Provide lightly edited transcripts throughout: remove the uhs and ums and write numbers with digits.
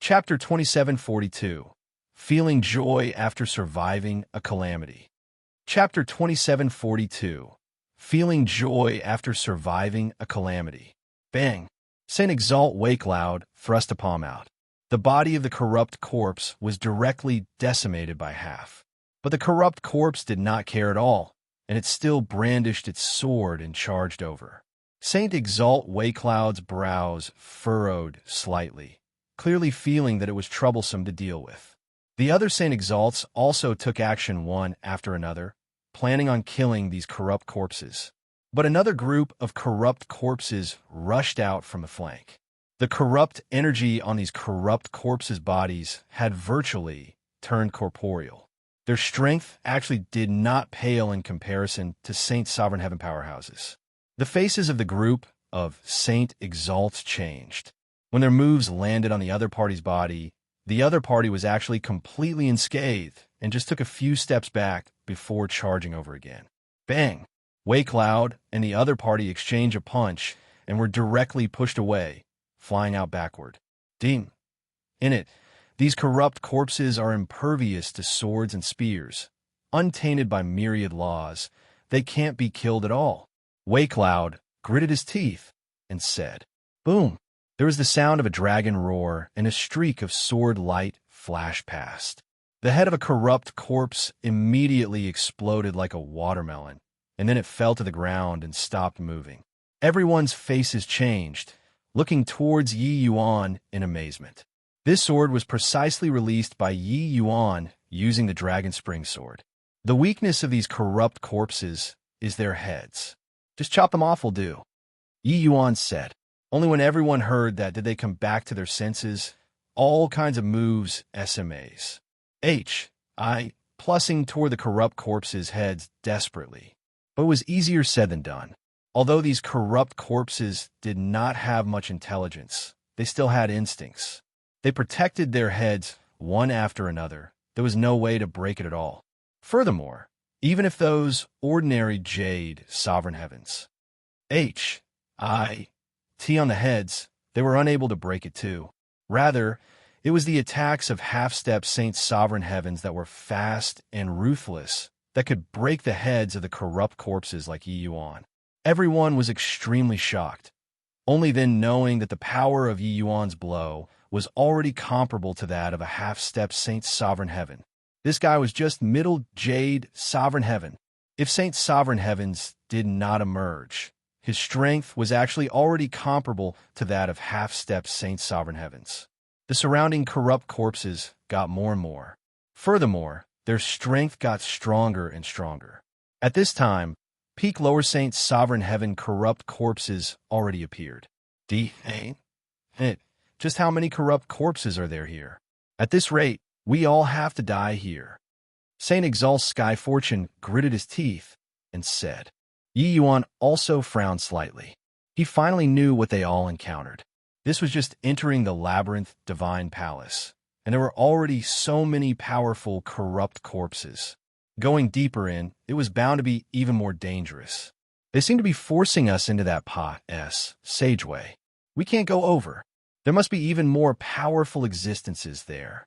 Chapter 2742. Feeling Joy After Surviving a Calamity. Chapter 2742. Feeling Joy After Surviving a Calamity. Bang! Saint Exalt Wake Loud thrust a palm out. The body of the corrupt corpse was directly decimated by half. But the corrupt corpse did not care at all, and it still brandished its sword and charged over. Saint Exalt Waycloud's brows furrowed slightly, clearly feeling that it was troublesome to deal with. The other Saint Exalts also took action one after another, planning on killing these corrupt corpses. But another group of corrupt corpses rushed out from the flank. The corrupt energy on these corrupt corpses' bodies had virtually turned corporeal. Their strength actually did not pale in comparison to Saint Sovereign Heaven powerhouses. The faces of the group of Saint Exalts changed. When their moves landed on the other party's body, the other party was actually completely unscathed and just took a few steps back before charging over again. Bang! Wake Loud and the other party exchanged a punch and were directly pushed away, flying out backward. In it, these corrupt corpses are impervious to swords and spears. Untainted by myriad laws, they can't be killed at all. Wake Loud gritted his teeth and said, "Boom!" There was the sound of a dragon roar, and a streak of sword light flashed past. The head of a corrupt corpse immediately exploded like a watermelon, and then it fell to the ground and stopped moving. Everyone's faces changed, looking towards Yi Yuan in amazement. This sword was precisely released by Yi Yuan using the Dragon Spring Sword. The weakness of these corrupt corpses is their heads. Just chop them off will do, Yi Yuan said. Only when everyone heard that did they come back to their senses. All kinds of moves, SMAs. Plussing toward the corrupt corpses' heads desperately. But it was easier said than done. Although these corrupt corpses did not have much intelligence, they still had instincts. They protected their heads one after another. There was no way to break it at all. Furthermore, even if those ordinary jade sovereign heavens on the heads, they were unable to break it too. Rather, it was the attacks of half-step Saint Sovereign Heavens that were fast and ruthless that could break the heads of the corrupt corpses like Yi Yuan. Everyone was extremely shocked, only then knowing that the power of Yi Yuan's blow was already comparable to that of a half-step Saint Sovereign Heaven. This guy was just middle jade Sovereign Heaven. If Saint Sovereign Heavens did not emerge, his strength was actually already comparable to that of half-step Saint Sovereign Heavens. The surrounding corrupt corpses got more and more. Furthermore, their strength got stronger and stronger. At this time, peak Lower Saint Sovereign Heaven corrupt corpses already appeared. Just how many corrupt corpses are there here? At this rate, we all have to die here. Saint Exalt Sky Fortune gritted his teeth and said. Yi Yuan also frowned slightly. He finally knew what they all encountered. This was just entering the labyrinth divine palace, and there were already so many powerful corrupt corpses. Going deeper in, it was bound to be even more dangerous. They seem to be forcing us into that sageway. We can't go over. There must be even more powerful existences there.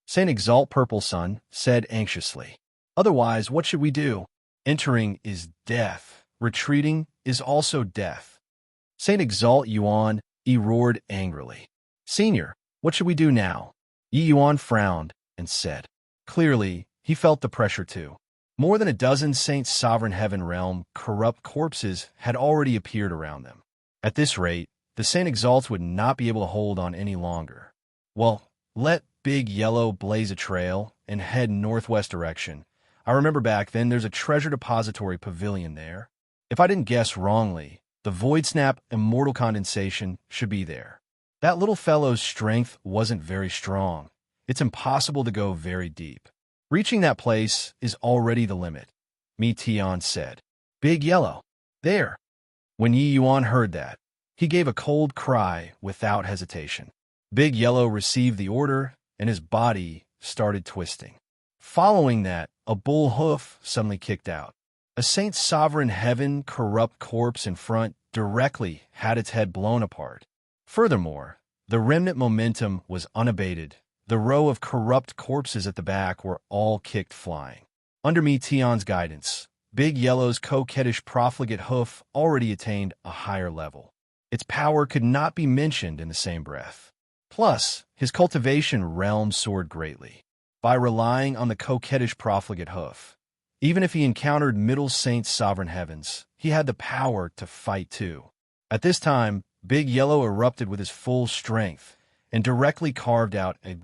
Saint Exalt Purple Sun said anxiously. Otherwise, what should we do? Entering is death. Retreating is also death. Saint Exalt Yuan roared angrily. Senior, what should we do now? Yi Yuan frowned and said. Clearly, he felt the pressure too. More than a dozen Saint Sovereign Heaven realm corrupt corpses had already appeared around them. At this rate, the Saint Exalts would not be able to hold on any longer. Well, let Big Yellow blaze a trail and head northwest direction. I remember back then there's a treasure depository pavilion there. If I didn't guess wrongly, the Void Snap Immortal Condensation should be there. That little fellow's strength wasn't very strong. It's impossible to go very deep. Reaching that place is already the limit, Tian said. Big Yellow. There. When Yi Yuan heard that, he gave a cold cry without hesitation. Big Yellow received the order, and his body started twisting. Following that, a bull hoof suddenly kicked out. A Saint Sovereign Heaven corrupt corpse in front directly had its head blown apart. Furthermore, The remnant momentum was unabated. The row of corrupt corpses at the back were all kicked flying. Under Meteon's guidance, Big Yellow's coquettish profligate hoof already attained a higher level. Its power could not be mentioned in the same breath. Plus, his cultivation realm soared greatly. By relying on the coquettish profligate hoof, even if he encountered Middle Saint's sovereign heavens, he had the power to fight too. At this time, Big Yellow erupted with his full strength and directly carved out a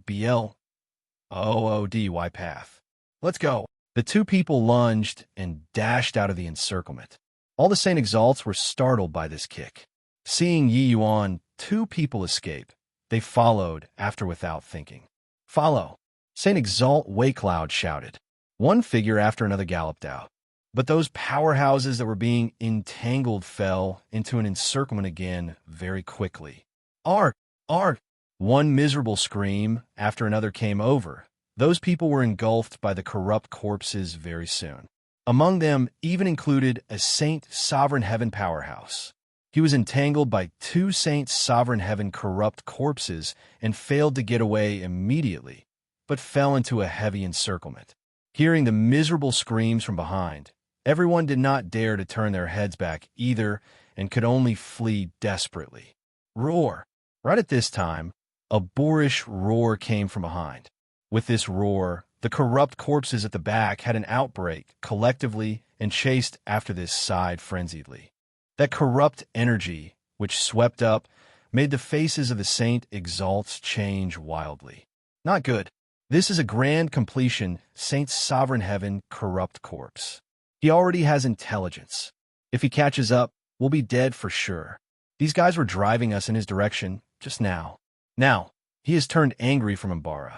BLOODY path. Let's go. The two people lunged and dashed out of the encirclement. All the Saint Exalts were startled by this kick. Seeing Yi Yuan, two people escape, they followed after without thinking. Follow! Saint Exalt Waycloud shouted. One figure after another galloped out. But those powerhouses that were being entangled fell into an encirclement again very quickly. Ark! Ark! One miserable scream after another came over. Those people were engulfed by the corrupt corpses very soon. Among them even included a Saint Sovereign Heaven powerhouse. He was entangled by two Saint Sovereign Heaven corrupt corpses and failed to get away immediately, but fell into a heavy encirclement. Hearing the miserable screams from behind, everyone did not dare to turn their heads back either and could only flee desperately. Roar! Right at this time, a boorish roar came from behind. With this roar, the corrupt corpses at the back had an outbreak collectively and chased after this sighed frenziedly. That corrupt energy, which swept up, made the faces of the Saint Exalts change wildly. Not good. This is a grand completion Saint Sovereign Heaven corrupt corpse. He already has intelligence. If he catches up, we'll be dead for sure. These guys were driving us in his direction just now. Now, he has turned angry from Embark.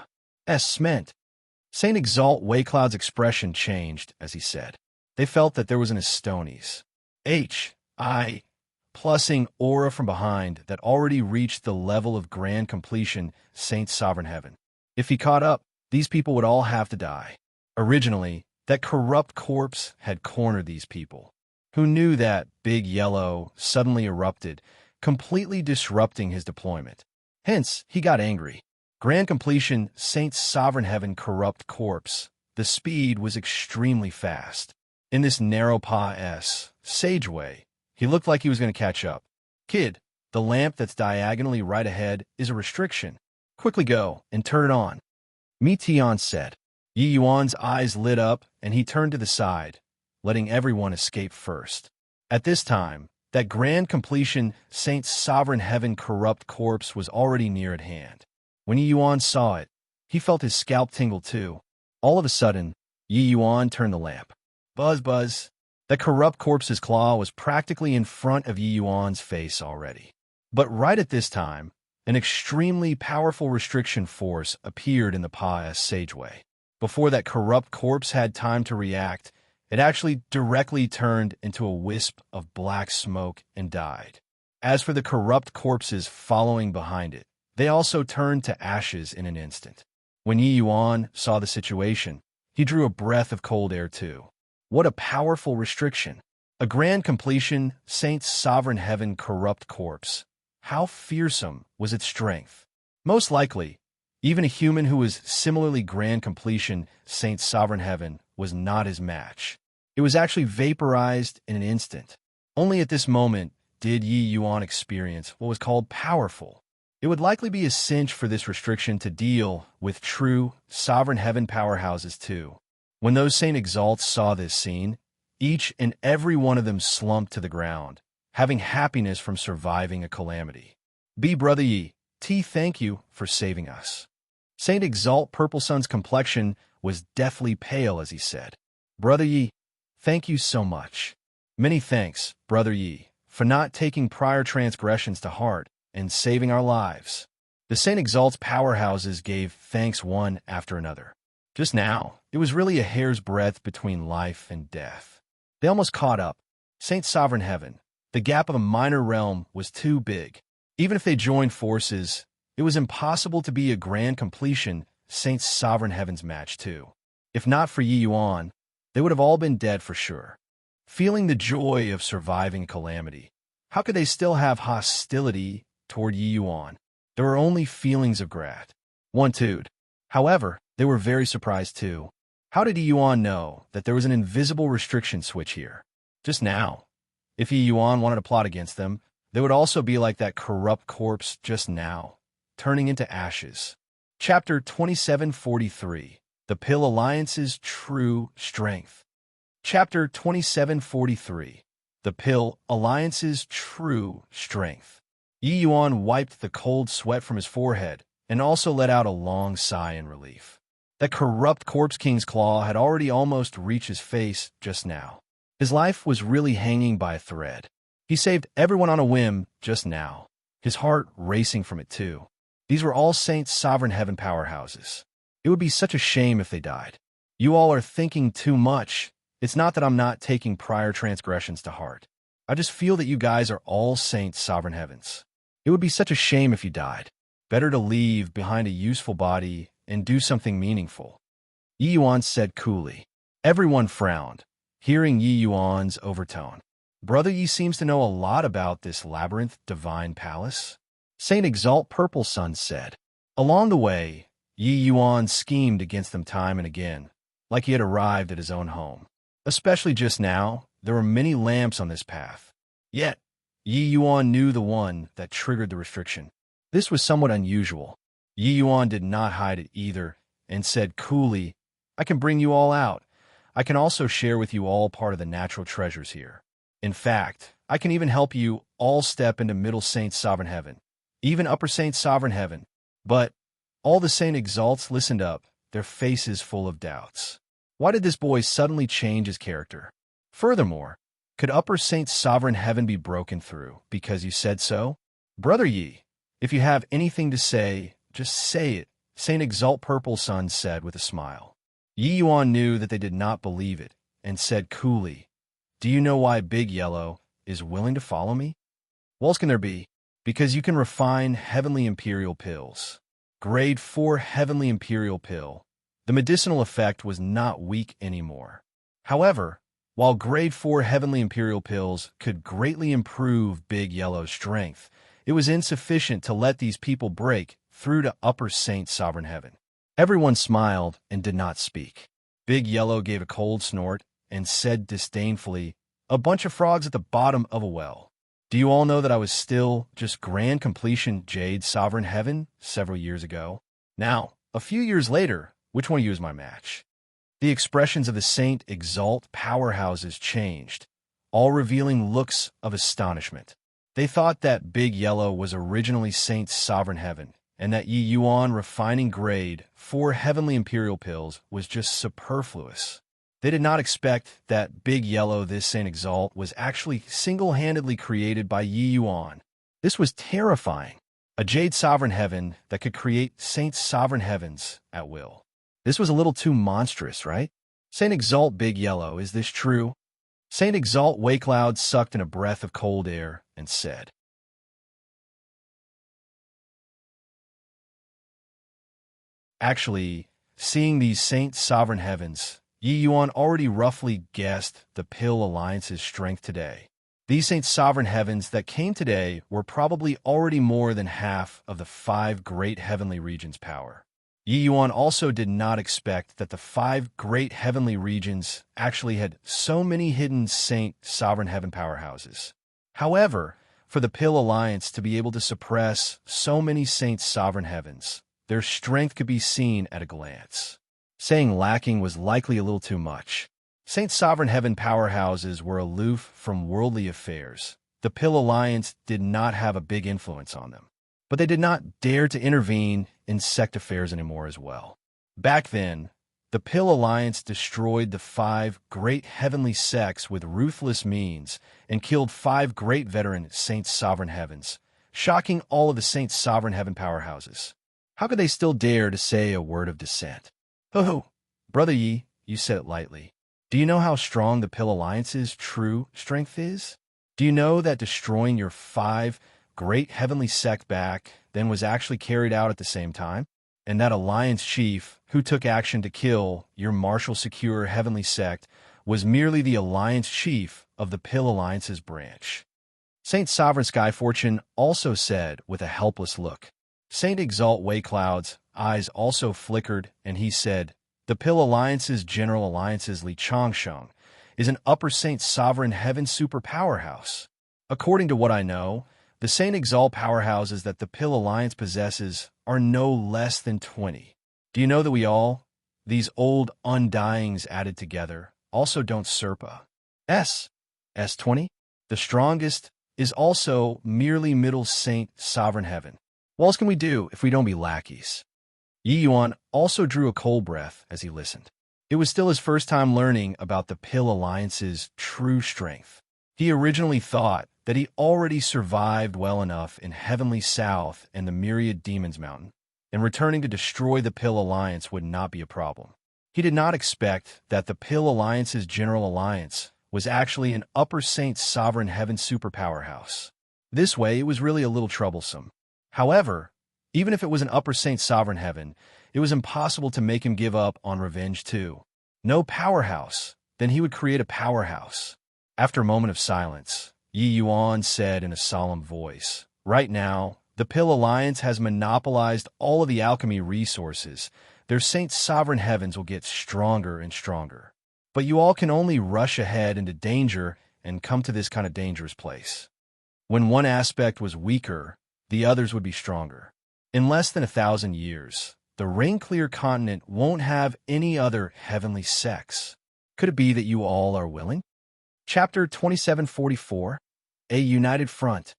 Meant. Saint Exalt Waycloud's expression changed as he said. They felt that there was an Estonies. Plussing aura from behind that already reached the level of grand completion Saint Sovereign Heaven. If he caught up, these people would all have to die. Originally, that corrupt corpse had cornered these people. Who knew that Big Yellow suddenly erupted, completely disrupting his deployment. Hence, he got angry. Grand completion Saint Sovereign Heaven corrupt corpse. The speed was extremely fast. In this narrow sageway, he looked like he was going to catch up. Kid, the lamp that's diagonally right ahead is a restriction. Quickly go and turn it on. Meteon said. Yi Yuan's eyes lit up and he turned to the side, letting everyone escape first. At this time, that grand completion Saint Sovereign Heaven corrupt corpse was already near at hand. When Yi Yuan saw it, he felt his scalp tingle too. All of a sudden, Yi Yuan turned the lamp. Buzz, buzz. That corrupt corpse's claw was practically in front of Yi Yuan's face already. But right at this time, an extremely powerful restriction force appeared in the sageway. Before that corrupt corpse had time to react, it actually directly turned into a wisp of black smoke and died. As for the corrupt corpses following behind it, they also turned to ashes in an instant. When Yi Yuan saw the situation, he drew a breath of cold air too. What a powerful restriction! A grand completion Saint Sovereign Heaven corrupt corpse. How fearsome was its strength? Most likely, even a human who was similarly grand completion Saint Sovereign Heaven was not his match. It was actually vaporized in an instant. Only at this moment did Yi Yuan experience what was called powerful. It would likely be a cinch for this restriction to deal with true Sovereign Heaven powerhouses too. When those Saint Exalts saw this scene, each and every one of them slumped to the ground, having happiness from surviving a calamity. Brother Yi, thank you for saving us. Saint Exalt Purple Sun's complexion was deathly pale as he said, Brother Yi, thank you so much. Many thanks, Brother Yi, for not taking prior transgressions to heart and saving our lives. The Saint Exalt's powerhouses gave thanks one after another. Just now, it was really a hair's breadth between life and death. They almost caught up. Saint Sovereign Heaven, the gap of a minor realm was too big. Even if they joined forces, it was impossible to be a grand completion Saint Sovereign Heaven's match too. If not for Yi Yuan, they would have all been dead for sure. Feeling the joy of surviving calamity, how could they still have hostility toward Yi Yuan? There were only feelings of gratitude. However, they were very surprised too. How did Yuan know that there was an invisible restriction switch here? Just now. If Yuan wanted to plot against them, they would also be like that corrupt corpse just now, turning into ashes. Chapter 2743. The Pill Alliance's True Strength. Chapter 2743. The Pill Alliance's True Strength. Yi Yuan wiped the cold sweat from his forehead and also let out a long sigh in relief. That corrupt Corpse King's claw had already almost reached his face just now. His life was really hanging by a thread. He saved everyone on a whim just now, his heart racing from it too. These were all Saint's sovereign heaven powerhouses. It would be such a shame if they died. You all are thinking too much. It's not that I'm not taking prior transgressions to heart. I just feel that you guys are all Saint's sovereign heavens. It would be such a shame if you died. Better to leave behind a useful body and do something meaningful. Yi Yuan said coolly. Everyone frowned, hearing Yi Yuan's overtone. Brother Yi seems to know a lot about this labyrinth divine palace. Saint Exalt Purple Sun said. Along the way, Yi Yuan schemed against them time and again, like he had arrived at his own home. Especially just now, there were many lamps on this path. Yet, Yi Yuan knew the one that triggered the restriction. This was somewhat unusual. Yi Yuan did not hide it either, and said coolly, I can bring you all out. I can also share with you all part of the natural treasures here. In fact, I can even help you all step into Middle Saint's sovereign heaven, even Upper Saint's sovereign heaven. But all the Saint Exalts listened up, their faces full of doubts. Why did this boy suddenly change his character? Furthermore, could Upper Saint's sovereign heaven be broken through because you said so? Brother Yi, if you have anything to say, just say it, Saint Exalt Purple Sun said with a smile. Yi Yuan knew that they did not believe it, and said coolly, Do you know why Big Yellow is willing to follow me? What else can there be? Because you can refine Heavenly Imperial pills. Grade 4 Heavenly Imperial pill. The medicinal effect was not weak anymore. However, while Grade 4 Heavenly Imperial pills could greatly improve Big Yellow's strength, it was insufficient to let these people break through to Upper Saint Sovereign Heaven. Everyone smiled and did not speak. Big Yellow gave a cold snort and said disdainfully, A bunch of frogs at the bottom of a well. Do you all know that I was still just Grand Completion Jade Sovereign Heaven several years ago? Now, a few years later, which one of you is my match? The expressions of the Saint Exalt powerhouses changed, all revealing looks of astonishment. They thought that Big Yellow was originally Saint's sovereign heaven, and that Yi Yuan refining grade 4 Heavenly Imperial pills was just superfluous. They did not expect that Big Yellow, this Saint Exalt, was actually single-handedly created by Yi Yuan. This was terrifying. A Jade Sovereign Heaven that could create Saint's Sovereign Heavens at will. This was a little too monstrous, right? Saint Exalt Big Yellow, is this true? Saint Exalt Waycloud sucked in a breath of cold air and said, Actually, seeing these Saint Sovereign Heavens, Yi Yuan already roughly guessed the Pill Alliance's strength today. These Saint Sovereign Heavens that came today were probably already more than half of the 5 great heavenly regions' power. Yi Yuan also did not expect that the 5 great heavenly regions actually had so many hidden Saint Sovereign Heaven powerhouses. However, for the Pill Alliance to be able to suppress so many Saint Sovereign Heavens, their strength could be seen at a glance. Saying lacking was likely a little too much. Saint Sovereign Heaven powerhouses were aloof from worldly affairs. The Pill Alliance did not have a big influence on them. But they did not dare to intervene in sect affairs anymore as well. Back then, the Pill Alliance destroyed the 5 great heavenly sects with ruthless means and killed 5 great veteran Saint Sovereign Heavens, shocking all of the Saint Sovereign Heaven powerhouses. How could they still dare to say a word of dissent? Oh, Brother Yi, you said it lightly. Do you know how strong the Pill Alliance's true strength is? Do you know that destroying your 5 great heavenly sect back then was actually carried out at the same time? And that Alliance chief who took action to kill your martial secure heavenly sect was merely the Alliance chief of the Pill Alliance's branch. Saint Sovereign Sky Fortune also said with a helpless look. Saint Exalt Waycloud's eyes also flickered, and he said, "The Pill Alliance's General Alliance's Li Changsheng is an Upper Saint Sovereign Heaven super powerhouse. According to what I know, the Saint Exalt powerhouses that the Pill Alliance possesses are no less than 20. Do you know that we all, these old undyings added together, also don't Serpa? S20? The strongest is also merely Middle Saint Sovereign Heaven. What else can we do if we don't be lackeys?" Yi Yuan also drew a cold breath as he listened. It was still his first time learning about the Pill Alliance's true strength. He originally thought that he already survived well enough in Heavenly South and the Myriad Demons Mountain, and returning to destroy the Pill Alliance would not be a problem. He did not expect that the Pill Alliance's General Alliance was actually an Upper Saint Sovereign Heaven superpowerhouse. This way, it was really a little troublesome. However, even if it was an Upper Saint Sovereign Heaven, it was impossible to make him give up on revenge too. No powerhouse, then he would create a powerhouse. After a moment of silence, Yi Yuan said in a solemn voice, "Right now, the Pill Alliance has monopolized all of the alchemy resources. Their Saint Sovereign Heavens will get stronger and stronger. But you all can only rush ahead into danger and come to this kind of dangerous place. When one aspect was weaker, the others would be stronger. In less than 1,000 years, the Rain-Clear continent won't have any other heavenly sects. Could it be that you all are willing?" Chapter 2744, A United Front.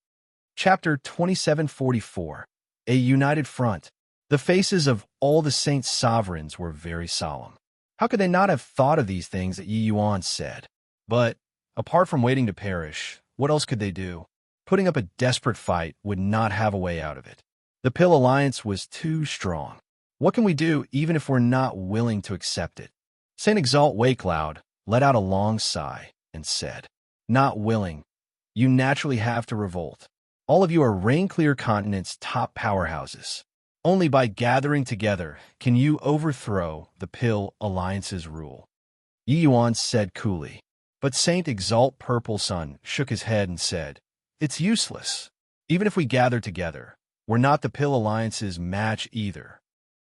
Chapter 2744, A United Front. The faces of all the Saint Sovereigns were very solemn. How could they not have thought of these things that Yi Yuan said? But, apart from waiting to perish, what else could they do? Putting up a desperate fight would not have a way out of it. The Pill Alliance was too strong. What can we do even if we're not willing to accept it? Saint Exalt Waycloud let out a long sigh and said, "Not willing. You naturally have to revolt. All of you are Rain-Clear continent's top powerhouses. Only by gathering together can you overthrow the Pill Alliance's rule." Yi Yuan said coolly. But Saint Exalt Purple Sun shook his head and said, "It's useless. Even if we gather together, we're not the Pill Alliance's match either."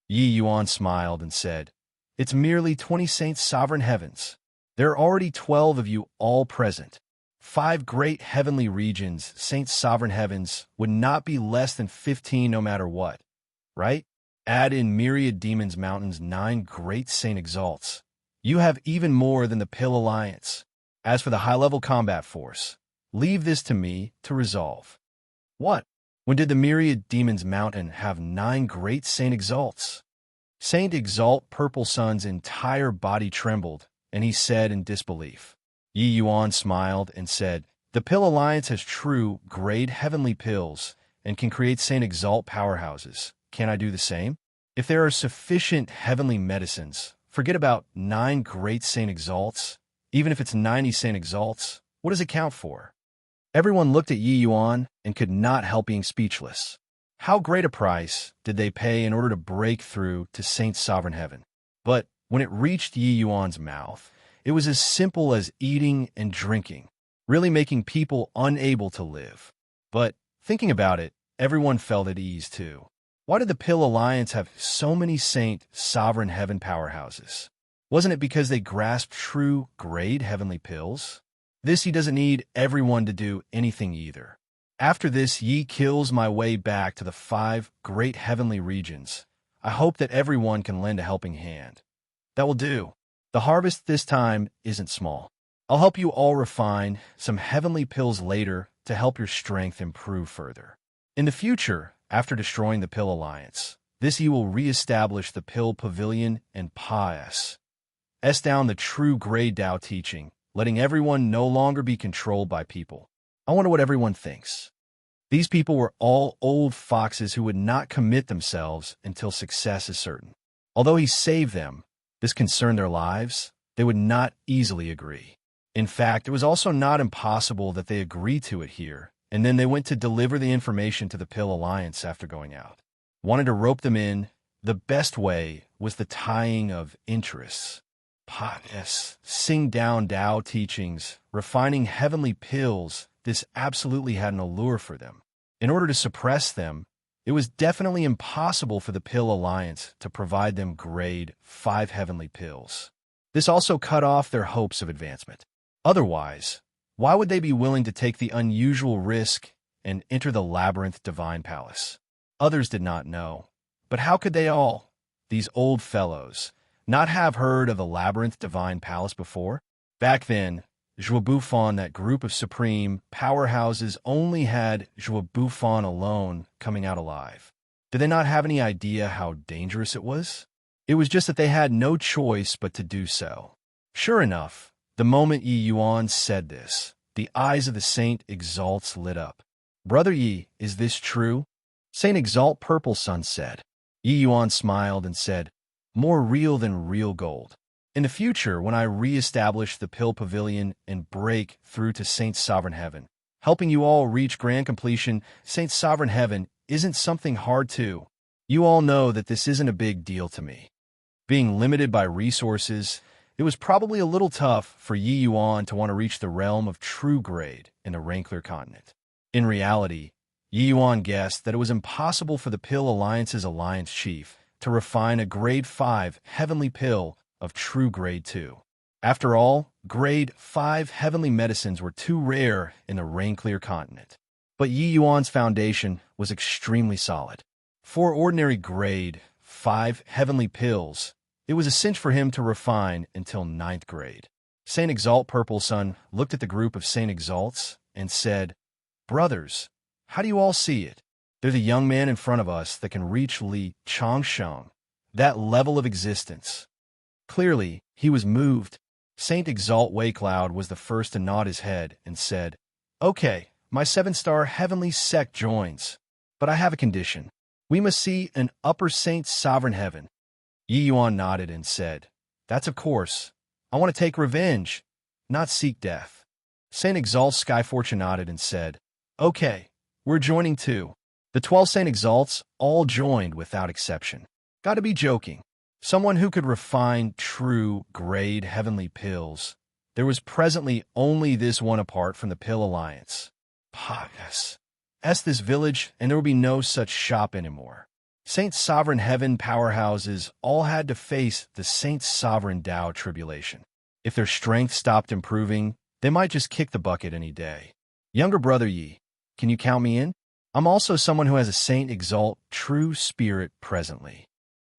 Yi Yuan smiled and said, "It's merely 20 Saint Sovereign Heavens. There are already 12 of you all present. 5 great heavenly regions, Saint Sovereign Heavens, would not be less than 15 no matter what, right? Add in Myriad Demons Mountain's 9 great Saint Exalts. You have even more than the Pill Alliance. As for the high-level combat force, leave this to me to resolve." What? When did the Myriad Demons Mountain have 9 great Saint Exalts? Saint Exalt Purple Sun's entire body trembled, and he said in disbelief. Yi Yuan smiled and said, "The Pill Alliance has true, great heavenly pills and can create Saint Exalt powerhouses. Can I do the same? If there are sufficient heavenly medicines, forget about 9 great Saint Exalts. Even if it's 90 Saint Exalts, what does it count for?" Everyone looked at Yi Yuan and could not help being speechless. How great a price did they pay in order to break through to Saint Sovereign Heaven? But when it reached Yi Yuan's mouth, it was as simple as eating and drinking, really making people unable to live. But thinking about it, everyone felt at ease too. Why did the Pill Alliance have so many Saint Sovereign Heaven powerhouses? Wasn't it because they grasped true, great heavenly pills? This Yi doesn't need everyone to do anything either. After this, Yi kills my way back to the 5 great heavenly regions. I hope that everyone can lend a helping hand. That will do. The harvest this time isn't small. I'll help you all refine some heavenly pills later to help your strength improve further. In the future, after destroying the Pill Alliance, this Yi will re-establish the Pill Pavilion and pass down the true Grey Tao teaching, letting everyone no longer be controlled by people. I wonder what everyone thinks. These people were all old foxes who would not commit themselves until success is certain. Although he saved them, this concerned their lives, they would not easily agree. In fact, it was also not impossible that they agreed to it here, and then they went to deliver the information to the Pill Alliance after going out. Wanted to rope them in, the best way was the tying of interests. Sing down Tao teachings, refining heavenly pills, this absolutely had an allure for them. In order to suppress them, It was definitely impossible for the Pill Alliance to provide them grade 5 heavenly pills. This also cut off their hopes of advancement. Otherwise, why would they be willing to take the unusual risk and enter the Labyrinth Divine Palace? Others did not know. But how could they all, these old fellows, not have heard of the Labyrinth Divine Palace before? Back then, Joie Bouffon, that group of supreme powerhouses, only had Joie Bouffon alone coming out alive. Did they not have any idea how dangerous it was? It was just that they had no choice but to do so. Sure enough, the moment Yi Yuan said this, the eyes of the Saint Exalts lit up. "Brother Yi, is this true?" Saint Exalt Purple Sun said. Yi Yuan smiled and said, "More real than real gold. In the future, when I re-establish the Pill Pavilion and break through to Saint Sovereign Heaven, helping you all reach grand completion, Saint Sovereign Heaven isn't something hard to. You all know that this isn't a big deal to me." Being limited by resources, it was probably a little tough for Yi Yuan to want to reach the realm of true grade in the Rankler continent. In reality, Yi Yuan guessed that it was impossible for the Pill Alliance's alliance chief to refine a grade 5 heavenly pill of true grade 2. After all, grade 5 heavenly medicines were too rare in the Rankler continent. But Yi Yuan's foundation was extremely solid. For ordinary grade 5 heavenly pills, it was a cinch for him to refine until 9th grade. Saint Exalt Purple Sun looked at the group of Saint Exalts and said, "Brothers, how do you all see it? There's a young man in front of us that can reach Li Changsheng, that level of existence." Clearly, he was moved. Saint Exalt Waycloud was the first to nod his head and said, "Okay, my 7-star heavenly sect joins. But I have a condition. We must see an upper Saint Sovereign Heaven." Yi Yuan nodded and said, "That's of course. I want to take revenge, not seek death." Saint Exalt Skyfortune nodded and said, "Okay, we're joining too." The 12 Saint Exalts all joined without exception. Gotta be joking. Someone who could refine true grade heavenly pills. There was presently only this one apart from the Pill Alliance. Pagas. This village, and there would be no such shop anymore. Saint Sovereign Heaven powerhouses all had to face the Saint Sovereign Tao tribulation. If their strength stopped improving, they might just kick the bucket any day. "Younger brother Yi, can you count me in? I'm also someone who has a Saint Exalt true spirit presently."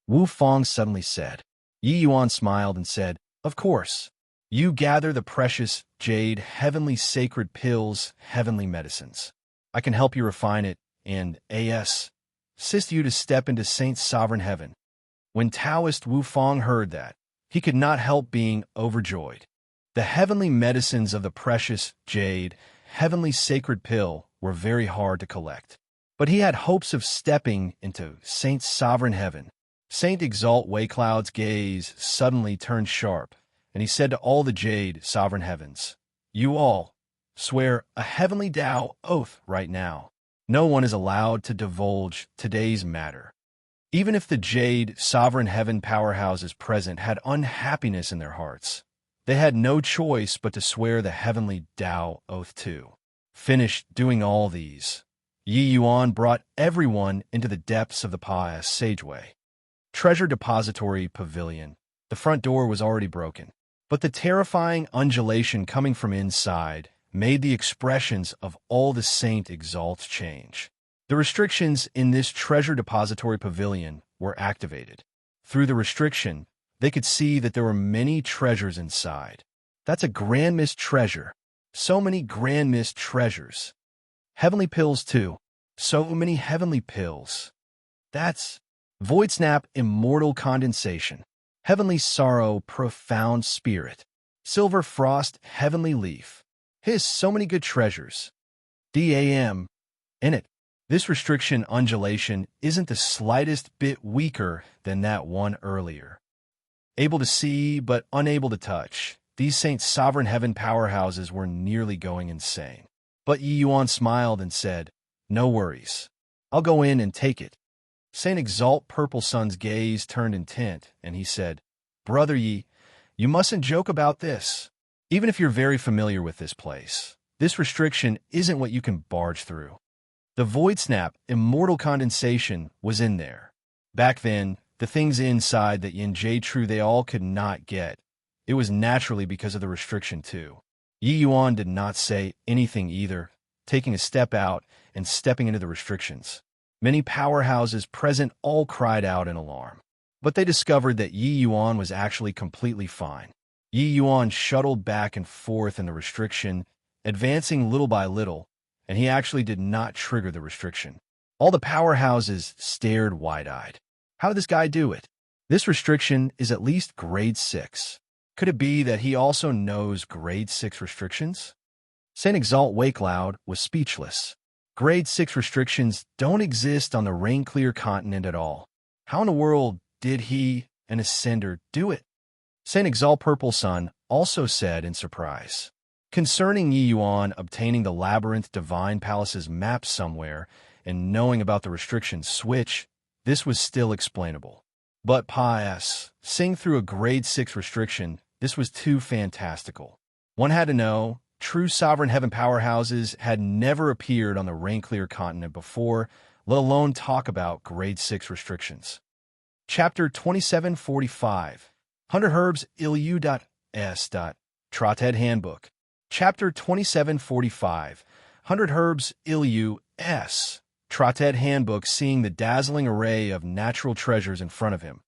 Wu Fong suddenly said. Yi Yuan smiled and said, "Of course. You gather the precious jade heavenly sacred pills, heavenly medicines. I can help you refine it and assist you to step into Saint Sovereign Heaven." When Taoist Wu Fong heard that, he could not help being overjoyed. The heavenly medicines of the precious jade heavenly sacred pill were very hard to collect. But he had hopes of stepping into Saint Sovereign Heaven. Saint Exalt Waycloud's gaze suddenly turned sharp, and he said to all the Jade Sovereign Heavens, "You all swear a heavenly Tao oath right now. No one is allowed to divulge today's matter." Even if the Jade Sovereign Heaven powerhouses present had unhappiness in their hearts, they had no choice but to swear the heavenly Tao oath too. Finished doing all these, Yi Yuan brought everyone into the depths of the Pa's Sageway Treasure Depository Pavilion. The front door was already broken, but the terrifying undulation coming from inside made the expressions of all the Saint Exalts change. The restrictions in this Treasure Depository Pavilion were activated. Through the restriction, they could see that there were many treasures inside. That's a Grand Mist treasure. So many Grand Mist treasures. Heavenly pills, too. So many heavenly pills. That's Void Snap Immortal Condensation. Heavenly Sorrow Profound Spirit. Silver Frost Heavenly Leaf. So many good treasures. DAM. In it. This restriction undulation isn't the slightest bit weaker than that one earlier. Able to see but unable to touch, these Saint Sovereign Heaven powerhouses were nearly going insane. But Yi Yuan smiled and said, "No worries. I'll go in and take it." Saint Exalt Purple Sun's gaze turned intent, and he said, "Brother Yi, you mustn't joke about this. Even if you're very familiar with this place, this restriction isn't what you can barge through. The void snap, immortal condensation, was in there. Back then, the things inside that Yin J True they all could not get. It was naturally because of the restriction too. Yi Yuan did not say anything either, taking a step out and stepping into the restrictions. Many powerhouses present all cried out in alarm. But they discovered that Yi Yuan was actually completely fine. Yi Yuan shuttled back and forth in the restriction, advancing little by little, and he actually did not trigger the restriction. All the powerhouses stared wide-eyed. How did this guy do it? This restriction is at least grade 6. Could it be that he also knows grade 6 restrictions? Saint Exalt Wakeloud was speechless. Grade 6 restrictions don't exist on the rain-clear continent at all. How in the world did he, an ascender, do it? Saint Exalt Purple Sun also said in surprise. Concerning Yi Yuan obtaining the Labyrinth Divine Palace's map somewhere and knowing about the restriction switch, this was still explainable. But seeing through a grade 6 restriction, this was too fantastical. One had to know, true Sovereign Heaven powerhouses had never appeared on the rain-clear continent before, let alone talk about grade 6 restrictions. Chapter 2745, 100 Herbs Ilu.S. Trotted Handbook. Chapter 2745, 100 Herbs Ilu.S. Trotted Handbook. Seeing the dazzling array of natural treasures in front of him,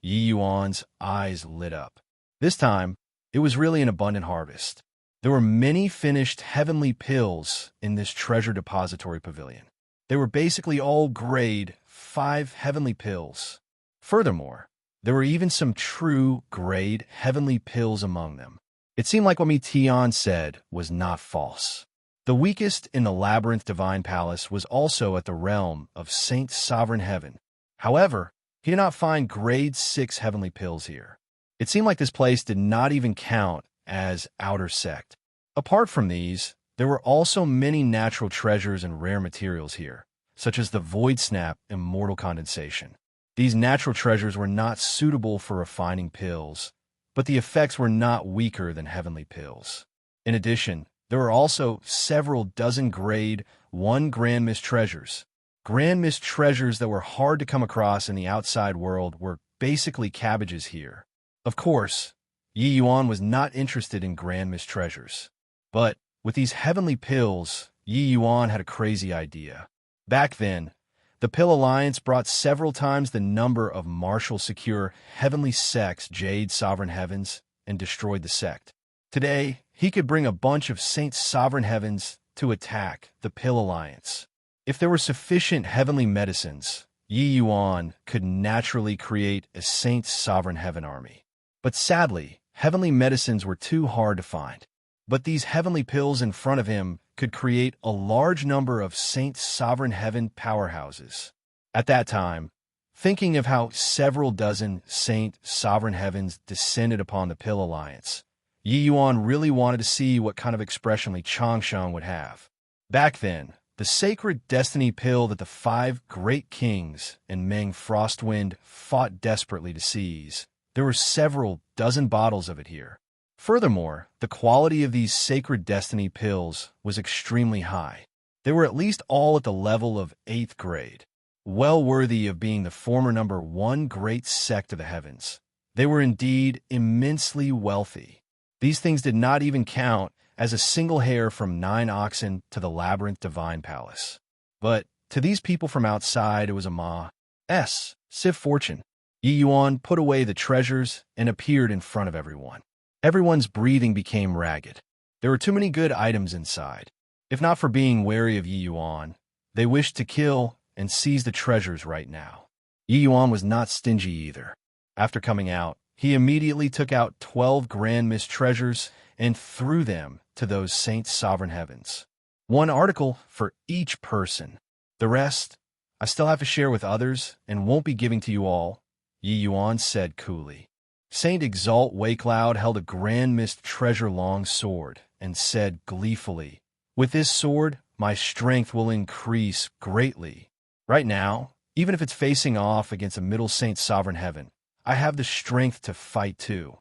Yi Yuan's eyes lit up. This time, it was really an abundant harvest. There were many finished heavenly pills in this treasure depository pavilion. They were basically all grade 5 heavenly pills. Furthermore, there were even some true grade heavenly pills among them. It seemed like what Mi Tian said was not false. The weakest in the Labyrinth Divine Palace was also at the realm of Saint Sovereign Heaven. However, he did not find grade 6 heavenly pills here. It seemed like this place did not even count as outer sect. Apart from these, there were also many natural treasures and rare materials here, such as the Void Snap Immortal Condensation. These natural treasures were not suitable for refining pills, but the effects were not weaker than heavenly pills. In addition, there were also several dozen grade 1 Grand Mist treasures. Grand Mist treasures that were hard to come across in the outside world were basically cabbages here. Of course, Yi Yuan was not interested in Grand Mist treasures. But with these heavenly pills, Yi Yuan had a crazy idea. Back then, the Pill Alliance brought several times the number of martial secure heavenly sects Jade Sovereign Heavens and destroyed the sect. Today, he could bring a bunch of Saint Sovereign Heavens to attack the Pill Alliance. If there were sufficient heavenly medicines, Yi Yuan could naturally create a Saint Sovereign Heaven army. But sadly, heavenly medicines were too hard to find. But these heavenly pills in front of him could create a large number of Saint Sovereign Heaven powerhouses. At that time, thinking of how several dozen Saint Sovereign Heavens descended upon the Pill Alliance, Yi Yuan really wanted to see what kind of expression Li Changsheng would have. Back then, the sacred destiny pill that the 5 great kings and Meng Frostwind fought desperately to seize, there were several dozen bottles of it here. Furthermore, the quality of these sacred destiny pills was extremely high. They were at least all at the level of 8th grade, well worthy of being the former number 1 great sect of the heavens. They were indeed immensely wealthy. These things did not even count as a single hair from 9 oxen to the Labyrinth Divine Palace. But to these people from outside, it was a Civ fortune. Yi Yuan put away the treasures and appeared in front of everyone. Everyone's breathing became ragged. There were too many good items inside. If not for being wary of Yi Yuan, they wished to kill and seize the treasures right now. Yi Yuan was not stingy either. After coming out, he immediately took out 12 Grand Mist treasures and threw them to those Saint Sovereign Heavens. 1 article for each person. The rest, I still have to share with others and won't be giving to you all, Yi Yuan said coolly. Saint Exalt Wakeloud held a Grand Mist treasure long sword and said gleefully, "With this sword, my strength will increase greatly. Right now, even if it's facing off against a Middle Saint Sovereign Heaven, I have the strength to fight too."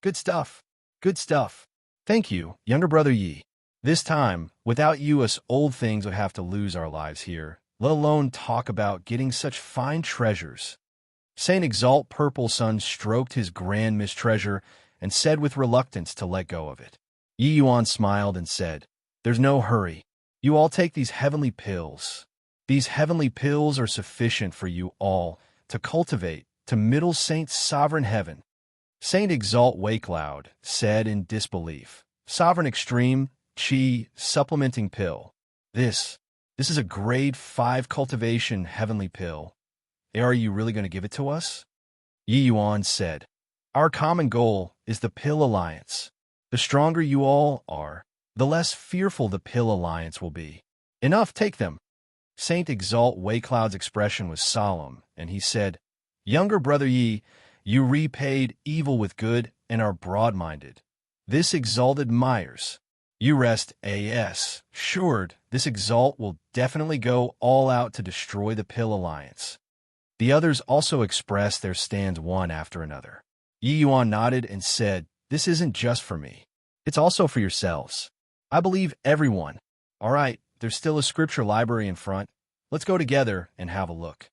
Good stuff. Good stuff. Thank you, younger brother Yi. This time, without you, us old things would have to lose our lives here, let alone talk about getting such fine treasures. Saint Exalt Purple Sun stroked his grand mist treasure and said with reluctance to let go of it. Yi Yuan smiled and said, "There's no hurry. You all take these heavenly pills. These heavenly pills are sufficient for you all to cultivate to middle Saint Sovereign Heaven." Saint Exalt Wakeloud said in disbelief, "Sovereign Extreme Chi Supplementing Pill. This is a grade 5 cultivation heavenly pill. Are you really going to give it to us?" Yi Yuan said, "Our common goal is the Pill Alliance. The stronger you all are, the less fearful the Pill Alliance will be. Enough, take them." Saint Exalt Wakeloud's expression was solemn, and he said, "Younger brother Yi, you repaid evil with good and are broad-minded. This Exalt admires. You rest assured this Exalt will definitely go all out to destroy the Pill Alliance." The others also expressed their stands one after another. Yi Yuan nodded and said, "This isn't just for me. It's also for yourselves. I believe everyone. All right, there's still a scripture library in front. Let's go together and have a look."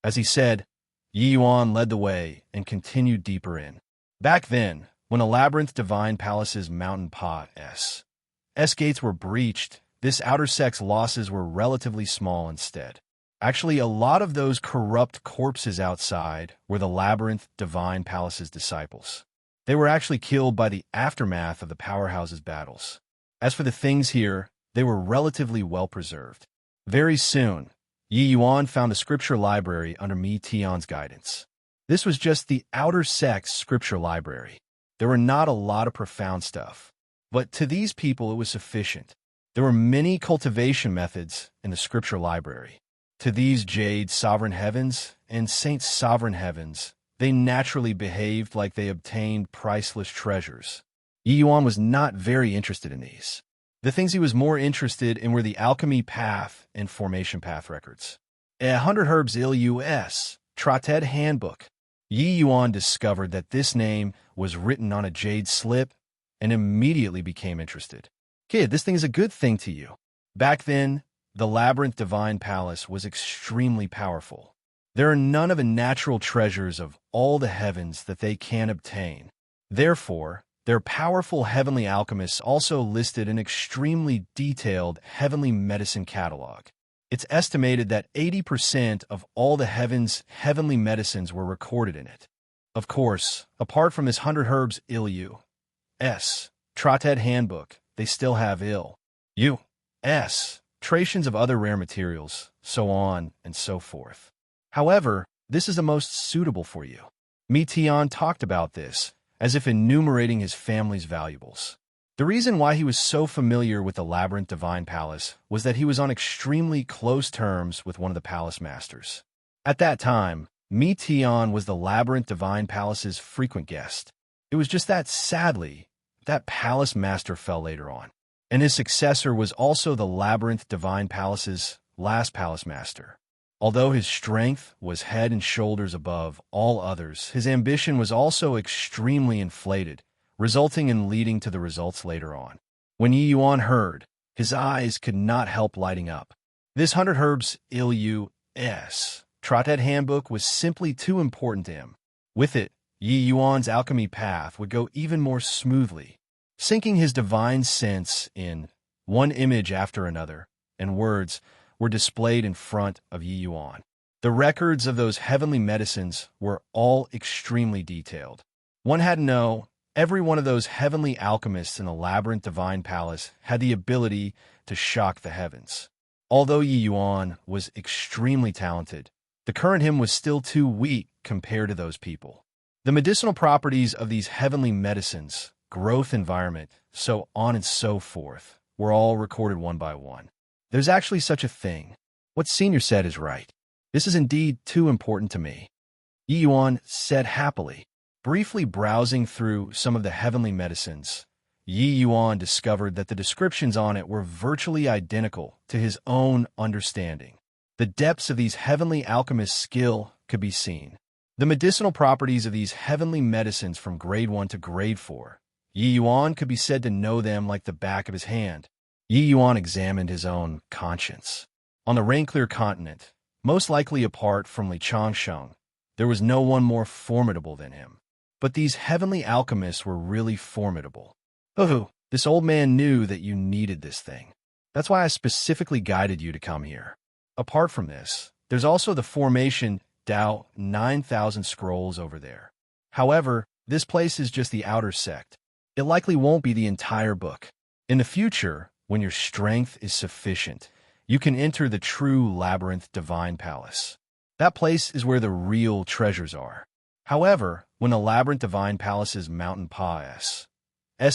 As he said, Yi Yuan led the way and continued deeper in. Back then, when a labyrinth divine palace's mountain pot S gates were breached, this outer sex losses were relatively small instead. Actually, a lot of those corrupt corpses outside were the labyrinth divine palace's disciples. They were actually killed by the aftermath of the powerhouse's battles. As for the things here, they were relatively well preserved. Very soon, Yi Yuan found a scripture library under Mi Tian's guidance. This was just the outer sex scripture library. There were not a lot of profound stuff, but to these people it was sufficient. There were many cultivation methods in the scripture library. To these Jade Sovereign Heavens and Saint Sovereign Heavens, they naturally behaved like they obtained priceless treasures. Yi Yuan was not very interested in these. The things he was more interested in were the alchemy path and formation path records. 100 Herbs Illus, Trotted Handbook. Yi Yuan discovered that this name was written on a jade slip and immediately became interested. "Kid, this thing is a good thing to you." Back then, the Labyrinth Divine Palace was extremely powerful. There are none of the natural treasures of all the heavens that they can obtain. Therefore, their powerful heavenly alchemists also listed an extremely detailed heavenly medicine catalog. It's estimated that 80% of all the heavens' heavenly medicines were recorded in it. Of course, apart from this 100 Herbs Illus, Trotted Handbook, they still have trations of other rare materials, so on and so forth. However, this is the most suitable for you. Mi Tian talked about this, as if enumerating his family's valuables. The reason why he was so familiar with the Labyrinth Divine Palace was that he was on extremely close terms with one of the palace masters. At that time, Mi Tian was the Labyrinth Divine Palace's frequent guest. It was just that, sadly, that palace master fell later on, and his successor was also the Labyrinth Divine Palace's last palace master. Although his strength was head and shoulders above all others, his ambition was also extremely inflated, resulting in leading to the results later on. When Yi Yuan heard, his eyes could not help lighting up. This 100 Herbs Illus, Trotted Handbook was simply too important to him. With it, Yi Yuan's alchemy path would go even more smoothly, sinking his divine sense in one image after another, and words were displayed in front of Yi Yuan. The records of those heavenly medicines were all extremely detailed. One had to know every one of those heavenly alchemists in the Labyrinth Divine Palace had the ability to shock the heavens. Although Yi Yuan was extremely talented, the current him was still too weak compared to those people. The medicinal properties of these heavenly medicines, growth environment, so on and so forth, were all recorded one by one. There's actually such a thing. What Senior said is right. This is indeed too important to me, Yi Yuan said happily. Briefly browsing through some of the heavenly medicines, Yi Yuan discovered that the descriptions on it were virtually identical to his own understanding. The depths of these heavenly alchemists' skill could be seen. The medicinal properties of these heavenly medicines from grade 1 to grade 4, Yi Yuan could be said to know them like the back of his hand. Yi Yuan examined his own conscience. On the rain-clear continent, most likely apart from Li Changsheng, there was no one more formidable than him. But these heavenly alchemists were really formidable. Oh, this old man knew that you needed this thing. That's why I specifically guided you to come here. Apart from this, there's also the formation Dao 9,000 scrolls over there. However, this place is just the outer sect. It likely won't be the entire book. In the future, when your strength is sufficient, you can enter the true Labyrinth Divine Palace. That place is where the real treasures are. However, when the Labyrinth Divine Palace's mountain pass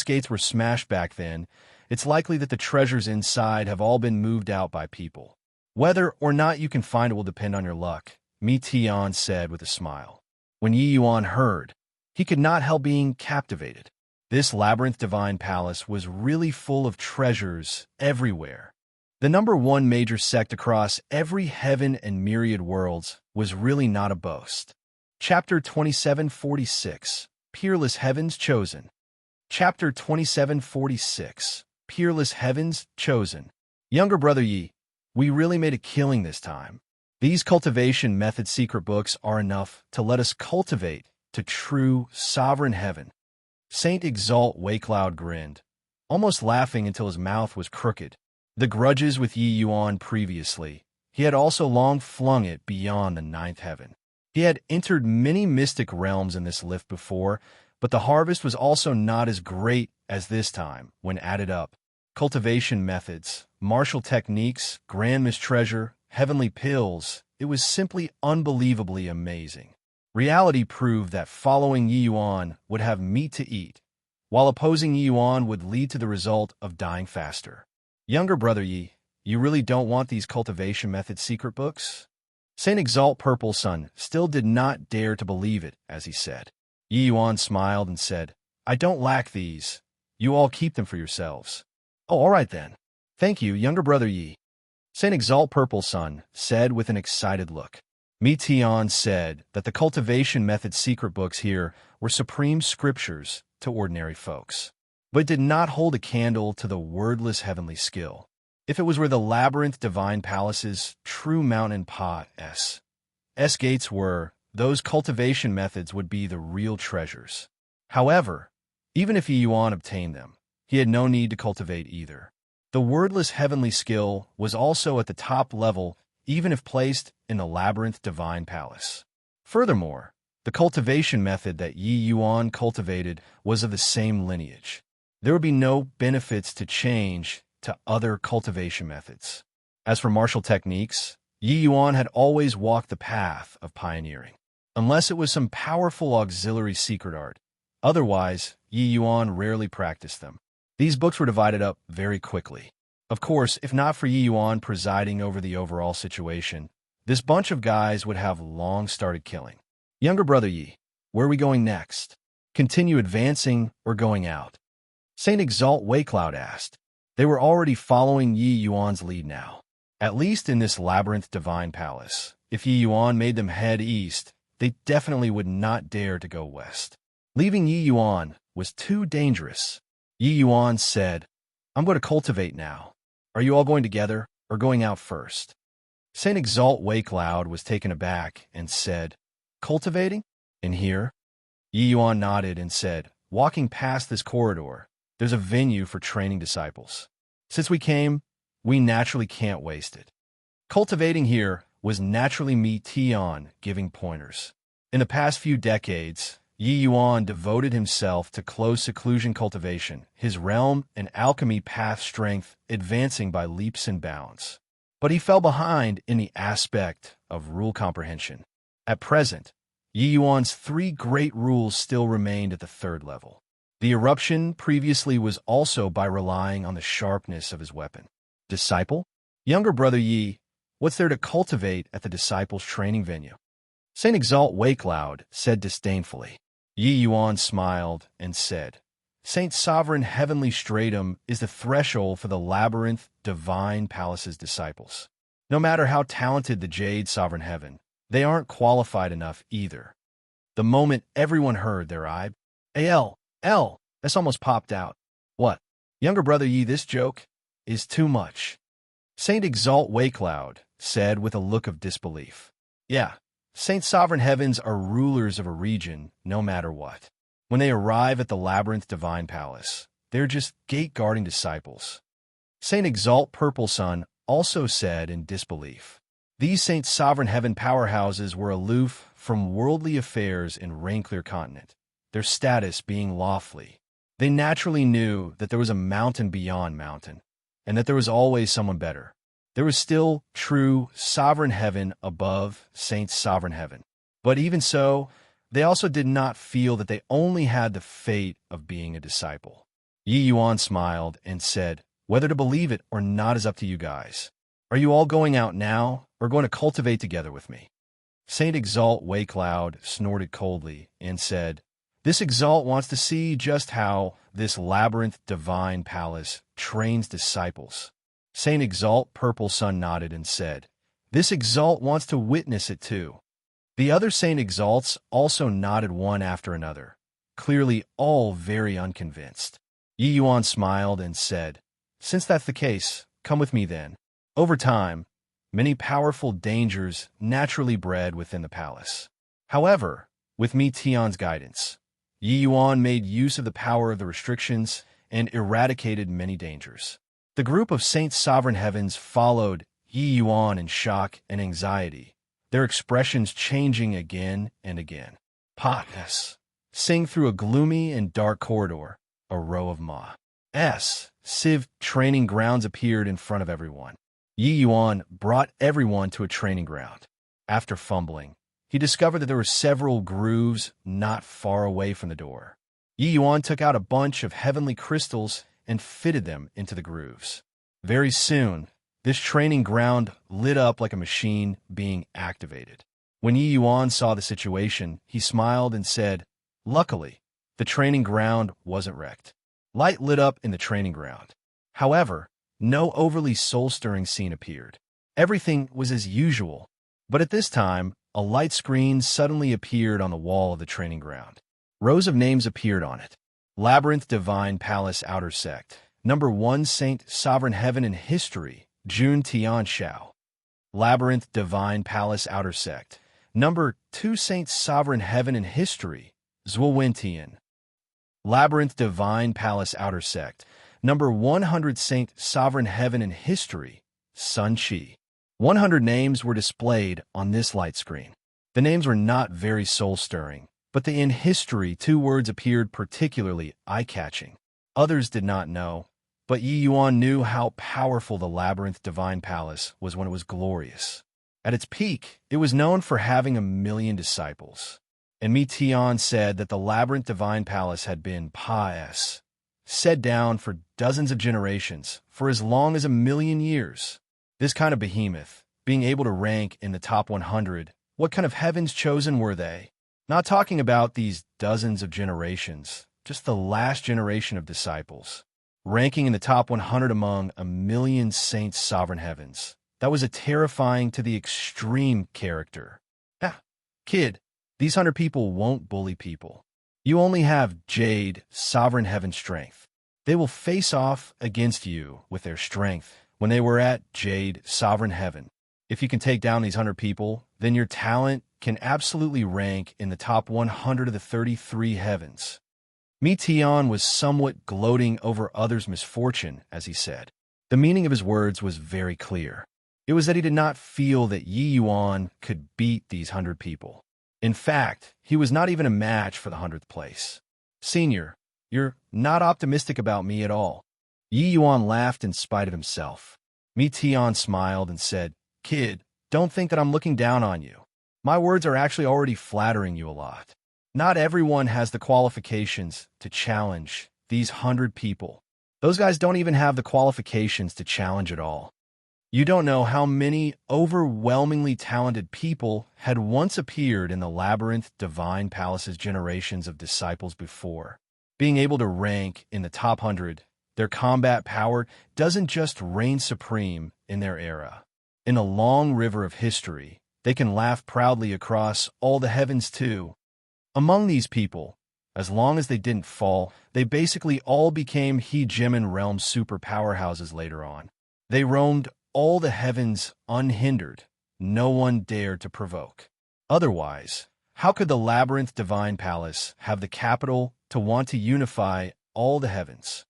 gates were smashed back then, it's likely that the treasures inside have all been moved out by people. Whether or not you can find it will depend on your luck, Mi Tian said with a smile. When Yi Yuan heard, he could not help being captivated. This Labyrinth Divine Palace was really full of treasures everywhere. The number one major sect across every heaven and myriad worlds was really not a boast. Chapter 2746, Peerless Heavens Chosen. Chapter 2746, Peerless Heavens Chosen. Younger brother Yi, we really made a killing this time. These cultivation method secret books are enough to let us cultivate to true sovereign heaven. Saint Exalt Waycloud grinned, almost laughing until his mouth was crooked. The grudges with Yi Yuan previously, he had also long flung it beyond the ninth heaven. He had entered many mystic realms in this lift before, but the harvest was also not as great as this time when added up. Cultivation methods, martial techniques, grand treasure, heavenly pills, it was simply unbelievably amazing. Reality proved that following Yi Yuan would have meat to eat, while opposing Yi Yuan would lead to the result of dying faster. Younger brother Yi, you really don't want these cultivation method secret books? Saint Exalt Purple Sun still did not dare to believe it, as he said. Yi Yuan smiled and said, I don't lack these. You all keep them for yourselves. Oh, all right then. Thank you, younger brother Yi. Saint Exalt Purple Sun said with an excited look. Mi Tian said that the cultivation method secret books here were supreme scriptures to ordinary folks, but did not hold a candle to the wordless heavenly skill. If it was where the Labyrinth Divine Palace's true mountain pass gates were, those cultivation methods would be the real treasures. However, even if Yi Yuan obtained them, he had no need to cultivate either. The wordless heavenly skill was also at the top level, even if placed in the Labyrinth Divine Palace. Furthermore, the cultivation method that Yi Yuan cultivated was of the same lineage. There would be no benefits to change to other cultivation methods. As for martial techniques, Yi Yuan had always walked the path of pioneering, unless it was some powerful auxiliary secret art. Otherwise, Yi Yuan rarely practiced them. These books were divided up very quickly. Of course, if not for Yi Yuan presiding over the overall situation, this bunch of guys would have long started killing. Younger brother Yi, where are we going next? Continue advancing or going out? Saint Exalt Waycloud asked. They were already following Yi Yuan's lead now. At least in this Labyrinth Divine Palace, if Yi Yuan made them head east, they definitely would not dare to go west. Leaving Yi Yuan was too dangerous. Yi Yuan said, I'm going to cultivate now. Are you all going together or going out first? Saint Exalt Waycloud was taken aback and said, Cultivating? In here? Yi Yuan nodded and said, Walking past this corridor, there's a venue for training disciples. Since we came, we naturally can't waste it. Cultivating here was naturally Mi Tian giving pointers. In the past few decades, Yi Yuan devoted himself to close seclusion cultivation, his realm and alchemy path strength advancing by leaps and bounds. But he fell behind in the aspect of rule comprehension. At present, Yi Yuan's 3 great rules still remained at the 3rd level. The eruption previously was also by relying on the sharpness of his weapon. Disciple? Younger brother Yi, what's there to cultivate at the disciples' training venue? Saint Exalt Waycloud said disdainfully. Yi Yuan smiled and said, Saint Sovereign Heavenly Stratum is the threshold for the Labyrinth Divine Palace's disciples. No matter how talented the Jade Sovereign Heaven, they aren't qualified enough either. The moment everyone heard their that's almost popped out. What? Younger brother Yi, this joke? is too much. Saint Exalt Waycloud said with a look of disbelief. Yeah, Saint Sovereign Heavens are rulers of a region, no matter what. When they arrive at the Labyrinth Divine Palace, they're just gate-guarding disciples. Saint Exalt Purple Sun also said in disbelief. These Saint Sovereign Heaven powerhouses were aloof from worldly affairs in Rainclear Continent, their status being lofty. They naturally knew that there was a mountain beyond mountain, and that there was always someone better. There was still true Sovereign Heaven above Saint Sovereign Heaven. But even so, they also did not feel that they only had the fate of being a disciple. Yi Yuan smiled and said, "Whether to believe it or not is up to you guys. Are you all going out now, or going to cultivate together with me?" Saint Exalt Waycloud snorted coldly and said, "This Exalt wants to see just how this Labyrinth Divine Palace trains disciples." Saint Exalt Purple Sun nodded and said, "This Exalt wants to witness it too." The other Saint Exalts also nodded one after another, clearly all very unconvinced. Yi Yuan smiled and said, "Since that's the case, come with me then." Over time, many powerful dangers naturally bred within the palace. However, with Mi Tian's guidance, Yi Yuan made use of the power of the restrictions and eradicated many dangers. The group of Saint Sovereign Heavens followed Yi Yuan in shock and anxiety, their expressions changing again and again. Potness. Sing through a gloomy and dark corridor, a row of Ma's Civ training grounds appeared in front of everyone. Yi Yuan brought everyone to a training ground. After fumbling, he discovered that there were several grooves not far away from the door. Yi Yuan took out a bunch of heavenly crystals and fitted them into the grooves. Very soon, this training ground lit up like a machine being activated. When Yi Yuan saw the situation, he smiled and said, "Luckily, the training ground wasn't wrecked." Light lit up in the training ground. However, no overly soul-stirring scene appeared. Everything was as usual, but at this time, a light screen suddenly appeared on the wall of the training ground. Rows of names appeared on it. Labyrinth Divine Palace Outer Sect. Number 1 Saint Sovereign Heaven in History, Jun Tianxiao. Labyrinth Divine Palace Outer Sect. Number 2 Saint Sovereign Heaven in History, Zhuo Wentian. Labyrinth Divine Palace Outer Sect. Number 100 Saint Sovereign Heaven in History, Sun Qi. 100 names were displayed on this light screen. The names were not very soul-stirring, but the "in history" 2 words appeared particularly eye-catching. Others did not know, but Yi Yuan knew how powerful the Labyrinth Divine Palace was when it was glorious. At its peak, it was known for having 1,000,000 disciples. And Mi Tian said that the Labyrinth Divine Palace had been set down for dozens of generations, for as long as 1,000,000 years. This kind of behemoth, being able to rank in the top 100, what kind of heavens chosen were they? Not talking about these dozens of generations, just the last generation of disciples. Ranking in the top 100 among 1,000,000 Saints Sovereign Heavens. That was a terrifying to the extreme character. Kid, these 100 people won't bully people. You only have Jade Sovereign Heaven strength. They will face off against you with their strength when they were at Jade Sovereign Heaven. If you can take down these 100 people, then your talent can absolutely rank in the top 100 of the 33 heavens. Mi Tian was somewhat gloating over others' misfortune, as he said. The meaning of his words was very clear. It was that he did not feel that Yi Yuan could beat these 100 people. In fact, he was not even a match for the 100th place. "Senior, you're not optimistic about me at all." Yi Yuan laughed in spite of himself. Mi Tian smiled and said, "Kid, don't think that I'm looking down on you. My words are actually already flattering you a lot. Not everyone has the qualifications to challenge these 100 people. Those guys don't even have the qualifications to challenge at all. You don't know how many overwhelmingly talented people had once appeared in the Labyrinth Divine Palace's generations of disciples before. Being able to rank in the top 100, their combat power doesn't just reign supreme in their era. In a long river of history, they can laugh proudly across all the heavens too. Among these people, As long as they didn't fall, they basically all became Hegemon realm super powerhouses later on. They roamed all the heavens unhindered. No one dared to provoke. Otherwise, how could the labyrinth divine palace have the capital to want to unify all the heavens?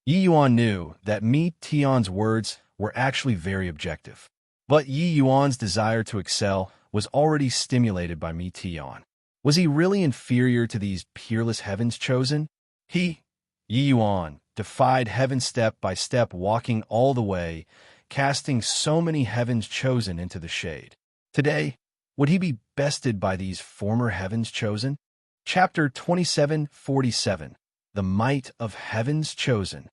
Yi Yuan knew that Mi Tian's words were actually very objective. But Yi Yuan's desire to excel was already stimulated by Mi Tian. Was he really inferior to these peerless heavens chosen? Yi Yuan, defied heaven step by step, walking all the way, casting so many heavens chosen into the shade. Today, would he be bested by these former heavens chosen? Chapter 2747, The Might of Heavens Chosen.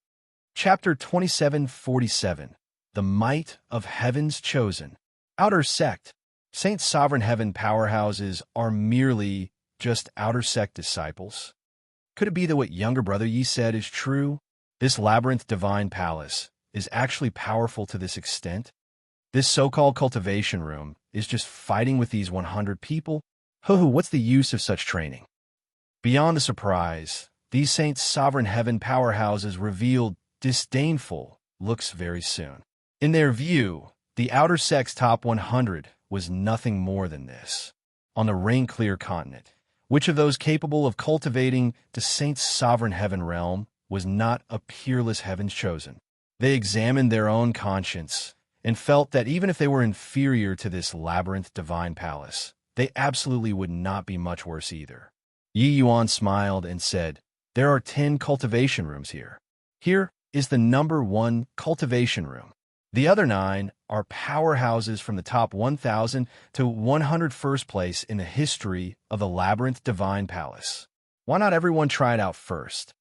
Chapter 2747, The Might of Heavens Chosen. Outer Sect. Saint Sovereign Heaven powerhouses are merely just outer sect disciples. Could it be that what younger brother Yi said is true? This labyrinth divine palace is actually powerful to this extent? This so-called cultivation room is just fighting with these 100 people? What's the use of such training? Beyond the surprise, these Saint Sovereign Heaven powerhouses revealed disdainful looks very soon. In their view, the outer sect's top 100 was nothing more than this. On the rain-clear continent, which of those capable of cultivating the Saint's sovereign heaven realm was not a peerless heavens chosen? They examined their own conscience and felt that even if they were inferior to this labyrinth divine palace, they absolutely would not be much worse either. Yi Yuan smiled and said, "There are 10 cultivation rooms here. Here is the number 1 cultivation room. The other 9 are powerhouses from the top 1,000 to 101st place in the history of the Labyrinth Divine Palace. Why not everyone try it out first?"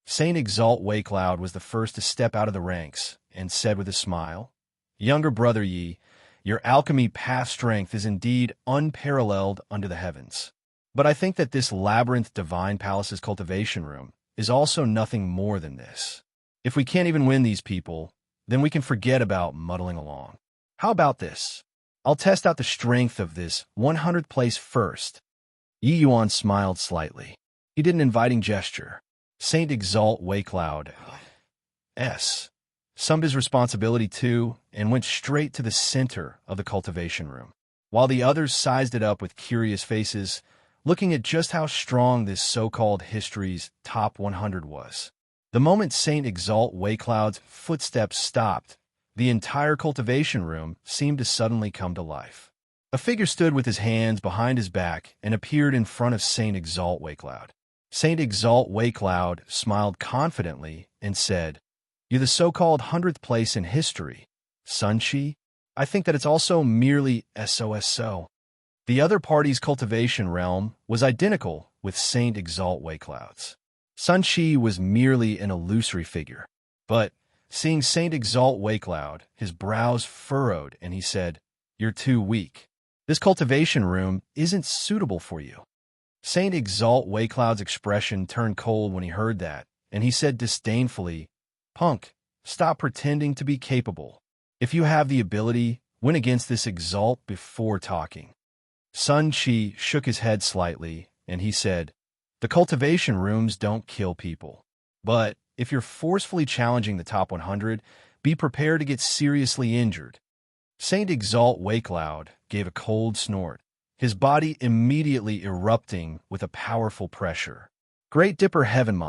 Saint Exalt Waycloud was the first to step out of the ranks and said with a smile, "Younger brother Yi, your alchemy path strength is indeed unparalleled under the heavens. But I think that this Labyrinth Divine Palace's cultivation room is also nothing more than this. If we can't even win these people, then we can forget about muddling along. How about this? I'll test out the strength of this 100th place first." Yi Yuan smiled slightly. He did an inviting gesture. Saint Exalt Waycloud summed his responsibility too and went straight to the center of the cultivation room, while the others sized it up with curious faces, looking at just how strong this so-called history's top 100 was. The moment Saint Exalt Waycloud's footsteps stopped, the entire cultivation room seemed to suddenly come to life. A figure stood with his hands behind his back and appeared in front of Saint Exalt Waycloud. Saint Exalt Waycloud smiled confidently and said, "You're the so-called 100th place in history, Sun Chi. I think that it's also merely SOSO." The other party's cultivation realm was identical with Saint Exalt Waycloud's. Sun Chi was merely an illusory figure. But, seeing Saint Exalt Waycloud, his brows furrowed, and he said, "You're too weak. This cultivation room isn't suitable for you." Saint Exalt Waycloud's expression turned cold when he heard that, and he said disdainfully, "Punk, stop pretending to be capable. If you have the ability, win against this Exalt before talking." Sun Chi shook his head slightly, and he said, "The cultivation rooms don't kill people. But if you're forcefully challenging the top 100, be prepared to get seriously injured." Saint Exalt Waycloud gave a cold snort, his body immediately erupting with a powerful pressure. "Great Dipper Heaven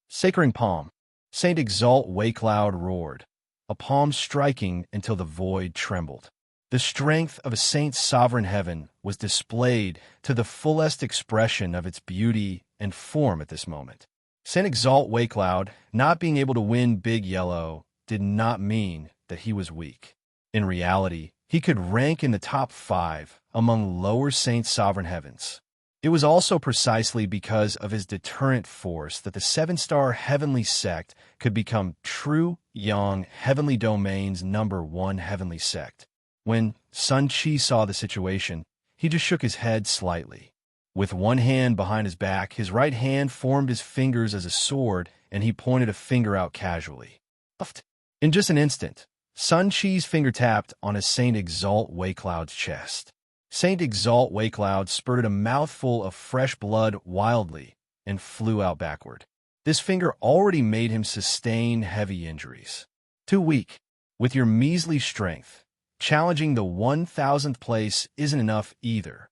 Sacring Palm." Saint Exalt Waycloud roared, a palm striking until the void trembled. The strength of a Saint's sovereign heaven was displayed to the fullest expression of its beauty and form at this moment. Saint Exalt Waycloud not being able to win Big Yellow did not mean that he was weak. In reality, he could rank in the top 5 among lower Saint sovereign heavens. It was also precisely because of his deterrent force that the 7-star heavenly sect could become true Yang Heavenly Domain's number 1 heavenly sect. When Sun Chi saw the situation, he just shook his head slightly. With one hand behind his back, his right hand formed his fingers as a sword, and he pointed a finger out casually. In just an instant, Sun Chi's finger tapped on his Saint Exalt Waycloud's chest. Saint Exalt Waycloud spurted a mouthful of fresh blood wildly, and flew out backward. This finger already made him sustain heavy injuries. Too weak. With your measly strength, challenging the 1,000th place isn't enough either,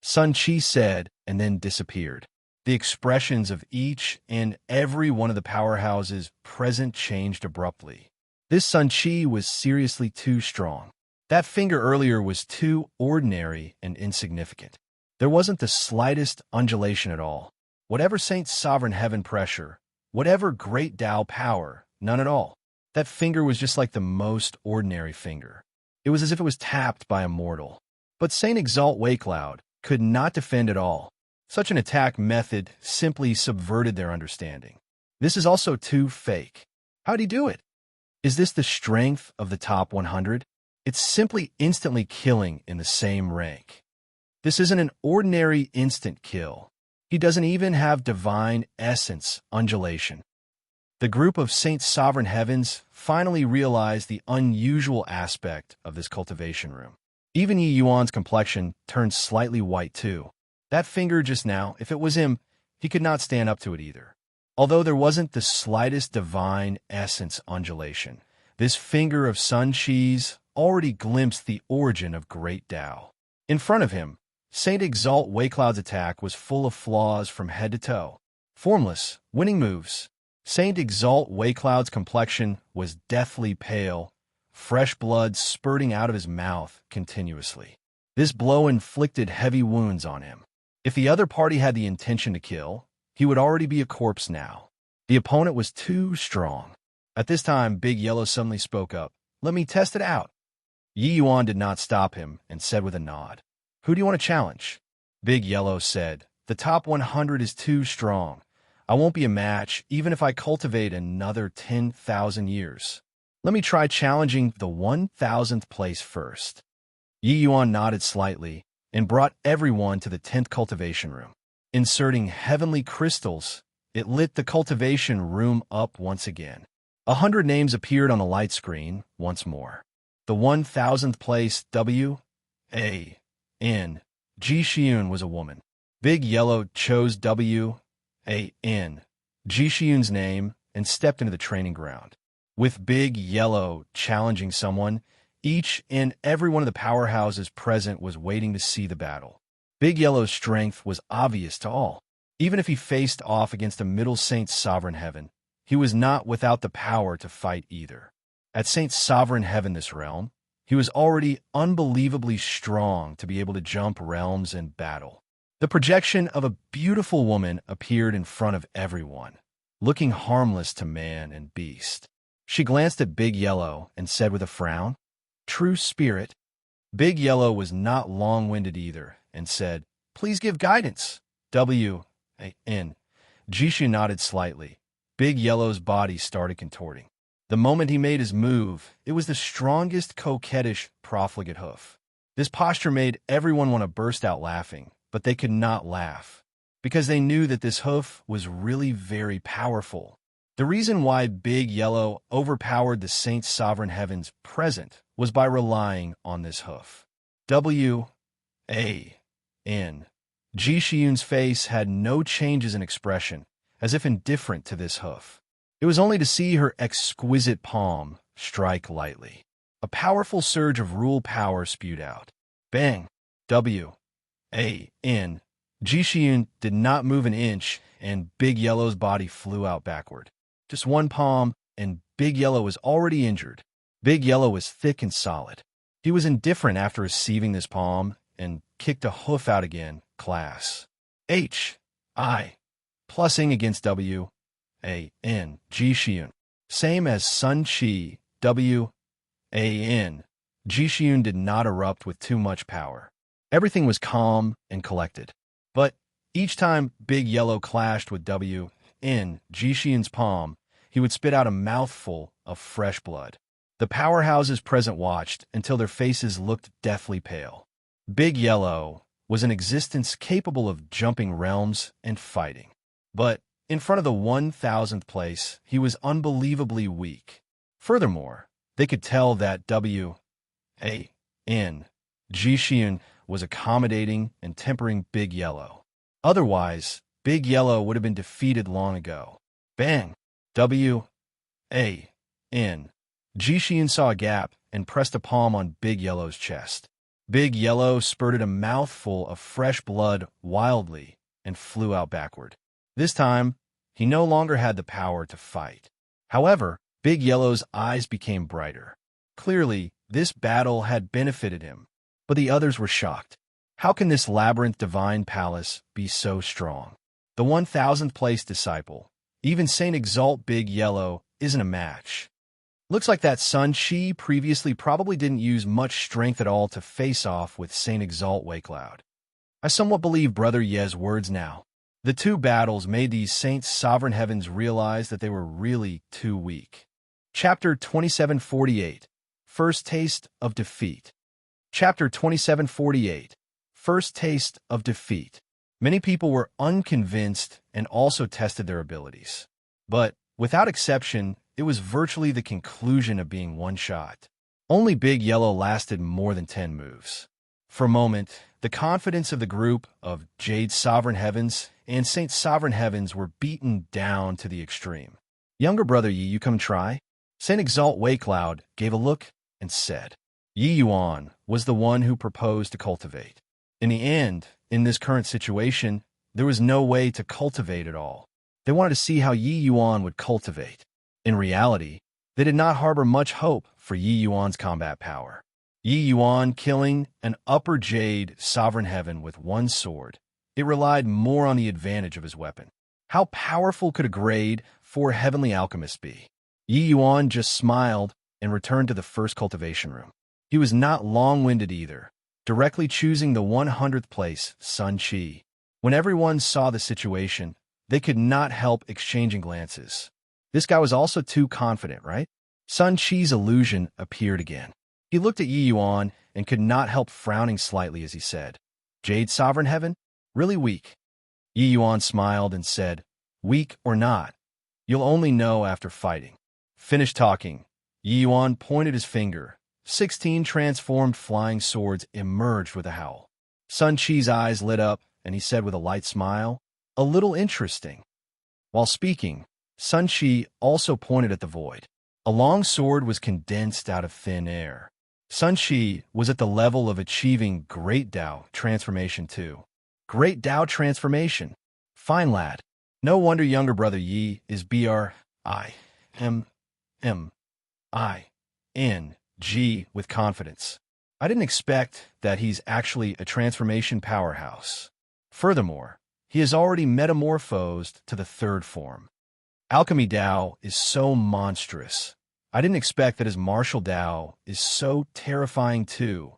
Sun Chi said, and then disappeared. The expressions of each and every one of the powerhouses present changed abruptly. This Sun Chi was seriously too strong. That finger earlier was too ordinary and insignificant. There wasn't the slightest undulation at all. Whatever Saint's sovereign heaven pressure, whatever great Tao power, none at all. That finger was just like the most ordinary finger. It was as if it was tapped by a mortal. But Saint Exalt Waycloud could not defend at all. Such an attack method simply subverted their understanding. This is also too fake. How'd he do it? Is this the strength of the top 100? It's simply instantly killing in the same rank. This isn't an ordinary instant kill. He doesn't even have divine essence undulation. The group of Saint Sovereign Heavens finally realized the unusual aspect of this cultivation room. Even Yi Yuan's complexion turned slightly white too. That finger just now, if it was him, he could not stand up to it either. Although there wasn't the slightest divine essence undulation, this finger of Sun Chi's already glimpsed the origin of great Tao. In front of him, Saint Exalt Waycloud's attack was full of flaws from head to toe. Formless, winning moves. Saint Exalt Waycloud's complexion was deathly pale, fresh blood spurting out of his mouth continuously. This blow inflicted heavy wounds on him. If the other party had the intention to kill, he would already be a corpse now. The opponent was too strong. At this time, Big Yellow suddenly spoke up. "Let me test it out." Yi Yuan did not stop him and said with a nod, "Who do you want to challenge?" Big Yellow said, "The top 100 is too strong. I won't be a match even if I cultivate another 10,000 years. Let me try challenging the 1,000th place first." Yi Yuan nodded slightly and brought everyone to the 10th cultivation room. Inserting heavenly crystals, it lit the cultivation room up once again. 100 names appeared on the light screen once more. The 1,000th place W.A.N. Ji Xiun was a woman. Big Yellow chose W.A.N. Ji Xiun's name and stepped into the training ground. With Big Yellow challenging someone, each and every one of the powerhouses present was waiting to see the battle. Big Yellow's strength was obvious to all. Even if he faced off against a Middle Saint's Sovereign Heaven, he was not without the power to fight either. At Saint's Sovereign Heaven this realm, he was already unbelievably strong to be able to jump realms and battle. The projection of a beautiful woman appeared in front of everyone, looking harmless to man and beast. She glanced at Big Yellow and said with a frown, "True spirit." Big Yellow was not long-winded either and said, "Please give guidance." W.A.N. Jishu nodded slightly. Big Yellow's body started contorting. The moment he made his move, it was the strongest coquettish profligate hoof. This posture made everyone want to burst out laughing, but they could not laugh, because they knew that this hoof was really very powerful. The reason why Big Yellow overpowered the Saint's Sovereign Heavens present was by relying on this hoof. W.A.N. Ji Xiun's face had no changes in expression, as if indifferent to this hoof. It was only to see her exquisite palm strike lightly. A powerful surge of rule power spewed out. Bang! W.A.N. Ji Xiun did not move an inch, and Big Yellow's body flew out backward. Just one palm, and Big Yellow was already injured. Big Yellow was thick and solid. He was indifferent after receiving this palm and kicked a hoof out again. Class. H.I. Plussing against W.A.N. Ji Xiun. Same as Sun Chi. W.A.N. Ji Xiun did not erupt with too much power. Everything was calm and collected. But each time Big Yellow clashed with W.N. Ji Xiun's palm, he would spit out a mouthful of fresh blood. The powerhouses present watched until their faces looked deathly pale. Big Yellow was an existence capable of jumping realms and fighting. But in front of the 1,000th place, he was unbelievably weak. Furthermore, they could tell that W.A.N. Ji Xiun was accommodating and tempering Big Yellow. Otherwise, Big Yellow would have been defeated long ago. Bang! W-A-N. Jishin saw a gap and pressed a palm on Big Yellow's chest. Big Yellow spurted a mouthful of fresh blood wildly and flew out backward. This time, he no longer had the power to fight. However, Big Yellow's eyes became brighter. Clearly, this battle had benefited him, but the others were shocked. How can this labyrinth divine palace be so strong? The 1000th place disciple, even Saint Exalt Big Yellow, isn't a match. Looks like that Sun Chi previously probably didn't use much strength at all to face off with Saint Exalt Waycloud. I somewhat believe Brother Ye's words now. The two battles made these Saints' sovereign heavens realize that they were really too weak. Chapter 2748, First Taste of Defeat. Chapter 2748, First Taste of Defeat. Many people were unconvinced and also tested their abilities. But, without exception, it was virtually the conclusion of being one shot. Only Big Yellow lasted more than 10 moves. For a moment, the confidence of the group of Jade Sovereign Heavens and Saint Sovereign Heavens were beaten down to the extreme. Younger brother Yi, you come try? Saint Exalt Waycloud gave a look and said. Yi Yuan was the one who proposed to cultivate. In the end, in this current situation, there was no way to cultivate at all. They wanted to see how Yi Yuan would cultivate. In reality, they did not harbor much hope for Yi Yuan's combat power. Yi Yuan killing an upper Jade Sovereign Heaven with one sword, it relied more on the advantage of his weapon. How powerful could a grade 4 heavenly alchemist be? Yi Yuan just smiled and returned to the first cultivation room. He was not long-winded either, directly choosing the 100th place, Sun Chi. When everyone saw the situation, they could not help exchanging glances. This guy was also too confident, right? Sun Chi's illusion appeared again. He looked at Yi Yuan and could not help frowning slightly as he said, Jade Sovereign Heaven? Really weak. Yi Yuan smiled and said, Weak or not, you'll only know after fighting. Finished talking, Yi Yuan pointed his finger. 16 transformed flying swords emerged with a howl. Sun Chi's eyes lit up, and he said with a light smile, A little interesting. While speaking, Sun Chi also pointed at the void. A long sword was condensed out of thin air. Sun Chi was at the level of achieving Great Tao Transformation too. Great Tao Transformation. Fine lad. No wonder younger brother Yi is BRIMMING with confidence. I didn't expect that he's actually a transformation powerhouse. Furthermore, he has already metamorphosed to the third form. Alchemy Tao is so monstrous. I didn't expect that his martial Tao is so terrifying too.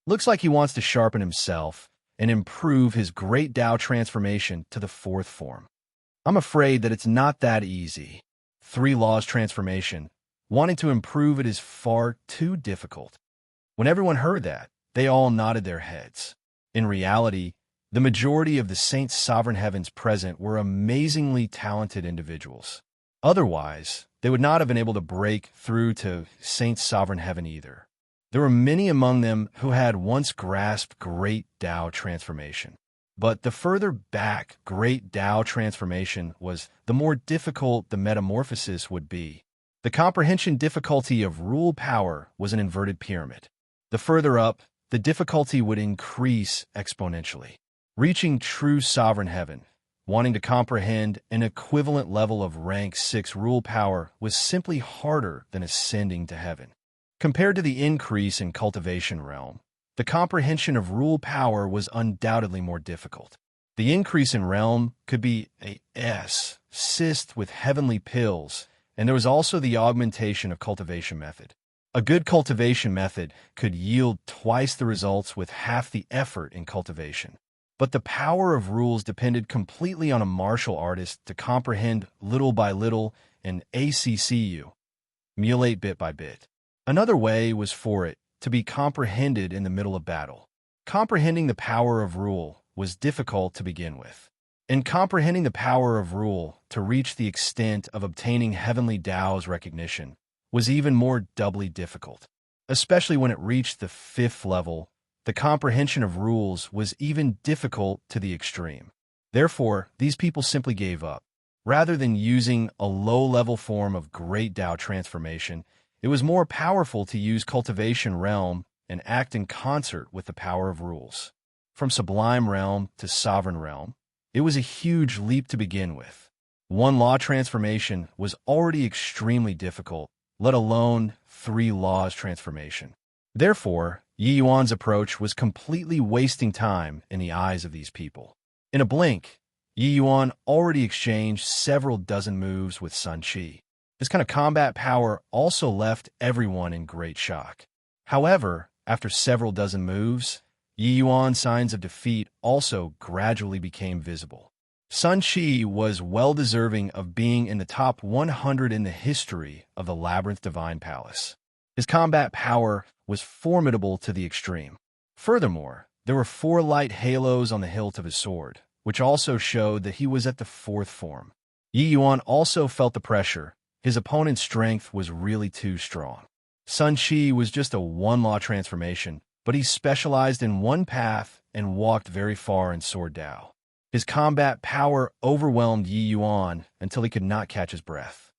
Looks like he wants to sharpen himself and improve his Great Tao transformation to the fourth form. I'm afraid that it's not that easy. 3 laws transformation. Wanting to improve it is far too difficult. When everyone heard that, they all nodded their heads. In reality, the majority of the Saints' Sovereign Heavens present were amazingly talented individuals. Otherwise, they would not have been able to break through to Saints' Sovereign Heaven either. There were many among them who had once grasped Great Tao Transformation. But the further back Great Tao Transformation was, the more difficult the metamorphosis would be. The comprehension difficulty of rule power was an inverted pyramid. The further up, the difficulty would increase exponentially. Reaching true sovereign heaven, wanting to comprehend an equivalent level of rank 6 rule power was simply harder than ascending to heaven. Compared to the increase in cultivation realm, the comprehension of rule power was undoubtedly more difficult. The increase in realm could be a assist with heavenly pills, and there was also the augmentation of cultivation method. A good cultivation method could yield twice the results with half the effort in cultivation. But the power of rules depended completely on a martial artist to comprehend little by little and emulate bit by bit. Another way was for it to be comprehended in the middle of battle. Comprehending the power of rule was difficult to begin with. And comprehending the power of rule to reach the extent of obtaining heavenly Tao's recognition was even more doubly difficult. Especially when it reached the 5th level, the comprehension of rules was even difficult to the extreme. Therefore, these people simply gave up. Rather than using a low-level form of great Tao transformation, it was more powerful to use cultivation realm and act in concert with the power of rules. From sublime realm to sovereign realm, it was a huge leap to begin with. One law transformation was already extremely difficult, let alone 3 laws transformation. Therefore, Yi Yuan's approach was completely wasting time in the eyes of these people. In a blink, Yi Yuan already exchanged several dozen moves with Sun Qi. This kind of combat power also left everyone in great shock. However, after several dozen moves, Yi Yuan's signs of defeat also gradually became visible. Sun Qi was well-deserving of being in the top 100 in the history of the Labyrinth Divine Palace. His combat power was formidable to the extreme. Furthermore, there were 4 light halos on the hilt of his sword, which also showed that he was at the 4th form. Yi Yuan also felt the pressure. His opponent's strength was really too strong. Sun Qi was just a 1-law transformation, but he specialized in one path and walked very far in Sword Dao. His combat power overwhelmed Yi Yuan until he could not catch his breath.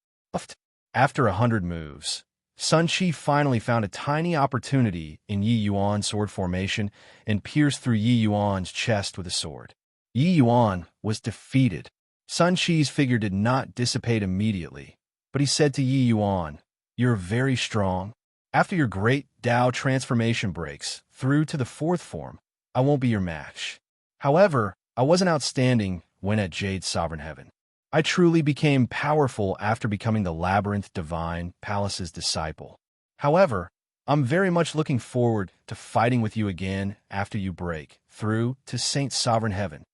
After 100 moves, Sun Qi finally found a tiny opportunity in Yi Yuan's sword formation and pierced through Yi Yuan's chest with a sword. Yi Yuan was defeated. Sun Qi's figure did not dissipate immediately, but he said to Yi Yuan, "You're very strong. After your great Dao transformation breaks through to the 4th form, I won't be your match. However, I wasn't outstanding when at Jade's Sovereign Heaven. I truly became powerful after becoming the Labyrinth Divine Palace's disciple. However, I'm very much looking forward to fighting with you again after you break through to Saint Sovereign Heaven."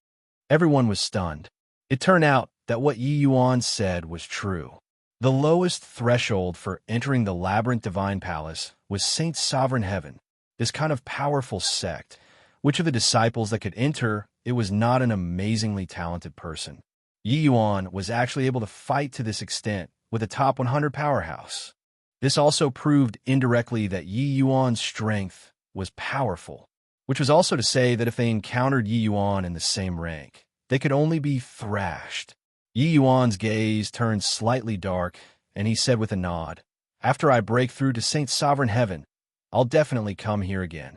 Everyone was stunned. It turned out that what Yi Yuan said was true. The lowest threshold for entering the Labyrinth Divine Palace was Saint Sovereign Heaven. This kind of powerful sect, which of the disciples that could enter, it was not an amazingly talented person. Yi Yuan was actually able to fight to this extent with a top 100 powerhouse. This also proved indirectly that Yi Yuan's strength was powerful, which was also to say that if they encountered Yi Yuan in the same rank, they could only be thrashed. Yi Yuan's gaze turned slightly dark, and he said with a nod, "After I break through to Saint Sovereign Heaven, I'll definitely come here again."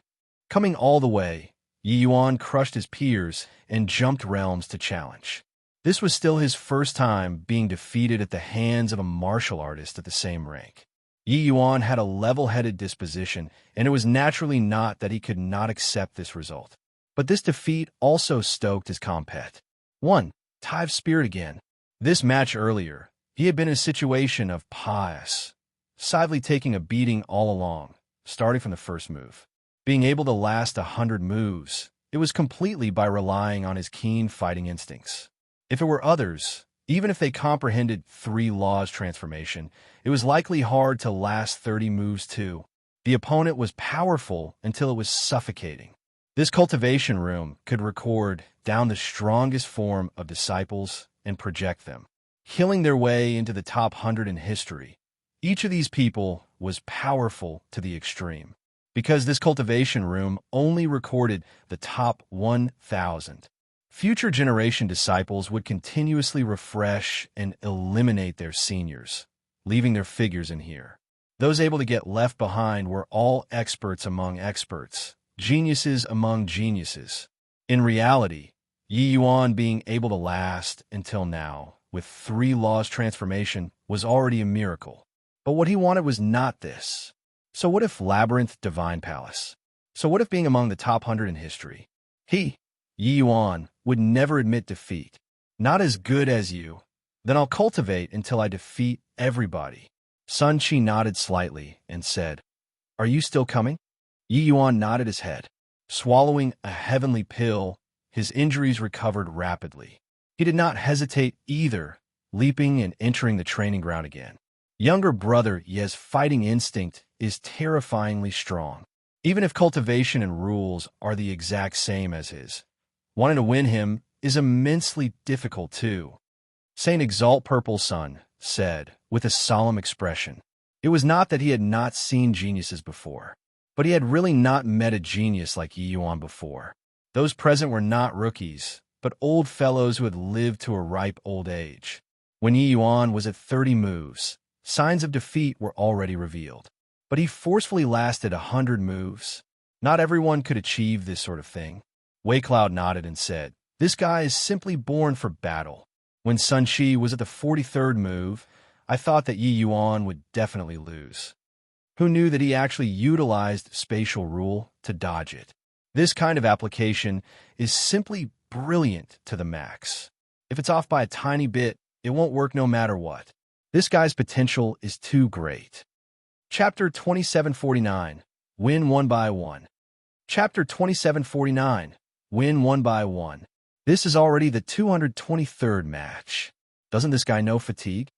Coming all the way, Yi Yuan crushed his peers and jumped realms to challenge. This was still his first time being defeated at the hands of a martial artist at the same rank. Yi Yuan had a level-headed disposition, and it was naturally not that he could not accept this result. But this defeat also stoked his compet. 1. Tive's spirit again. This match earlier, he had been in a situation of pious, sadly taking a beating all along, starting from the first move. Being able to last 100 moves, it was completely by relying on his keen fighting instincts. If it were others, even if they comprehended 3 laws transformation, it was likely hard to last 30 moves too. The opponent was powerful until it was suffocating. This cultivation room could record down the strongest form of disciples and project them, killing their way into the top 100 in history. Each of these people was powerful to the extreme, because this cultivation room only recorded the top 1,000. Future generation disciples would continuously refresh and eliminate their seniors, leaving their figures in here. Those able to get left behind were all experts among experts, geniuses among geniuses. In reality, Yi Yuan being able to last until now with 3 laws transformation was already a miracle. But what he wanted was not this. So what if Labyrinth Divine Palace? So what if being among the top 100 in history? Yi Yuan, would never admit defeat. Not as good as you. Then I'll cultivate until I defeat everybody. Sun Qi nodded slightly and said, "Are you still coming?" Yi Yuan nodded his head. Swallowing a heavenly pill, his injuries recovered rapidly. He did not hesitate either, leaping and entering the training ground again. Younger brother Ye's fighting instinct is terrifyingly strong. Even if cultivation and rules are the exact same as his, wanting to win him is immensely difficult too. Saint Exalt Purple Sun said, with a solemn expression. It was not that he had not seen geniuses before, but he had really not met a genius like Yi Yuan before. Those present were not rookies, but old fellows who had lived to a ripe old age. When Yi Yuan was at 30 moves, signs of defeat were already revealed. But he forcefully lasted 100 moves. Not everyone could achieve this sort of thing. Wei Cloud nodded and said, "This guy is simply born for battle." When Sun Shi was at the 43rd move, I thought that Yi Yuan would definitely lose. Who knew that he actually utilized spatial rule to dodge it? This kind of application is simply brilliant to the max. If it's off by a tiny bit, it won't work no matter what. This guy's potential is too great. Chapter 2749. Win one by one. Chapter 2749. Win one by one. This is already the 223rd match. Doesn't this guy know fatigue?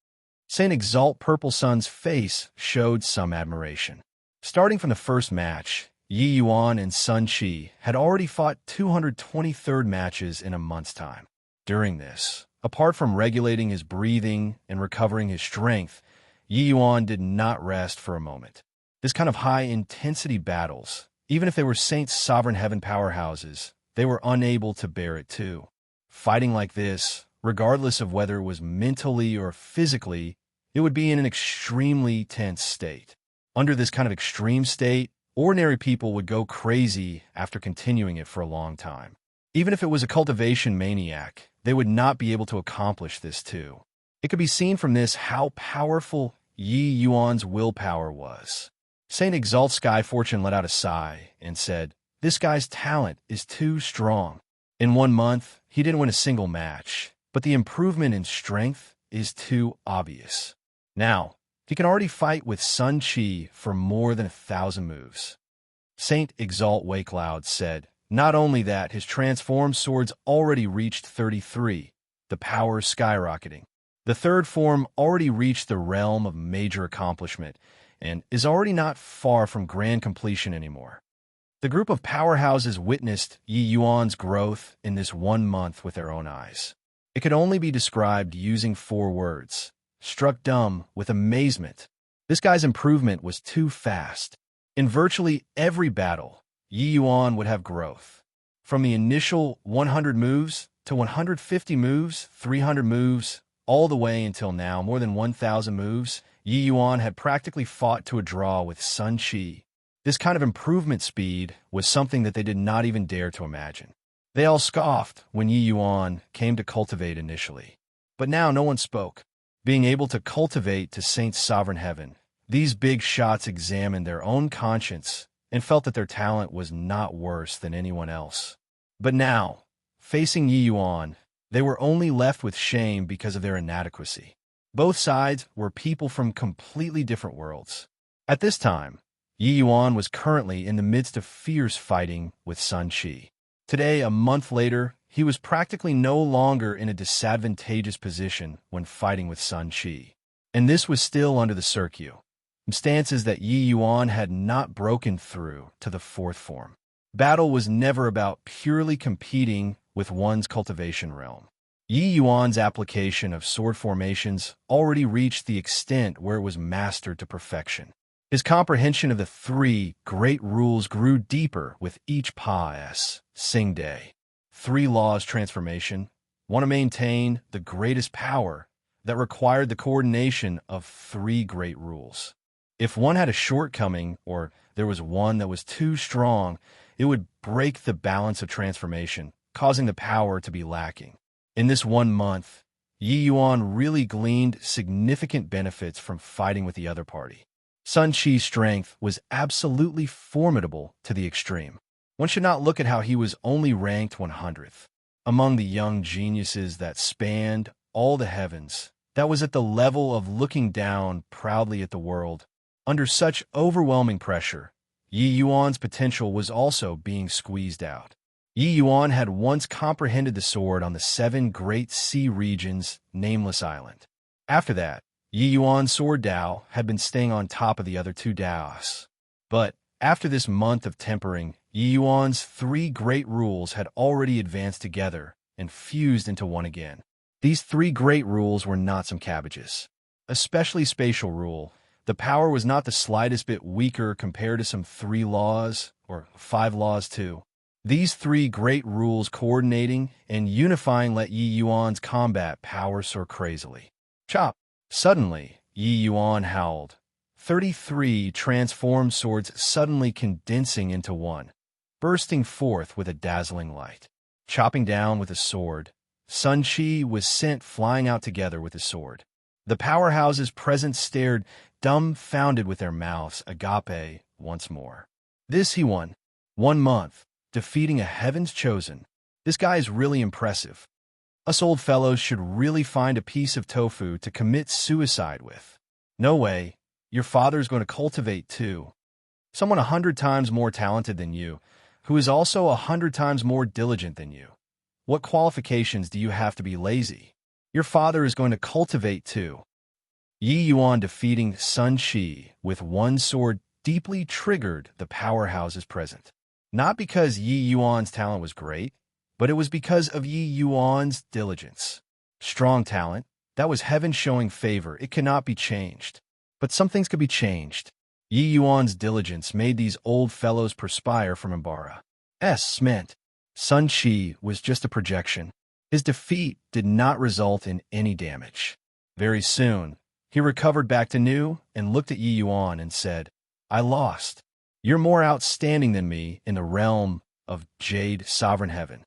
Saint Exalt Purple Sun's face showed some admiration. Starting from the first match, Yi Yuan and Sun Shi had already fought 223rd matches in a month's time. During this, apart from regulating his breathing and recovering his strength, Yi Yuan did not rest for a moment. This kind of high-intensity battles, even if they were Saint's sovereign heaven powerhouses, they were unable to bear it too. Fighting like this, regardless of whether it was mentally or physically, it would be in an extremely tense state. Under this kind of extreme state, ordinary people would go crazy after continuing it for a long time. Even if it was a cultivation maniac, they would not be able to accomplish this too. It could be seen from this how powerful Yi Yuan's willpower was. Saint Exalt Sky Fortune let out a sigh and said, "This guy's talent is too strong. In 1 month, he didn't win a single match, but the improvement in strength is too obvious. Now, he can already fight with Sun Chi for more than 1,000 moves." Saint Exalt Wei Cloud said, "Not only that, his transformed swords already reached 33, the power skyrocketing. The third form already reached the realm of major accomplishment and is already not far from grand completion anymore." The group of powerhouses witnessed Yi Yuan's growth in this 1 month with their own eyes. It could only be described using 4 words: struck dumb with amazement. This guy's improvement was too fast. In virtually every battle, Yi Yuan would have growth. From the initial 100 moves to 150 moves, 300 moves, all the way until now, more than 1,000 moves, Yi Yuan had practically fought to a draw with Sun Chi. This kind of improvement speed was something that they did not even dare to imagine. They all scoffed when Yi Yuan came to cultivate initially. But now no one spoke. Being able to cultivate to Saint's sovereign heaven, these big shots examined their own conscience and felt that their talent was not worse than anyone else. But now, facing Yi Yuan, they were only left with shame because of their inadequacy. Both sides were people from completely different worlds. At this time, Yi Yuan was currently in the midst of fierce fighting with Sun Chi. Today, a month later, he was practically no longer in a disadvantageous position when fighting with Sun Chi. And this was still under the circumstances that Yi Yuan had not broken through to the 4th form. Battle was never about purely competing with one's cultivation realm. Yi Yuan's application of sword formations already reached the extent where it was mastered to perfection. His comprehension of the 3 great rules grew deeper with each pas sing day. 3 laws transformation, want to maintain the greatest power that required the coordination of 3 great rules. If one had a shortcoming or there was one that was too strong, it would break the balance of transformation, causing the power to be lacking. In this 1 month, Yi Yuan really gleaned significant benefits from fighting with the other party. Sun Chi's strength was absolutely formidable to the extreme. One should not look at how he was only ranked 100th. Among the young geniuses that spanned all the heavens, that was at the level of looking down proudly at the world. Under such overwhelming pressure, Yi Yuan's potential was also being squeezed out. Yi Yuan had once comprehended the sword on the 7 great sea regions, nameless island. After that, Yi Yuan's sword Dao had been staying on top of the other 2 Daos. But after this month of tempering, Yi Yuan's 3 great rules had already advanced together and fused into one again. These 3 great rules were not some cabbages. Especially spatial rule, the power was not the slightest bit weaker compared to some 3 laws, or 5 laws too. These three great rules coordinating and unifying let Yi Yuan's combat power soar crazily. Chop! Suddenly, Yi Yuan howled. 33 transformed swords suddenly condensing into one, bursting forth with a dazzling light. Chopping down with a sword, Sun Chi was sent flying out together with his sword. The powerhouses present stared, dumbfounded with their mouths agape once more. This he won. 1 month, defeating a heaven's chosen. This guy is really impressive. Us old fellows should really find a piece of tofu to commit suicide with. No way. Your father's going to cultivate too. Someone 100 times more talented than you, who is also 100 times more diligent than you. What qualifications do you have to be lazy? Your father is going to cultivate too. Yi Yuan defeating Sun Chi with one sword deeply triggered the powerhouses present. Not because Yi Yuan's talent was great, but it was because of Yi Yuan's diligence. Strong talent, that was heaven showing favor, it cannot be changed. But some things could be changed. Yi Yuan's diligence made these old fellows perspire from Embark's meant. Sun Chi was just a projection. His defeat did not result in any damage. Very soon, he recovered back to new and looked at Yi Yuan and said, I lost. You're more outstanding than me in the realm of Jade Sovereign Heaven.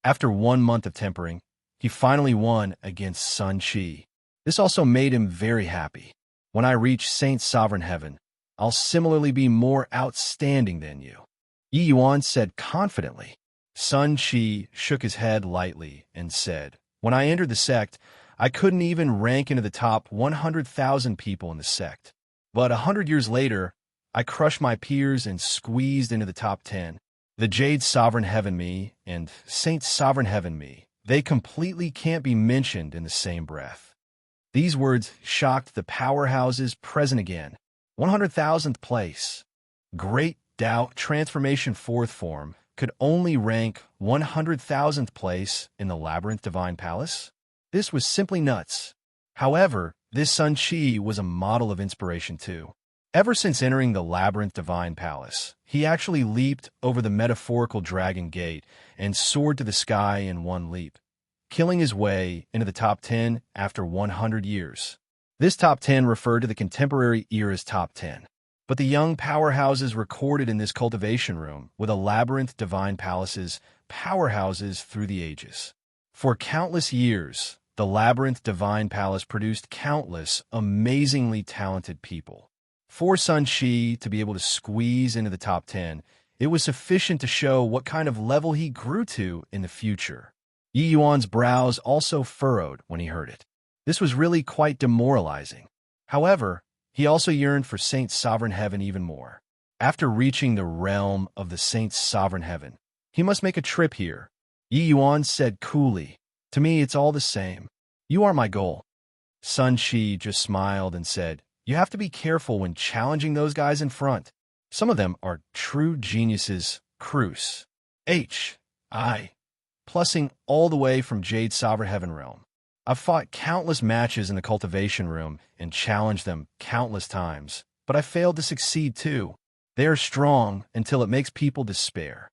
After 1 month of tempering, he finally won against Sun Chi. This also made him very happy. When I reach Saint Sovereign Heaven, I'll similarly be more outstanding than you. Yi Yuan said confidently. Sun Chi shook his head lightly and said, When I entered the sect, I couldn't even rank into the top 100,000 people in the sect. But 100 years later, I crushed my peers and squeezed into the top 10. The Jade Sovereign Heaven me and Saint Sovereign Heaven me, they completely can't be mentioned in the same breath. These words shocked the powerhouses present again. 100,000th place. Great Doubt Transformation 4th form could only rank 100,000th place in the Labyrinth Divine Palace? This was simply nuts. However, this Sun Chi was a model of inspiration too. Ever since entering the Labyrinth Divine Palace, he actually leaped over the metaphorical Dragon Gate and soared to the sky in one leap, killing his way into the top 10 after 100 years. This top 10 referred to the contemporary era's top 10. But the young powerhouses recorded in this cultivation room with a Labyrinth Divine Palace's powerhouses through the ages. For countless years, the Labyrinth Divine Palace produced countless amazingly talented people. For Sun Chi to be able to squeeze into the top 10, it was sufficient to show what kind of level he grew to in the future. Yi Yuan's brows also furrowed when he heard it. This was really quite demoralizing. However, he also yearned for Saint's Sovereign Heaven even more. After reaching the realm of the Saint's Sovereign Heaven, he must make a trip here. Yi Yuan said coolly, To me, it's all the same. You are my goal. Sun Chi just smiled and said, You have to be careful when challenging those guys in front. Some of them are true geniuses, Cruz. Plussing all the way from Jade Sovereign Heaven realm. I've fought countless matches in the cultivation room and challenged them countless times, but I failed to succeed too. They are strong until it makes people despair.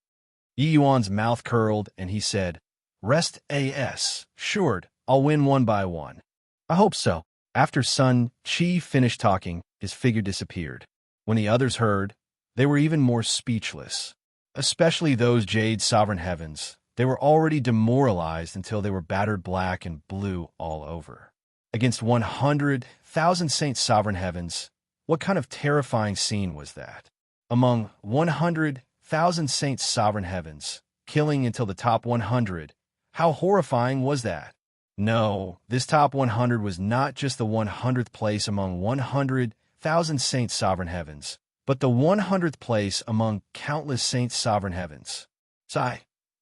Yi Yuan's mouth curled and he said, Rest assured, I'll win one by one. I hope so. After Sun Chi finished talking, his figure disappeared. When the others heard, they were even more speechless. Especially those Jade Sovereign Heavens. They were already demoralized until they were battered black and blue all over. Against 100,000 Saint Sovereign Heavens, what kind of terrifying scene was that? Among 100,000 Saint Sovereign Heavens, killing until the top 100, how horrifying was that? No, this top 100 was not just the 100th place among 100,000 Saint Sovereign Heavens, but the 100th place among countless Saint Sovereign Heavens. Sigh.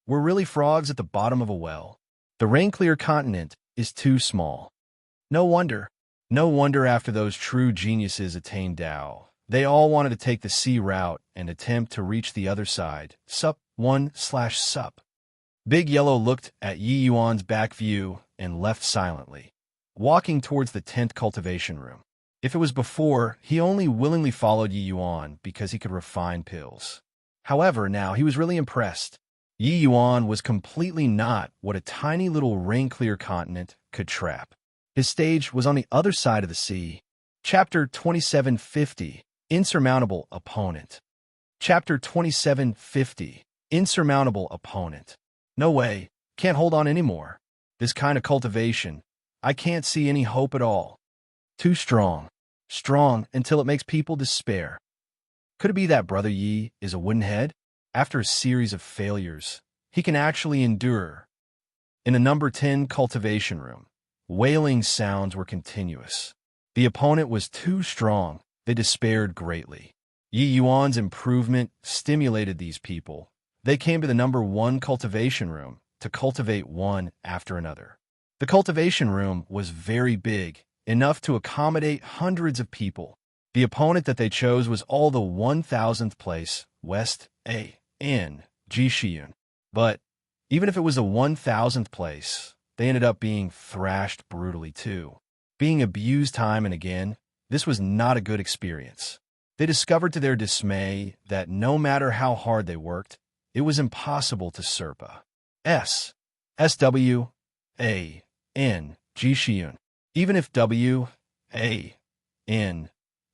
We're really frogs at the bottom of a well. The rain-clear continent is too small. No wonder after those true geniuses attained Tao, they all wanted to take the sea route and attempt to reach the other side. Sup. Big Yellow looked at Yi Yuan's back view and left silently, walking towards the 10th cultivation room. If it was before, he only willingly followed Yi Yuan because he could refine pills. However, now he was really impressed. Yi Yuan was completely not what a tiny little rain-clear continent could trap. His stage was on the other side of the sea. Chapter 2750, Insurmountable Opponent. Chapter 2750, Insurmountable Opponent. No way, can't hold on anymore. This kind of cultivation, I can't see any hope at all. Too strong. Strong until it makes people despair. Could it be that Brother Yi is a wooden head? After a series of failures, he can actually endure. In the number 10 cultivation room, wailing sounds were continuous. The opponent was too strong. They despaired greatly. Yi Yuan's improvement stimulated these people. They came to the number 1 cultivation room to cultivate one after another. The cultivation room was very big, enough to accommodate hundreds of people. The opponent that they chose was all the 1000th place, West A. N. Jishiyun. But even if it was the 1000th place, they ended up being thrashed brutally too. Being abused time and again, this was not a good experience. They discovered to their dismay that no matter how hard they worked, it was impossible to Serpa. SW A. N. Jishiyun. Even if W. A. N.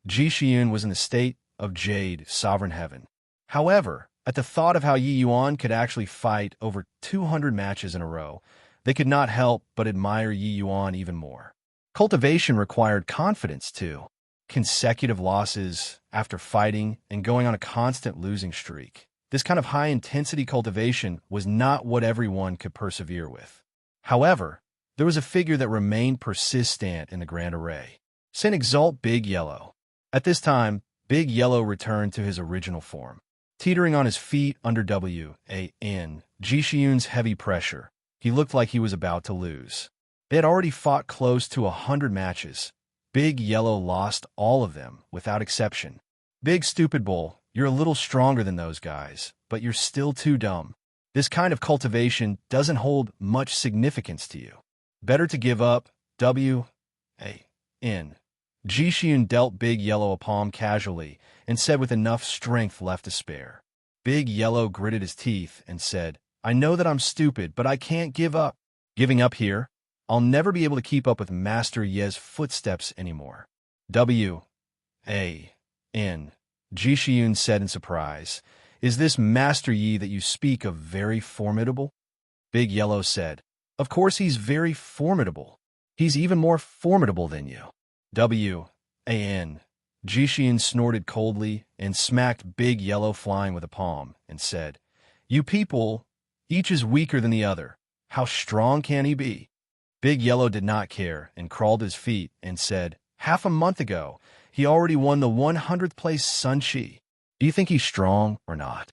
Jishiyun was in the state of Jade, sovereign heaven. However, at the thought of how Yi Yuan could actually fight over 200 matches in a row, they could not help but admire Yi Yuan even more. Cultivation required confidence, too. Consecutive losses after fighting and going on a constant losing streak. This kind of high-intensity cultivation was not what everyone could persevere with. However, there was a figure that remained persistent in the grand array. Saint Exalt Big Yellow. At this time, Big Yellow returned to his original form. Teetering on his feet under W.A.N. Jishiyun's heavy pressure, he looked like he was about to lose. They had already fought close to 100 matches. Big Yellow lost all of them, without exception. Big Stupid Bull, you're a little stronger than those guys, but you're still too dumb. This kind of cultivation doesn't hold much significance to you. Better to give up. W.A.N. Jishiyun dealt Big Yellow a palm casually and said with enough strength left to spare. Big Yellow gritted his teeth and said, I know that I'm stupid, but I can't give up. Giving up here? I'll never be able to keep up with Master Ye's footsteps anymore. W.A.N. Jishiyun said in surprise, Is this Master Yi that you speak of very formidable? Big Yellow said, Of course he's very formidable. He's even more formidable than you. W.A.N. Jishiyun snorted coldly and smacked Big Yellow flying with a palm and said, You people, each is weaker than the other. How strong can he be? Big Yellow did not care and crawled to his feet and said, Half a month ago, he already won the 100th place Sun Chi. Do you think he's strong or not?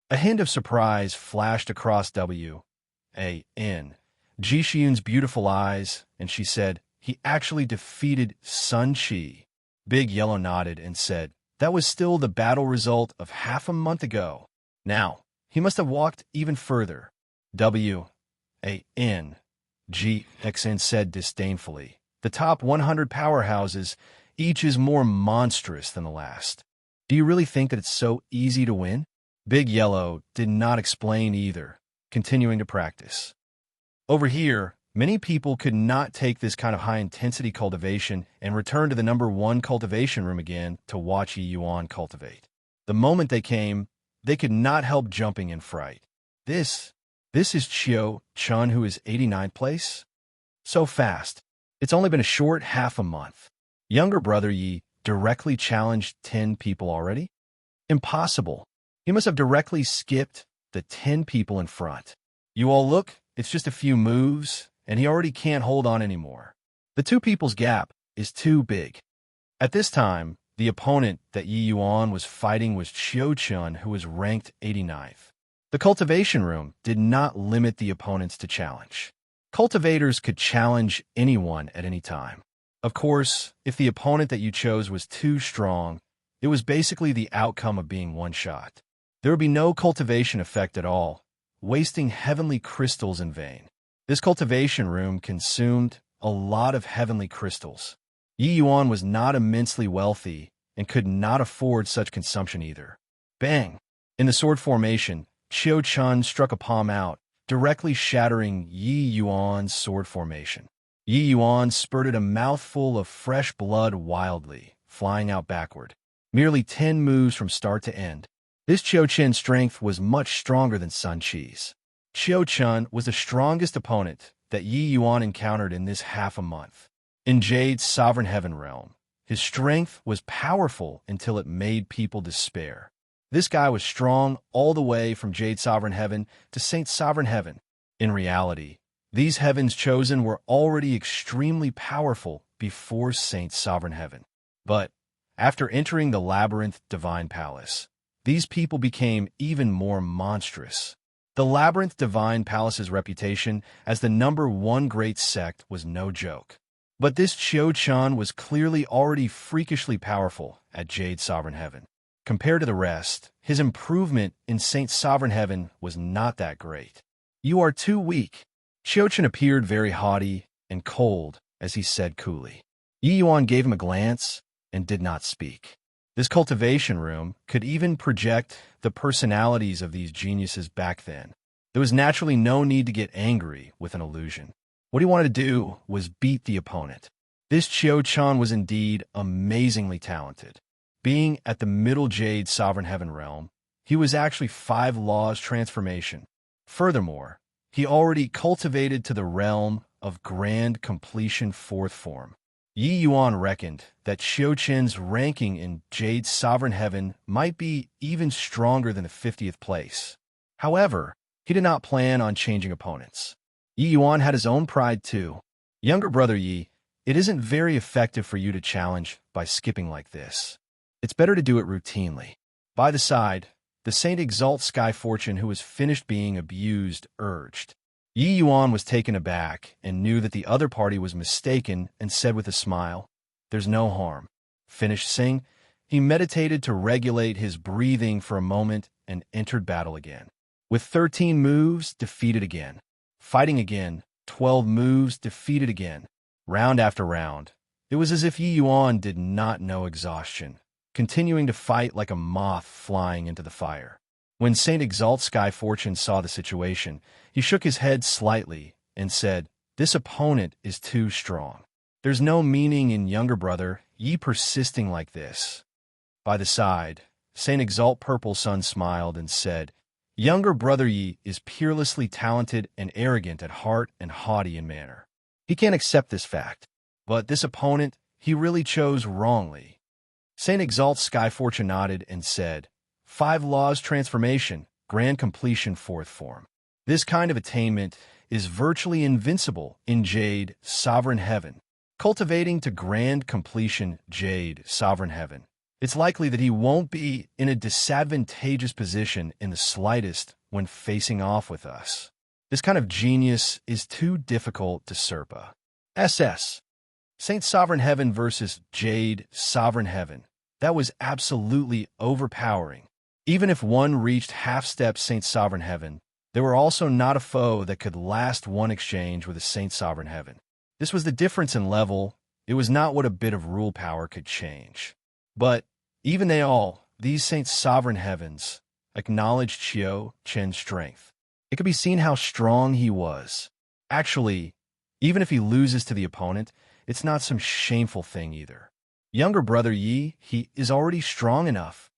A hint of surprise flashed across W.A.N. Jishiyun's beautiful eyes, and she said, He actually defeated Sun Chi. Big Yellow nodded and said, That was still the battle result of half a month ago. Now, he must have walked even further. W.A.N. GXN said disdainfully, The top 100 powerhouses, each is more monstrous than the last. Do you really think that it's so easy to win? Big Yellow did not explain either, continuing to practice. Over here, many people could not take this kind of high-intensity cultivation and return to the number 1 cultivation room again to watch Yi Yuan cultivate. The moment they came, they could not help jumping in fright. This is Chiu Chun, who is 89th place? So fast. It's only been a short half a month. Younger brother Yi directly challenged 10 people already? Impossible. He must have directly skipped the 10 people in front. You all look, it's just a few moves, and he already can't hold on anymore. The two people's gap is too big. At this time, the opponent that Yi Yuan was fighting was Chiu Chun, who was ranked 89th. The cultivation room did not limit the opponents to challenge. Cultivators could challenge anyone at any time. Of course, if the opponent that you chose was too strong, it was basically the outcome of being one shot. There would be no cultivation effect at all, wasting heavenly crystals in vain. This cultivation room consumed a lot of heavenly crystals. Yi Yuan was not immensely wealthy and could not afford such consumption either. Bang! In the sword formation, Qiu Chun struck a palm out, directly shattering Yi Yuan's sword formation. Yi Yuan spurted a mouthful of fresh blood wildly, flying out backward. Merely 10 moves from start to end. This Qiu Chen's strength was much stronger than Sun Qi's. Qiu Chun was the strongest opponent that Yi Yuan encountered in this half a month. In Jade's Sovereign Heaven realm, his strength was powerful until it made people despair. This guy was strong all the way from Jade Sovereign Heaven to Saint Sovereign Heaven. In reality, these heavens chosen were already extremely powerful before Saint Sovereign Heaven. But after entering the Labyrinth Divine Palace, these people became even more monstrous. The Labyrinth Divine Palace's reputation as the #1 great sect was no joke. But this Qiu Chun was clearly already freakishly powerful at Jade Sovereign Heaven. Compared to the rest, his improvement in Saint Sovereign Heaven was not that great. "You are too weak." Qiu Chun appeared very haughty and cold as he said coolly. Yi Yuan gave him a glance and did not speak. This cultivation room could even project the personalities of these geniuses back then. There was naturally no need to get angry with an illusion. What he wanted to do was beat the opponent. This Qiu Chun was indeed amazingly talented. Being at the Middle Jade Sovereign Heaven realm, he was actually 5 laws transformation. Furthermore, he already cultivated to the realm of grand completion 4th form. Yi Yuan reckoned that Qiu Chen's ranking in Jade's Sovereign Heaven might be even stronger than the 50th place. However, he did not plan on changing opponents. Yi Yuan had his own pride too. "Younger brother Yi, it isn't very effective for you to challenge by skipping like this. It's better to do it routinely." By the side, the Saint Exalt Sky Fortune, who was finished being abused, urged. Yi Yuan was taken aback and knew that the other party was mistaken and said with a smile, "There's no harm." Finished sing, he meditated to regulate his breathing for a moment and entered battle again. With 13 moves, defeated again. Fighting again, 12 moves, defeated again. Round after round, it was as if Yi Yuan did not know exhaustion, continuing to fight like a moth flying into the fire. When Saint Exalt Sky Fortune saw the situation, he shook his head slightly and said, "This opponent is too strong. There's no meaning in younger brother Yi persisting like this." By the side, Saint Exalt Purple Sun smiled and said, "Younger brother Yi is peerlessly talented and arrogant at heart and haughty in manner. He can't accept this fact. But this opponent, he really chose wrongly." Saint Exalt Sky Fortune nodded and said, 5 laws transformation, grand completion 4th form. This kind of attainment is virtually invincible in Jade Sovereign Heaven. Cultivating to grand completion Jade Sovereign Heaven, it's likely that he won't be in a disadvantageous position in the slightest when facing off with us. This kind of genius is too difficult to Serpa. SS. Saint Sovereign Heaven versus Jade Sovereign Heaven. That was absolutely overpowering. Even if one reached half-step Saint Sovereign Heaven, there were also not a foe that could last one exchange with a Saint Sovereign Heaven. This was the difference in level. It was not what a bit of rule power could change. But even these Saint Sovereign Heavens, acknowledged Qiu Chen's strength. It could be seen how strong he was. Actually, even if he loses to the opponent, it's not some shameful thing either. Younger brother Yi, he is already strong enough.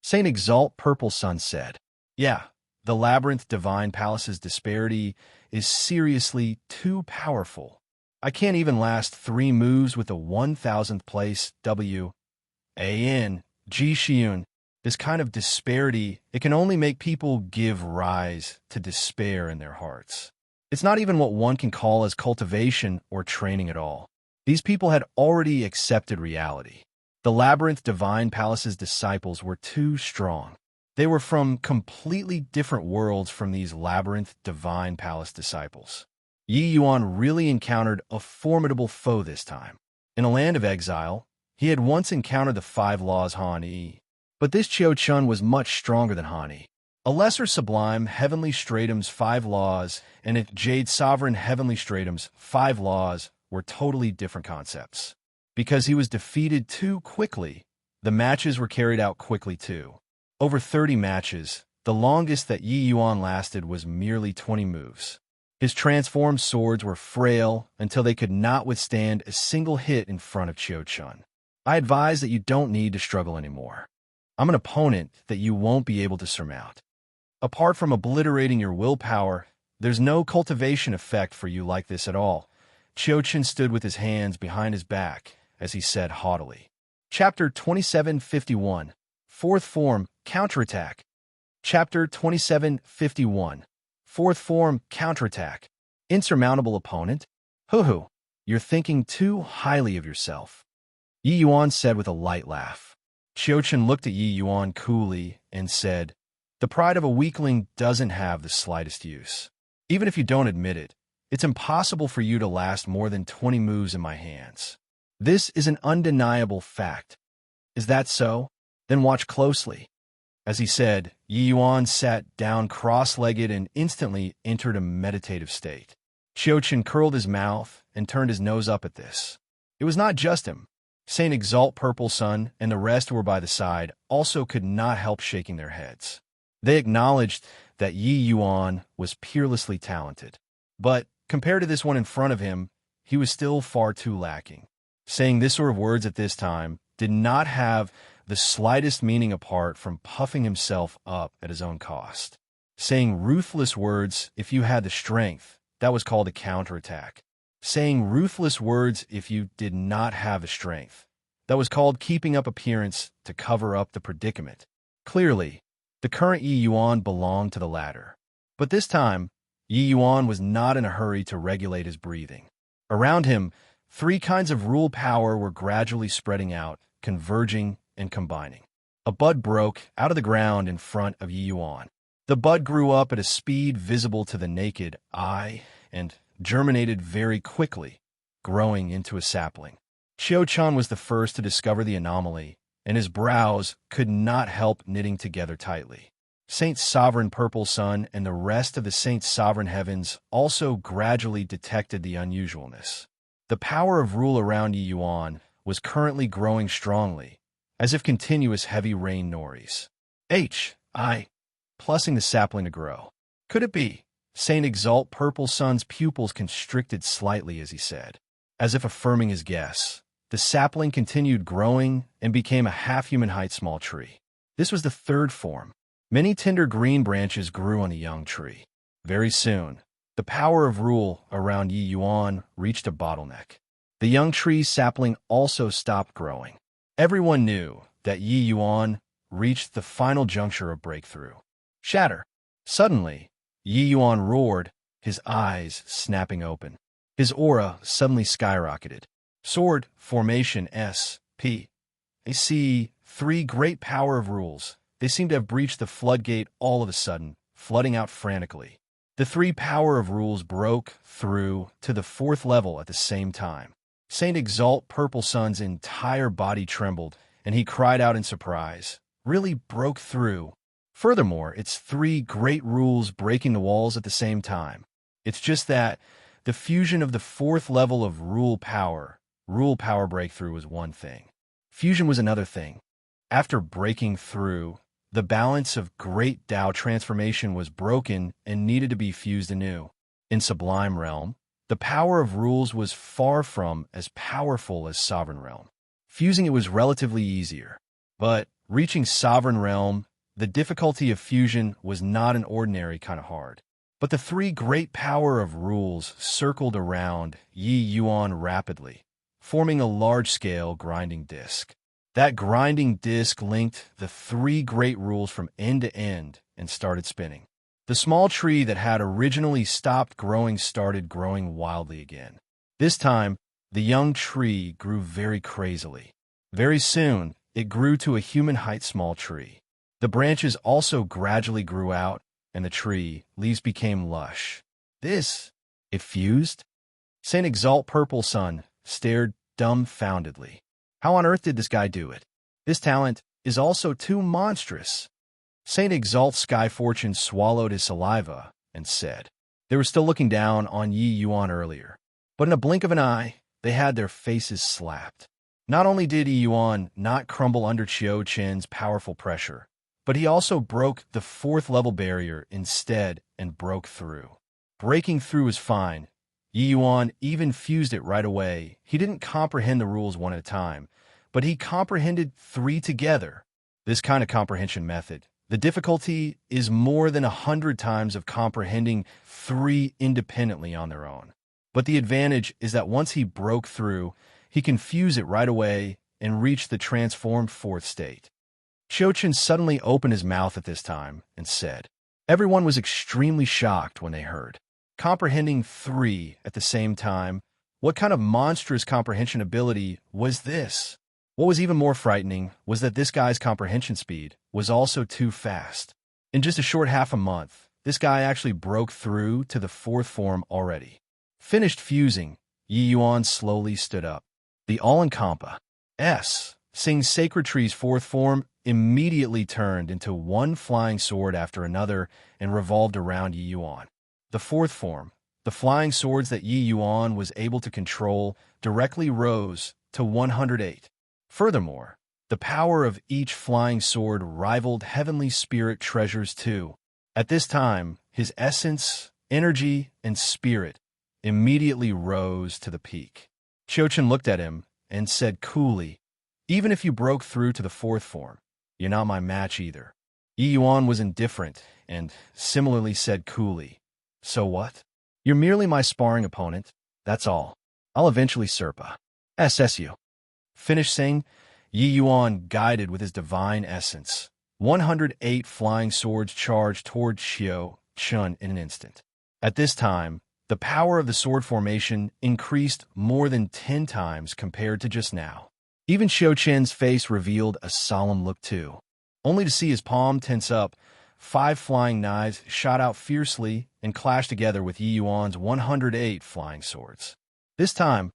Saint Exalt Purple Sun said, "Yeah, the Labyrinth Divine Palace's disparity is seriously too powerful. I can't even last 3 moves with a 1000th place WAN Ji Xiun. This kind of disparity, it can only make people give rise to despair in their hearts. It's not even what one can call as cultivation or training at all. These people had already accepted reality. The Labyrinth Divine Palace's disciples were too strong. They were from completely different worlds from these Labyrinth Divine Palace disciples. Yi Yuan really encountered a formidable foe this time. In a land of exile, he had once encountered the 5 laws Han Yi. But this Qiu Chun was much stronger than Han Yi. A lesser sublime Heavenly Stratum's 5 laws and a Jade Sovereign Heavenly Stratum's 5 laws were totally different concepts. Because he was defeated too quickly, the matches were carried out quickly too. Over 30 matches, The longest that Yi Yuan lasted was merely 20 moves. His transformed swords were frail until they could not withstand a single hit in front of Qiu Chun. I advise that you don't need to struggle anymore. I'm an opponent that you won't be able to surmount. Apart from obliterating your willpower, there's no cultivation effect for you like this at all. Qiu Chun stood with his hands behind his back as he said haughtily. Chapter 2751, Fourth Form, Counterattack. Chapter 2751, Fourth Form, Counterattack. Insurmountable opponent? Hoo-hoo, you're thinking too highly of yourself. Yi Yuan said with a light laugh. Qiu Chun looked at Yi Yuan coolly and said, "The pride of a weakling doesn't have the slightest use. Even if you don't admit it, it's impossible for you to last more than 20 moves in my hands. This is an undeniable fact. Is that so? Then watch closely." As he said, Yi Yuan sat down cross-legged and instantly entered a meditative state. Qiu Chun curled his mouth and turned his nose up at this. It was not just him. Saint Exalt Purple Sun and the rest who were by the side also could not help shaking their heads. They acknowledged that Yi Yuan was peerlessly talented. But, compared to this one in front of him, he was still far too lacking. Saying this sort of words at this time did not have the slightest meaning apart from puffing himself up at his own cost. Saying ruthless words if you had the strength, that was called a counterattack. Saying ruthless words if you did not have the strength, that was called keeping up appearance to cover up the predicament. Clearly, the current Yi Yuan belonged to the latter. But this time, Yi Yuan was not in a hurry to regulate his breathing. Around him, three kinds of rule power were gradually spreading out, converging and combining. A bud broke out of the ground in front of Yi Yuan. The bud grew up at a speed visible to the naked eye and germinated very quickly, growing into a sapling. Qiu Chun was the first to discover the anomaly, and his brows could not help knitting together tightly. Saint Sovereign Purple Sun and the rest of the Saint Sovereign Heavens also gradually detected the unusualness. The power of rule around Yi Yuan was currently growing strongly, as if continuous heavy rain noise. Plussing the sapling to grow. Could it be? Saint Exalt Purple Sun's pupils constricted slightly as he said. As if affirming his guess, the sapling continued growing and became a half-human height small tree. This was the third form. Many tender green branches grew on the young tree. Very soon, the power of rule around Yi Yuan reached a bottleneck. The young tree's sapling also stopped growing. Everyone knew that Yi Yuan reached the final juncture of breakthrough. Shatter. Suddenly, Yi Yuan roared, his eyes snapping open. His aura suddenly skyrocketed. Sword Formation S.P. I see three great power of rules. They seem to have breached the floodgate all of a sudden, flooding out frantically. The three power of rules broke through to the fourth level at the same time. Saint Exalt Purple Sun's entire body trembled, and he cried out in surprise. Really broke through. Furthermore, it's three great rules breaking the walls at the same time. It's just that the fusion of the fourth level of rule power breakthrough was one thing. Fusion was another thing. After breaking through, the balance of great Tao transformation was broken and needed to be fused anew. In Sublime Realm, the power of rules was far from as powerful as Sovereign Realm. Fusing it was relatively easier. But reaching Sovereign Realm, the difficulty of fusion was not an ordinary kind of hard. But the three great power of rules circled around Yi Yuan rapidly, forming a large-scale grinding disk. That grinding disk linked the three great rules from end to end and started spinning. The small tree that had originally stopped growing started growing wildly again. This time, the young tree grew very crazily. Very soon, it grew to a human-height small tree. The branches also gradually grew out, and the tree leaves became lush. It fused? Saint Exalt Purple Sun stared dumbfoundedly. How on earth did this guy do it? This talent is also too monstrous. Saint Exalt Sky Fortune swallowed his saliva and said. They were still looking down on Yi Yuan earlier, but in a blink of an eye, they had their faces slapped. Not only did Yi Yuan not crumble under Qiu Chen's powerful pressure, but he also broke the 4th level barrier instead and broke through. Breaking through is fine. Yi Yuan even fused it right away. He didn't comprehend the rules one at a time, but he comprehended 3 together. This kind of comprehension method, the difficulty is more than 100 times of comprehending 3 independently on their own. But the advantage is that once he broke through, he can fuse it right away and reach the transformed 4th state. Qiuqian suddenly opened his mouth at this time and said. Everyone was extremely shocked when they heard. Comprehending 3 at the same time, what kind of monstrous comprehension ability was this? What was even more frightening was that this guy's comprehension speed was also too fast. In just a short half a month, this guy actually broke through to the 4th form already. Finished fusing, Yi Yuan slowly stood up. The all-encompassing Sing Sacred Tree's 4th form immediately turned into one flying sword after another and revolved around Yi Yuan. The 4th form, the flying swords that Yi Yuan was able to control, directly rose to 108. Furthermore, the power of each flying sword rivaled heavenly spirit treasures too. At this time, his essence, energy, and spirit immediately rose to the peak. Qiuqian looked at him and said coolly, even if you broke through to the 4th form, you're not my match either. Yi Yuan was indifferent and similarly said coolly, so what? You're merely my sparring opponent, that's all. I'll eventually surpass you. Finished saying, Yi Yuan guided with his divine essence. 108 flying swords charged toward Qiuqian in an instant. At this time, the power of the sword formation increased more than 10 times compared to just now. Even Qiuqian's face revealed a solemn look too. Only to see his palm tense up, 5 flying knives shot out fiercely and clashed together with Yi Yuan's 108 flying swords. This time,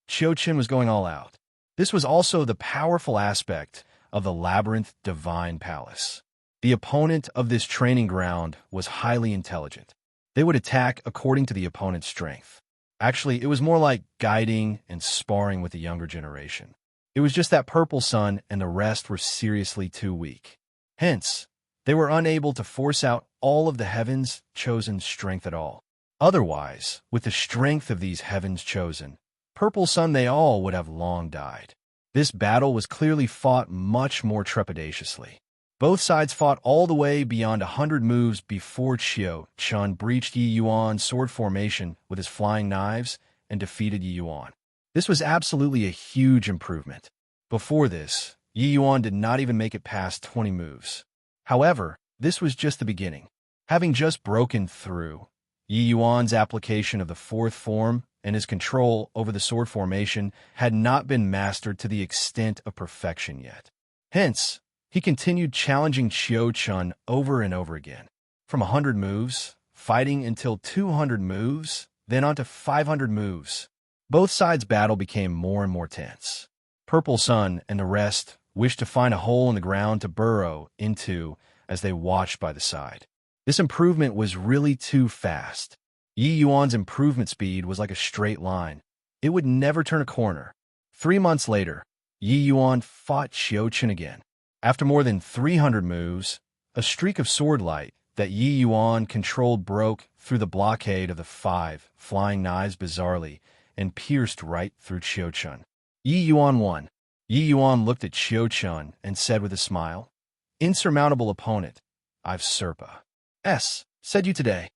Qiuqian was going all out. This was also the powerful aspect of the Labyrinth Divine Palace. The opponent of this training ground was highly intelligent. They would attack according to the opponent's strength. Actually, it was more like guiding and sparring with the younger generation. It was just that Purple Sun and the rest were seriously too weak. Hence, they were unable to force out all of the Heaven's Chosen strength at all. Otherwise, with the strength of these Heaven's Chosen, Purple Sun they all would have long died. This battle was clearly fought much more trepidatiously. Both sides fought all the way beyond 100 moves before Qiuqian breached Yi Yuan's sword formation with his flying knives and defeated Yi Yuan. This was absolutely a huge improvement. Before this, Yi Yuan did not even make it past 20 moves. However, this was just the beginning. Having just broken through, Yi Yuan's application of the 4th form and his control over the sword formation had not been mastered to the extent of perfection yet. Hence, he continued challenging Qiuqian over and over again. From 100 moves, fighting until 200 moves, then on to 500 moves. Both sides' battle became more and more tense. Purple Sun and the rest wished to find a hole in the ground to burrow into as they watched by the side. This improvement was really too fast. Yi Yuan's improvement speed was like a straight line. It would never turn a corner. 3 months later, Yi Yuan fought Qiuqian again. After more than 300 moves, a streak of sword light that Yi Yuan controlled broke through the blockade of the 5 flying knives bizarrely and pierced right through Qiuqian. Yi Yuan won. Yi Yuan looked at Qiuqian and said with a smile, "Insurmountable opponent, I've said you today."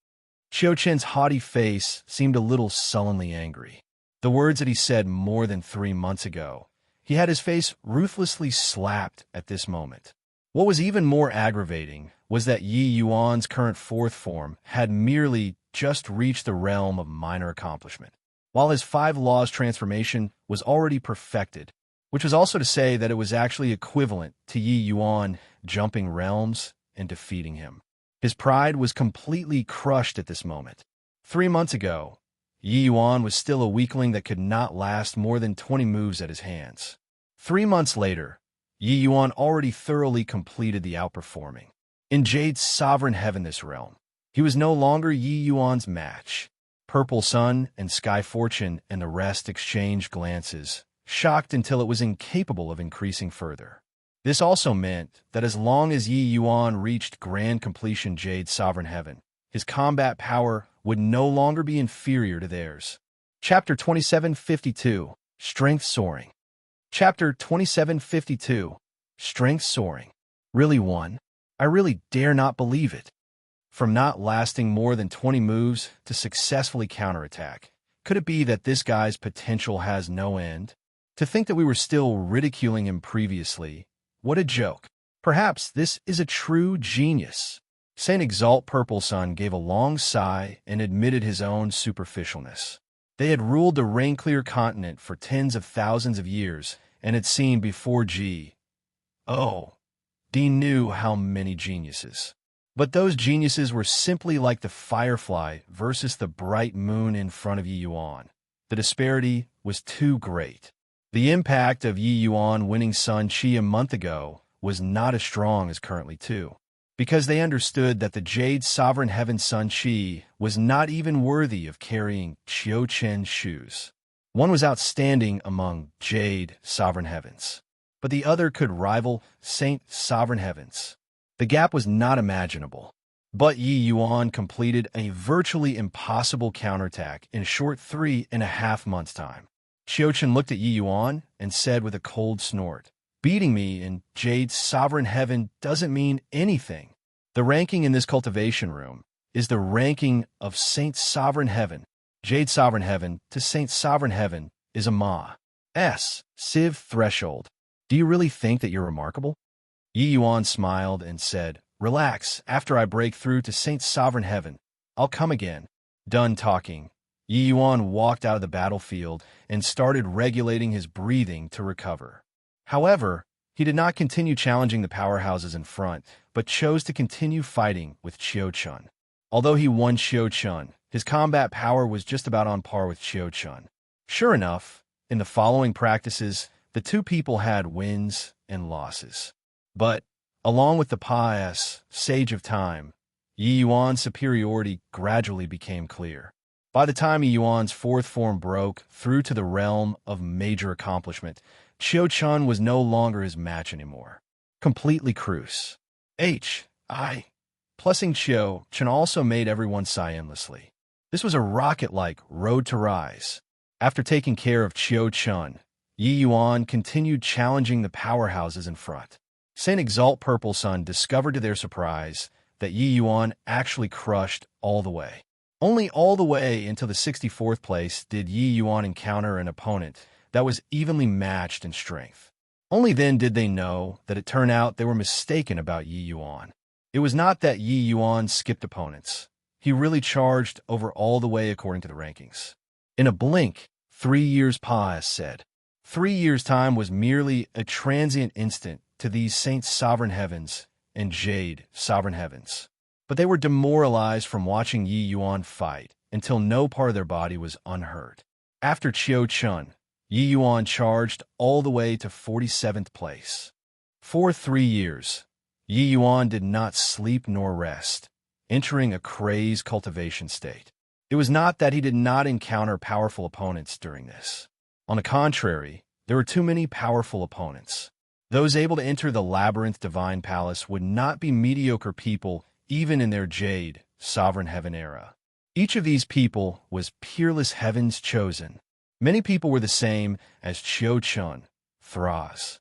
Qiuqian's haughty face seemed a little sullenly angry. The words that he said more than 3 months ago, he had his face ruthlessly slapped at this moment. What was even more aggravating was that Yi Yuan's current 4th form had merely just reached the realm of minor accomplishment, while his 5 laws transformation was already perfected, which was also to say that it was actually equivalent to Yi Yuan jumping realms and defeating him. His pride was completely crushed at this moment. 3 months ago, Yi Yuan was still a weakling that could not last more than 20 moves at his hands. 3 months later, Yi Yuan already thoroughly completed the outperforming. In Jade's sovereign heaven this realm, he was no longer Yi Yuan's match. Purple Sun and Sky Fortune and the rest exchanged glances, shocked until it was incapable of increasing further. This also meant that as long as Yi Yuan reached grand completion Jade's sovereign heaven, his combat power would no longer be inferior to theirs. Chapter 2752, Strength Soaring. Chapter 2752, Strength Soaring. Really won? I really dare not believe it. From not lasting more than 20 moves to successfully counterattack, could it be that this guy's potential has no end? To think that we were still ridiculing him previously, what a joke. Perhaps this is a true genius. Saint Exalt Purple Sun gave a long sigh and admitted his own superficialness. They had ruled the rain-clear continent for tens of thousands of years and had seen before Dean knew how many geniuses. But those geniuses were simply like the firefly versus the bright moon in front of Yi Yuan. The disparity was too great. The impact of Yi Yuan winning Sun Qi a month ago was not as strong as currently too, because they understood that the Jade Sovereign Heaven Sun Qi was not even worthy of carrying Qiu Chen's shoes. One was outstanding among Jade Sovereign Heavens, but the other could rival Saint Sovereign Heavens. The gap was not imaginable, but Yi Yuan completed a virtually impossible counterattack in a short 3.5 months' time. Qiu Chen looked at Yi Yuan and said with a cold snort, "Beating me in Jade's Sovereign Heaven doesn't mean anything. The ranking in this cultivation room is the ranking of Saint Sovereign Heaven. Jade Sovereign Heaven to Saint Sovereign Heaven is a Ma's Civ threshold. Do you really think that you're remarkable?" Yi Yuan smiled and said, "Relax, after I break through to Saint Sovereign Heaven, I'll come again." Done talking, Yi Yuan walked out of the battlefield and started regulating his breathing to recover. However, he did not continue challenging the powerhouses in front, but chose to continue fighting with Qiu Chen. Although he won Qiu Chen, his combat power was just about on par with Qiu Chen. Sure enough, in the following practices, the two people had wins and losses. But, along with the pious Sage of Time, Yi Yuan's superiority gradually became clear. By the time Yi Yuan's fourth form broke through to the realm of major accomplishment, Qiu Chen was no longer his match anymore. Completely cruise. Plussing Qiu Chen also made everyone sigh endlessly. This was a rocket-like road to rise. After taking care of Qiu Chen, Yi Yuan continued challenging the powerhouses in front. Saint Exalt Purple Sun discovered to their surprise that Yi Yuan actually crushed all the way. Only all the way until the 64th place did Yi Yuan encounter an opponent that was evenly matched in strength. Only then did they know that it turned out they were mistaken about Yi Yuan. It was not that Yi Yuan skipped opponents. He really charged over all the way according to the rankings. In a blink, 3 years said. 3 years' time was merely a transient instant to these Saint Sovereign Heavens and Jade Sovereign Heavens. But they were demoralized from watching Yi Yuan fight until no part of their body was unhurt. After Qiu Chen, Yi Yuan charged all the way to 47th place. For 3 years, Yi Yuan did not sleep nor rest, entering a crazed cultivation state. It was not that he did not encounter powerful opponents during this. On the contrary, there were too many powerful opponents. Those able to enter the Labyrinth Divine Palace would not be mediocre people even in their Jade Sovereign Heaven era. Each of these people was peerless heavens chosen. Many people were the same as Qiu Chen, Thraz,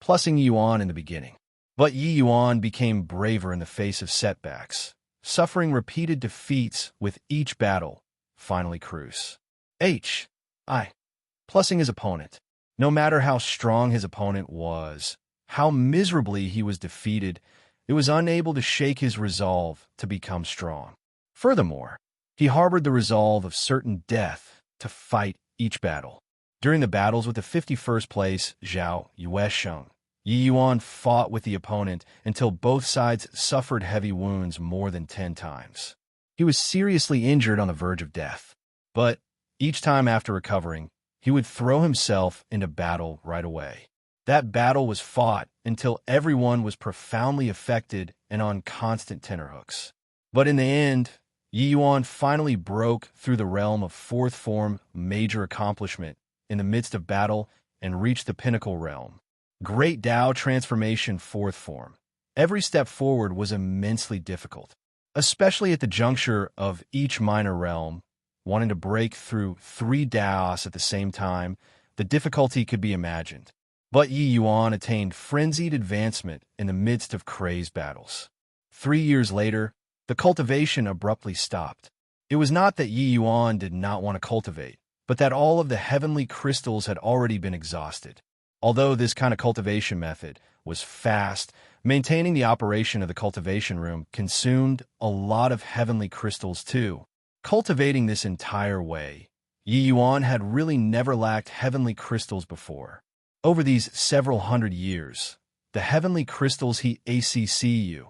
plussing Yuan in the beginning. But Yi Yuan became braver in the face of setbacks, suffering repeated defeats with each battle, finally cruise. Plussing his opponent. No matter how strong his opponent was, how miserably he was defeated, it was unable to shake his resolve to become strong. Furthermore, he harbored the resolve of certain death to fight each battle. During the battles with the 51st place Zhao Yuesheng, Yi Yuan fought with the opponent until both sides suffered heavy wounds more than 10 times. He was seriously injured on the verge of death, but each time after recovering, he would throw himself into battle right away. That battle was fought until everyone was profoundly affected and on constant tenterhooks. But in the end, Yi Yuan finally broke through the realm of fourth form major accomplishment in the midst of battle and reached the pinnacle realm, Great Tao transformation fourth form. Every step forward was immensely difficult, especially at the juncture of each minor realm. Wanting to break through 3 Taos at the same time, the difficulty could be imagined. But Yi Yuan attained frenzied advancement in the midst of crazed battles. 3 years later, the cultivation abruptly stopped. It was not that Yi Yuan did not want to cultivate, but that all of the heavenly crystals had already been exhausted. Although this kind of cultivation method was fast, maintaining the operation of the cultivation room consumed a lot of heavenly crystals too. Cultivating this entire way, Yi Yuan had really never lacked heavenly crystals before. Over these several hundred years, the heavenly crystals he accu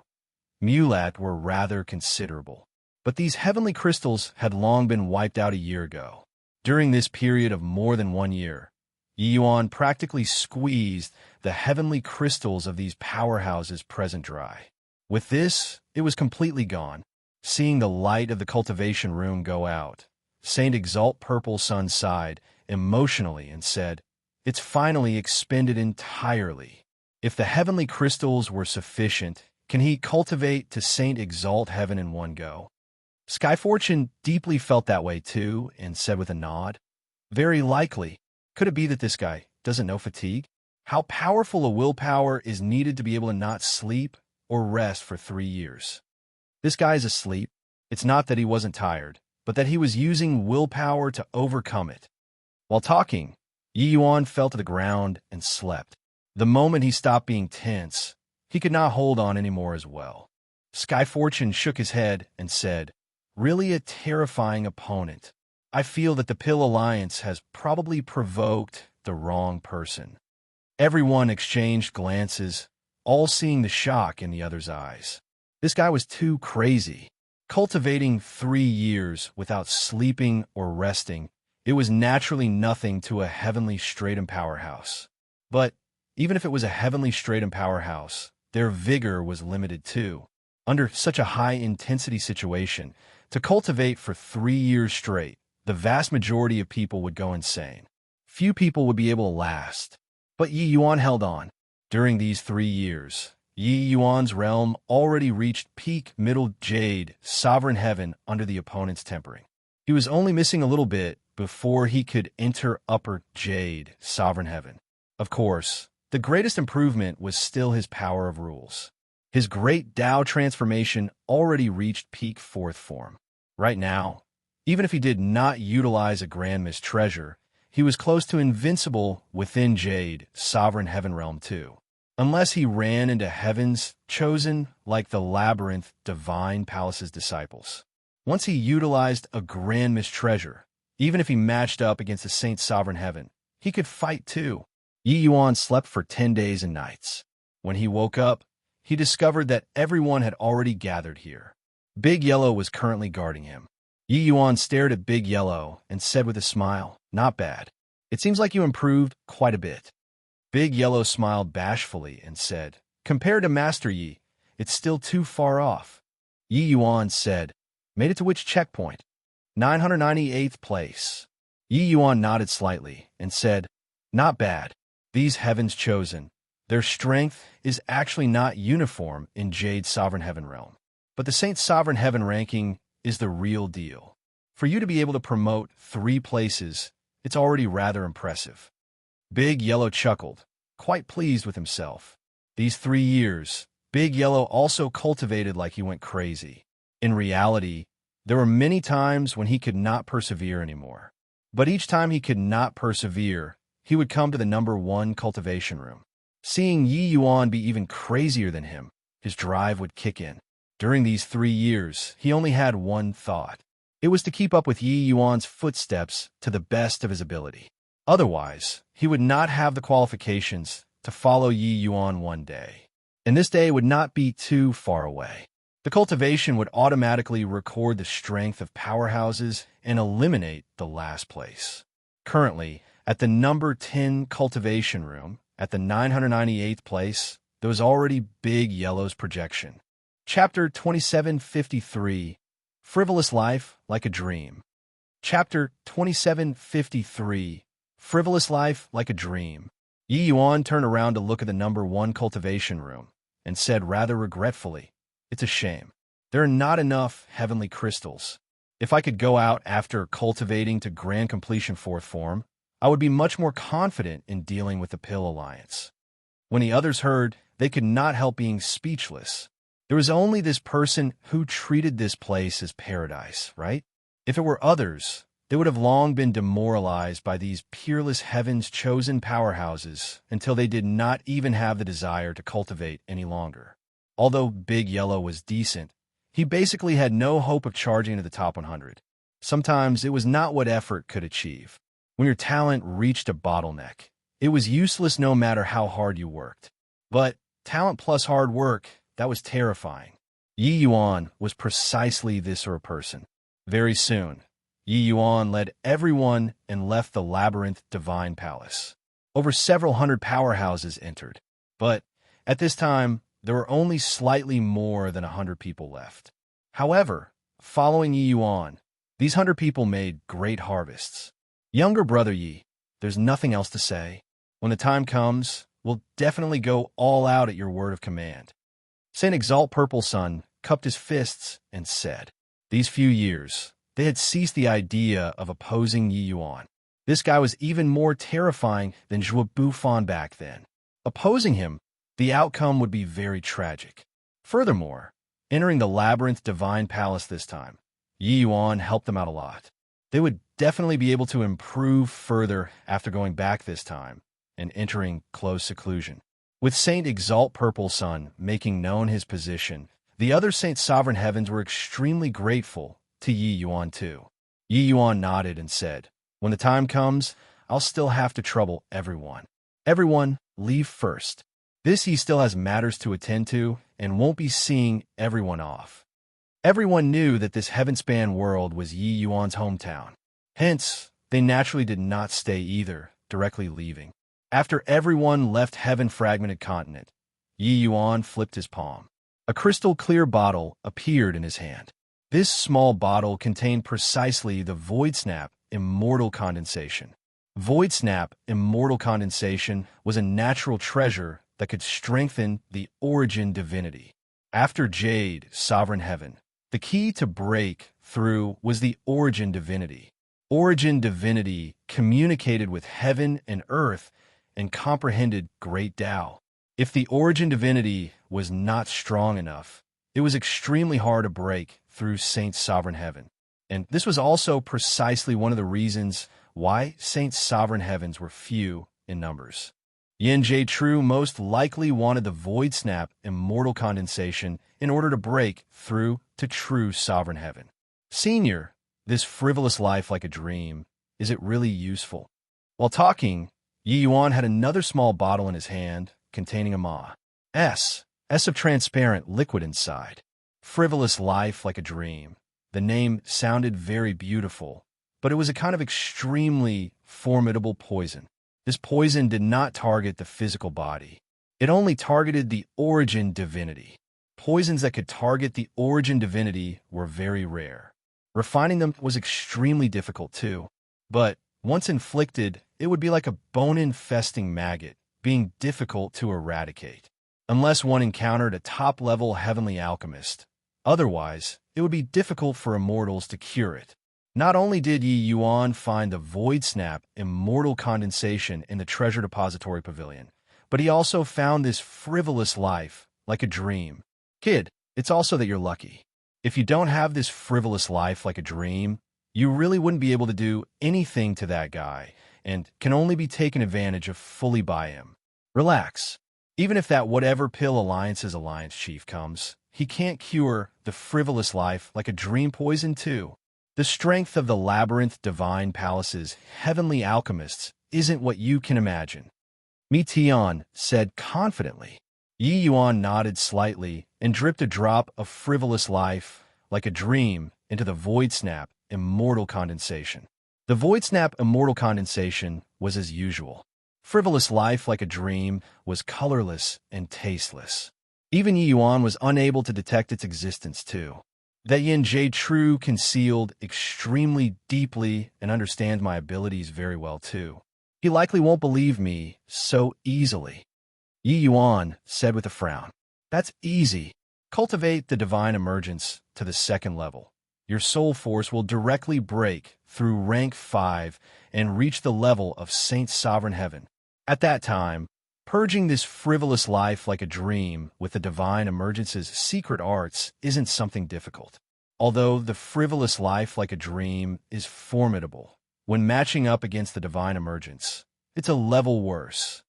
mulat were rather considerable. But these heavenly crystals had long been wiped out a year ago. During this period of more than 1 year, Yi Yuan practically squeezed the heavenly crystals of these powerhouses present dry. With this, it was completely gone. Seeing the light of the cultivation room go out, Saint Exalt Purple Sun sighed emotionally and said, "It's finally expended entirely. If the heavenly crystals were sufficient, can he cultivate to Saint Exalt Heaven in one go?" Skyfortune deeply felt that way too and said with a nod, "Very likely. Could it be that this guy doesn't know fatigue? How powerful a willpower is needed to be able to not sleep or rest for 3 years? This guy is asleep. It's not that he wasn't tired, but that he was using willpower to overcome it." While talking, Yi Yuan fell to the ground and slept. The moment he stopped being tense, he could not hold on anymore as well. Skyfortune shook his head and said, "Really a terrifying opponent. I feel that the Pill Alliance has probably provoked the wrong person." Everyone exchanged glances, all seeing the shock in the other's eyes. This guy was too crazy. Cultivating 3 years without sleeping or resting, it was naturally nothing to a heavenly Stratum powerhouse. But even if it was a heavenly Stratum powerhouse, their vigor was limited too. Under such a high-intensity situation, to cultivate for 3 years straight, the vast majority of people would go insane. Few people would be able to last. But Yi Yuan held on. During these 3 years, Yi Yuan's realm already reached peak middle jade, sovereign heaven under the opponent's tempering. He was only missing a little bit before he could enter upper jade, sovereign heaven. Of course, the greatest improvement was still his power of rules. His great Tao transformation already reached peak fourth form. Right now, even if he did not utilize a grand mist treasure, he was close to invincible within jade, sovereign heaven realm too. Unless he ran into heaven's chosen like the labyrinth divine palace's disciples. Once he utilized a grand mist treasure, even if he matched up against the Saint Sovereign Heaven, he could fight too. Yi Yuan slept for 10 days and nights. When he woke up, he discovered that everyone had already gathered here. Big Yellow was currently guarding him. Yi Yuan stared at Big Yellow and said with a smile, "Not bad. It seems like you improved quite a bit." Big Yellow smiled bashfully and said, "Compared to Master Yi, it's still too far off." Yi Yuan said, "Made it to which checkpoint?" 998th place. Yi Yuan nodded slightly and said, "Not bad. These heavens chosen, their strength is actually not uniform in Jade's Sovereign Heaven realm. But the Saint Sovereign Heaven ranking is the real deal. For you to be able to promote 3 places, it's already rather impressive." Big Yellow chuckled, quite pleased with himself. These 3 years, Big Yellow also cultivated like he went crazy. In reality, there were many times when he could not persevere anymore. But each time he could not persevere, he would come to the number 1 cultivation room. Seeing Yi Yuan be even crazier than him, his drive would kick in. During these 3 years, he only had one thought. It was to keep up with Yi Yuan's footsteps to the best of his ability. Otherwise, he would not have the qualifications to follow Yi Yuan one day. And this day would not be too far away. The cultivation would automatically record the strength of powerhouses and eliminate the last place. Currently, at the number 10 cultivation room, at the 998th place, there was already Big Yellow's projection. Chapter 2753, Frivolous Life Like a Dream. Chapter 2753, Frivolous Life Like a Dream. Yi Yuan turned around to look at the #1 cultivation room and said rather regretfully, "It's a shame. There are not enough heavenly crystals. If I could go out after cultivating to grand completion 4th form, I would be much more confident in dealing with the Pill Alliance." When the others heard, they could not help being speechless. There was only this person who treated this place as paradise, right? If it were others, they would have long been demoralized by these peerless heaven's chosen powerhouses until they did not even have the desire to cultivate any longer. Although Big Yellow was decent, he basically had no hope of charging into the top 100. Sometimes it was not what effort could achieve. When your talent reached a bottleneck, it was useless no matter how hard you worked. But talent plus hard work, that was terrifying. Yi Yuan was precisely this sort of person. Very soon, Yi Yuan led everyone and left the Labyrinth Divine Palace. Over several hundred powerhouses entered, but at this time, there were only slightly more than 100 people left. However, following Yi Yuan, these 100 people made great harvests. Younger brother Yi, there's nothing else to say. When the time comes, we'll definitely go all out at your word of command. Saint Exalt Purple Sun cupped his fists and said, these few years, they had ceased the idea of opposing Yi Yuan. This guy was even more terrifying than Zhuo Bufan back then. Opposing him, the outcome would be very tragic. Furthermore, entering the Labyrinth Divine Palace this time, Yi Yuan helped them out a lot. They would definitely be able to improve further after going back this time and entering close seclusion. With Saint Exalt Purple Sun making known his position, the other Saint Sovereign Heavens were extremely grateful to Yi Yuan too. Yi Yuan nodded and said, when the time comes, I'll still have to trouble everyone. Everyone, leave first. This he still has matters to attend to and won't be seeing everyone off. Everyone knew that this heaven-span world was Yi Yuan's hometown. Hence, they naturally did not stay either, directly leaving. After everyone left heaven-fragmented continent, Yi Yuan flipped his palm. A crystal-clear bottle appeared in his hand. This small bottle contained precisely the Void Snap Immortal Condensation. Void Snap Immortal Condensation was a natural treasure that could strengthen the Origin Divinity. After Jade, Sovereign Heaven, the key to break through was the Origin Divinity. Origin Divinity communicated with heaven and earth and comprehended Great Tao. If the Origin Divinity was not strong enough, it was extremely hard to break through Saint Sovereign Heaven. And this was also precisely one of the reasons why Saint Sovereign Heavens were few in numbers. Yin J True most likely wanted the Void Snap Immortal Condensation in order to break through to true Sovereign Heaven. Senior, this frivolous life like a dream, is it really useful? While talking, Yi Yuan had another small bottle in his hand containing a Ma. S of transparent liquid inside. Frivolous life like a dream. The name sounded very beautiful, but it was a kind of extremely formidable poison. This poison did not target the physical body. It only targeted the Origin Divinity. Poisons that could target the Origin Divinity were very rare. Refining them was extremely difficult too, but once inflicted, it would be like a bone-infesting maggot, being difficult to eradicate, unless one encountered a top-level heavenly alchemist. Otherwise, it would be difficult for immortals to cure it. Not only did Yi Yuan find the Void Snap Immortal Condensation in the Treasure Depository Pavilion, but he also found this frivolous life like a dream. Kid, it's also that you're lucky. If you don't have this frivolous life like a dream, you really wouldn't be able to do anything to that guy and can only be taken advantage of fully by him. Relax. Even if that whatever Pill Alliance's Alliance Chief comes, he can't cure the frivolous life like a dream poison too. The strength of the Labyrinth Divine Palace's heavenly alchemists isn't what you can imagine. Mi Tian said confidently. Yi Yuan nodded slightly and dripped a drop of frivolous life like a dream into the Void Snap Immortal Condensation. The Void Snap Immortal Condensation was as usual. Frivolous life like a dream was colorless and tasteless. Even Yi Yuan was unable to detect its existence too. That Yin J True concealed extremely deeply and understands my abilities very well too. He likely won't believe me so easily. Yi Yuan said with a frown. That's easy. Cultivate the divine emergence to the second level. Your soul force will directly break through rank 5 and reach the level of Saint Sovereign Heaven. At that time, purging this frivolous life like a dream with the divine emergence's secret arts isn't something difficult. Although the frivolous life like a dream is formidable, when matching up against the divine emergence, it's a level worse.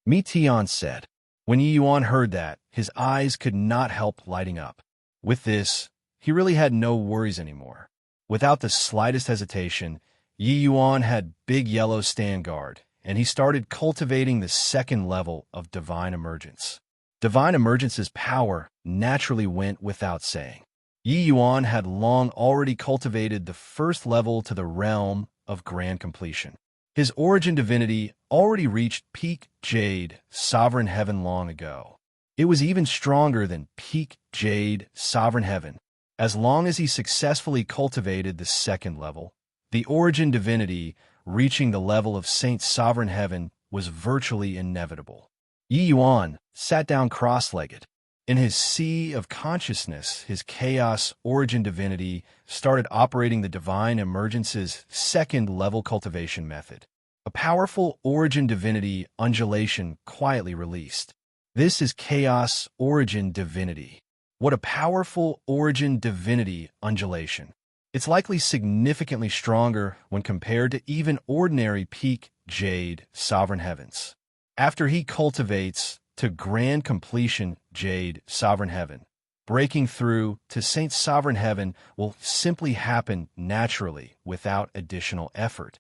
Mi Tian said. When Yi Yuan heard that, his eyes could not help lighting up. With this, he really had no worries anymore. Without the slightest hesitation, Yi Yuan had Big Yellow stand guard, and he started cultivating the second level of divine emergence. Divine emergence's power naturally went without saying. Yi Yuan had long already cultivated the first level to the realm of grand completion. His origin divinity already reached peak Jade, Sovereign Heaven long ago. It was even stronger than peak Jade, Sovereign Heaven. As long as he successfully cultivated the second level, the origin divinity reaching the level of Saint Sovereign Heaven was virtually inevitable. Yi Yuan sat down cross-legged. In his sea of consciousness, his chaos origin divinity started operating the divine emergence's second-level cultivation method. A powerful origin divinity undulation quietly released. This is chaos origin divinity. What a powerful origin divinity undulation. It's likely significantly stronger when compared to even ordinary peak Jade Sovereign Heavens. After he cultivates to grand completion Jade Sovereign Heaven, breaking through to Saint Sovereign Heaven will simply happen naturally without additional effort.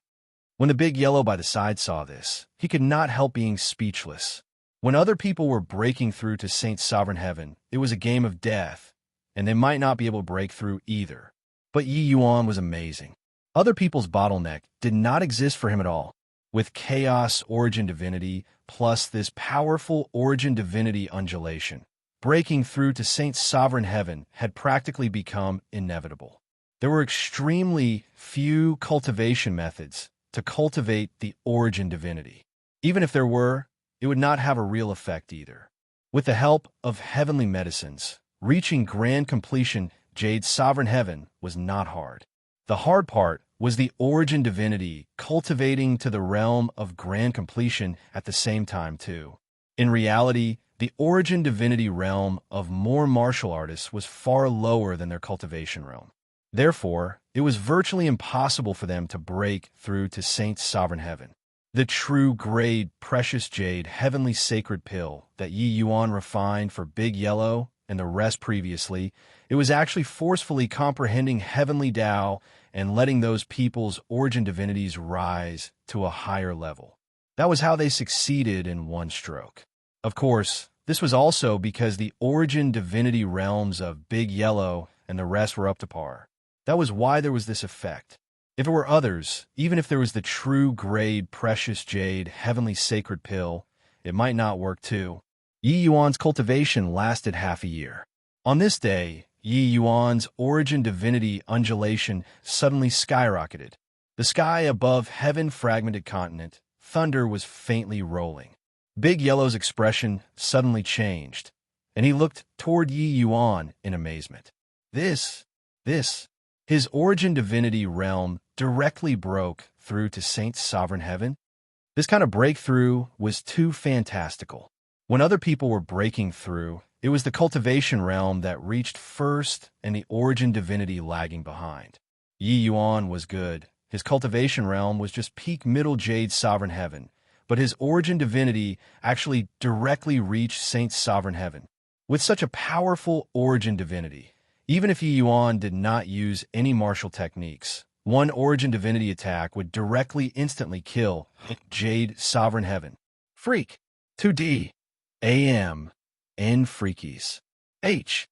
When the Big Yellow by the side saw this, he could not help being speechless. When other people were breaking through to Saint Sovereign Heaven, it was a game of death, and they might not be able to break through either. But Yi Yuan was amazing. Other people's bottleneck did not exist for him at all. With chaos origin divinity plus this powerful origin divinity undulation, breaking through to Saint Sovereign Heaven had practically become inevitable. There were extremely few cultivation methods to cultivate the origin divinity. Even if there were, it would not have a real effect either. With the help of heavenly medicines, reaching grand completion Jade Sovereign Heaven was not hard. The hard part was the origin divinity cultivating to the realm of grand completion at the same time too. In reality, the origin divinity realm of more martial artists was far lower than their cultivation realm. Therefore, it was virtually impossible for them to break through to Saint Sovereign Heaven. The true grade precious jade heavenly sacred pill that Yi Yuan refined for Big Yellow and the rest previously, it was actually forcefully comprehending heavenly Tao and letting those people's origin divinities rise to a higher level. That was how they succeeded in one stroke. Of course, this was also because the origin divinity realms of Big Yellow and the rest were up to par. That was why there was this effect. If it were others, even if there was the true grade precious jade heavenly sacred pill, it might not work too. Yi Yuan's cultivation lasted half a year. On this day, Yi Yuan's origin divinity undulation suddenly skyrocketed. The sky above heaven-fragmented continent, thunder was faintly rolling. Big Yellow's expression suddenly changed, and he looked toward Yi Yuan in amazement. This, his origin divinity realm directly broke through to Saint Sovereign Heaven? This kind of breakthrough was too fantastical. When other people were breaking through, it was the cultivation realm that reached first and the origin divinity lagging behind. Yi Yuan was good. His cultivation realm was just peak middle jade sovereign heaven, but his origin divinity actually directly reached Saint Sovereign Heaven. With such a powerful origin divinity, even if Yi Yuan did not use any martial techniques, one origin divinity attack would directly instantly kill Jade Sovereign Heaven. Freak. 2D. AM. N freakies. H.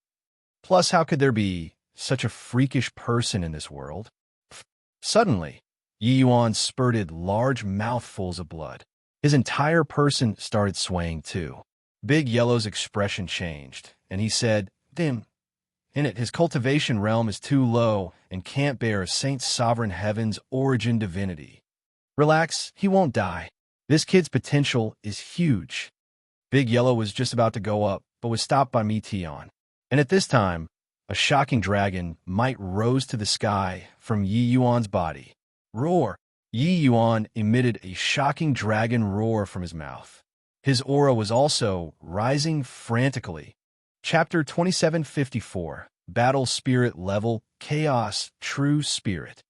Plus, how could there be such a freakish person in this world? Suddenly, Yi Yuan spurted large mouthfuls of blood. His entire person started swaying too. Big Yellow's expression changed, and he said, "Dim. In it, his cultivation realm is too low and can't bear Saint Sovereign Heaven's origin divinity. Relax, he won't die. This kid's potential is huge. Big Yellow was just about to go up, but was stopped by Meteon. And at this time, a shocking dragon might rose to the sky from Yi Yuan's body. Roar! Yi Yuan emitted a shocking dragon roar from his mouth. His aura was also rising frantically. Chapter 2754, Battle Spirit Level, Chaos, True Spirit.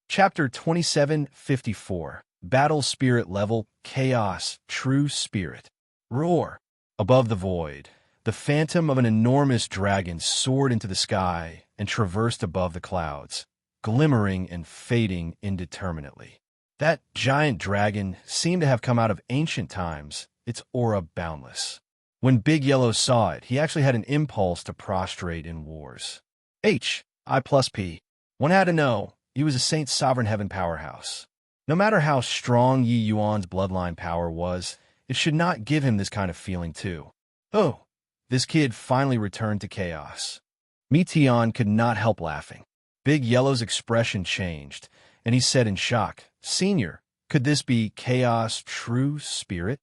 Chapter 2754, Battle Spirit Level, Chaos, True Spirit. Roar! Above the void, the phantom of an enormous dragon soared into the sky and traversed above the clouds, glimmering and fading indeterminately. That giant dragon seemed to have come out of ancient times, its aura boundless. When Big Yellow saw it, he actually had an impulse to prostrate in wars. I+P. One had to know, he was a Saint Sovereign Heaven powerhouse. No matter how strong Yi Yuan's bloodline power was, it should not give him this kind of feeling too. Oh, this kid finally returned to chaos. Meteon could not help laughing. Big Yellow's expression changed, and he said in shock, "Senior, could this be Chaos True Spirit?"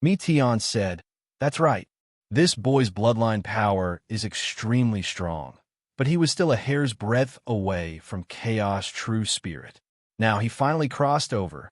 Meteon said, "That's right. This boy's bloodline power is extremely strong, but he was still a hair's breadth away from Chaos True Spirit." Now he finally crossed over.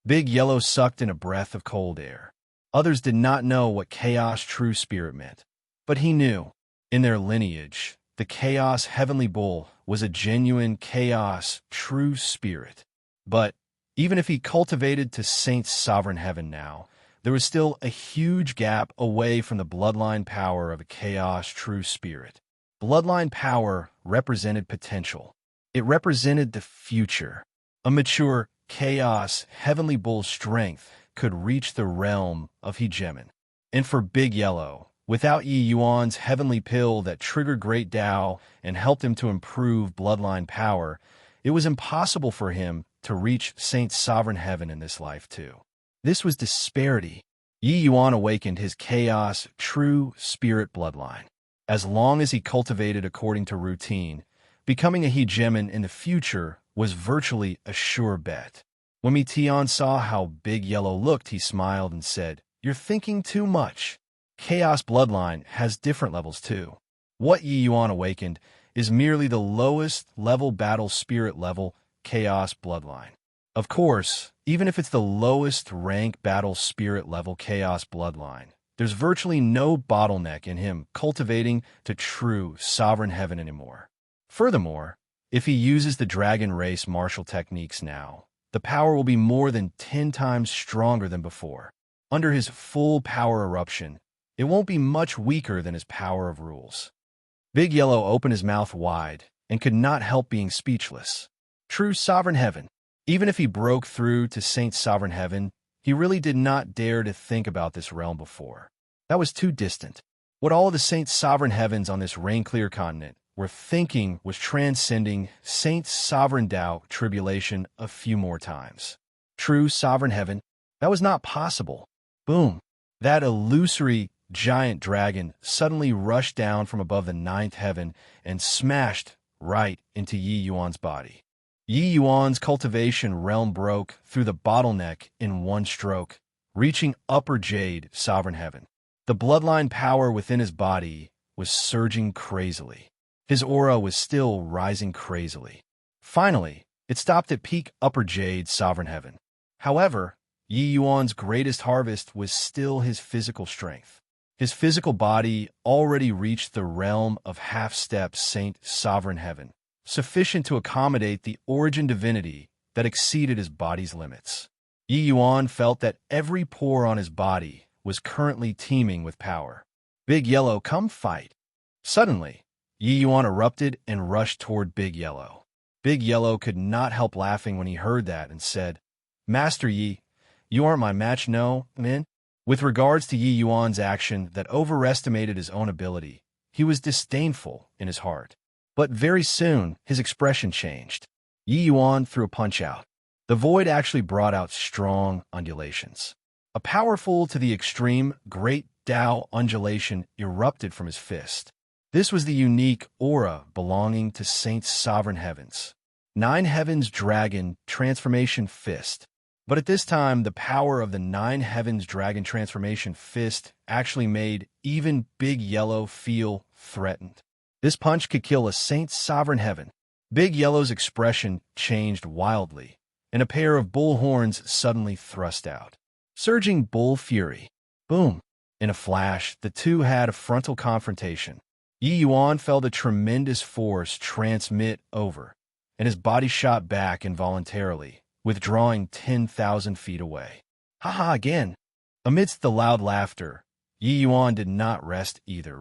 Big Yellow sucked in a breath of cold air. Others did not know what Chaos True Spirit meant, but he knew. In their lineage, the Chaos Heavenly Bull was a genuine Chaos True Spirit. But even if he cultivated to Saint Sovereign Heaven now, there was still a huge gap away from the bloodline power of a Chaos True Spirit. Bloodline power represented potential. It represented the future. A mature Chaos Heavenly Bull's strength could reach the realm of hegemon. And for Big Yellow, without Yi Yuan's heavenly pill that triggered Great Tao and helped him to improve bloodline power, it was impossible for him to reach Saint Sovereign Heaven in this life too. This was disparity. Yi Yuan awakened his Chaos True Spirit bloodline. As long as he cultivated according to routine, becoming a hegemon in the future was virtually a sure bet. When Meteon saw how Big Yellow looked, he smiled and said, "You're thinking too much. Chaos Bloodline has different levels too. What Yi Yuan awakened is merely the lowest level battle spirit level Chaos Bloodline. Of course, even if it's the lowest rank battle spirit level Chaos Bloodline, there's virtually no bottleneck in him cultivating to true Sovereign Heaven anymore. Furthermore, if he uses the Dragon Race martial techniques now, the power will be more than 10 times stronger than before. Under his full power eruption, it won't be much weaker than his power of rules." Big Yellow opened his mouth wide and could not help being speechless. True Sovereign Heaven. Even if he broke through to Saint Sovereign Heaven, he really did not dare to think about this realm before. That was too distant. What all of the Saint Sovereign Heavens on this rain-clear continent were thinking was transcending Saint Sovereign Tao tribulation a few more times. True Sovereign Heaven? That was not possible. Boom. That illusory giant dragon suddenly rushed down from above the 9th heaven and smashed right into Yi Yuan's body. Yi Yuan's cultivation realm broke through the bottleneck in one stroke, reaching Upper Jade Sovereign Heaven. The bloodline power within his body was surging crazily. His aura was still rising crazily. Finally, it stopped at peak Upper Jade Sovereign Heaven. However, Yi Yuan's greatest harvest was still his physical strength. His physical body already reached the realm of half-step Saint Sovereign Heaven, sufficient to accommodate the origin divinity that exceeded his body's limits. Yi Yuan felt that every pore on his body was currently teeming with power. "Big Yellow, come fight." Suddenly, Yi Yuan erupted and rushed toward Big Yellow. Big Yellow could not help laughing when he heard that and said, "Master Yi, you aren't my match, no, man?" With regards to Yi Yuan's action that overestimated his own ability, he was disdainful in his heart. But very soon, his expression changed. Yi Yuan threw a punch out. The void actually brought out strong undulations. A powerful to the extreme Great Tao undulation erupted from his fist. This was the unique aura belonging to Saint Sovereign Heavens. 9 Heavens Dragon Transformation Fist. But at this time, the power of the Nine Heavens Dragon Transformation Fist actually made even Big Yellow feel threatened. This punch could kill a Saint Sovereign Heaven. Big Yellow's expression changed wildly, and a pair of bull horns suddenly thrust out. Surging bull fury. Boom! In a flash, the two had a frontal confrontation. Yi Yuan felt a tremendous force transmit over, and his body shot back involuntarily, withdrawing 10,000 feet away. Haha again! Amidst the loud laughter, Yi Yuan did not rest either.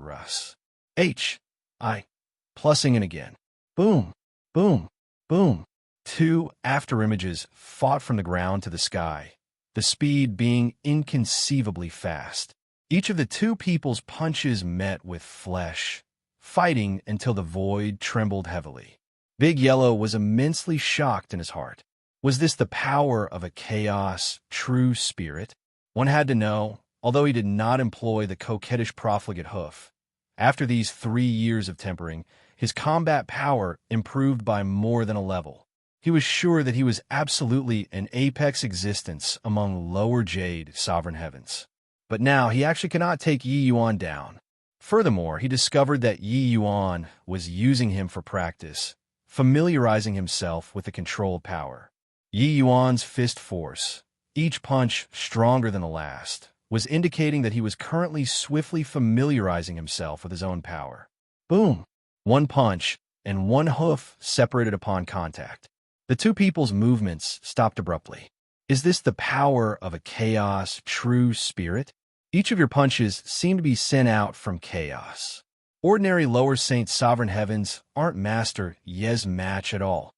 Plussing in again. Boom! Boom! Boom! Two afterimages fought from the ground to the sky, the speed being inconceivably fast. Each of the two people's punches met with flesh, fighting until the void trembled heavily. Big Yellow was immensely shocked in his heart. Was this the power of a chaos, true spirit? One had to know, although he did not employ the coquettish profligate hoof. After these 3 years of tempering, his combat power improved by more than a level. He was sure that he was absolutely an apex existence among lower jade sovereign heavens. But now he actually cannot take Yi Yuan down. Furthermore, he discovered that Yi Yuan was using him for practice, familiarizing himself with the controlled power. Yi Yuan's fist force, each punch stronger than the last, was indicating that he was currently swiftly familiarizing himself with his own power. Boom! One punch, and one hoof separated upon contact. The two people's movements stopped abruptly. Is this the power of a chaos, true spirit? Each of your punches seem to be sent out from chaos. Ordinary lower Saint Sovereign Heavens aren't Master Ye's match at all.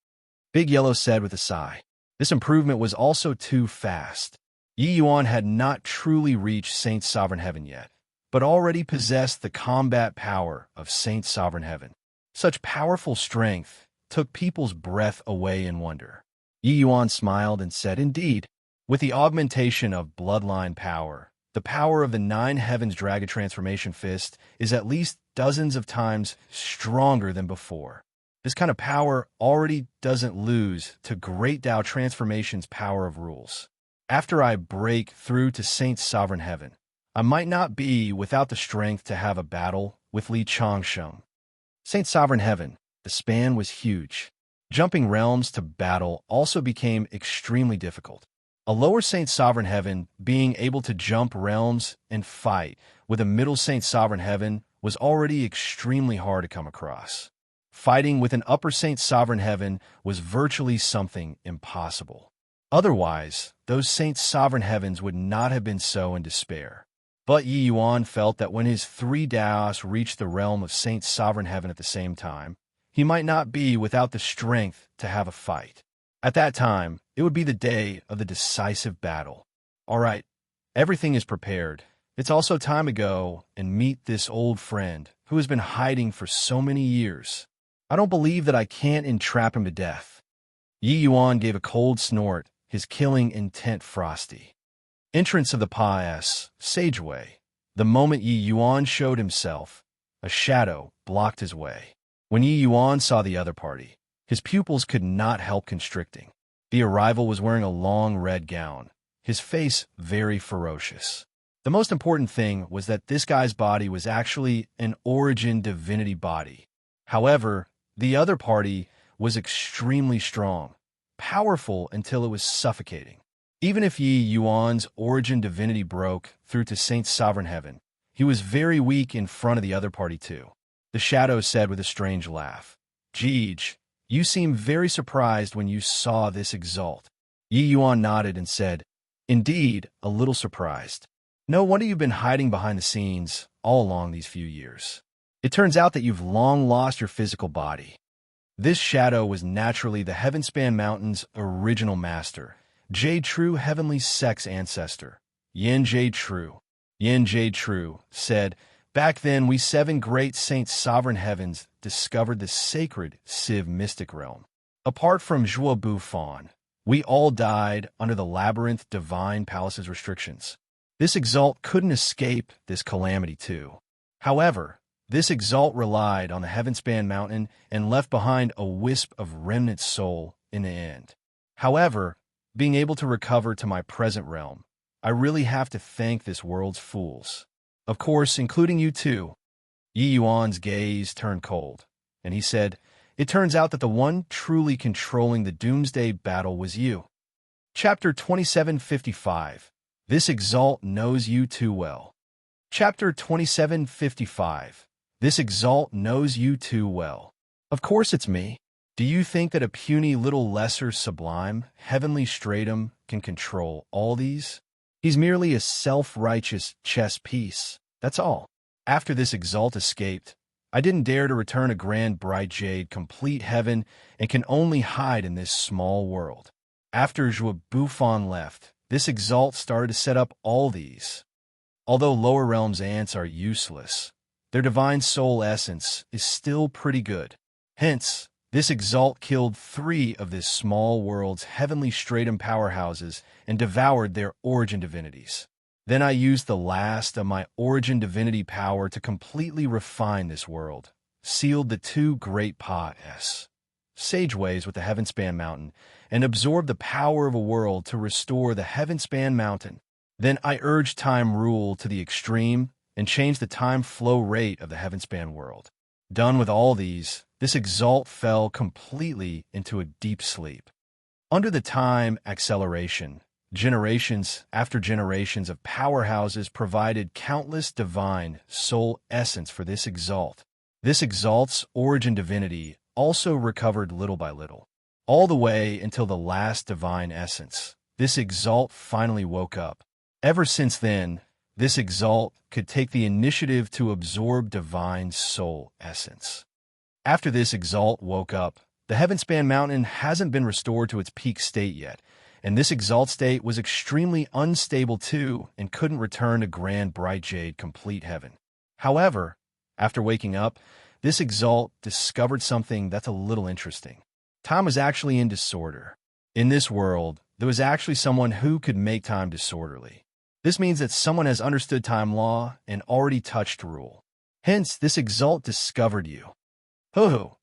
Big Yellow said with a sigh. This improvement was also too fast. Yi Yuan had not truly reached Saint Sovereign Heaven yet, but already possessed the combat power of Saint Sovereign Heaven. Such powerful strength took people's breath away in wonder. Yi Yuan smiled and said, indeed, with the augmentation of bloodline power, the power of the Nine Heavens Dragon Transformation Fist is at least dozens of times stronger than before. This kind of power already doesn't lose to Great Tao Transformation's power of rules. After I break through to Saint Sovereign Heaven, I might not be without the strength to have a battle with Li Changsheng. Saint Sovereign Heaven, the span was huge. Jumping realms to battle also became extremely difficult. A lower Saint Sovereign Heaven being able to jump realms and fight with a middle Saint Sovereign Heaven was already extremely hard to come across. Fighting with an upper Saint Sovereign Heaven was virtually something impossible. Otherwise, those Saint Sovereign Heavens would not have been so in despair. But Yi Yuan felt that when his 3 Daos reached the realm of Saint Sovereign Heaven at the same time, he might not be without the strength to have a fight. At that time, it would be the day of the decisive battle. All right, everything is prepared. It's also time to go and meet this old friend who has been hiding for so many years. I don't believe that I can't entrap him to death. Yi Yuan gave a cold snort, his killing intent frosty. Entrance of the Paes, Sageway. The moment Yi Yuan showed himself, a shadow blocked his way. When Yi Yuan saw the other party, his pupils could not help constricting. The arrival was wearing a long red gown, his face very ferocious. The most important thing was that this guy's body was actually an origin divinity body. However, the other party was extremely strong, powerful until it was suffocating. Even if Yi Yuan's origin divinity broke through to Saint Sovereign Heaven, he was very weak in front of the other party too. The shadow said with a strange laugh, Jeej, you seem very surprised when you saw this exalt. Yi Yuan nodded and said, indeed, a little surprised. No wonder you've been hiding behind the scenes all along these few years. It turns out that you've long lost your physical body. This shadow was naturally the Heavenspan Mountain's original master, Jade True Heavenly Sex ancestor, Yen Jade True. Yen Jade True said, back then we 7 great Saint Sovereign Heavens discovered the sacred Civ mystic realm. Apart from Zhuo Bufan, we all died under the Labyrinth Divine Palace's restrictions. This exalt couldn't escape this calamity too. However, this exalt relied on the Heavenspan Mountain and left behind a wisp of remnant soul in the end. However, being able to recover to my present realm. I really have to thank this world's fools. Of course, including you too. Yi Yuan's gaze turned cold, and he said, "It turns out that the one truly controlling the doomsday battle was you." Chapter 2755. This exalt knows you too well. Chapter 2755. This exalt knows you too well. Of course it's me. Do you think that a puny little lesser sublime, heavenly stratum can control all these? He's merely a self-righteous chess piece, that's all. After this exalt escaped, I didn't dare to return a grand bright jade complete heaven and can only hide in this small world. After Joua Buffon left, this exalt started to set up all these. Although lower realms ants are useless, their divine soul essence is still pretty good. Hence, this exalt killed 3 of this small world's heavenly stratum powerhouses and devoured their origin divinities. Then I used the last of my origin divinity power to completely refine this world, sealed the 2 great pots, sageways with the Heavenspan Mountain, and absorbed the power of a world to restore the Heavenspan Mountain. Then I urged time rule to the extreme and changed the time flow rate of the Heavenspan world. Done with all these, this exalt fell completely into a deep sleep. Under the time acceleration, generations after generations of powerhouses provided countless divine soul essence for this exalt. This exalt's origin divinity also recovered little by little, all the way until the last divine essence. This exalt finally woke up. Ever since then, this exalt could take the initiative to absorb divine soul essence. After this exalt woke up, the Heavenspan Mountain hasn't been restored to its peak state yet, and this exalt state was extremely unstable too and couldn't return to grand bright jade complete heaven. However, after waking up, this exalt discovered something that's a little interesting. Time was actually in disorder. In this world, there was actually someone who could make time disorderly. This means that someone has understood time law and already touched rule. Hence, this exalt discovered you. Ho-ho!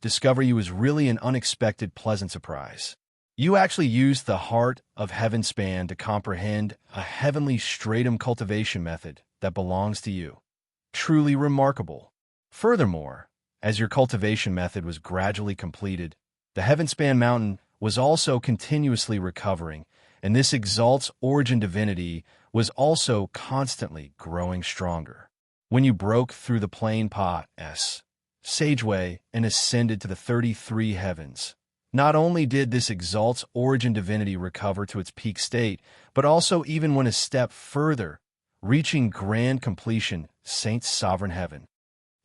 Discover you was really an unexpected pleasant surprise. You actually used the heart of Heavenspan to comprehend a heavenly stratum cultivation method that belongs to you. Truly remarkable. Furthermore, as your cultivation method was gradually completed, the Heavenspan Mountain was also continuously recovering, and this exalt's origin divinity was also constantly growing stronger. When you broke through the plain pot's sageway and ascended to the 33 heavens, not only did this exalt's origin divinity recover to its peak state, but also even went a step further, reaching grand completion, Saint's sovereign heaven.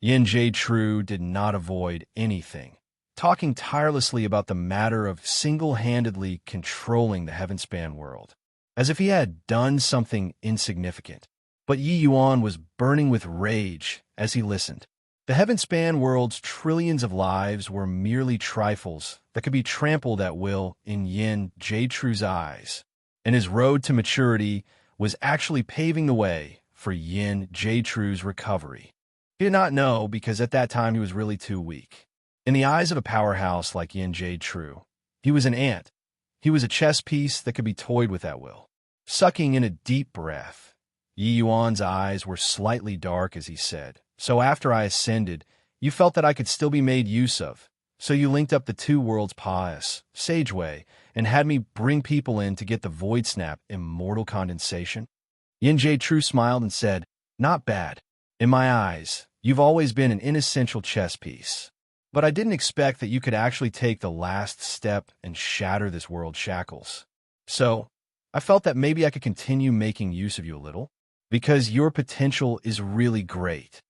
Yin Jade True did not avoid anything, talking tirelessly about the matter of single-handedly controlling the Heavenspan world, as if he had done something insignificant. But Yi Yuan was burning with rage as he listened. The Heavenspan world's trillions of lives were merely trifles that could be trampled at will in Yin Jade True's eyes, and his road to maturity was actually paving the way for Yin Jade True's recovery. He did not know because at that time he was really too weak. In the eyes of a powerhouse like Yin Jade True, he was an ant. He was a chess piece that could be toyed with at will. Sucking in a deep breath, Yi Yuan's eyes were slightly dark as he said, "So after I ascended, you felt that I could still be made use of. So you linked up the 2 worlds Pas, Sageway, and had me bring people in to get the Void Snap immortal condensation?" Yin Jade True smiled and said, "Not bad. In my eyes, you've always been an inessential chess piece. But I didn't expect that you could actually take the last step and shatter this world's shackles. So, I felt that maybe I could continue making use of you a little, because your potential is really great."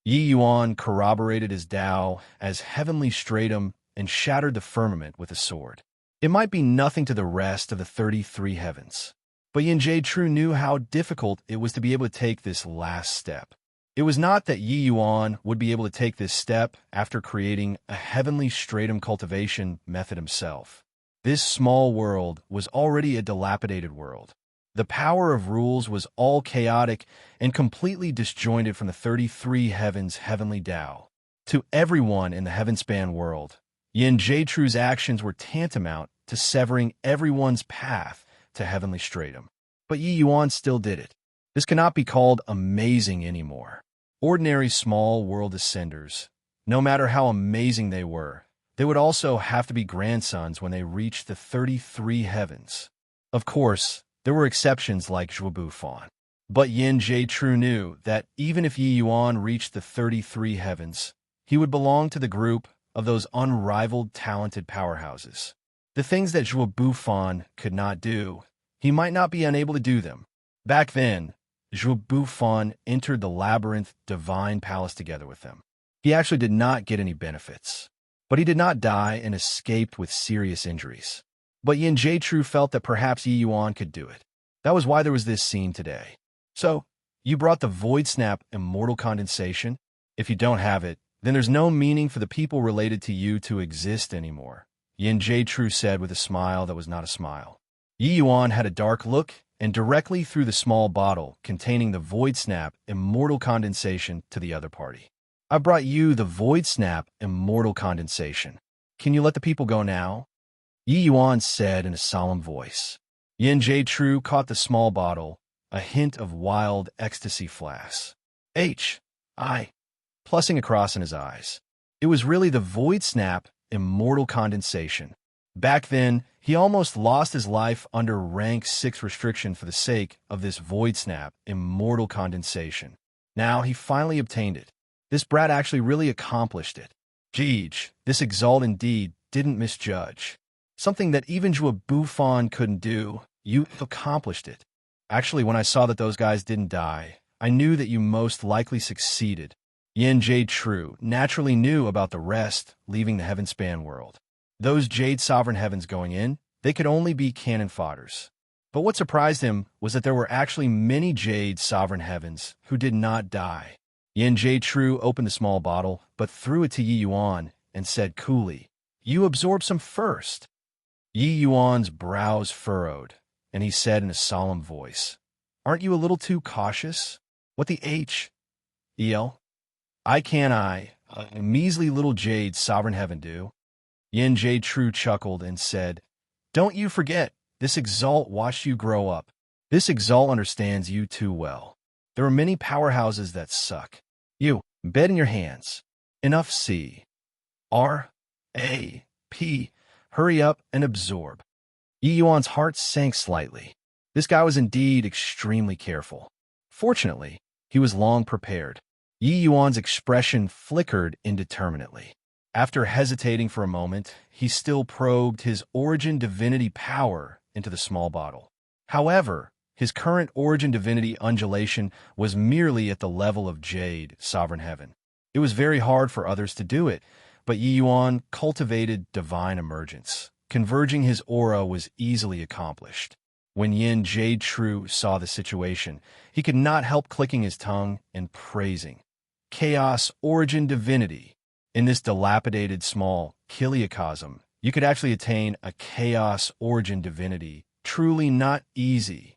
Yi Yuan corroborated his Tao as heavenly stratum and shattered the firmament with a sword. It might be nothing to the rest of the 33 heavens, but Yin Jade True knew how difficult it was to be able to take this last step. It was not that Yi Yuan would be able to take this step after creating a heavenly stratum cultivation method himself. This small world was already a dilapidated world. The power of rules was all chaotic and completely disjointed from the 33 heavens' heavenly Tao. To everyone in the Heavenspan world, Yin Jade True's actions were tantamount to severing everyone's path to heavenly stratum. But Yi Yuan still did it. This cannot be called amazing anymore. Ordinary small world ascenders, no matter how amazing they would also have to be grandsons when they reached the 33 heavens. Of course, there were exceptions like Zhuobu Fan. But Yin Jie Tru knew that even if Yi Yuan reached the 33 heavens, he would belong to the group of those unrivaled talented powerhouses. The things that Zhuobu Fan could not do, he might not be unable to do them. Back then, Zhuobu Fan entered the labyrinth divine palace together with them. He actually did not get any benefits, but he did not die and escaped with serious injuries. But Yin Jie Tru felt that perhaps Yi Yuan could do it. That was why there was this scene today. So, you brought the Void Snap Immortal Condensation? If you don't have it, then there's no meaning for the people related to you to exist anymore, Yin Jie Tru said with a smile that was not a smile. Yi Yuan had a dark look and directly threw the small bottle containing the Void Snap Immortal Condensation to the other party. I brought you the Void Snap Immortal Condensation. Can you let the people go now? Yi Yuan said in a solemn voice. Yin Jie Tru caught the small bottle, a hint of wild ecstasy flash. Plussing across in his eyes. It was really the Void Snap Immortal Condensation. Back then, he almost lost his life under rank 6 restriction for the sake of this Void Snap Immortal Condensation. Now he finally obtained it. This brat actually really accomplished it. Jeej, this Exalt indeed didn't misjudge. Something that even Zhuobu Fan couldn't do, you accomplished it. Actually, when I saw that those guys didn't die, I knew that you most likely succeeded. Yin Jie Tru naturally knew about the rest leaving the Heavenspan world. Those Jade Sovereign Heavens going in, they could only be cannon fodders. But what surprised him was that there were actually many Jade Sovereign Heavens who did not die. Yin Jie Tru opened the small bottle, but threw it to Yi Yuan and said coolly, "You absorb some first." Yi Yuan's brows furrowed, and he said in a solemn voice, "Aren't you a little too cautious? What the El? A measly little Jade Sovereign Heaven do?" Yin Jie Tru chuckled and said, "Don't you forget, this Exalt watched you grow up. This Exalt understands you too well. There are many powerhouses that suck. You, bed in your hands. Enough R-A-P, hurry up and absorb." Yi Yuan's heart sank slightly. This guy was indeed extremely careful. Fortunately, he was long prepared. Yi Yuan's expression flickered indeterminately. After hesitating for a moment, he still probed his origin divinity power into the small bottle. However, his current origin divinity undulation was merely at the level of Jade Sovereign Heaven. It was very hard for others to do it, but Yi Yuan cultivated divine emergence. Converging his aura was easily accomplished. When Yin Jie Tru saw the situation, he could not help clicking his tongue and praising. Chaos Origin Divinity. In this dilapidated small chiliocosm, you could actually attain a Chaos Origin Divinity. Truly not easy.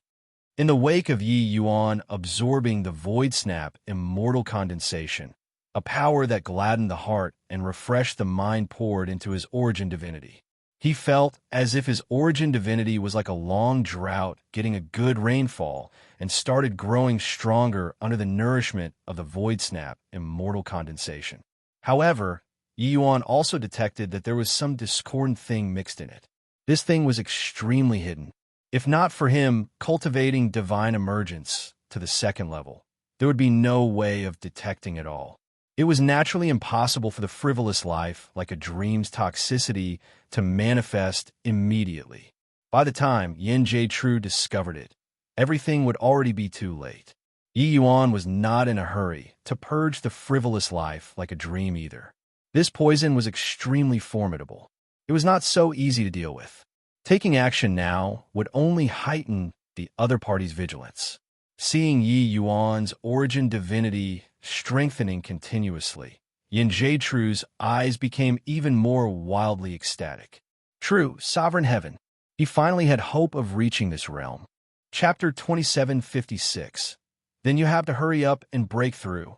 In the wake of Yi Yuan absorbing the Void Snap Immortal Condensation, a power that gladdened the heart and refreshed the mind poured into his origin divinity. He felt as if his origin divinity was like a long drought getting a good rainfall and started growing stronger under the nourishment of the Void Snap Immortal Condensation. However, Yi Yuan also detected that there was some discordant thing mixed in it. This thing was extremely hidden. If not for him cultivating divine emergence to the second level, there would be no way of detecting it all. It was naturally impossible for the frivolous life, like a dream's toxicity, to manifest immediately. By the time Yin Jie Tru discovered it, everything would already be too late. Yi Yuan was not in a hurry to purge the frivolous life like a dream either. This poison was extremely formidable. It was not so easy to deal with. Taking action now would only heighten the other party's vigilance. Seeing Yi Yuan's origin divinity strengthening continuously, Yin Jie Tru's eyes became even more wildly ecstatic. True, Sovereign Heaven. He finally had hope of reaching this realm. Chapter 2756. Then you have to hurry up and break through.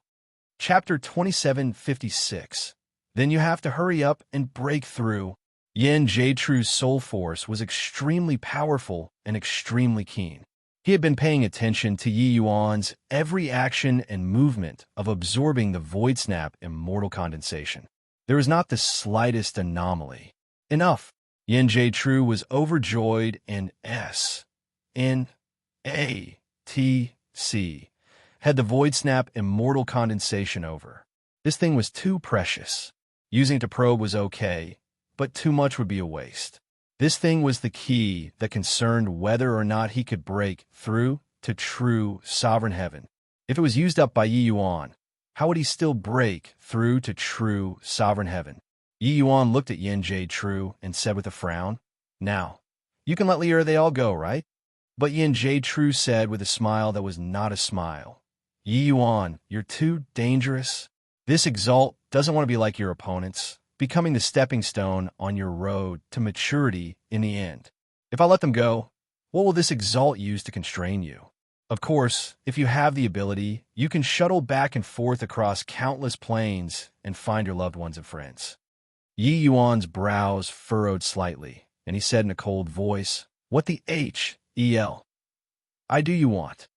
Chapter 2756. Then you have to hurry up and break through. Yin Jae-tru's soul force was extremely powerful and extremely keen. He had been paying attention to Yi Yuan's every action and movement of absorbing the void snap immortal condensation. There was not the slightest anomaly. Enough. Yin Jae-tru was overjoyed and S-N-A-T-C had the void snap immortal condensation over. This thing was too precious. Using it to probe was okay, but too much would be a waste. This thing was the key that concerned whether or not he could break through to true sovereign heaven. If it was used up by Yi Yuan, how would he still break through to true sovereign heaven? Yi Yuan looked at Yin Jae-tru and said with a frown, "Now, you can let Liu they all go, right?" But Yin Jae-tru said with a smile that was not a smile, "Yi Yuan, you're too dangerous. This exalt doesn't want to be like your opponents, becoming the stepping stone on your road to maturity in the end. If I let them go, what will this exalt use to constrain you? Of course, if you have the ability, you can shuttle back and forth across countless planes and find your loved ones and friends." Yi Yuan's brows furrowed slightly, and he said in a cold voice, "What the hell I do you want?"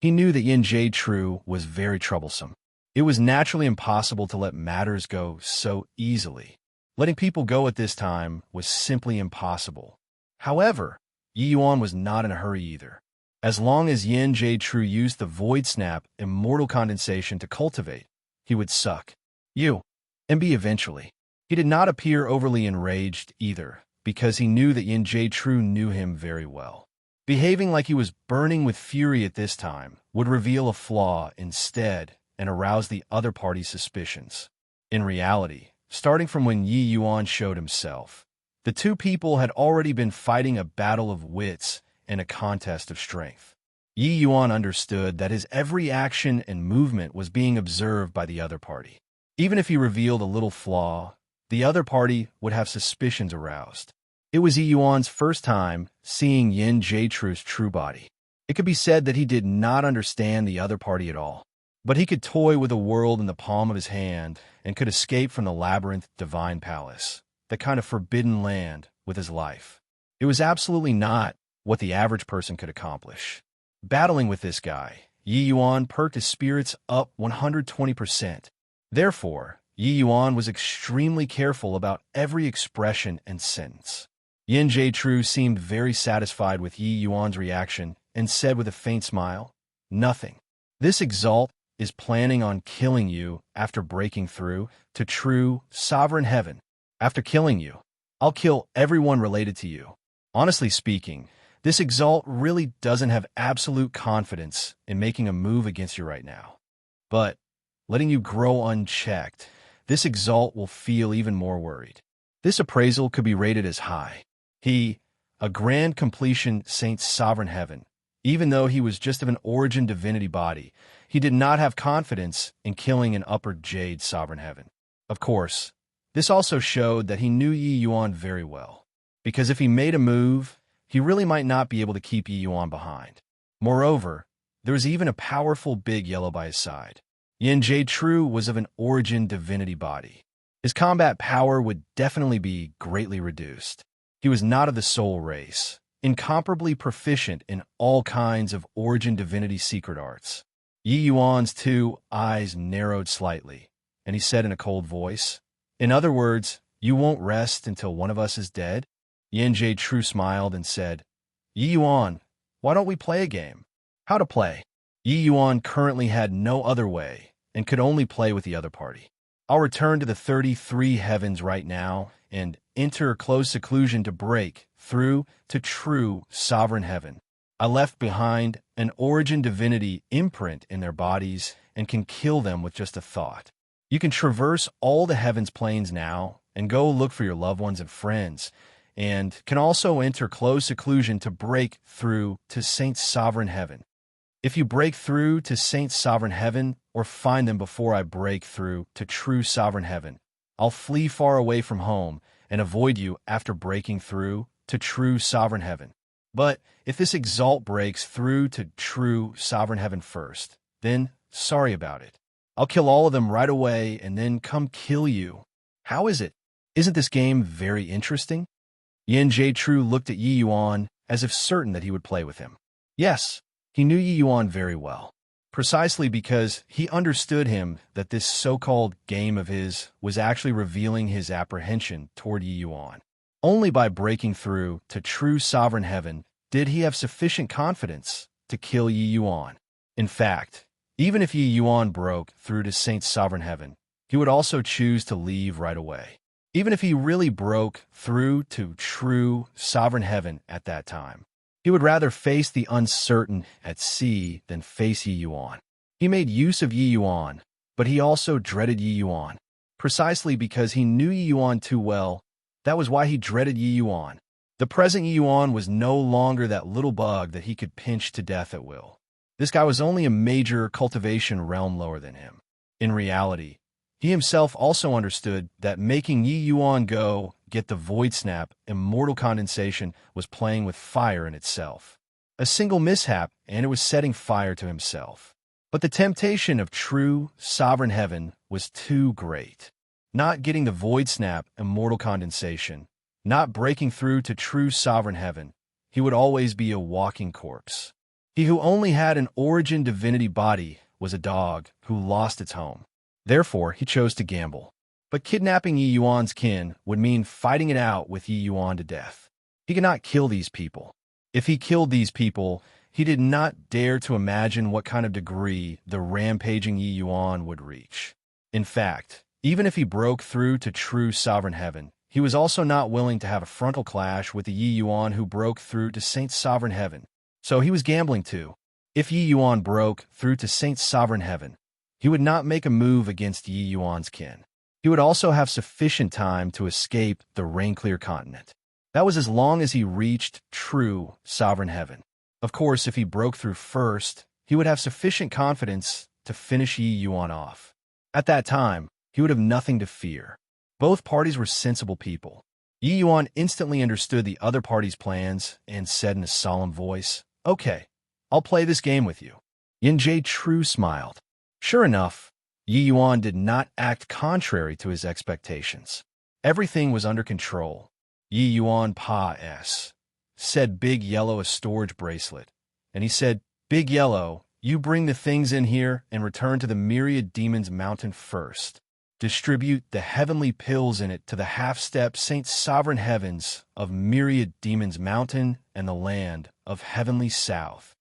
He knew that Yin Jae-tru was very troublesome. It was naturally impossible to let matters go so easily. Letting people go at this time was simply impossible. However, Yi Yuan was not in a hurry either. As long as Yin Jae-tru used the void snap immortal condensation to cultivate, he would suck you and be eventually. He did not appear overly enraged either, because he knew that Yin Jae-tru knew him very well. Behaving like he was burning with fury at this time would reveal a flaw instead and arouse the other party's suspicions. In reality, starting from when Yi Yuan showed himself, the two people had already been fighting a battle of wits and a contest of strength. Yi Yuan understood that his every action and movement was being observed by the other party. Even if he revealed a little flaw, the other party would have suspicions aroused. It was Yi Yuan's first time seeing Yin Jae-tru's true body. It could be said that he did not understand the other party at all, but he could toy with the world in the palm of his hand and could escape from the labyrinth divine palace, the kind of forbidden land, with his life. It was absolutely not what the average person could accomplish. Battling with this guy, Yi Yuan perked his spirits up 120%. Therefore, Yi Yuan was extremely careful about every expression and sentence. Yin Jae-tru seemed very satisfied with Yi Yuan's reaction and said with a faint smile, "Nothing. This exalt is planning on killing you after breaking through to true sovereign heaven. After killing you, I'll kill everyone related to you. Honestly speaking, this exalt really doesn't have absolute confidence in making a move against you right now. But letting you grow unchecked, this exalt will feel even more worried. This appraisal could be rated as high. He, a grand completion Saint's sovereign heaven, even though he was just of an origin divinity body, he did not have confidence in killing an upper jade sovereign heaven. Of course, this also showed that he knew Yi Yuan very well, because if he made a move, he really might not be able to keep Yi Yuan behind. Moreover, there was even a powerful big yellow by his side. Yin Jae-tru was of an origin divinity body. His combat power would definitely be greatly reduced. He was not of the soul race, incomparably proficient in all kinds of origin divinity secret arts. Yi Yuan's two eyes narrowed slightly, and he said in a cold voice, "In other words, you won't rest until one of us is dead?" Yin Jae-tru smiled and said, "Yi Yuan, why don't we play a game?" How to play? Yi Yuan currently had no other way and could only play with the other party. I'll return to the 33 heavens right now and enter close seclusion to break through to true sovereign heaven. I left behind an origin divinity imprint in their bodies and can kill them with just a thought. You can traverse all the heavens planes now and go look for your loved ones and friends, and can also enter close seclusion to break through to Saint's sovereign heaven. If you break through to Saint's sovereign heaven or find them before I break through to true sovereign heaven, I'll flee far away from home and avoid you after breaking through to true sovereign heaven. But if this exalt breaks through to true sovereign heaven first, then sorry about it. I'll kill all of them right away and then come kill you. How is it? Isn't this game very interesting? Yin Jie Tru looked at Yi Yuan as if certain that he would play with him. Yes, he knew Yi Yuan very well, precisely because he understood him that this so-called game of his was actually revealing his apprehension toward Yi Yuan. Only by breaking through to true sovereign heaven did he have sufficient confidence to kill Yi Yuan. In fact, even if Yi Yuan broke through to Saint's sovereign heaven, he would also choose to leave right away. Even if he really broke through to true sovereign heaven at that time, he would rather face the uncertain at sea than face Yi Yuan. He made use of Yi Yuan, but he also dreaded Yi Yuan. Precisely because he knew Yi Yuan too well, that was why he dreaded Yi Yuan. The present Yi Yuan was no longer that little bug that he could pinch to death at will. This guy was only a major cultivation realm lower than him. In reality, he himself also understood that making Yi Yuan go get the void snap, immortal condensation, was playing with fire in itself. A single mishap, and it was setting fire to himself. But the temptation of true sovereign heaven was too great. Not getting the void snap, immortal condensation, not breaking through to true sovereign heaven, he would always be a walking corpse. He who only had an origin divinity body was a dog who lost its home. Therefore, he chose to gamble. But kidnapping Yi Yuan's kin would mean fighting it out with Yi Yuan to death. He could not kill these people. If he killed these people, he did not dare to imagine what kind of degree the rampaging Yi Yuan would reach. In fact, even if he broke through to true sovereign heaven, he was also not willing to have a frontal clash with the Yi Yuan who broke through to Saint's sovereign heaven. So he was gambling too. If Yi Yuan broke through to Saint's sovereign heaven, he would not make a move against Yi Yuan's kin. He would also have sufficient time to escape the rain-clear continent. That was as long as he reached true sovereign heaven. Of course, if he broke through first, he would have sufficient confidence to finish Yi Yuan off. At that time, he would have nothing to fear. Both parties were sensible people. Yi Yuan instantly understood the other party's plans and said in a solemn voice, "Okay, I'll play this game with you." Yin Jie Tru smiled. Sure enough, Yi Yuan did not act contrary to his expectations. Everything was under control. Yi Yuan said Big Yellow a storage bracelet, and he said, "Big Yellow, you bring the things in here and return to the Myriad Demons Mountain first. Distribute the heavenly pills in it to the half-step Saint's sovereign heavens of Myriad Demons Mountain and the land of Heavenly South."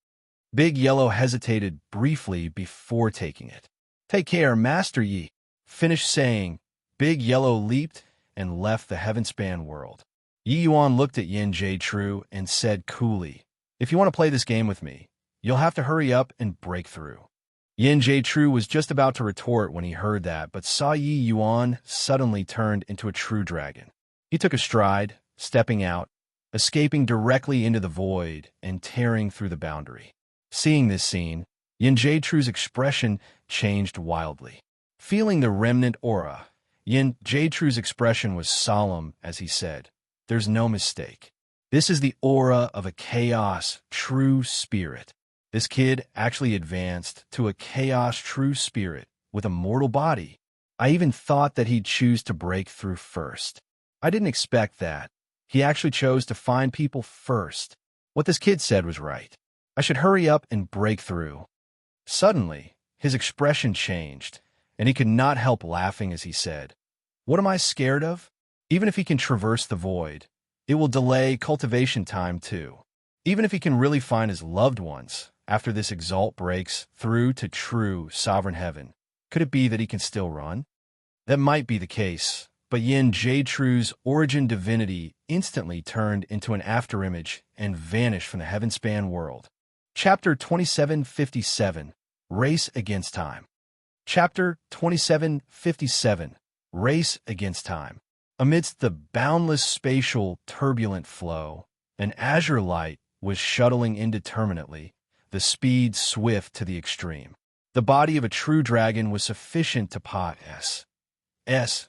Big Yellow hesitated briefly before taking it. "Take care, Master Yi," finished saying. Big Yellow leaped and left the heaven-span world. Yi Yuan looked at Yin Jie Tru and said coolly, "If you want to play this game with me, you'll have to hurry up and break through." Yin Jie Tru was just about to retort when he heard that, but saw Yi Yuan suddenly turned into a true dragon. He took a stride, stepping out, escaping directly into the void and tearing through the boundary. Seeing this scene, Yin Jie Tru's expression changed wildly. Feeling the remnant aura, Yin Jie Tru's expression was solemn as he said, "There's no mistake. This is the aura of a chaos true spirit. This kid actually advanced to a chaos true spirit with a mortal body. I even thought that he'd choose to break through first. I didn't expect that. He actually chose to find people first. What this kid said was right. I should hurry up and break through." Suddenly, his expression changed, and he could not help laughing as he said, "What am I scared of? Even if he can traverse the void, it will delay cultivation time too. Even if he can really find his loved ones after this exalt breaks through to true sovereign heaven, could it be that he can still run?" That might be the case, but Yin Jie Tru's origin divinity instantly turned into an afterimage and vanished from the heaven-span world. Chapter 2757, Race Against Time. Chapter 2757, Race Against Time. Amidst the boundless spatial turbulent flow, an azure light was shuttling indeterminately, the speed swift to the extreme. The body of a true dragon was sufficient to pass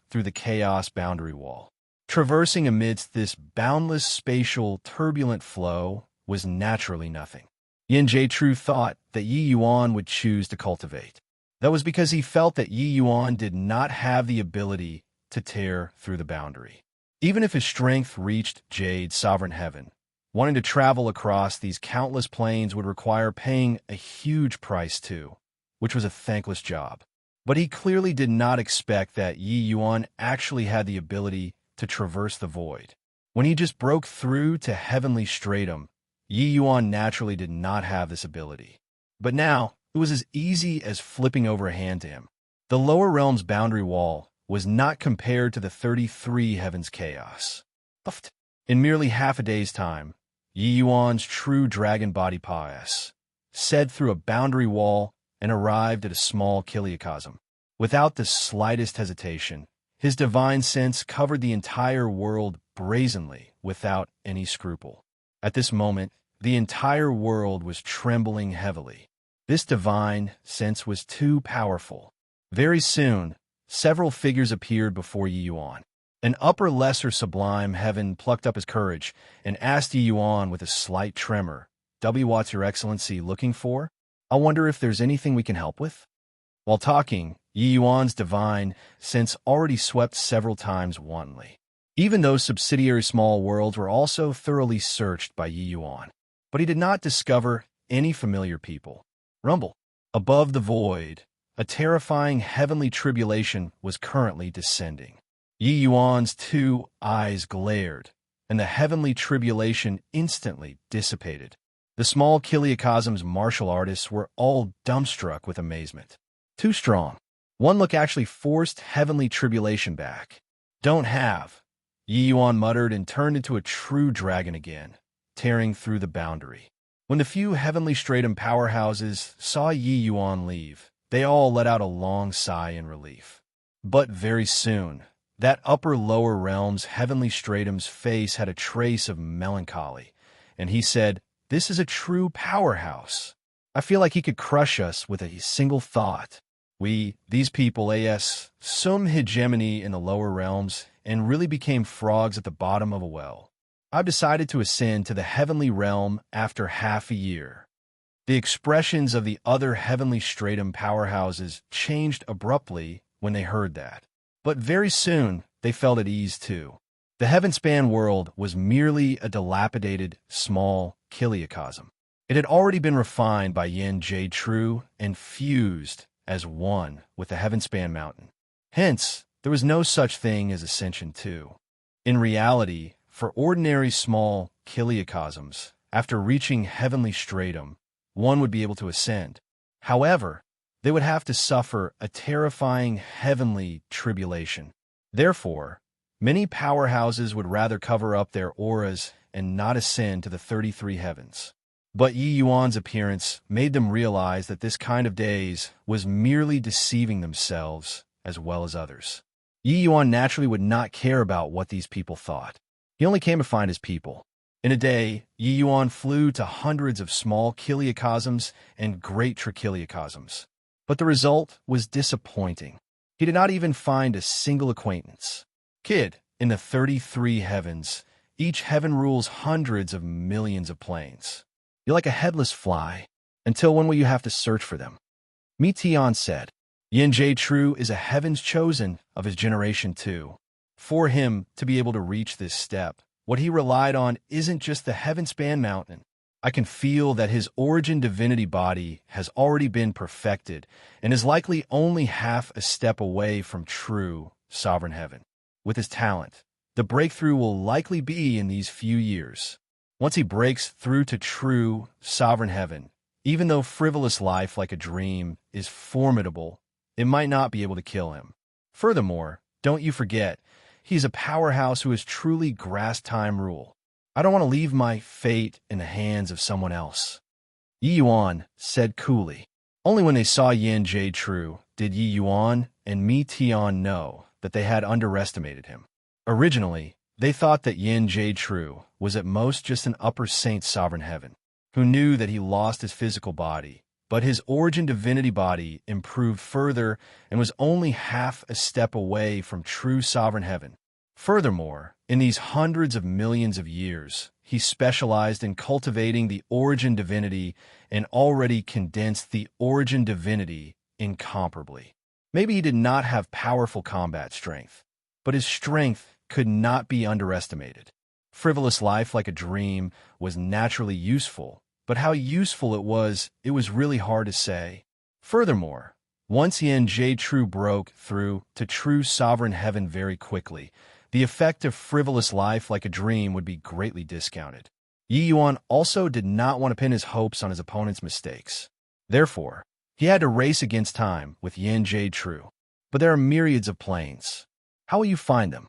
through the chaos boundary wall. Traversing amidst this boundless spatial turbulent flow was naturally nothing. Yin Jie Tru thought that Yi Yuan would choose to cultivate. That was because he felt that Yi Yuan did not have the ability to tear through the boundary. Even if his strength reached Jade's sovereign heaven, wanting to travel across these countless planes would require paying a huge price too, which was a thankless job. But he clearly did not expect that Yi Yuan actually had the ability to traverse the void. When he just broke through to heavenly stratum, Yi Yuan naturally did not have this ability. But now, it was as easy as flipping over a hand to him. The lower realm's boundary wall was not compared to the 33 heavens chaos. In merely half a day's time, Yi Yuan's true dragon body pass sped through a boundary wall and arrived at a small kiliocosm. Without the slightest hesitation, his divine sense covered the entire world brazenly without any scruple. At this moment, the entire world was trembling heavily. This divine sense was too powerful. Very soon, several figures appeared before Yi Yuan. An upper lesser sublime heaven plucked up his courage and asked Yi Yuan with a slight tremor, "What's your excellency looking for? I wonder if there's anything we can help with?" While talking, Yi Yuan's divine sense already swept several times wantonly. Even those subsidiary small worlds were also thoroughly searched by Yi Yuan. But he did not discover any familiar people. Rumble. Above the void, a terrifying heavenly tribulation was currently descending. Yi Yuan's two eyes glared, and the heavenly tribulation instantly dissipated. The small kiliocosm's martial artists were all dumbstruck with amazement. Too strong. One look actually forced heavenly tribulation back. "Don't have," Yi Yuan muttered and turned into a true dragon again, tearing through the boundary. When the few heavenly stratum powerhouses saw Yi Yuan leave, they all let out a long sigh in relief. But very soon, that upper-lower realm's heavenly stratum's face had a trace of melancholy, and he said, "This is a true powerhouse. I feel like he could crush us with a single thought. These people, some hegemony in the lower realms, and really became frogs at the bottom of a well. I've decided to ascend to the heavenly realm after half a year." The expressions of the other heavenly stratum powerhouses changed abruptly when they heard that. But very soon, they felt at ease too. The heaven-span world was merely a dilapidated, small kiliocosm. It had already been refined by Yin Jade True and fused as one with the heaven-span mountain. Hence, there was no such thing as ascension too. In reality, for ordinary small kiliocosms, after reaching heavenly stratum, one would be able to ascend. However, they would have to suffer a terrifying heavenly tribulation. Therefore, many powerhouses would rather cover up their auras and not ascend to the 33 heavens. But Yi Yuan's appearance made them realize that this kind of daze was merely deceiving themselves as well as others. Yi Yuan naturally would not care about what these people thought. He only came to find his people. In a day, Yi Yuan flew to hundreds of small kiliocosms and great trichiliocosms. But the result was disappointing. He did not even find a single acquaintance. "Kid, in the 33 heavens, each heaven rules hundreds of millions of planes. You're like a headless fly. Until when will you have to search for them?" Mi Tian said. Yin Jie True is a heaven's chosen of his generation too. For him to be able to reach this step, what he relied on isn't just the heaven-span mountain. I can feel that his origin divinity body has already been perfected and is likely only half a step away from true sovereign heaven. With his talent, the breakthrough will likely be in these few years. Once he breaks through to true sovereign heaven, even though frivolous life like a dream is formidable, it might not be able to kill him. Furthermore, don't you forget, he's a powerhouse who has truly grasped time rule. I don't want to leave my fate in the hands of someone else. Yi Yuan said coolly. Only when they saw Yin Jade True did Yi Yuan and Mi Tian know that they had underestimated him. Originally, they thought that Yin Jade True was at most just an upper saint sovereign heaven, who knew that he lost his physical body, but his origin divinity body improved further and was only half a step away from true sovereign heaven. Furthermore, in these hundreds of millions of years, he specialized in cultivating the origin divinity and already condensed the origin divinity incomparably. Maybe he did not have powerful combat strength, but his strength could not be underestimated. Frivolous life like a dream was naturally useful, but how useful it was really hard to say. Furthermore, once Yen Jie True broke through to true sovereign heaven very quickly, the effect of frivolous life like a dream would be greatly discounted. Yi Yuan also did not want to pin his hopes on his opponent's mistakes. Therefore, he had to race against time with Yen Jie True. But there are myriads of planes. How will you find them?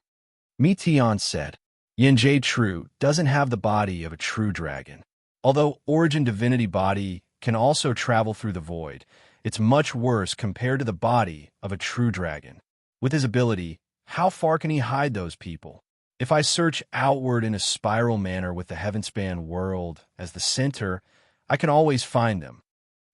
Mi Tian said. Yen Jie True doesn't have the body of a true dragon. Although origin divinity body can also travel through the void, it's much worse compared to the body of a true dragon. With his ability, how far can he hide those people? If I search outward in a spiral manner with the heavenspan world as the center, I can always find them.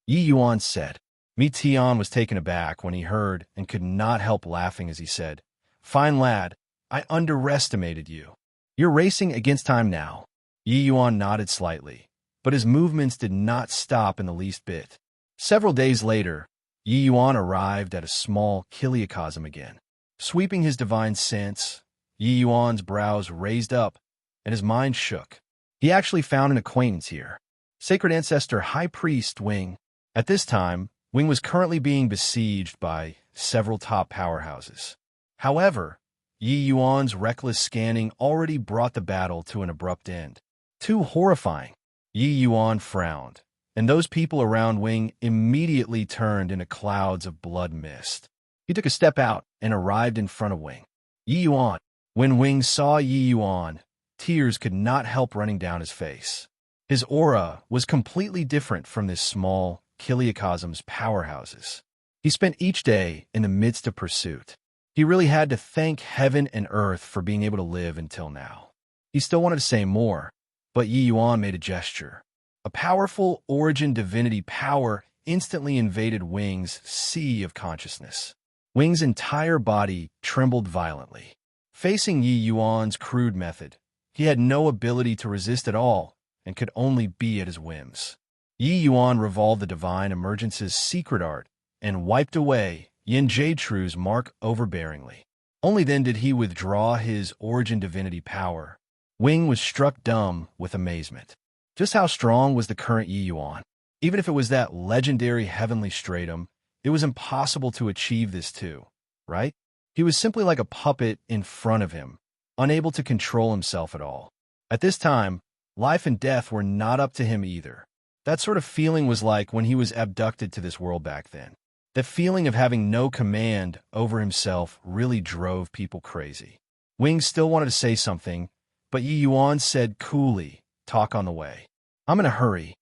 Yi Yuan said. Mi Tian was taken aback when he heard and could not help laughing as he said, "Fine lad, I underestimated you. You're racing against time now." Yi Yuan nodded slightly, but his movements did not stop in the least bit. Several days later, Yi Yuan arrived at a small kiliocosm again. Sweeping his divine sense, Yi Yuan's brows raised up, and his mind shook. He actually found an acquaintance here. Sacred Ancestor High Priest Wing. At this time, Wing was currently being besieged by several top powerhouses. However, Yi Yuan's reckless scanning already brought the battle to an abrupt end. Too horrifying. Yi Yuan frowned, and those people around Wing immediately turned into clouds of blood mist. He took a step out and arrived in front of Wing. Yi Yuan. When Wing saw Yi Yuan, tears could not help running down his face. His aura was completely different from this small kiliocosm's powerhouses. He spent each day in the midst of pursuit. He really had to thank heaven and earth for being able to live until now. He still wanted to say more, but Yi Yuan made a gesture. A powerful origin divinity power instantly invaded Wing's sea of consciousness. Wing's entire body trembled violently. Facing Yi Yuan's crude method, he had no ability to resist at all and could only be at his whims. Yi Yuan revolved the Divine Emergence's secret art and wiped away Yen Jie True's mark overbearingly. Only then did he withdraw his origin divinity power. Wing was struck dumb with amazement. Just how strong was the current Yi Yuan? Even if it was that legendary heavenly stratum, it was impossible to achieve this too, right? He was simply like a puppet in front of him, unable to control himself at all. At this time, life and death were not up to him either. That sort of feeling was like when he was abducted to this world back then. The feeling of having no command over himself really drove people crazy. Wing still wanted to say something, but Yi Yuan said coolly, "Talk on the way." "I'm in a hurry."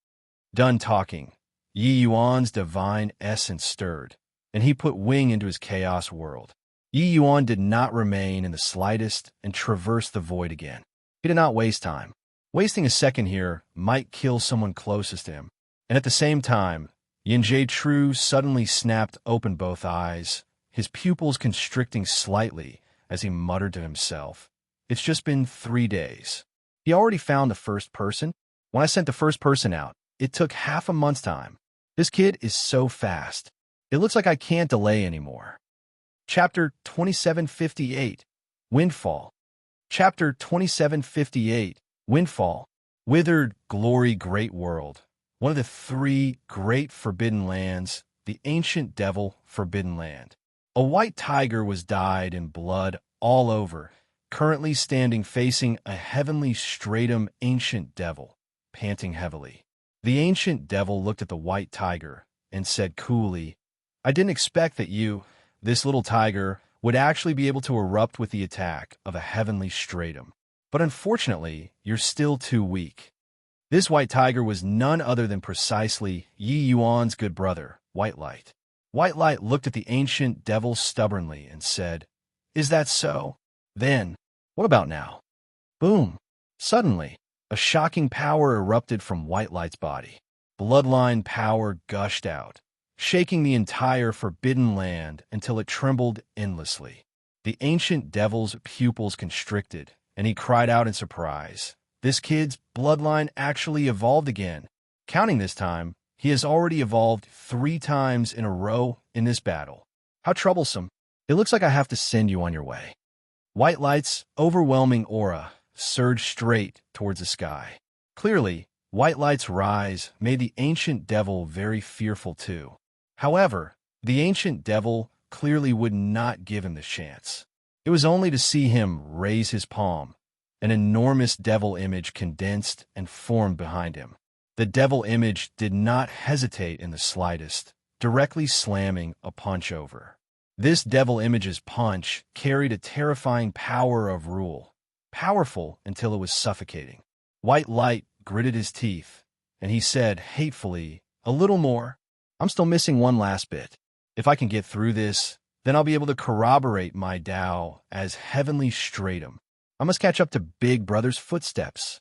Done talking, Yi Yuan's divine essence stirred, and he put Wing into his chaos world. Yi Yuan did not remain in the slightest and traversed the void again. He did not waste time. Wasting a second here might kill someone closest to him. And at the same time, Yen Jie True suddenly snapped open both eyes, his pupils constricting slightly as he muttered to himself, "It's just been 3 days. He already found the first person? When I sent the first person out, it took half a month's time. This kid is so fast. It looks like I can't delay anymore." Chapter 2758, Windfall. Chapter 2758, Windfall. Withered glory great world. One of the 3 great forbidden lands, the ancient devil forbidden land. A white tiger was dyed in blood all over, currently standing facing a heavenly stratum ancient devil, panting heavily. The ancient devil looked at the white tiger and said coolly, "I didn't expect that you, this little tiger, would actually be able to erupt with the attack of a heavenly stratum. But unfortunately, you're still too weak." This white tiger was none other than precisely Yi Yuan's good brother, White Light. White Light looked at the ancient devil stubbornly and said, "Is that so? Then, what about now?" Boom! Suddenly, a shocking power erupted from White Light's body. Bloodline power gushed out, shaking the entire forbidden land until it trembled endlessly. The ancient devil's pupils constricted, and he cried out in surprise. This kid's bloodline actually evolved again. Counting this time, he has already evolved 3 times in a row in this battle. How troublesome. It looks like I have to send you on your way. White Light's overwhelming aura surged straight towards the sky. Clearly, White Light's rise made the ancient devil very fearful too. However, the ancient devil clearly would not give him the chance. It was only to see him raise his palm. An enormous devil image condensed and formed behind him. The devil image did not hesitate in the slightest, directly slamming a punch over. This devil image's punch carried a terrifying power of rule, powerful until it was suffocating. White Light gritted his teeth, and he said hatefully, "A little more. I'm still missing one last bit. If I can get through this, then I'll be able to corroborate my Tao as heavenly stratum. I must catch up to Big Brother's footsteps."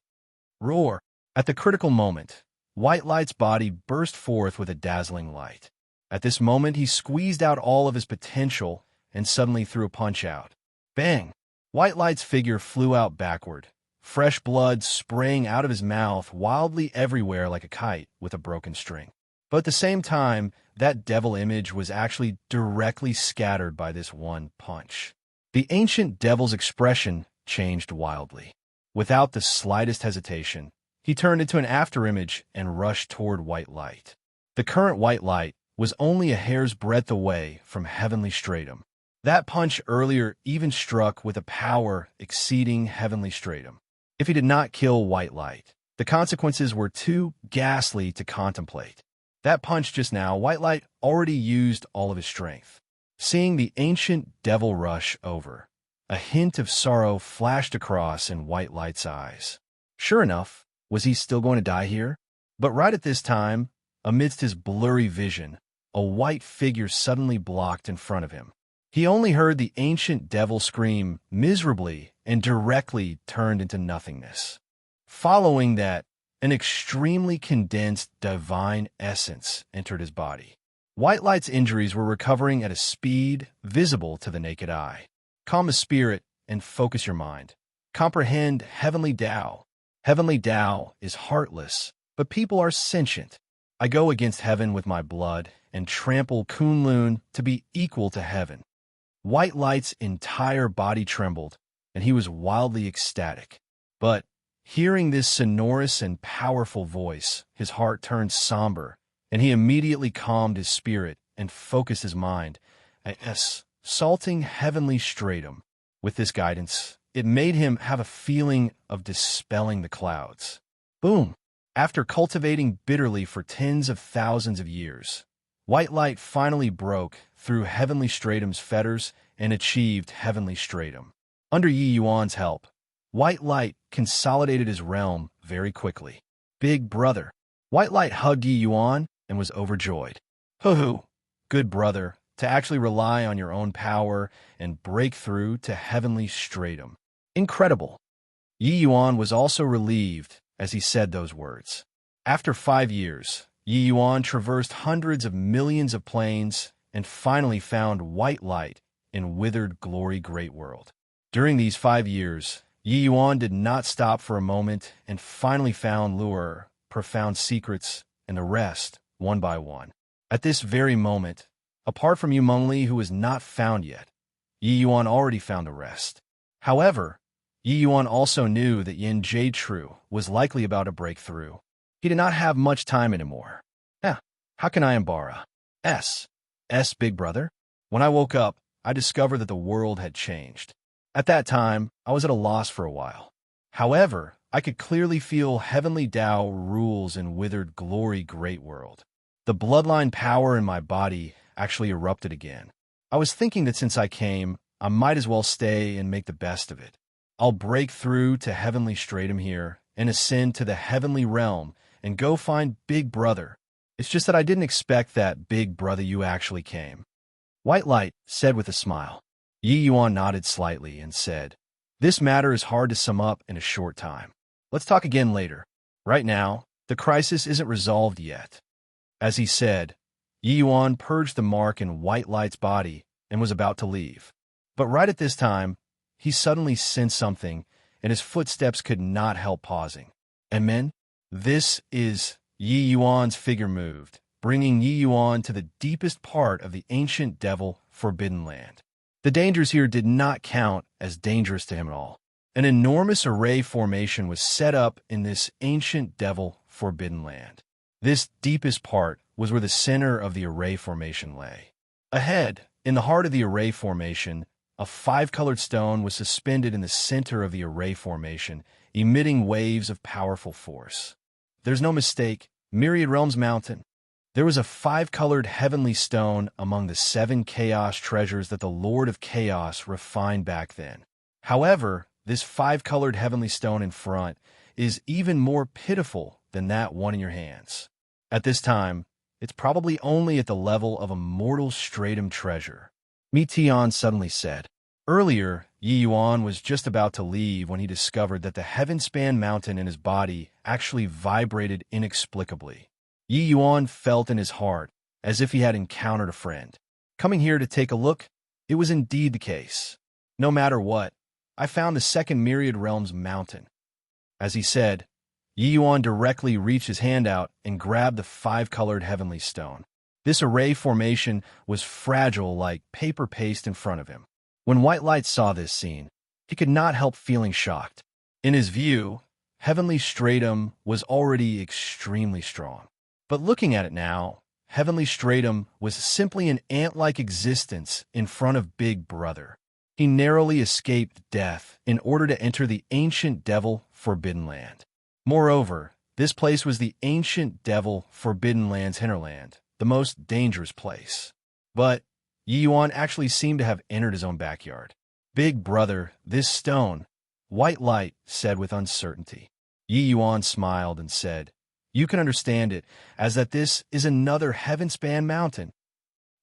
Roar! At the critical moment, White Light's body burst forth with a dazzling light. At this moment, he squeezed out all of his potential and suddenly threw a punch out. Bang! White Light's figure flew out backward, fresh blood spraying out of his mouth wildly everywhere like a kite with a broken string. But at the same time, that devil image was actually directly scattered by this one punch. The ancient devil's expression changed wildly. Without the slightest hesitation, he turned into an afterimage and rushed toward White Light. The current White Light was only a hair's breadth away from heavenly stratum. That punch earlier even struck with a power exceeding heavenly stratum. If he did not kill White Light, the consequences were too ghastly to contemplate. That punch just now, White Light already used all of his strength. Seeing the ancient devil rush over, a hint of sorrow flashed across in White Light's eyes. Sure enough, was he still going to die here? But right at this time, amidst his blurry vision, a white figure suddenly blocked in front of him. He only heard the ancient devil scream miserably and directly turned into nothingness. Following that, an extremely condensed divine essence entered his body. White Light's injuries were recovering at a speed visible to the naked eye. Calm the spirit and focus your mind. Comprehend heavenly Tao. Heavenly Tao is heartless, but people are sentient. I go against heaven with my blood and trample Kunlun to be equal to heaven. White Light's entire body trembled, and he was wildly ecstatic. But, hearing this sonorous and powerful voice, his heart turned somber, and he immediately calmed his spirit and focused his mind at assaulting heavenly stratum. With this guidance, it made him have a feeling of dispelling the clouds. Boom! After cultivating bitterly for tens of thousands of years, White Light finally broke through heavenly stratum's fetters and achieved heavenly stratum. Under Yi Yuan's help, White Light consolidated his realm very quickly. Big brother. White Light hugged Yi Yuan and was overjoyed. Hoo-hoo, good brother, to actually rely on your own power and break through to heavenly stratum. Incredible. Yi Yuan was also relieved as he said those words. After 5 years, Yi Yuan traversed hundreds of millions of planes and finally found White Light in withered glory great world. During these 5 years, Yi Yuan did not stop for a moment and finally found lure, profound secrets, and the rest, one by one. At this very moment, apart from Yu Mengli, who was not found yet, Yi Yuan already found the rest. However, Yi Yuan also knew that Yin Jade-Tru was likely about to break through. He did not have much time anymore. How can I embark? Big brother? When I woke up, I discovered that the world had changed. At that time, I was at a loss for a while. However, I could clearly feel heavenly Tao rules in withered glory great world. The bloodline power in my body actually erupted again. I was thinking that since I came, I might as well stay and make the best of it. I'll break through to heavenly stratum here and ascend to the heavenly realm and go find Big Brother. It's just that I didn't expect that Big Brother you actually came. White Light said with a smile. Yi Yuan nodded slightly and said, "This matter is hard to sum up in a short time. Let's talk again later. Right now, the crisis isn't resolved yet." As he said, Yi Yuan purged the mark in White Light's body and was about to leave. But right at this time, he suddenly sensed something, and his footsteps could not help pausing. And then, this is Yi Yuan's figure moved, bringing Yi Yuan to the deepest part of the ancient devil Forbidden Land. The dangers here did not count as dangerous to him at all. An enormous array formation was set up in this ancient devil forbidden land. This deepest part was where the center of the array formation lay. Ahead, in the heart of the array formation, a five-colored stone was suspended in the center of the array formation, emitting waves of powerful force. There's no mistake, Myriad Realms Mountain. There was a five-colored heavenly stone among the 7 chaos treasures that the Lord of Chaos refined back then. However, this five-colored heavenly stone in front is even more pitiful than that one in your hands. At this time, it's probably only at the level of a mortal stratum treasure. Meteon suddenly said. Earlier, Yi Yuan was just about to leave when he discovered that the heaven-span mountain in his body actually vibrated inexplicably. Yi Yuan felt in his heart as if he had encountered a friend. Coming here to take a look, it was indeed the case. No matter what, I found the second Myriad Realms mountain. As he said, Yi Yuan directly reached his hand out and grabbed the five-colored heavenly stone. This array formation was fragile like paper paste in front of him. When White Light saw this scene, he could not help feeling shocked. In his view, Heavenly Stratum was already extremely strong. But looking at it now, Heavenly Stratum was simply an ant-like existence in front of Big Brother. He narrowly escaped death in order to enter the ancient devil Forbidden Land. Moreover, this place was the ancient devil Forbidden Land's hinterland, the most dangerous place. But Yi Yuan actually seemed to have entered his own backyard. Big Brother, this stone, White Light said with uncertainty. Yi Yuan smiled and said, you can understand it as that this is another heaven-span mountain.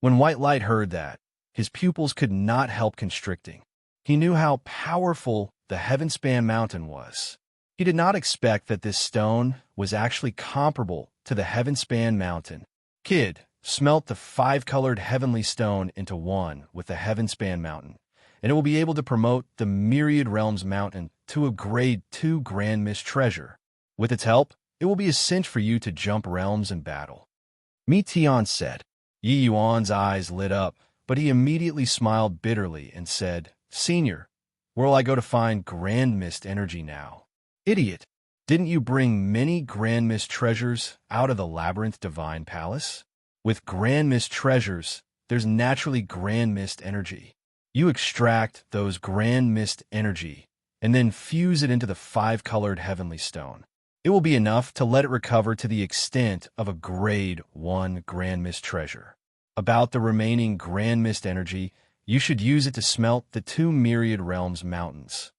When White Light heard that, his pupils could not help constricting. He knew how powerful the heaven-span mountain was. He did not expect that this stone was actually comparable to the heaven-span mountain. Kid smelt the five-colored heavenly stone into one with the heaven-span mountain, and it will be able to promote the Myriad Realms mountain to a grade 2 grand mist treasure. With its help, it will be a cinch for you to jump realms in battle. Meteon said. Yi Yuan's eyes lit up, but he immediately smiled bitterly and said, Senior, where will I go to find grand mist energy now? Idiot, didn't you bring many grand mist treasures out of the Labyrinth Divine Palace? With grand mist treasures, there's naturally grand mist energy. You extract those grand mist energy and then fuse it into the five-colored heavenly stone. It will be enough to let it recover to the extent of a grade 1 grand mist treasure. About the remaining grand mist energy, you should use it to smelt the 2 Myriad Realms mountains.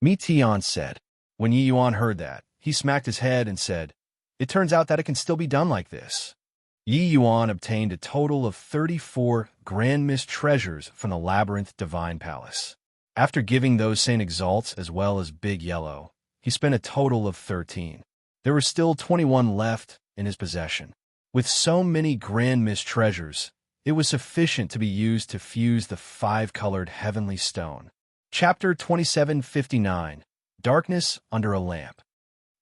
Meteon said. When Yi Yuan heard that, he smacked his head and said, it turns out that it can still be done like this. Yi Yuan obtained a total of 34 grand mist treasures from the Labyrinth Divine Palace. After giving those Saint Exalts as well as Big Yellow, he spent a total of 13. There were still 21 left in his possession. With so many grand mist treasures, it was sufficient to be used to fuse the five-colored heavenly stone. Chapter 2759, Darkness Under a Lamp.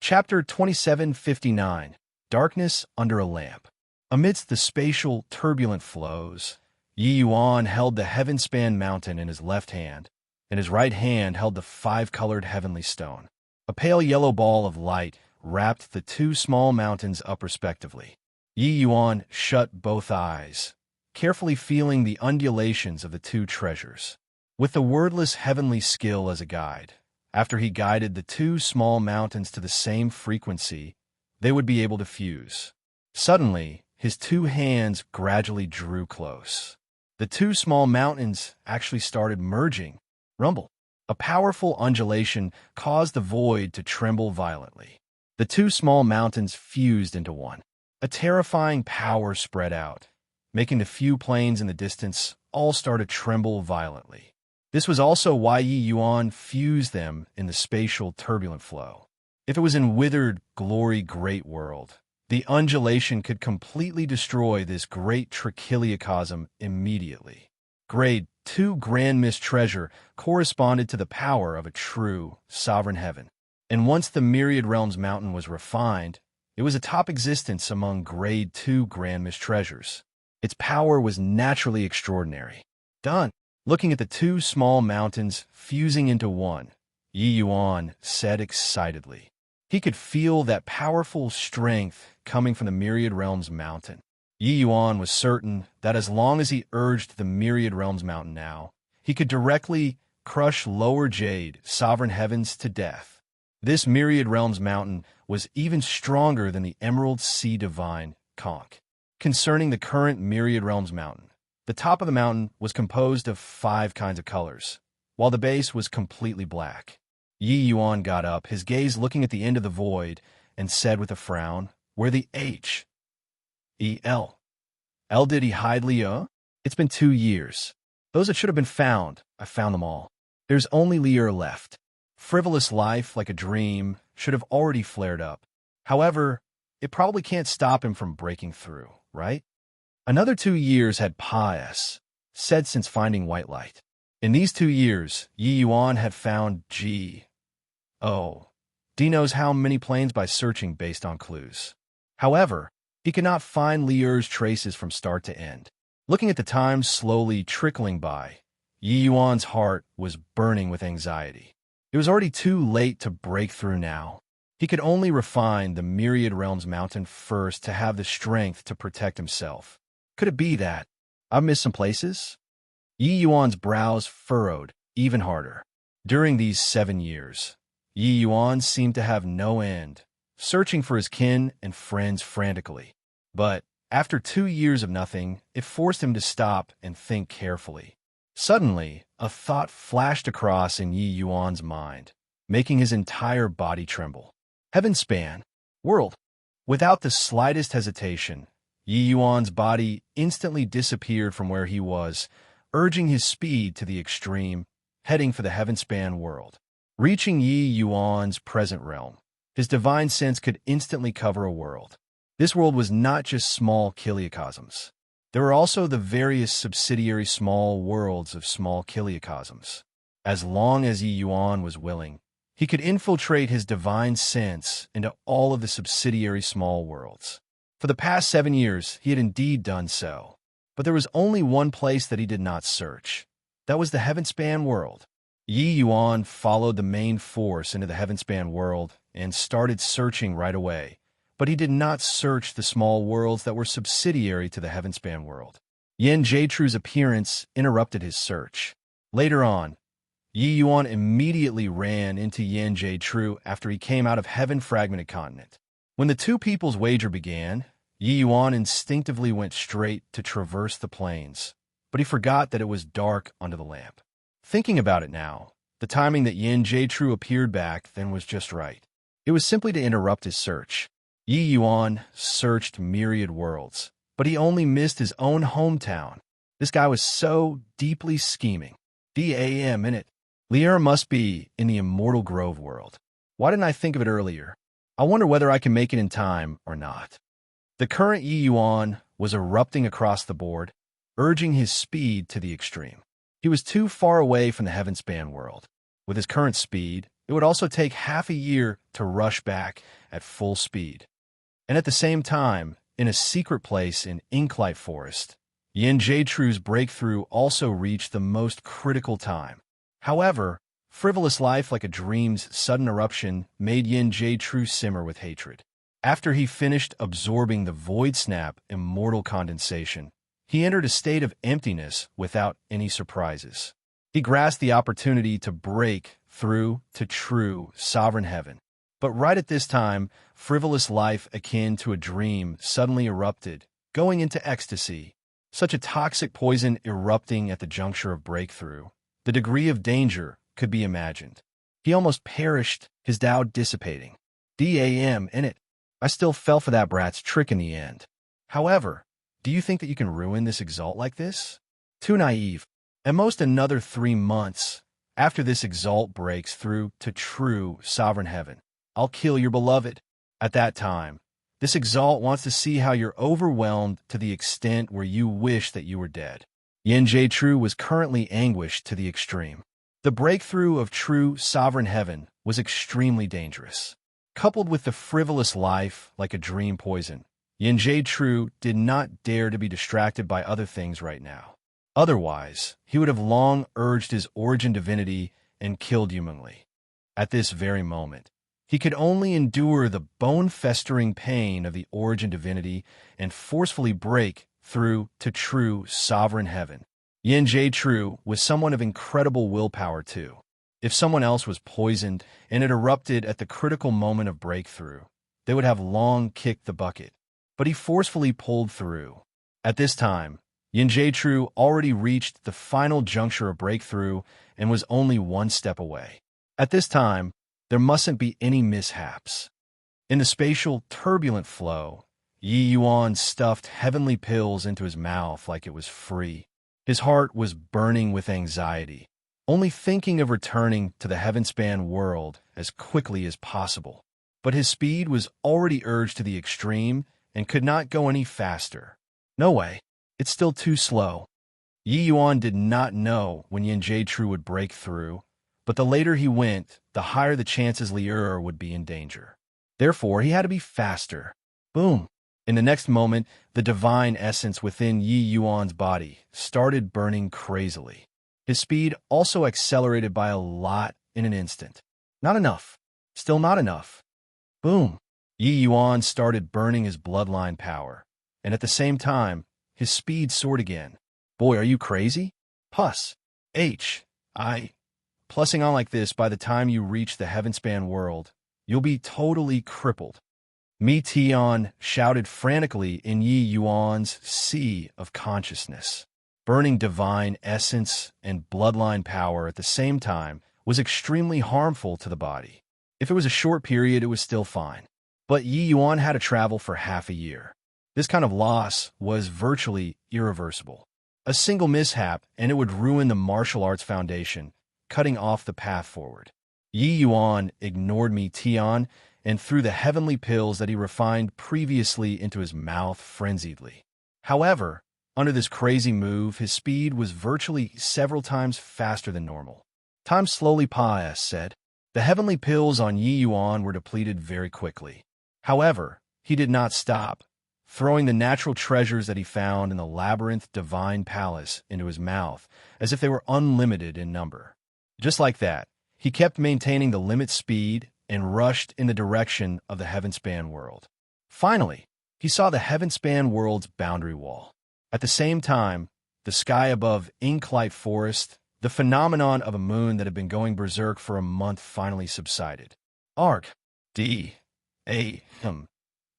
Chapter 2759, Darkness Under a Lamp. Amidst the spatial, turbulent flows, Yi Yuan held the heaven-span mountain in his left hand, and his right hand held the five-colored heavenly stone. A pale yellow ball of light wrapped the 2 small mountains up respectively. Yi Yuan shut both eyes, carefully feeling the undulations of the 2 treasures. With the wordless heavenly skill as a guide, after he guided the 2 small mountains to the same frequency, they would be able to fuse. Suddenly, his 2 hands gradually drew close. The 2 small mountains actually started merging. Rumble. A powerful undulation caused the void to tremble violently. The 2 small mountains fused into one. A terrifying power spread out, making the few planes in the distance all start to tremble violently. This was also why Yi Yuan fused them in the spatial turbulent flow. If it was in withered glory great world, the undulation could completely destroy this great trichiliocosm immediately. Grade 2 grand mist treasure corresponded to the power of a true sovereign heaven. And once the Myriad Realms mountain was refined, it was a top existence among grade 2 grand mist treasures. Its power was naturally extraordinary. Done. Looking at the two small mountains fusing into one, Yi Yuan said excitedly. He could feel that powerful strength coming from the Myriad Realms mountain. Yi Yuan was certain that as long as he urged the Myriad Realms mountain now, he could directly crush lower jade, sovereign heavens to death. This Myriad Realms mountain was even stronger than the Emerald Sea Divine conch. Concerning the current Myriad Realms mountain, the top of the mountain was composed of 5 kinds of colors, while the base was completely black. Yi Yuan got up, his gaze looking at the end of the void, and said with a frown, "Where the H? E-L. L did he hide Leo? It's been 2 years. Those that should have been found, I found them all. There's only Leo left. Frivolous life, like a dream, should have already flared up. However, it probably can't stop him from breaking through, right? Another 2 years had said since finding White Light. In these 2 years, Yi Yuan had found D knows how many planes by searching based on clues. However, he could not find Lier's traces from start to end. Looking at the time slowly trickling by, Yi Yuan's heart was burning with anxiety. It was already too late to break through now. He could only refine the Myriad Realms mountain first to have the strength to protect himself. Could it be that I've missed some places? Yi Yuan's brows furrowed even harder. During these 7 years, Yi Yuan seemed to have no end, searching for his kin and friends frantically. But after 2 years of nothing, it forced him to stop and think carefully. Suddenly, a thought flashed across in Yi Yuan's mind, making his entire body tremble. Heavenspan world. Without the slightest hesitation, Yi Yuan's body instantly disappeared from where he was, urging his speed to the extreme, heading for the Heavenspan world. Reaching Yi Yuan's present realm, his divine sense could instantly cover a world. This world was not just small kiliocosms. There were also the various subsidiary small worlds of small kiliocosms. As long as Yi Yuan was willing, he could infiltrate his divine sense into all of the subsidiary small worlds. For the past 7 years, he had indeed done so. But there was only one place that he did not search. That was the Heavenspan world. Yi Yuan followed the main force into the Heavenspan world and started searching right away. But he did not search the small worlds that were subsidiary to the Heavenspan world. Yan Jaitru's appearance interrupted his search. Later on, Yi Yuan immediately ran into Yan Jaitru after he came out of Heaven Fragmented Continent. When the two people's wager began, Yi Yuan instinctively went straight to traverse the plains, but he forgot that it was dark under the lamp. Thinking about it now, the timing that Yan Jaitru appeared back then was just right. It was simply to interrupt his search. Yi Yuan searched myriad worlds, but he only missed his own hometown. This guy was so deeply scheming. DAM in it. Lier must be in the Immortal Grove world. Why didn't I think of it earlier? I wonder whether I can make it in time or not. The current Yi Yuan was erupting across the board, urging his speed to the extreme. He was too far away from the Heavenspan world. With his current speed, it would also take half a year to rush back at full speed. And at the same time, in a secret place in Inklight Forest, Yan Jaitru's breakthrough also reached the most critical time. However, frivolous life like a dream's sudden eruption made Yan Jaitru simmer with hatred. After he finished absorbing the Void Snap immortal condensation, he entered a state of emptiness without any surprises. He grasped the opportunity to break through to true sovereign heaven. But right at this time, frivolous life akin to a dream suddenly erupted, going into ecstasy. Such a toxic poison erupting at the juncture of breakthrough. The degree of danger could be imagined. He almost perished, his doubt dissipating. DAM in it. I still fell for that brat's trick in the end. However, do you think that you can ruin this exalt like this? Too naive. At most another 3 months after this exalt breaks through to true sovereign heaven, I'll kill your beloved. At that time, this exalt wants to see how you're overwhelmed to the extent where you wish that you were dead. Yan Jaitru was currently anguished to the extreme. The breakthrough of true sovereign heaven was extremely dangerous. Coupled with the frivolous life like a dream poison, Yan Jaitru did not dare to be distracted by other things right now. Otherwise, he would have long urged his origin divinity and killed Yumengli. At this very moment, he could only endure the bone-festering pain of the origin divinity and forcefully break through to true sovereign heaven. Yin True was someone of incredible willpower too. If someone else was poisoned and it erupted at the critical moment of breakthrough, they would have long kicked the bucket. But he forcefully pulled through. At this time, Yin True already reached the final juncture of breakthrough and was only one step away. At this time, there mustn't be any mishaps. In the spatial, turbulent flow, Yi Yuan stuffed heavenly pills into his mouth like it was free. His heart was burning with anxiety, only thinking of returning to the heaven-span world as quickly as possible. But his speed was already urged to the extreme and could not go any faster. No way. It's still too slow. Yi Yuan did not know when Yin True would break through, but the later he went, the higher the chances Liu would be in danger. Therefore, he had to be faster. Boom! In the next moment, the divine essence within Yi Yuan's body started burning crazily. His speed also accelerated by a lot in an instant. Not enough. Still not enough. Boom! Yi Yuan started burning his bloodline power, and at the same time, his speed soared again. Boy, are you crazy? Plus Plussing on like this, by the time you reach the heaven-span world, you'll be totally crippled. Mi Tian shouted frantically in Yi Yuan's sea of consciousness. Burning divine essence and bloodline power at the same time was extremely harmful to the body. If it was a short period, it was still fine. But Yi Yuan had to travel for half a year. This kind of loss was virtually irreversible. A single mishap, and it would ruin the martial arts foundation, cutting off the path forward. Yi Yuan ignored Mi Tian and threw the heavenly pills that he refined previously into his mouth frenziedly. However, under this crazy move, his speed was virtually several times faster than normal. Time slowly passed, said. The heavenly pills on Yi Yuan were depleted very quickly. However, he did not stop, throwing the natural treasures that he found in the labyrinth divine palace into his mouth as if they were unlimited in number. Just like that, he kept maintaining the limit speed and rushed in the direction of the heaven-span world. Finally, he saw the heaven-span world's boundary wall. At the same time, the sky above Inklight Forest, the phenomenon of a moon that had been going berserk for a month finally subsided. Arc.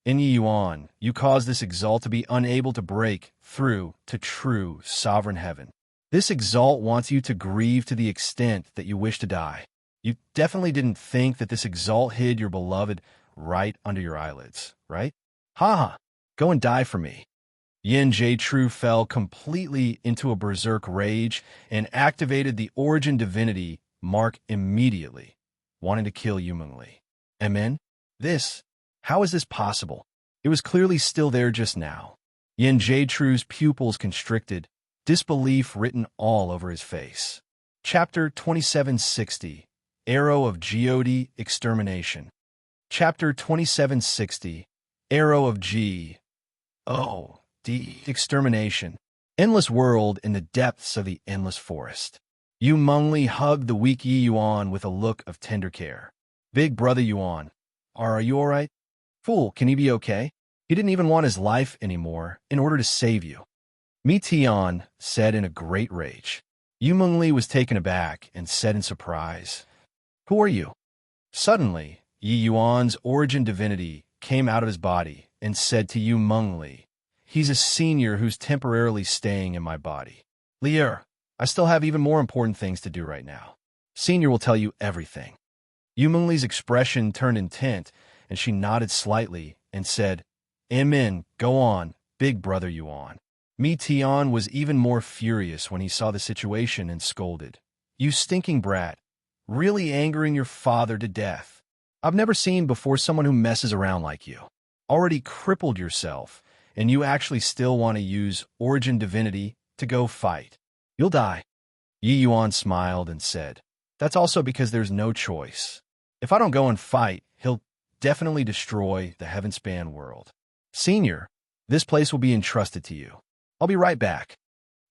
In Yi Yuan, you caused this exalt to be unable to break through to true sovereign heaven. This exalt wants you to grieve to the extent that you wish to die. You definitely didn't think that this exalt hid your beloved right under your eyelids, right? Ha! Go and die for me. Yin True fell completely into a berserk rage and activated the origin divinity mark immediately, wanting to kill Yumengli. Amen? How is this possible? It was clearly still there just now. Yin True's pupils constricted, disbelief written all over his face. Chapter 2760, Arrow of Geode Extermination. Chapter 2760, Arrow of G. O. D. Extermination. Endless world in the depths of the endless forest. Yumengli hugged the weak Yi Yuan with a look of tender care. Big brother Yuan, are you all right? Fool, can he be okay? He didn't even want his life anymore in order to save you. Mi Tian said in a great rage. Yumengli was taken aback and said in surprise, Who are you? Suddenly, Yi Yuan's origin divinity came out of his body and said to Yumengli, He's a senior who's temporarily staying in my body. Liu, I still have even more important things to do right now. Senior will tell you everything. Yumengli's expression turned intent, and she nodded slightly and said, Amen, go on, big brother Yuan. Mi Tian was even more furious when he saw the situation and scolded. You stinking brat, really angering your father to death. I've never seen before someone who messes around like you. Already crippled yourself, and you actually still want to use origin divinity to go fight. You'll die. Yi Yuan smiled and said, That's also because there's no choice. If I don't go and fight, he'll definitely destroy the heaven-span world. Senior, this place will be entrusted to you. I'll be right back.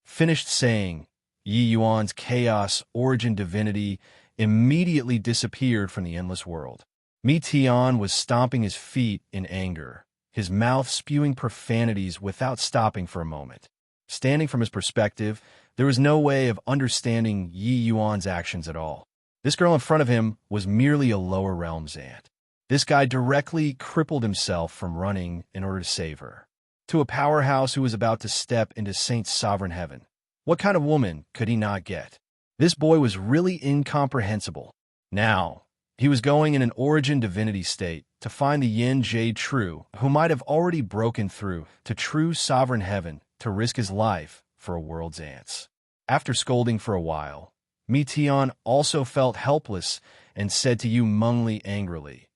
finished saying, Yi Yuan's chaos origin divinity immediately disappeared from the endless world. Mi Tian was stomping his feet in anger, his mouth spewing profanities without stopping for a moment. Standing from his perspective, there was no way of understanding Yi Yuan's actions at all. This girl in front of him was merely a lower realms ant. This guy directly crippled himself from running in order to save her. To a powerhouse who was about to step into Saint's sovereign heaven. What kind of woman could he not get? This boy was really incomprehensible. Now, he was going in an origin divinity state to find the Yin Jade True, who might have already broken through to true sovereign heaven to risk his life for a world's ants. After scolding for a while, Mi Tian also felt helpless and said to Yu Mengli angrily,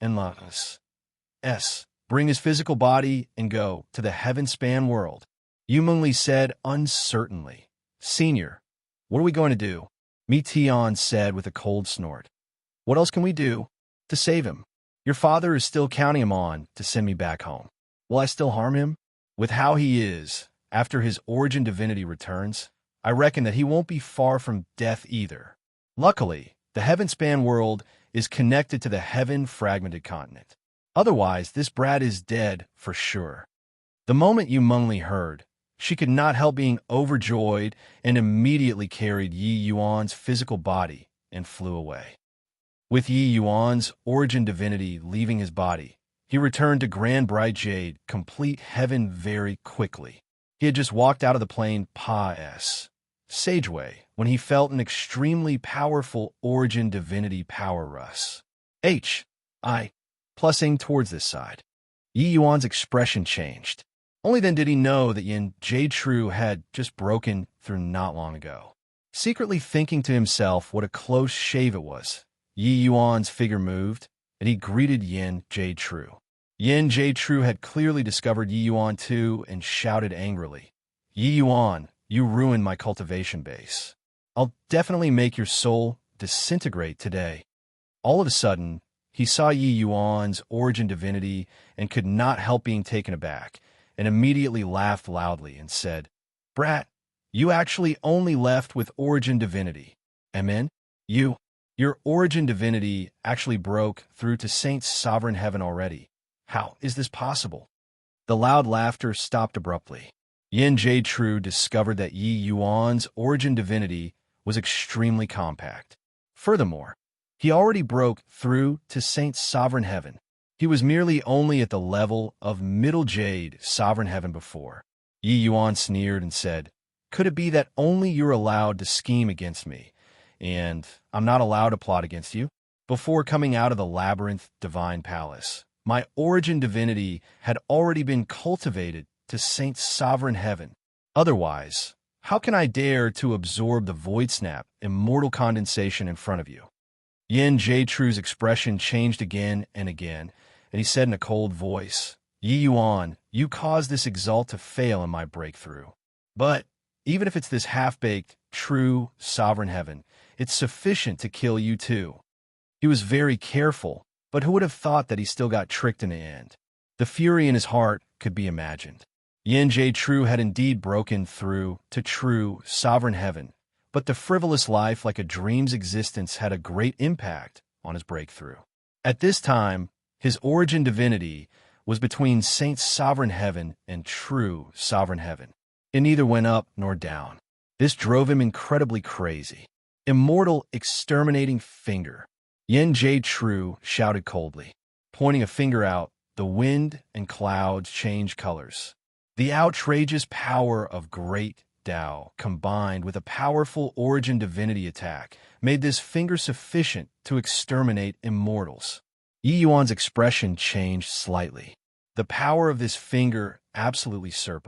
Enlatus. Bring his physical body and go to the heaven-span world. Yu Mengli said uncertainly. Senior, what are we going to do? Mi Tian said with a cold snort. What else can we do to save him? Your father is still counting him on to send me back home. Will I still harm him? With how he is, after his origin divinity returns, I reckon that he won't be far from death either. Luckily, the heaven-span world is connected to the heaven-fragmented continent. Otherwise, this brat is dead for sure. The moment Yu Mengli heard, she could not help being overjoyed and immediately carried Yi Yuan's physical body and flew away. With Yi Yuan's origin divinity leaving his body, he returned to Grand Bright Jade, complete heaven very quickly. He had just walked out of the plane Pa-S Sageway when he felt an extremely powerful origin divinity power rush. Plusing towards this side. Yi Yuan's expression changed. Only then did he know that Yin Jade True had just broken through not long ago. Secretly thinking to himself what a close shave it was, Yi Yuan's figure moved, and he greeted Yin Jade True. Yin Jade True had clearly discovered Yi Yuan too and shouted angrily, Yi Yuan, you ruined my cultivation base. I'll definitely make your soul disintegrate today. All of a sudden, he saw Yi Yuan's origin divinity and could not help being taken aback, and immediately laughed loudly and said, Brat, you actually only left with origin divinity. Amen? Your origin divinity actually broke through to Saint's sovereign heaven already. How is this possible? The loud laughter stopped abruptly. Yin Jade True discovered that Yi Yuan's origin divinity was extremely compact. Furthermore, he already broke through to Saint's sovereign heaven. He was merely only at the level of Middle Jade sovereign heaven before. Yi Yuan sneered and said, Could it be that only you're allowed to scheme against me, and I'm not allowed to plot against you? Before coming out of the labyrinth divine palace, my origin divinity had already been cultivated to Saint's sovereign heaven. Otherwise, how can I dare to absorb the void snap, immortal condensation in front of you? Yin Jade True's expression changed again and again, and he said in a cold voice, Yi Yuan, you caused this exalt to fail in my breakthrough. But even if it's this half-baked, true, sovereign heaven, it's sufficient to kill you too. He was very careful, but who would have thought that he still got tricked in the end? The fury in his heart could be imagined. Yin Jade True had indeed broken through to true, sovereign heaven, but the frivolous life like a dream's existence had a great impact on his breakthrough. At this time, his origin divinity was between Saint's sovereign heaven and true sovereign heaven. It neither went up nor down. This drove him incredibly crazy. Immortal exterminating finger. Yin Jade True shouted coldly. Pointing a finger out, the wind and clouds changed colors. The outrageous power of great Tao, combined with a powerful origin divinity attack, made this finger sufficient to exterminate immortals. Yi Yuan's expression changed slightly. The power of this finger absolutely said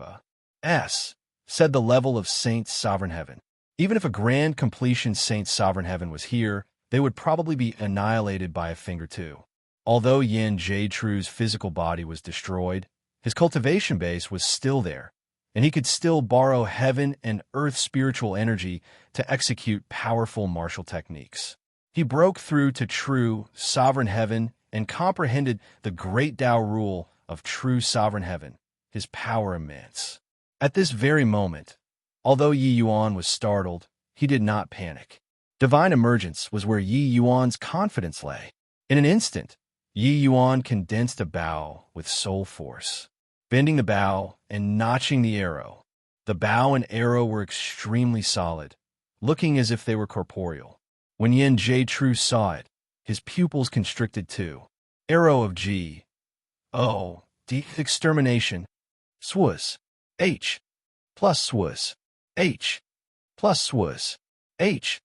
the level of Saint's sovereign heaven. Even if a grand completion Saint's sovereign heaven was here, they would probably be annihilated by a finger too. Although Yin Jade True's physical body was destroyed, his cultivation base was still there, and he could still borrow heaven and earth spiritual energy to execute powerful martial techniques. He broke through to true sovereign heaven and comprehended the great Tao rule of true sovereign heaven, his power immense. At this very moment, Although Yi Yuan was startled, he did not panic. Divine emergence was where Yi Yuan's confidence lay. In an instant, Yi Yuan condensed a bow with soul force, bending the bow and notching the arrow. The bow and arrow were extremely solid, looking as if they were corporeal. When Yin Jie Tru saw it, his pupils constricted too. Arrow of G. O. D. Extermination. Swus. H. Plus Swus. H. Plus Swus. H.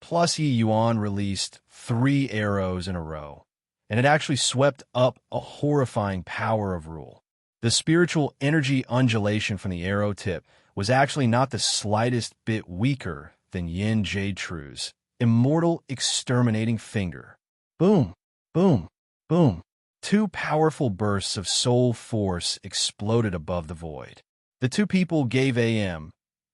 Plus Yi Yuan released 3 arrows in a row, and it actually swept up a horrifying power of rule. The spiritual energy undulation from the arrow tip was actually not the slightest bit weaker than Yin Jie Tru's immortal exterminating finger. Boom, boom, boom. 2 powerful bursts of soul force exploded above the void. The 2 people gave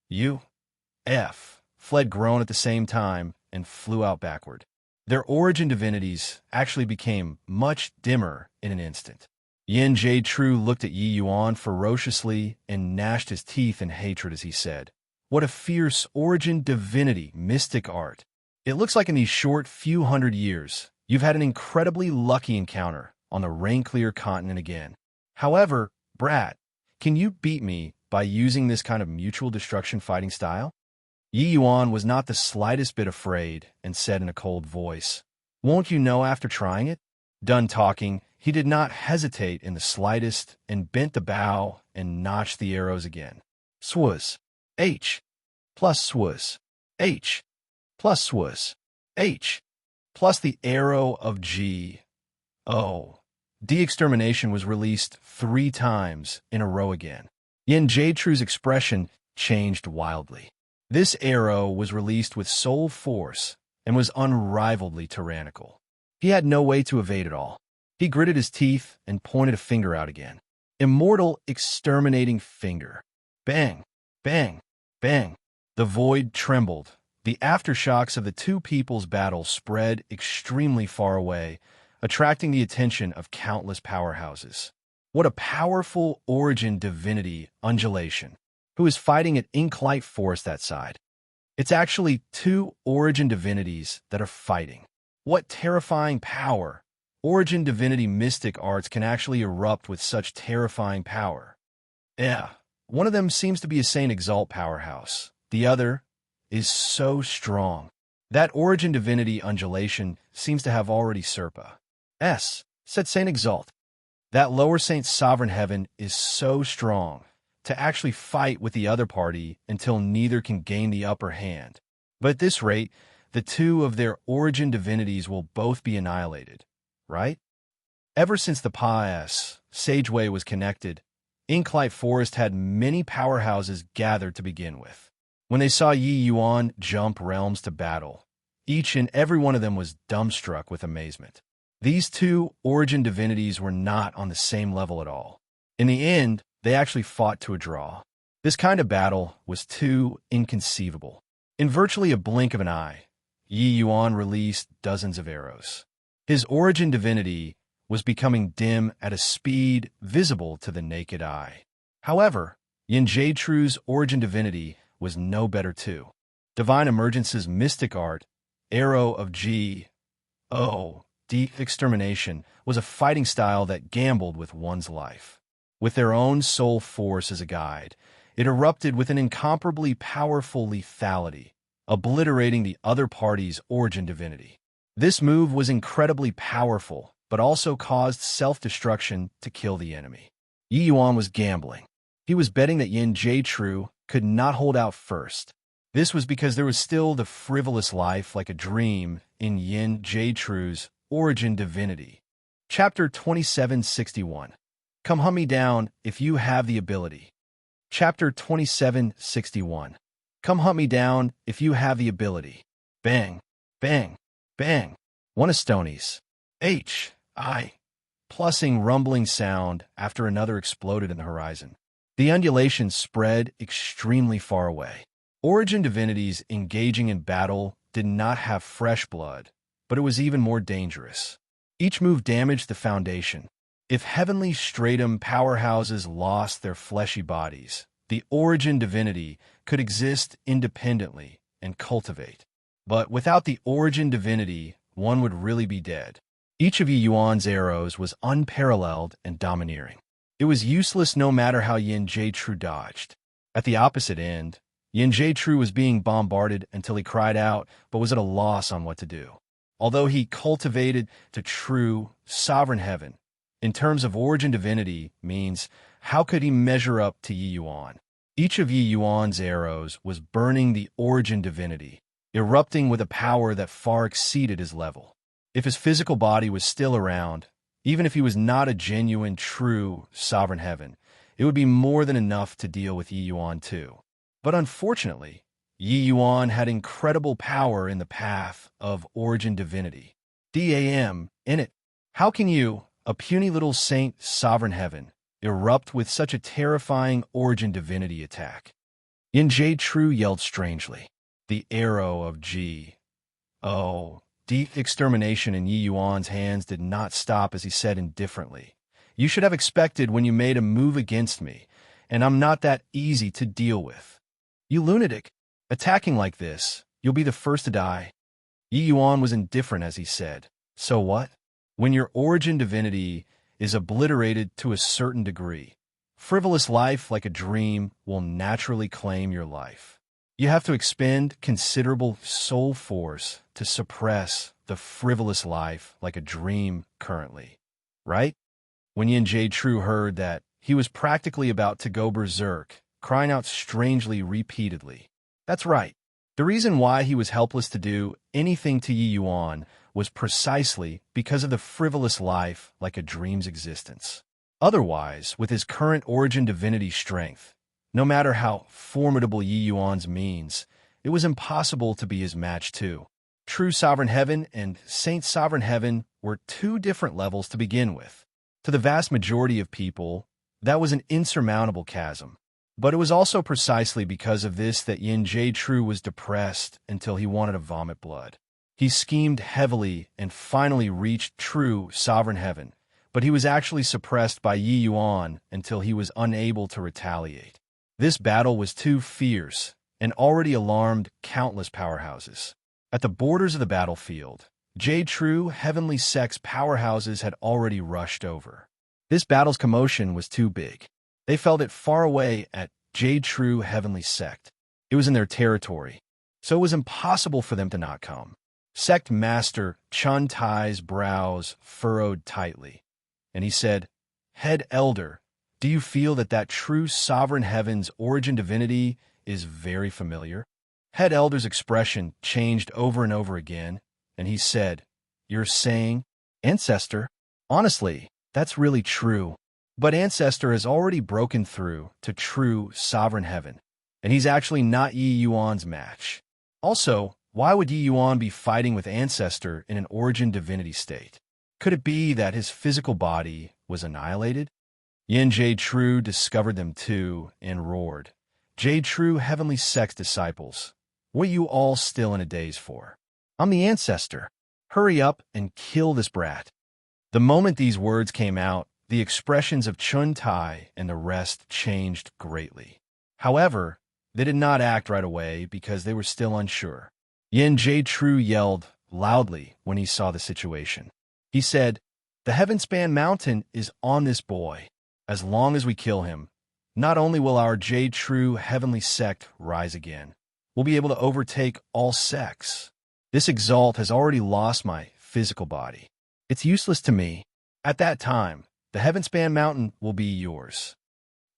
U.F., fled groan at the same time, and flew out backward. Their origin divinities actually became much dimmer in an instant. Yin Jie Tru looked at Yi Yuan ferociously and gnashed his teeth in hatred as he said, "What a fierce origin divinity, mystic art. It looks like in these short few hundred years, you've had an incredibly lucky encounter on the rain-clear continent again. However, brat, can you beat me by using this kind of mutual destruction fighting style?" Yi Yuan was not the slightest bit afraid and said in a cold voice, "Won't you know after trying it?" Done talking, he did not hesitate in the slightest and bent the bow and notched the arrows again. Swus. H. Plus Swus. H. Plus Swus. H. Plus the arrow of G. O. De-extermination was released 3 times in a row again. Yin Jie Tru's expression changed wildly. This arrow was released with soul force and was unrivaledly tyrannical. He had no way to evade it all. He gritted his teeth and pointed a finger out again. Immortal exterminating finger. Bang, bang, bang. The void trembled. The aftershocks of the 2 people's battle spread extremely far away, attracting the attention of countless powerhouses. What a powerful origin divinity undulation. Who is fighting at ink-light force that side? It's actually 2 origin divinities that are fighting. What terrifying power! Origin divinity mystic arts can actually erupt with such terrifying power. Yeah, one of them seems to be a Saint Exalt powerhouse. The other is so strong. That origin divinity undulation seems to have already Serpa. Said Saint Exalt. That lower Saint's sovereign heaven is so strong to actually fight with the other party until neither can gain the upper hand. But at this rate, the 2 of their origin divinities will both be annihilated, right? Ever since the Pa's Sageway was connected, Inklight Forest had many powerhouses gathered to begin with. When they saw Yi Yuan jump realms to battle, each and every one of them was dumbstruck with amazement. These 2 origin divinities were not on the same level at all. In the end, they actually fought to a draw. This kind of battle was too inconceivable. In virtually a blink of an eye, Yi Yuan released dozens of arrows. His origin divinity was becoming dim at a speed visible to the naked eye. However, Yin Jie Tru's origin divinity was no better too. Divine Emergence's mystic art, Arrow of G. O. D. Extermination, was a fighting style that gambled with one's life. With their own soul force as a guide, it erupted with an incomparably powerful lethality, obliterating the other party's origin divinity. This move was incredibly powerful, but also caused self-destruction to kill the enemy. Yi Yuan was gambling. He was betting that Yin Jie Tru could not hold out first. This was because there was still the frivolous life like a dream in Yin Jie Tru's origin divinity. Chapter 2761. Come hunt me down if you have the ability. Chapter 2761. Come hunt me down if you have the ability. Bang, bang, bang. One of Stoney's. H.I. Plussing rumbling sound after another exploded in the horizon. The undulation spread extremely far away. Origin divinities engaging in battle did not have fresh blood, but it was even more dangerous. Each move damaged the foundation. If heavenly stratum powerhouses lost their fleshy bodies, The origin divinity could exist independently and cultivate. But without the origin divinity, one would really be dead. Each of Yi Yuan's arrows was unparalleled and domineering. It was useless no matter how Yin Jie-Tru dodged. At the opposite end, Yin Jie-Tru was being bombarded until he cried out but was at a loss on what to do. Although he cultivated the true sovereign heaven, in terms of origin divinity, means how could he measure up to Yi Yuan? Each of Yi Yuan's arrows was burning the origin divinity, erupting with a power that far exceeded his level. If his physical body was still around, even if he was not a genuine, true sovereign heaven, it would be more than enough to deal with Yi Yuan too. But unfortunately, Yi Yuan had incredible power in the path of origin divinity. DAM in it. How can you, a puny little saint sovereign heaven, erupt with such a terrifying origin divinity attack? Yin Jie-Tru yelled strangely. The arrow of G. Oh, deep extermination in Yi Yuan's hands did not stop as he said indifferently. You should have expected when you made a move against me, and I'm not that easy to deal with. You lunatic. Attacking like this, you'll be the first to die. Yi Yuan was indifferent as he said. So what? When your origin divinity is obliterated to a certain degree, frivolous life like a dream will naturally claim your life. You have to expend considerable soul force to suppress the frivolous life like a dream currently, right? When Yin Jie-Tru heard that, he was practically about to go berserk, crying out strangely repeatedly. That's right. The reason why he was helpless to do anything to Yi Yuan was precisely because of the frivolous life like a dream's existence. Otherwise, with his current origin divinity strength, no matter how formidable Yi Yuan's means, it was impossible to be his match too. True sovereign heaven and saint sovereign heaven were two different levels to begin with. To the vast majority of people, that was an insurmountable chasm. But it was also precisely because of this that Yin Jie-Tru was depressed until he wanted to vomit blood. He schemed heavily and finally reached true sovereign heaven, but he was actually suppressed by Yi Yuan until he was unable to retaliate. This battle was too fierce and already alarmed countless powerhouses. At the borders of the battlefield, Jie-Tru heavenly sex powerhouses had already rushed over. This battle's commotion was too big. They felt it far away at Jie-Tru heavenly sect. It was in their territory, so it was impossible for them to not come. Sect Master Chun Tai's brows furrowed tightly, and he said, Head Elder, do you feel that true sovereign heaven's origin divinity is very familiar? Head Elder's expression changed over and over again, and he said, You're saying, Ancestor? Honestly, that's really true. But Ancestor has already broken through to true sovereign heaven, and he's actually not Yi Yuan's match. Also, why would Yi Yuan be fighting with Ancestor in an origin divinity state? Could it be that his physical body was annihilated? Yin Jie-Tru discovered them too and roared, Jie-Tru heavenly sex disciples, what you all still in a daze for? I'm the Ancestor. Hurry up and kill this brat. The moment these words came out, the expressions of Chun Tai and the rest changed greatly. However, they did not act right away because they were still unsure. Yin Jie-Tru yelled loudly when he saw the situation. He said, The Heavenspan Mountain is on this boy. As long as we kill him, not only will our Jie-Tru heavenly sect rise again, we'll be able to overtake all sects. This exalt has already lost my physical body. It's useless to me. At that time, the Heavenspan Mountain will be yours.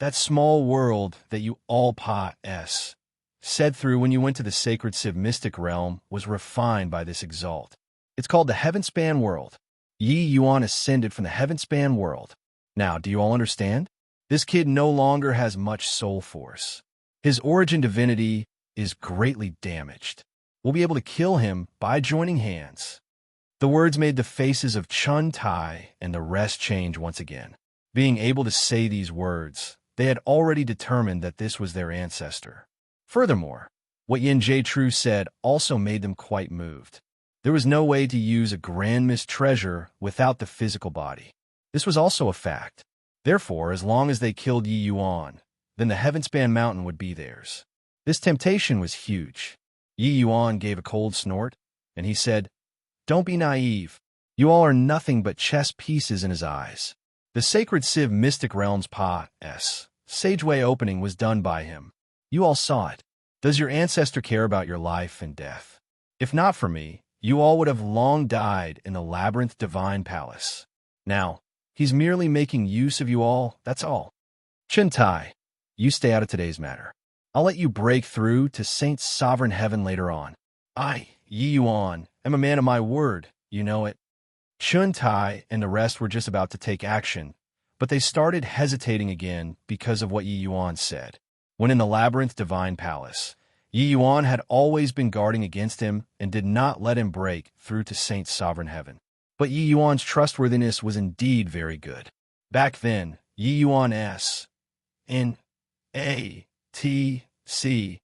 That small world that you all possess, said through when you went to the sacred civ mystic realm, was refined by this exalt. It's called the Heavenspan World. Yi Yuan ascended from the Heavenspan World. Now, do you all understand? This kid no longer has much soul force. His origin divinity is greatly damaged. We'll be able to kill him by joining hands. The words made the faces of Chun Tai and the rest change once again. Being able to say these words, they had already determined that this was their ancestor. Furthermore, what Yin Jie-Tru said also made them quite moved. There was no way to use a grand mist treasure without the physical body. This was also a fact. Therefore, as long as they killed Yi Yuan, then the heaven-span mountain would be theirs. This temptation was huge. Yi Yuan gave a cold snort, and he said, "Don't be naive. You all are nothing but chess pieces in his eyes." The sacred Civ Mystic Realms Pa.S. Sageway opening was done by him. You all saw it. Does your ancestor care about your life and death? If not for me, you all would have long died in the labyrinth divine palace. Now, he's merely making use of you all, that's all. Chuntai, you stay out of today's matter. I'll let you break through to Saint's sovereign heaven later on. I, Yi Yuan, am a man of my word, you know it. Chuntai and the rest were just about to take action, but they started hesitating again because of what Yi Yuan said. When in the labyrinth divine palace, Yi Yuan had always been guarding against him and did not let him break through to Saint's sovereign heaven. But Yi Yuan's trustworthiness was indeed very good. Back then, Yi Yuan S. N. A. T. C.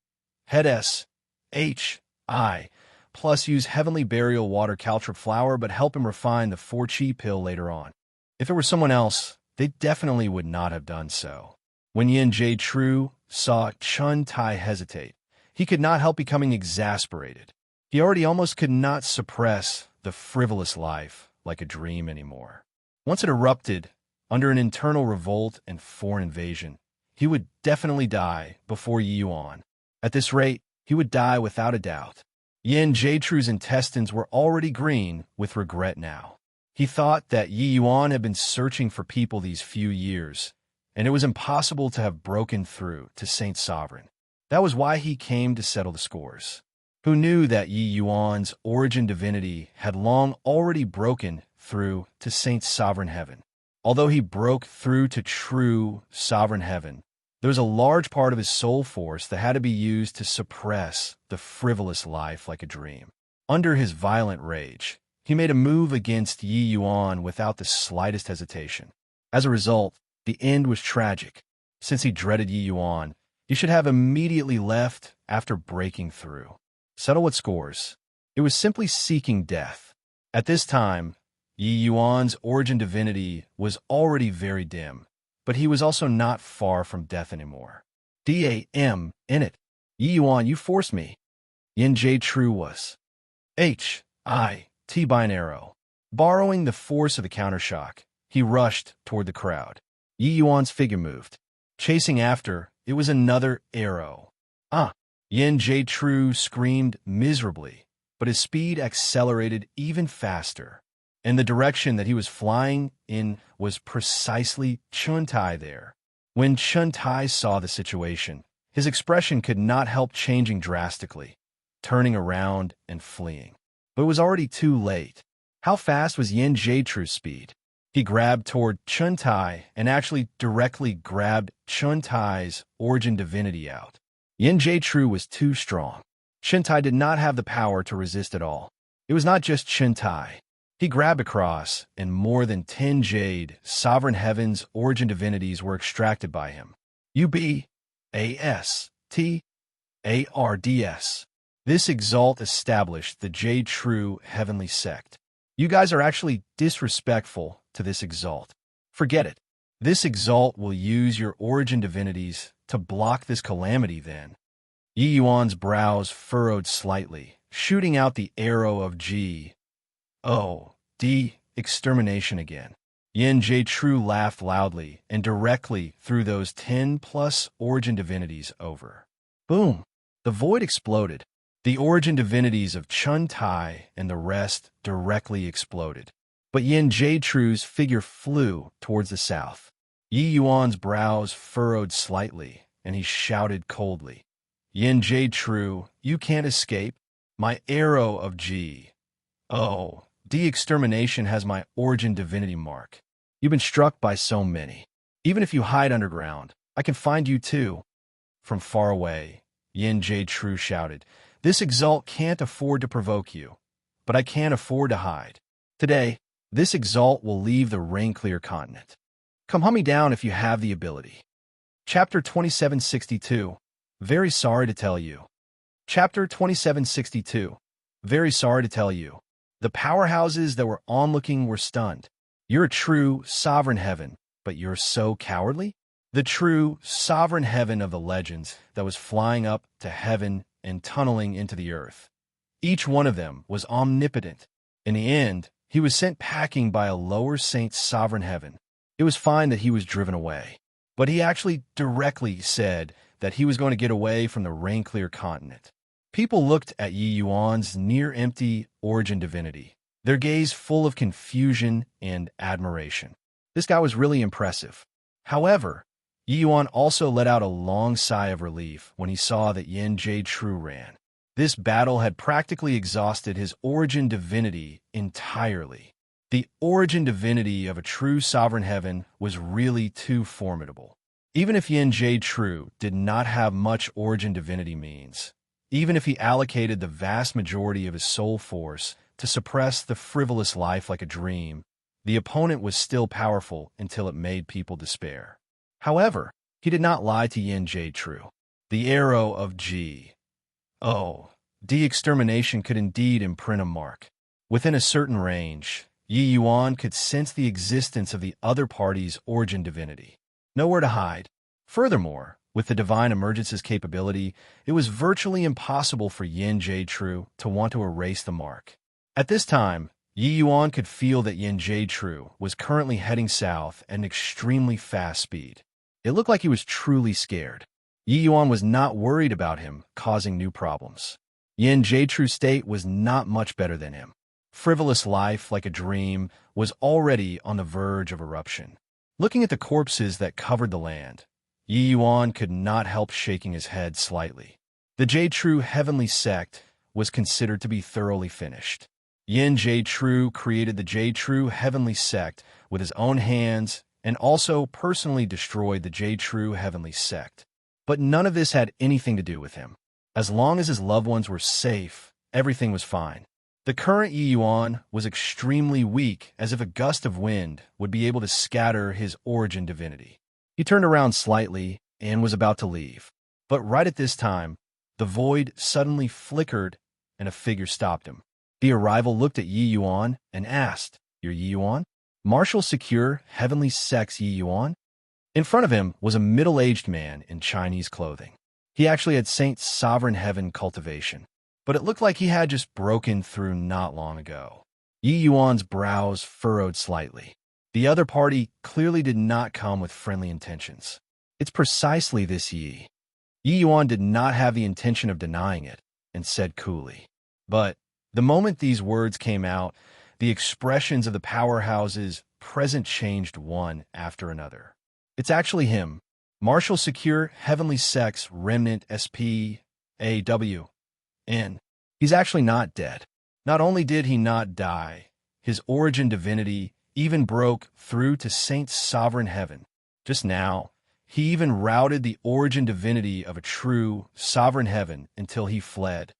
Head S. H. I. Plus use heavenly burial water caltrip flower but help him refine the 4-chi pill later on. If it were someone else, they definitely would not have done so. When Yin J. True saw Chun Tai hesitate, he could not help becoming exasperated. He already almost could not suppress the frivolous life like a dream anymore. Once it erupted, under an internal revolt and foreign invasion, he would definitely die before Yi Yuan. At this rate, he would die without a doubt. Yin J-True's intestines were already green with regret now. He thought that Yi Yuan had been searching for people these few years, and it was impossible to have broken through to Saint Sovereign. That was why he came to settle the scores. Who knew that Yi Yuan's origin divinity had long already broken through to Saint's sovereign heaven? Although he broke through to true sovereign heaven, there was a large part of his soul force that had to be used to suppress the frivolous life like a dream. Under his violent rage, he made a move against Yi Yuan without the slightest hesitation. As a result, the end was tragic. Since he dreaded Yi Yuan, he should have immediately left after breaking through. Settle what scores. It was simply seeking death. At this time, Yi Yuan's origin divinity was already very dim, but he was also not far from death anymore. D.A.M. in it. Yi Yuan, you forced me. Yin J. True was. H.I.T. by an arrow. Borrowing the force of the countershock, he rushed toward the crowd. Yi Yuan's figure moved. Chasing after, it was another arrow. Yin J. True screamed miserably, but his speed accelerated even faster. And the direction that he was flying in was precisely Chuntai there. When Chuntai saw the situation, his expression could not help changing drastically, turning around and fleeing. But it was already too late. How fast was Yin J-True's speed? He grabbed toward Chuntai and actually directly grabbed Chuntai's origin divinity out. Yin J-True was too strong. Chuntai did not have the power to resist at all. It was not just Chuntai. He grabbed across, and more than 10 Jade, Sovereign Heaven's origin divinities were extracted by him. U.B.A.S.T.A.R.D.S. This exalt established the Jade True Heavenly Sect. You guys are actually disrespectful to this exalt. Forget it. This exalt will use your origin divinities to block this calamity then. Yi Yuan's brows furrowed slightly, shooting out the arrow of G. Extermination again. Yin J. True laughed loudly and directly threw those 10+ origin divinities over. Boom! The void exploded. The origin divinities of Chun Tai and the rest directly exploded. But Yin J. True's figure flew towards the south. Yi Yuan's brows furrowed slightly, and he shouted coldly, Yin J. True, you can't escape. My arrow of G. De-extermination has my origin divinity mark. You've been struck by so many. Even if you hide underground, I can find you too. From far away, Yin J. True shouted, this exalt can't afford to provoke you, but I can't afford to hide. Today, this exalt will leave the rain-clear continent. Come hunt me down if you have the ability. Chapter 2762. Very sorry to tell you. Chapter 2762. Very sorry to tell you. The powerhouses that were onlooking were stunned. You're a true sovereign heaven, but you're so cowardly? the true sovereign heaven of the legends that was flying up to heaven and tunneling into the earth. Each one of them was omnipotent. In the end, he was sent packing by a lower saint's sovereign heaven. It was fine that he was driven away, but he actually directly said that he was going to get away from the rain-clear continent. People looked at Yi Yuan's near-empty origin divinity, their gaze full of confusion and admiration. This guy was really impressive. However, Yi Yuan also let out a long sigh of relief when he saw that Yin Jie Tru ran. This battle had practically exhausted his origin divinity entirely. The origin divinity of a true sovereign heaven was really too formidable. Even if Yin Jie Tru did not have much origin divinity means, even if he allocated the vast majority of his soul force to suppress the frivolous life like a dream, the opponent was still powerful until it made people despair. However, he did not lie to Yin Jie Tru. The arrow of de-extermination could indeed imprint a mark. Within a certain range, Yi Yuan could sense the existence of the other party's origin divinity. Nowhere to hide. Furthermore, with the divine emergence's capability, it was virtually impossible for Yin Jie Tru to want to erase the mark. At this time, Yi Yuan could feel that Yin Jie Tru was currently heading south at an extremely fast speed. It looked like he was truly scared. Yi Yuan was not worried about him causing new problems. Yin Jie Tru's state was not much better than him. Frivolous life, like a dream, was already on the verge of eruption. Looking at the corpses that covered the land, Yi Yuan could not help shaking his head slightly. The Jie Tru heavenly sect was considered to be thoroughly finished. Yin Jie Tru created the Jie Tru heavenly sect with his own hands and also personally destroyed the Jie Tru heavenly sect. But none of this had anything to do with him. As long as his loved ones were safe, everything was fine. The current Yi Yuan was extremely weak, as if a gust of wind would be able to scatter his origin divinity. He turned around slightly and was about to leave. But right at this time, the void suddenly flickered and a figure stopped him. The arrival looked at Yi Yuan and asked, "You're Yi Yuan? Martial Secure Heavenly Sect's Yi Yuan?" In front of him was a middle-aged man in Chinese clothing. He actually had Saint's sovereign heaven cultivation, but it looked like he had just broken through not long ago. Yi Yuan's brows furrowed slightly. The other party clearly did not come with friendly intentions. It's precisely this Yi. Yi Yuan did not have the intention of denying it, and said coolly. But the moment these words came out, the expressions of the powerhouses present changed one after another. It's actually him. Martial Secure Heavenly Sect's Remnant SPAWN. He's actually not dead. Not only did he not die, his origin divinity even broke through to Saint's sovereign heaven. Just now, he even routed the origin divinity of a true sovereign heaven until he fled.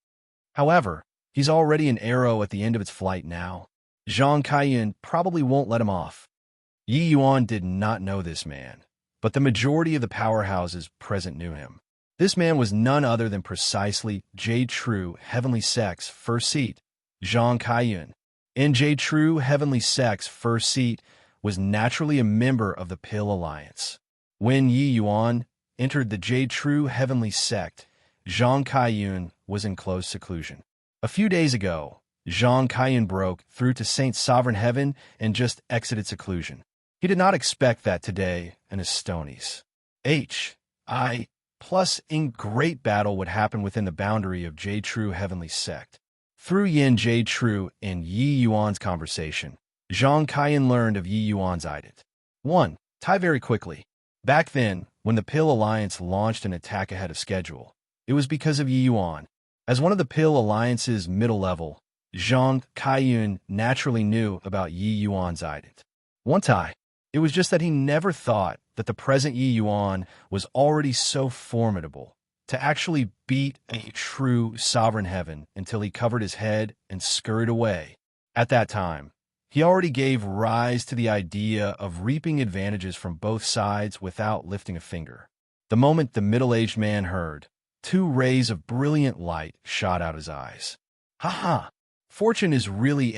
However, he's already an arrow at the end of its flight now. Zhang Kaiyun probably won't let him off. Yi Yuan did not know this man, but the majority of the powerhouses present knew him. This man was none other than precisely Jie Tru Heavenly Sect's first seat, Zhang Kaiyun. In Jie Tru Heavenly Sect's first seat was naturally a member of the Pill Alliance. When Yi Yuan entered the Jie Tru Heavenly Sect, Zhang Kaiyun was in close seclusion. A few days ago, Zhang Kaiyun broke through to Saint's sovereign heaven and just exited seclusion. He did not expect that today in his stonies. Plus in great battle would happen within the boundary of Jie Tru Heavenly Sect. Through Yin Jie Tru and Yi Yuan's conversation, Zhang Kaiyun learned of Yi Yuan's idet. 1. Tie very quickly. Back then, when the Pill Alliance launched an attack ahead of schedule, it was because of Yi Yuan. As one of the Pill Alliance's middle level, Zhang Kaiyun naturally knew about Yi Yuan's idet. 1 tie. It was just that he never thought that the present Yi Yuan was already so formidable to actually beat a true sovereign heaven until he covered his head and scurried away. At that time, he already gave rise to the idea of reaping advantages from both sides without lifting a finger. The moment the middle-aged man heard, 2 rays of brilliant light shot out his eyes. Ha! Fortune is really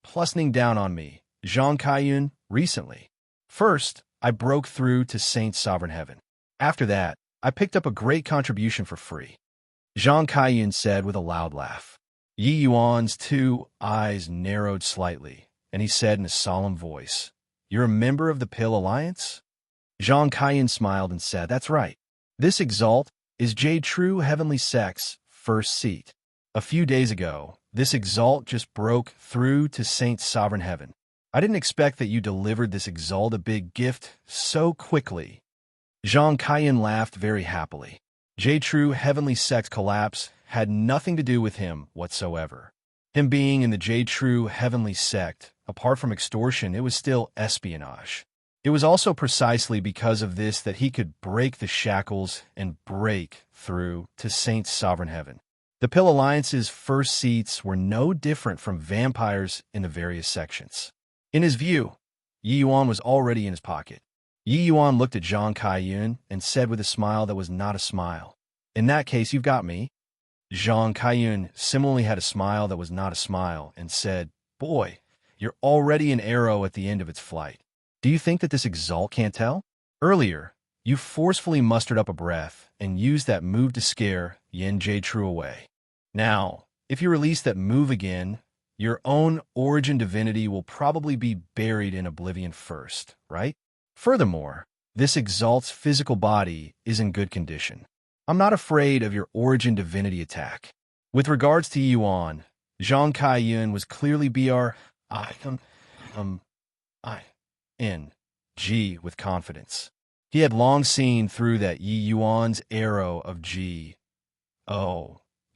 plusing down on me, Zhang Kaiyun, recently. First, I broke through to Saint's sovereign heaven. After that, I picked up a great contribution for free. Zhang Kaiyun said with a loud laugh. Yi Yuan's two eyes narrowed slightly, and he said in a solemn voice, "You're a member of the Pill Alliance?" Zhang Kaiyun smiled and said, "That's right. This exalt is Jade True Heavenly Sect's first seat. A few days ago, this exalt just broke through to Saint's sovereign heaven. I didn't expect that you delivered this exalt a big gift so quickly." Zhang Kaiyun laughed very happily. Jade True Heavenly Sect's collapse had nothing to do with him whatsoever. Him being in the Jade True Heavenly Sect, apart from extortion, it was still espionage. It was also precisely because of this that he could break the shackles and break through to Saint's sovereign heaven. The Pill Alliance's first seats were no different from vampires in the various sections. In his view, Yi Yuan was already in his pocket. Yi Yuan looked at Zhang Kaiyun and said with a smile that was not a smile, "In that case, you've got me." Zhang Kaiyun similarly had a smile that was not a smile and said, "Boy, you're already an arrow at the end of its flight. Do you think that this exalt can't tell? Earlier, you forcefully mustered up a breath and used that move to scare Yin Jade True away. Now, if you release that move again, your own origin divinity will probably be buried in oblivion first, right? Furthermore, this exalt's physical body is in good condition. I'm not afraid of your origin divinity attack." With regards to Yuan, Zhang Kaiyun was clearly G with confidence. He had long seen through that Yi Yuan's arrow of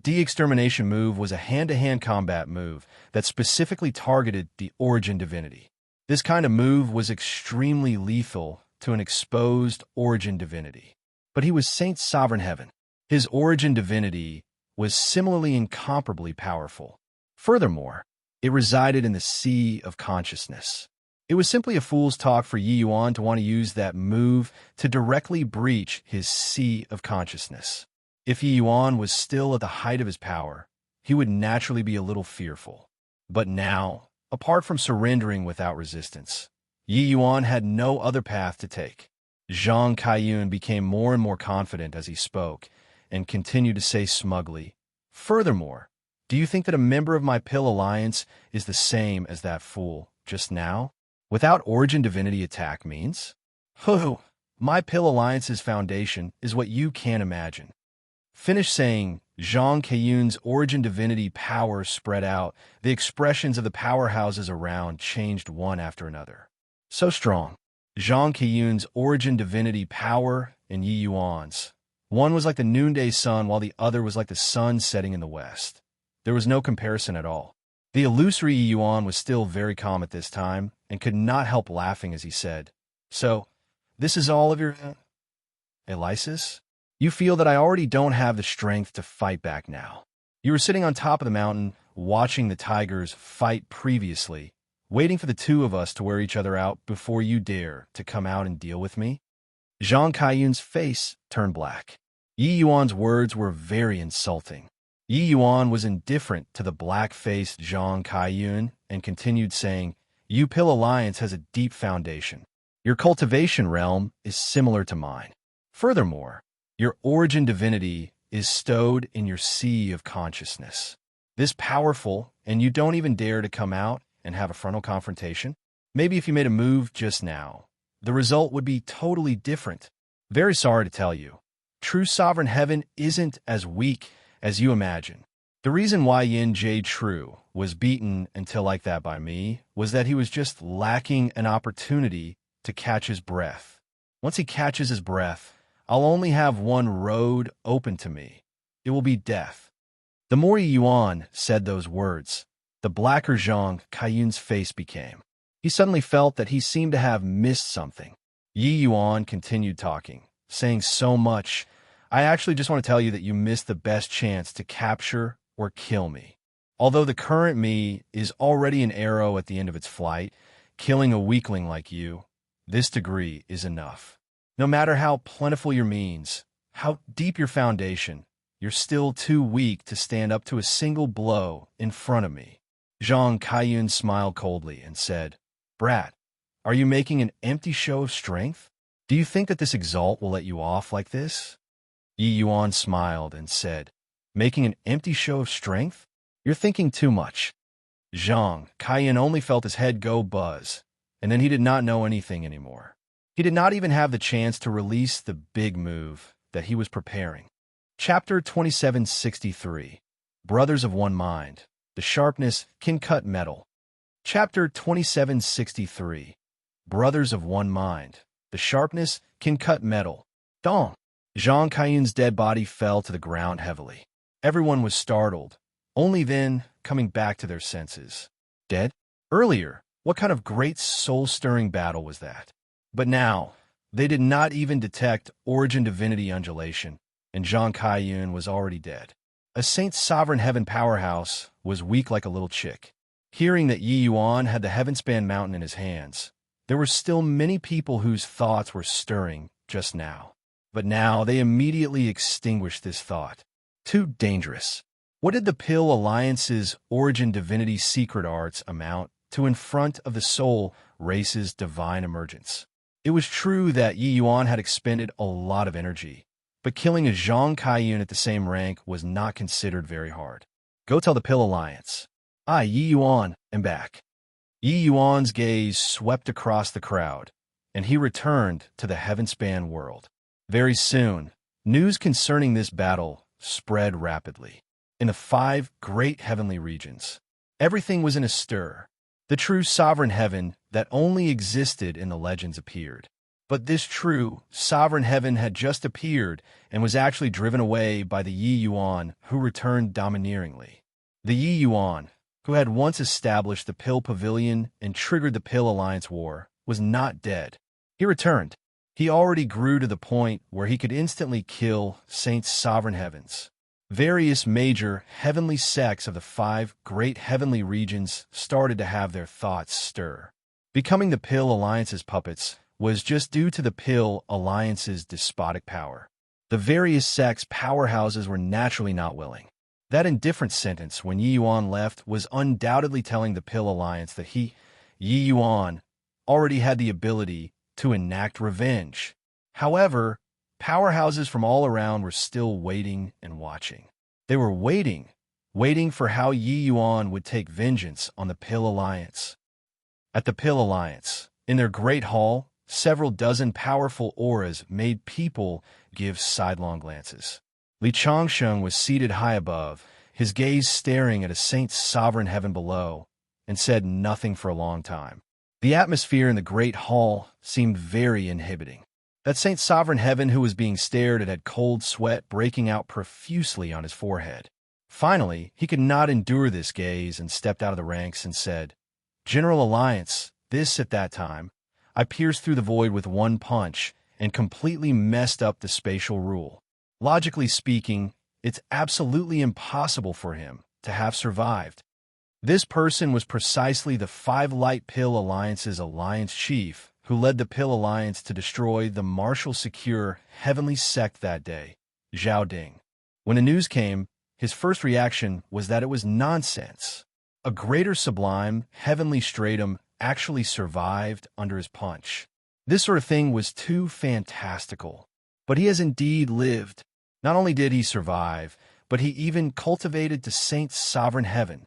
De-extermination move was a hand-to-hand combat move that specifically targeted the origin divinity. This kind of move was extremely lethal to an exposed origin divinity. But he was Saint's sovereign heaven. His origin divinity was similarly incomparably powerful. Furthermore, it resided in the sea of consciousness. It was simply a fool's talk for Yi Yuan to want to use that move to directly breach his sea of consciousness. If Yi Yuan was still at the height of his power, he would naturally be a little fearful. But now, apart from surrendering without resistance, Yi Yuan had no other path to take. Zhang Kaiyun became more and more confident as he spoke, and continued to say smugly, "Furthermore, do you think that a member of my Pill Alliance is the same as that fool just now? Without origin divinity attack means? My Pill Alliance's foundation is what you can't imagine." Finish saying, Zhang Kaiyun's origin divinity power spread out. The expressions of the powerhouses around changed one after another. So strong. Zhang Kaiyun's origin divinity power and Yi Yuan's. One was like the noonday sun, while the other was like the sun setting in the west. There was no comparison at all. The illusory Yi Yuan was still very calm at this time, and could not help laughing as he said, "So, this is all of your Elysis? You feel that I already don't have the strength to fight back now. You were sitting on top of the mountain, watching the tigers fight previously, waiting for the two of us to wear each other out before you dare to come out and deal with me?" Zhang Kaiyun's face turned black. Yi Yuan's words were very insulting. Yi Yuan was indifferent to the black-faced Zhang Kaiyun and continued saying, "You Pill Alliance has a deep foundation. Your cultivation realm is similar to mine. Furthermore, your origin divinity is stowed in your sea of consciousness. This powerful, and you don't even dare to come out and have a frontal confrontation? Maybe if you made a move just now, the result would be totally different. Very sorry to tell you, true sovereign heaven isn't as weak as you imagine. The reason why Yin Jade True was beaten until like that by me was that he was just lacking an opportunity to catch his breath. Once he catches his breath, I'll only have one road open to me. It will be death." The more Yi Yuan said those words, the blacker Zhang Kaiyun's face became. He suddenly felt that he seemed to have missed something. Yi Yuan continued talking, saying so much, "I actually just want to tell you that you missed the best chance to capture or kill me. Although the current me is already an arrow at the end of its flight, killing a weakling like you, this degree is enough. No matter how plentiful your means, how deep your foundation, you're still too weak to stand up to a single blow in front of me." Zhang Kaiyun smiled coldly and said, "Brat, Are you making an empty show of strength? Do you think that this exalt will let you off like this? Yi Yuan smiled and said, Making an empty show of strength? You're thinking too much. Zhang Kaiyan only felt his head go buzz, and then he did not know anything anymore. He did not even have the chance to release the big move that he was preparing. Chapter 2763, Brothers of One Mind. The sharpness can cut metal. Chapter 2763, Brothers of One Mind. The sharpness can cut metal. Dong! Zhang Kaiyan's dead body fell to the ground heavily. Everyone was startled, only then coming back to their senses. Dead? Earlier, what kind of great soul-stirring battle was that? But now, they did not even detect origin divinity undulation, and Zhang Kaiyan was already dead. A Saint's sovereign heaven powerhouse was weak like a little chick. Hearing that Yi Yuan had the heaven-span mountain in his hands, there were still many people whose thoughts were stirring just now. But now they immediately extinguished this thought. Too dangerous. What did the Pill Alliance's origin divinity secret arts amount to in front of the soul race's divine emergence? It was true that Yi Yuan had expended a lot of energy, but killing a Zhang Kaiyan at the same rank was not considered very hard. Go tell the Pill Alliance. I, Yi Yuan, am back. Yi Yuan's gaze swept across the crowd, and he returned to the heaven-span world. Very soon, news concerning this battle spread rapidly. In the 5 great heavenly regions, everything was in a stir. The true sovereign heaven that only existed in the legends appeared. But this true sovereign heaven had just appeared and was actually driven away by the Yi Yuan, who returned domineeringly. The Yi Yuan, who had once established the Pill Pavilion and triggered the Pill Alliance War, was not dead. He returned. He already grew to the point where he could instantly kill Saint's sovereign heavens. Various major heavenly sects of the 5 great heavenly regions started to have their thoughts stir. Becoming the Pill Alliance's puppets was just due to the Pill Alliance's despotic power. The various sects' powerhouses were naturally not willing. That indifferent sentence when Yi Yuan left was undoubtedly telling the Pill Alliance that he, Yi Yuan, already had the ability to enact revenge. However, powerhouses from all around were still waiting and watching. They were waiting for how Yi Yuan would take vengeance on the Pill Alliance. At the Pill Alliance, in their great hall, several dozen powerful auras made people give sidelong glances. Li Changsheng was seated high above, his gaze staring at a Saint's sovereign heaven below, and said nothing for a long time. The atmosphere in the great hall seemed very inhibiting. That Saint's sovereign heaven who was being stared at had cold sweat breaking out profusely on his forehead. Finally, he could not endure this gaze and stepped out of the ranks and said, General Alliance, this at that time, I pierced through the void with one punch and completely messed up the spatial rule. Logically speaking, it's absolutely impossible for him to have survived. This person was precisely the 5 Light Pill Alliance's alliance chief, who led the Pill Alliance to destroy the martial secure heavenly sect that day, Zhao Ding. When the news came, his first reaction was that it was nonsense. A greater sublime heavenly stratum actually survived under his punch. This sort of thing was too fantastical. But he has indeed lived. Not only did he survive, but he even cultivated the Saint's sovereign heaven.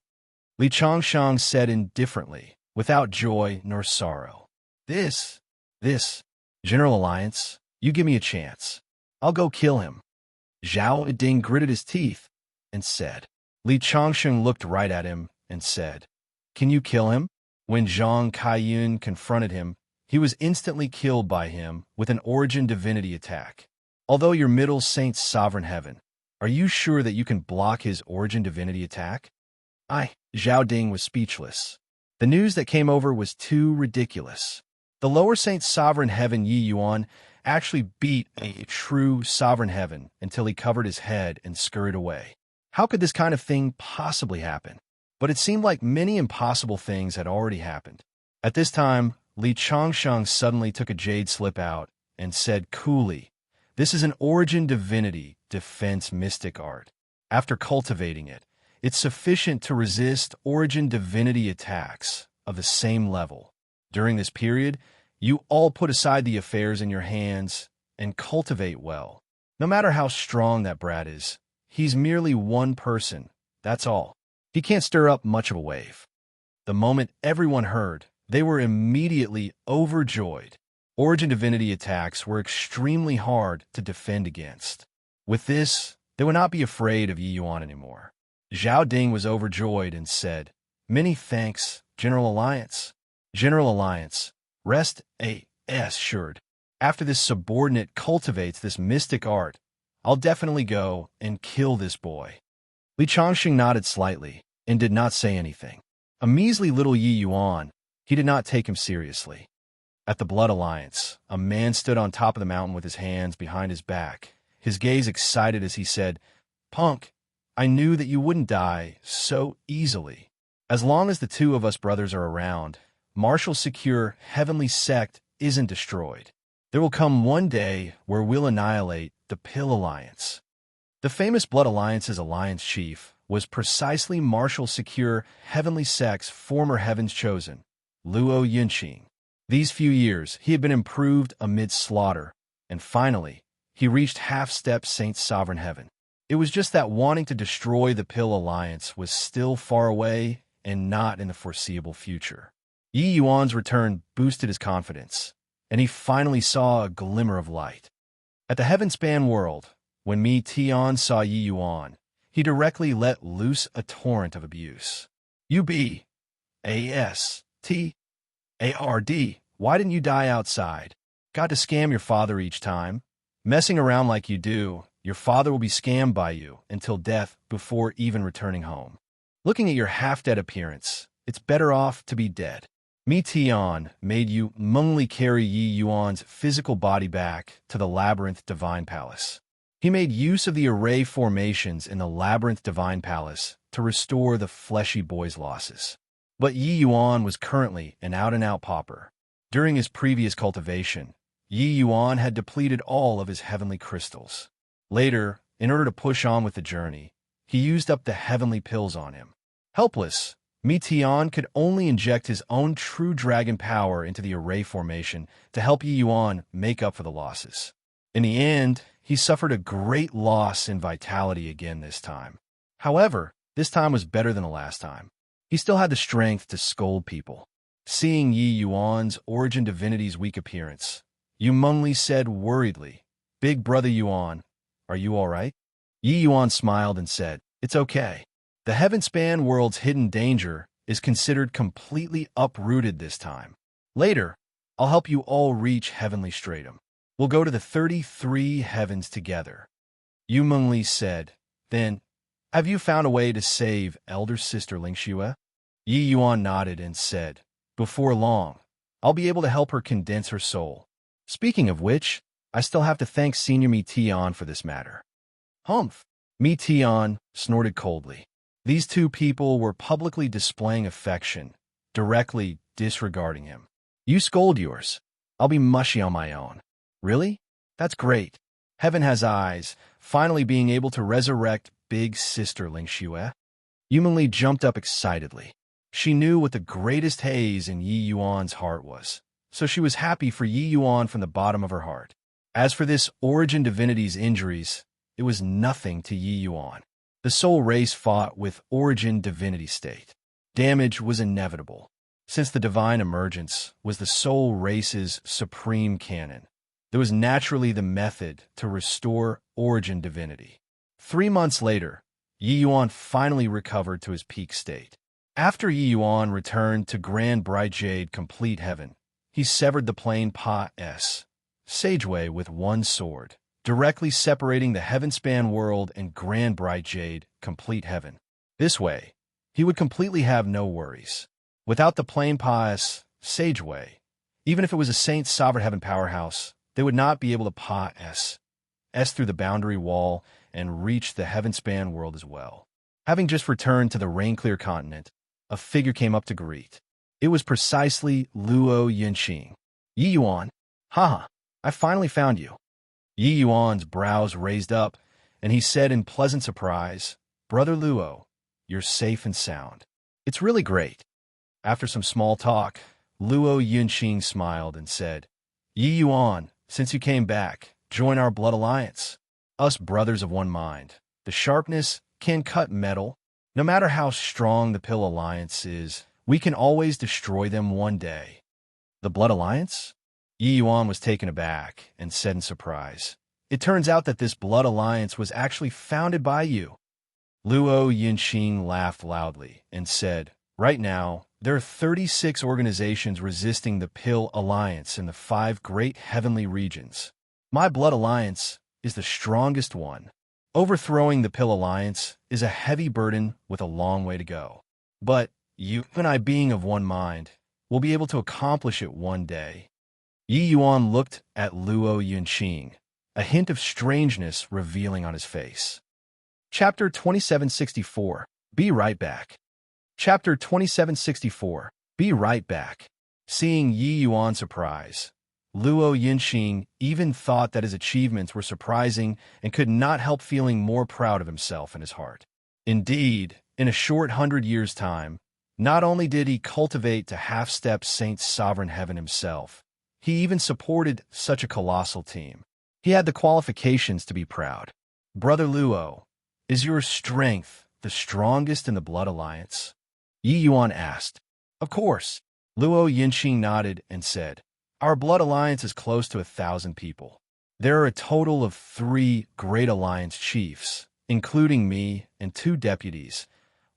Li Changsheng said indifferently, without joy nor sorrow. This, General Alliance, you give me a chance. I'll go kill him. Zhao Ding gritted his teeth and said. Li Changsheng looked right at him and said, Can you kill him? When Zhang Kaiyan confronted him, he was instantly killed by him with an origin divinity attack. Although your middle Saint's sovereign heaven, are you sure that you can block his origin divinity attack? Zhao Ding was speechless. The news that came over was too ridiculous. The lower Saint's sovereign heaven Yi Yuan actually beat a true sovereign heaven until he covered his head and scurried away. How could this kind of thing possibly happen? But it seemed like many impossible things had already happened. At this time, Li Changsheng suddenly took a jade slip out and said coolly, This is an origin divinity defense mystic art. After cultivating it, it's sufficient to resist origin divinity attacks of the same level. During this period, you all put aside the affairs in your hands and cultivate well. No matter how strong that brat is, he's merely one person, that's all. He can't stir up much of a wave. The moment everyone heard, they were immediately overjoyed. Origin divinity attacks were extremely hard to defend against. With this, they would not be afraid of Yi Yuan anymore. Zhao Ding was overjoyed and said, "Many thanks, General Alliance." General Alliance, rest assured. After this subordinate cultivates this mystic art, I'll definitely go and kill this boy. Li Changxing nodded slightly and did not say anything. A measly little Yi Yuan, he did not take him seriously. At the Blood Alliance, a man stood on top of the mountain with his hands behind his back, his gaze excited as he said, "Punk, I knew that you wouldn't die so easily. As long as the two of us brothers are around, Marshall's secure heavenly sect isn't destroyed. There will come one day where we'll annihilate the Pill Alliance." The famous Blood Alliance's alliance chief was precisely Marshall's secure heavenly sect's former heavens chosen, Luo Yunqing. These few years, he had been improved amid slaughter, and finally, he reached half-step Saint Sovereign Heaven. It was just that wanting to destroy the Pill Alliance was still far away and not in the foreseeable future. Yi Yuan's return boosted his confidence, and he finally saw a glimmer of light. At the Heavenspan world, when Mi Tian saw Yi Yuan, he directly let loose a torrent of abuse. "You bastard, why didn't you die outside? Got to scam your father each time? Messing around like you do, your father will be scammed by you until death before even returning home. Looking at your half-dead appearance, it's better off to be dead." Mi Tian made Yu Mengli carry Yi Yuan's physical body back to the Labyrinth Divine Palace. He made use of the array formations in the Labyrinth Divine Palace to restore the fleshy boy's losses. But Yi Yuan was currently an out-and-out pauper. During his previous cultivation, Yi Yuan had depleted all of his heavenly crystals. Later, in order to push on with the journey, he used up the heavenly pills on him. Helpless, Mi Tian could only inject his own true dragon power into the array formation to help Yi Yuan make up for the losses. In the end, he suffered a great loss in vitality again this time. However, this time was better than the last time. He still had the strength to scold people. Seeing Yi Yuan's origin divinity's weak appearance, Yu Mengli said worriedly, "Big brother Yuan, are you all right?" Yi Yuan smiled and said, "It's okay. The Heavenspan world's hidden danger is considered completely uprooted this time. Later, I'll help you all reach heavenly stratum. We'll go to the 33 heavens together." Yu Mengli said, "Then, have you found a way to save elder sister Lingxue?" Yi Yuan nodded and said, "Before long, I'll be able to help her condense her soul. Speaking of which, I still have to thank Senior Mi Tian for this matter." "Humph!" Mi Tian snorted coldly. These two people were publicly displaying affection, directly disregarding him. "You scold yours. I'll be mushy on my own." "Really? That's great. Heaven has eyes, finally being able to resurrect big sister Lingxue." Yumengli jumped up excitedly. She knew what the greatest haze in Yi Yuan's heart was, so she was happy for Yi Yuan from the bottom of her heart. As for this origin divinity's injuries, it was nothing to Yi Yuan. The soul race fought with origin divinity state. Damage was inevitable, since the divine emergence was the soul race's supreme canon. There was naturally the method to restore origin divinity. 3 months later, Yi Yuan finally recovered to his peak state. After Yi Yuan returned to Grand Bright Jade Complete Heaven, he severed the plain Pa-S Sageway with one sword, directly separating the Heavenspan world and Grand Bright Jade Complete Heaven. This way, he would completely have no worries. Without the plain Pa-S Sageway, even if it was a Saint Sovereign Heaven powerhouse, they would not be able to Pa-S through the boundary wall and reach the Heavenspan world as well. Having just returned to the rain-clear continent, a figure came up to greet. It was precisely Luo Yunqing. "Yi Yuan, haha, I finally found you." Yi Yuan's brows raised up, and he said in pleasant surprise, "Brother Luo, you're safe and sound. It's really great." After some small talk, Luo Yunqing smiled and said, Yi Yuan, since you came back, join our blood alliance. Us brothers of one mind. The sharpness can cut metal. No matter how strong the Pill Alliance is, we can always destroy them one day. The Blood Alliance? Yi Yuan was taken aback and said in surprise, It turns out that this Blood Alliance was actually founded by you. Luo Yunqing laughed loudly and said, Right now, there are 36 organizations resisting the Pill Alliance in the 5 great heavenly regions. My Blood Alliance is the strongest one. Overthrowing the Pill Alliance is a heavy burden with a long way to go. But you and I, being of one mind, will be able to accomplish it one day. Yi Yuan looked at Luo Yunqing, a hint of strangeness revealing on his face. Chapter 2764. Be right back. Chapter 2764. Be right back. Seeing Yi Yuan's surprise, Luo Yunqing even thought that his achievements were surprising and could not help feeling more proud of himself in his heart. Indeed, in a short 100 years' time, not only did he cultivate to half-step Saint Sovereign Heaven himself, he even supported such a colossal team. He had the qualifications to be proud. Brother Luo, is your strength the strongest in the Blood Alliance? Yi Yuan asked. Of course. Luo Yunqing nodded and said, Our Blood Alliance is close to 1,000 people. There are a total of 3 Great Alliance chiefs, including me and 2 deputies,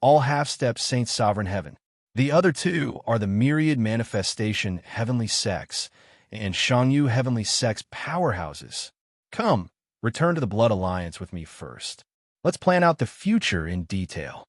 all half-step Saint Sovereign Heaven. The other 2 are the Myriad Manifestation Heavenly Sects and Shangyu Heavenly Sects powerhouses. Come, return to the Blood Alliance with me first. Let's plan out the future in detail.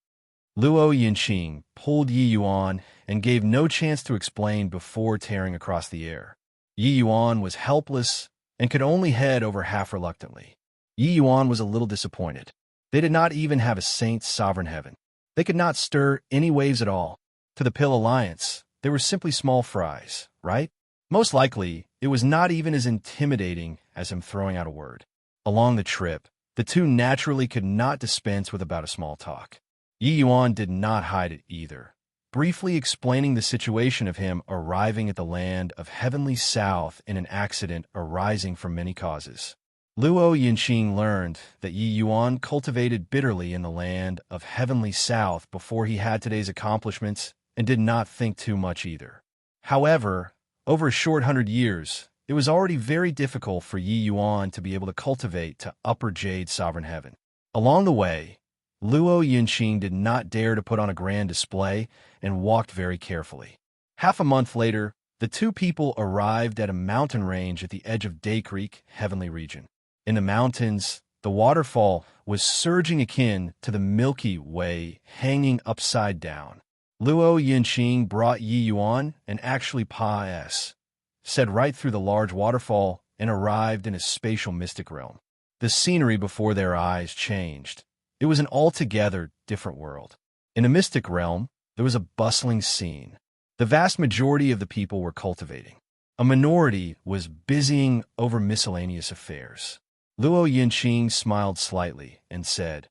Luo Yunqing pulled Yi Yuan and gave no chance to explain before tearing across the air. Yi Yuan was helpless and could only head over half reluctantly. Yi Yuan was a little disappointed. They did not even have a Saint Sovereign Heaven. They could not stir any waves at all. To the Pill Alliance, they were simply small fries, right? Most likely, it was not even as intimidating as him throwing out a word. Along the trip, the 2 naturally could not dispense with about a small talk. Yi Yuan did not hide it either, briefly explaining the situation of him arriving at the land of Heavenly South in an accident arising from many causes. Luo Yunqing learned that Yi Yuan cultivated bitterly in the land of Heavenly South before he had today's accomplishments and did not think too much either. However, over a short 100 years, it was already very difficult for Yi Yuan to be able to cultivate to Upper Jade Sovereign Heaven. Along the way, Luo Yunqing did not dare to put on a grand display and walked very carefully. Half a month later, the 2 people arrived at a mountain range at the edge of Day Creek, Heavenly Region. In the mountains, the waterfall was surging akin to the Milky Way hanging upside down. Luo Yunqing brought Yi Yuan and actually Pa-S, said right through the large waterfall and arrived in a spatial mystic realm. The scenery before their eyes changed. It was an altogether different world. In a mystic realm, there was a bustling scene. The vast majority of the people were cultivating. A minority was busying over miscellaneous affairs. Luo Yunqing smiled slightly and said,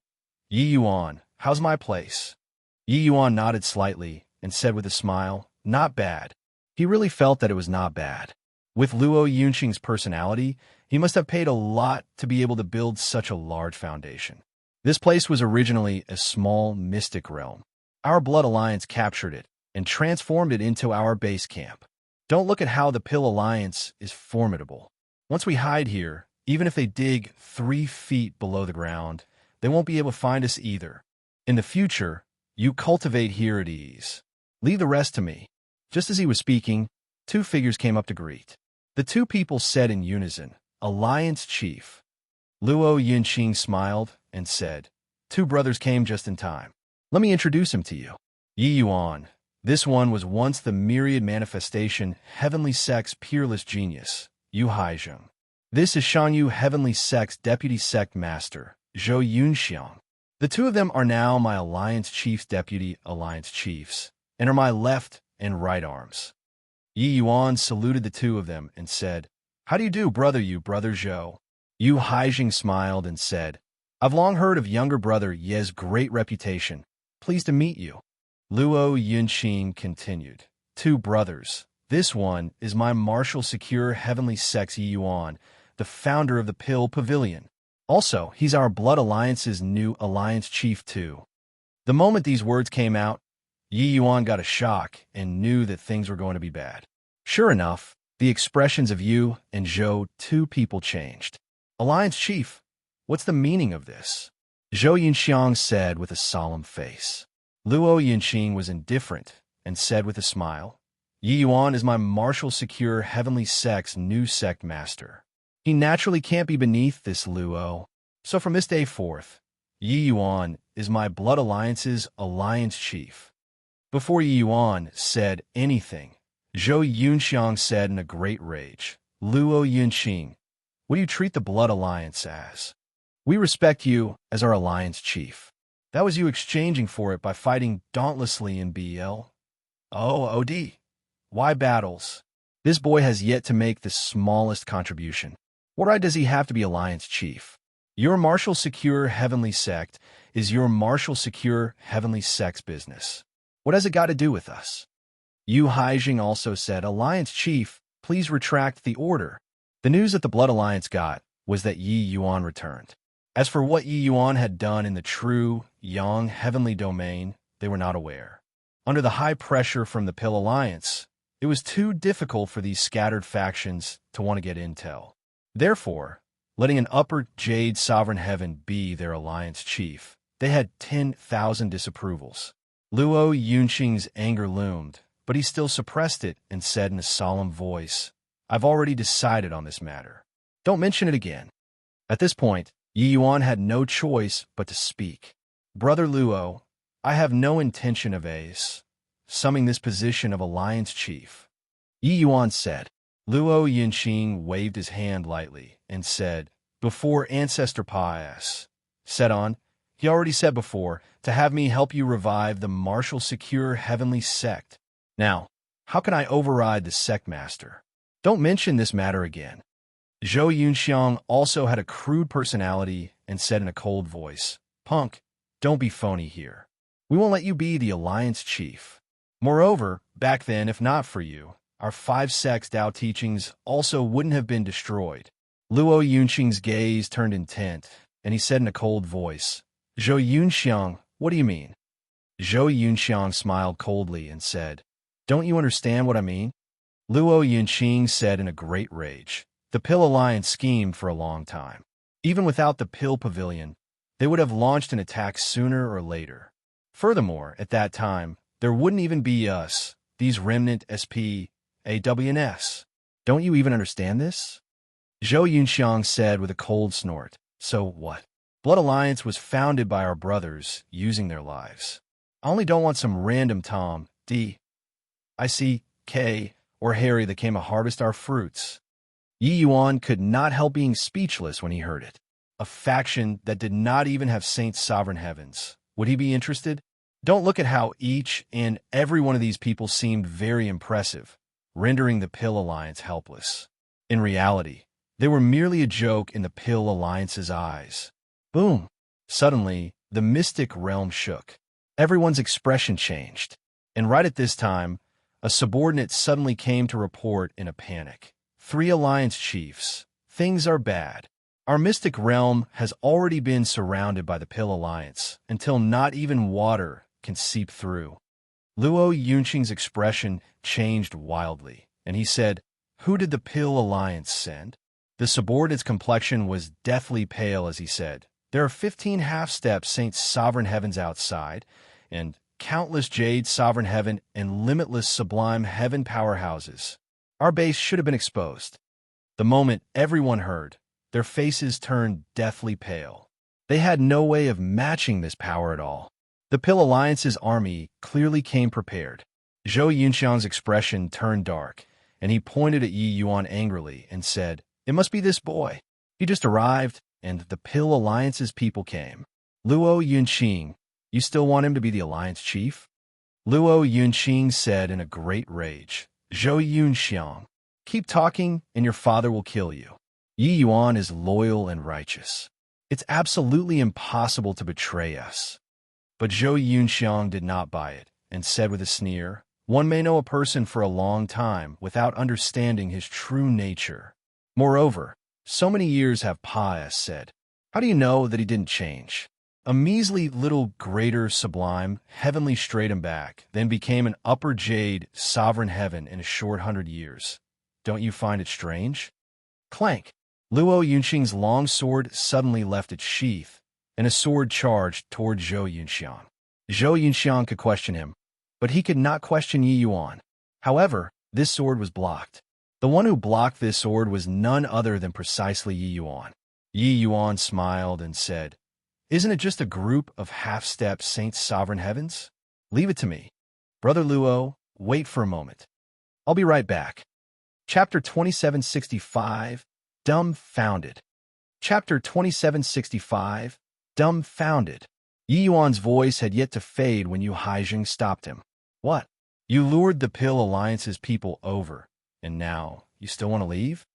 Yi Yuan, how's my place? Yi Yuan nodded slightly and said with a smile, Not bad. He really felt that it was not bad. With Luo Yunqing's personality, he must have paid a lot to be able to build such a large foundation. This place was originally a small mystic realm. Our Blood Alliance captured it and transformed it into our base camp. Don't look at how the Pill Alliance is formidable. Once we hide here, even if they dig 3 feet below the ground, they won't be able to find us either. In the future, you cultivate here at ease. Leave the rest to me. Just as he was speaking, 2 figures came up to greet. The 2 people said in unison, Alliance Chief. Luo Yunqing smiled and said, 2 brothers came just in time. Let me introduce him to you. Yi Yuan. This one was once the Myriad Manifestation Heavenly Sect's peerless genius, Yu Haizheng. This is Shangyu Heavenly Sect's Deputy Sect Master, Zhou Yunxiang. The 2 of them are now my Alliance Chief's Deputy Alliance Chiefs, and are my left and right arms. Yi Yuan saluted the 2 of them and said, How do you do, brother Zhou? Yu Haizheng smiled and said, I've long heard of younger brother Ye's great reputation. Pleased to meet you. Luo Yunqing continued, 2 brothers, This one is my martial secure heavenly sex Yi Yuan, the founder of the Pill Pavilion. Also, he's our Blood Alliance's new alliance chief too. The moment these words came out, Yi Yuan got a shock and knew that things were going to be bad. Sure enough, the expressions of Yu and Zhou, two people, changed. Alliance chief, what's the meaning of this? Zhou Yunxiang said with a solemn face. Luo Yunqing was indifferent and said with a smile, Yi Yuan is my martial secure heavenly sect's new sect master. He naturally can't be beneath this Luo. So from this day forth, Yi Yuan is my Blood Alliance's alliance chief. Before Yi Yuan said anything, Zhou Yunxiang said in a great rage, Luo Yunqing, what do you treat the Blood Alliance as? We respect you as our alliance chief. That was you exchanging for it by fighting dauntlessly in BL. Oh, OD. Why battles? This boy has yet to make the smallest contribution. What right does he have to be alliance chief? Your martial secure heavenly sect is your martial secure heavenly sect's business. What has it got to do with us? Yu Haijing also said, Alliance chief, please retract the order. The news that the Blood Alliance got was that Yi Yuan returned. As for what Yi Yuan had done in the true Yang heavenly domain, they were not aware. Under the high pressure from the Pill Alliance, it was too difficult for these scattered factions to want to get intel. Therefore, letting an upper Jade Sovereign Heaven be their alliance chief, they had 10,000 disapprovals. Luo Yunqing's anger loomed, but he still suppressed it and said in a solemn voice, I've already decided on this matter. Don't mention it again. At this point, Yi Yuan had no choice but to speak. Brother Luo, I have no intention of assuming this position of alliance chief. Yi Yuan said. Luo Yunqing waved his hand lightly and said, before Ancestor Pius said on, he already said before, to have me help you revive the martial secure heavenly sect. Now, how can I override the sect master? Don't mention this matter again. Zhou Yunxiang also had a crude personality and said in a cold voice, Punk, don't be phony here. We won't let you be the alliance chief. Moreover, back then, if not for you, our 5 sects Tao teachings also wouldn't have been destroyed. Luo Yunqing's gaze turned intent, and he said in a cold voice, Zhou Yunxiang, what do you mean? Zhou Yunxiang smiled coldly and said, don't you understand what I mean? Luo Yunqing said in a great rage, the Pill Alliance schemed for a long time. Even without the Pill Pavilion, they would have launched an attack sooner or later. Furthermore, at that time, there wouldn't even be us, these remnant AWNS. Don't you even understand this? Zhou Yunxiang said with a cold snort, so what? Blood Alliance was founded by our brothers using their lives. I only don't want some random Tom, D, I C, K, or Harry that came to harvest our fruits. Yi Yuan could not help being speechless when he heard it. A faction that did not even have Saint Sovereign Heavens. Would he be interested? Don't look at how each and every one of these people seemed very impressive, rendering the Pill Alliance helpless. In reality, they were merely a joke in the Pill Alliance's eyes. Boom! Suddenly, the mystic realm shook. Everyone's expression changed. And right at this time, a subordinate suddenly came to report in a panic. 3 alliance chiefs. Things are bad. Our mystic realm has already been surrounded by the Pill Alliance until not even water can seep through. Luo Yunqing's expression changed wildly, and he said, who did the Pill Alliance send? The subordinate's complexion was deathly pale as he said, there are 15 half-step Saint Sovereign Heavens outside, and countless Jade Sovereign Heaven and limitless Sublime Heaven powerhouses. Our base should have been exposed. The moment everyone heard, their faces turned deathly pale. They had no way of matching this power at all. The Pill Alliance's army clearly came prepared. Zhou Yunxiang's expression turned dark, and he pointed at Yi Yuan angrily and said, it must be this boy. He just arrived, and the Pill Alliance's people came. Luo Yunqing, you still want him to be the alliance chief? Luo Yunqing said in a great rage, Zhou Yunxiang, keep talking and your father will kill you. Yi Yuan is loyal and righteous. It's absolutely impossible to betray us. But Zhou Yunxiang did not buy it and said with a sneer, One may know a person for a long time without understanding his true nature. Moreover, so many years have passed, said. How do you know that he didn't change? A measly little greater sublime, heavenly straight him back, then became an upper jade, sovereign heaven in a short 100 years. Don't you find it strange? Clank! Luo Yunxing's long sword suddenly left its sheath, and a sword charged toward Zhou Yunxiang. Zhou Yunxiang could question him, but he could not question Yi Yuan. However, this sword was blocked. The one who blocked this sword was none other than precisely Yi Yuan. Yi Yuan smiled and said, Isn't it just a group of half-step Saint Sovereign Heavens? Leave it to me. Brother Luo, wait for a moment. I'll be right back. Chapter 2765, Dumbfounded. Chapter 2765, Dumbfounded. Yi Yuan's voice had yet to fade when Yu Haijing stopped him. What? You lured the Pill Alliance's people over, and now you still want to leave?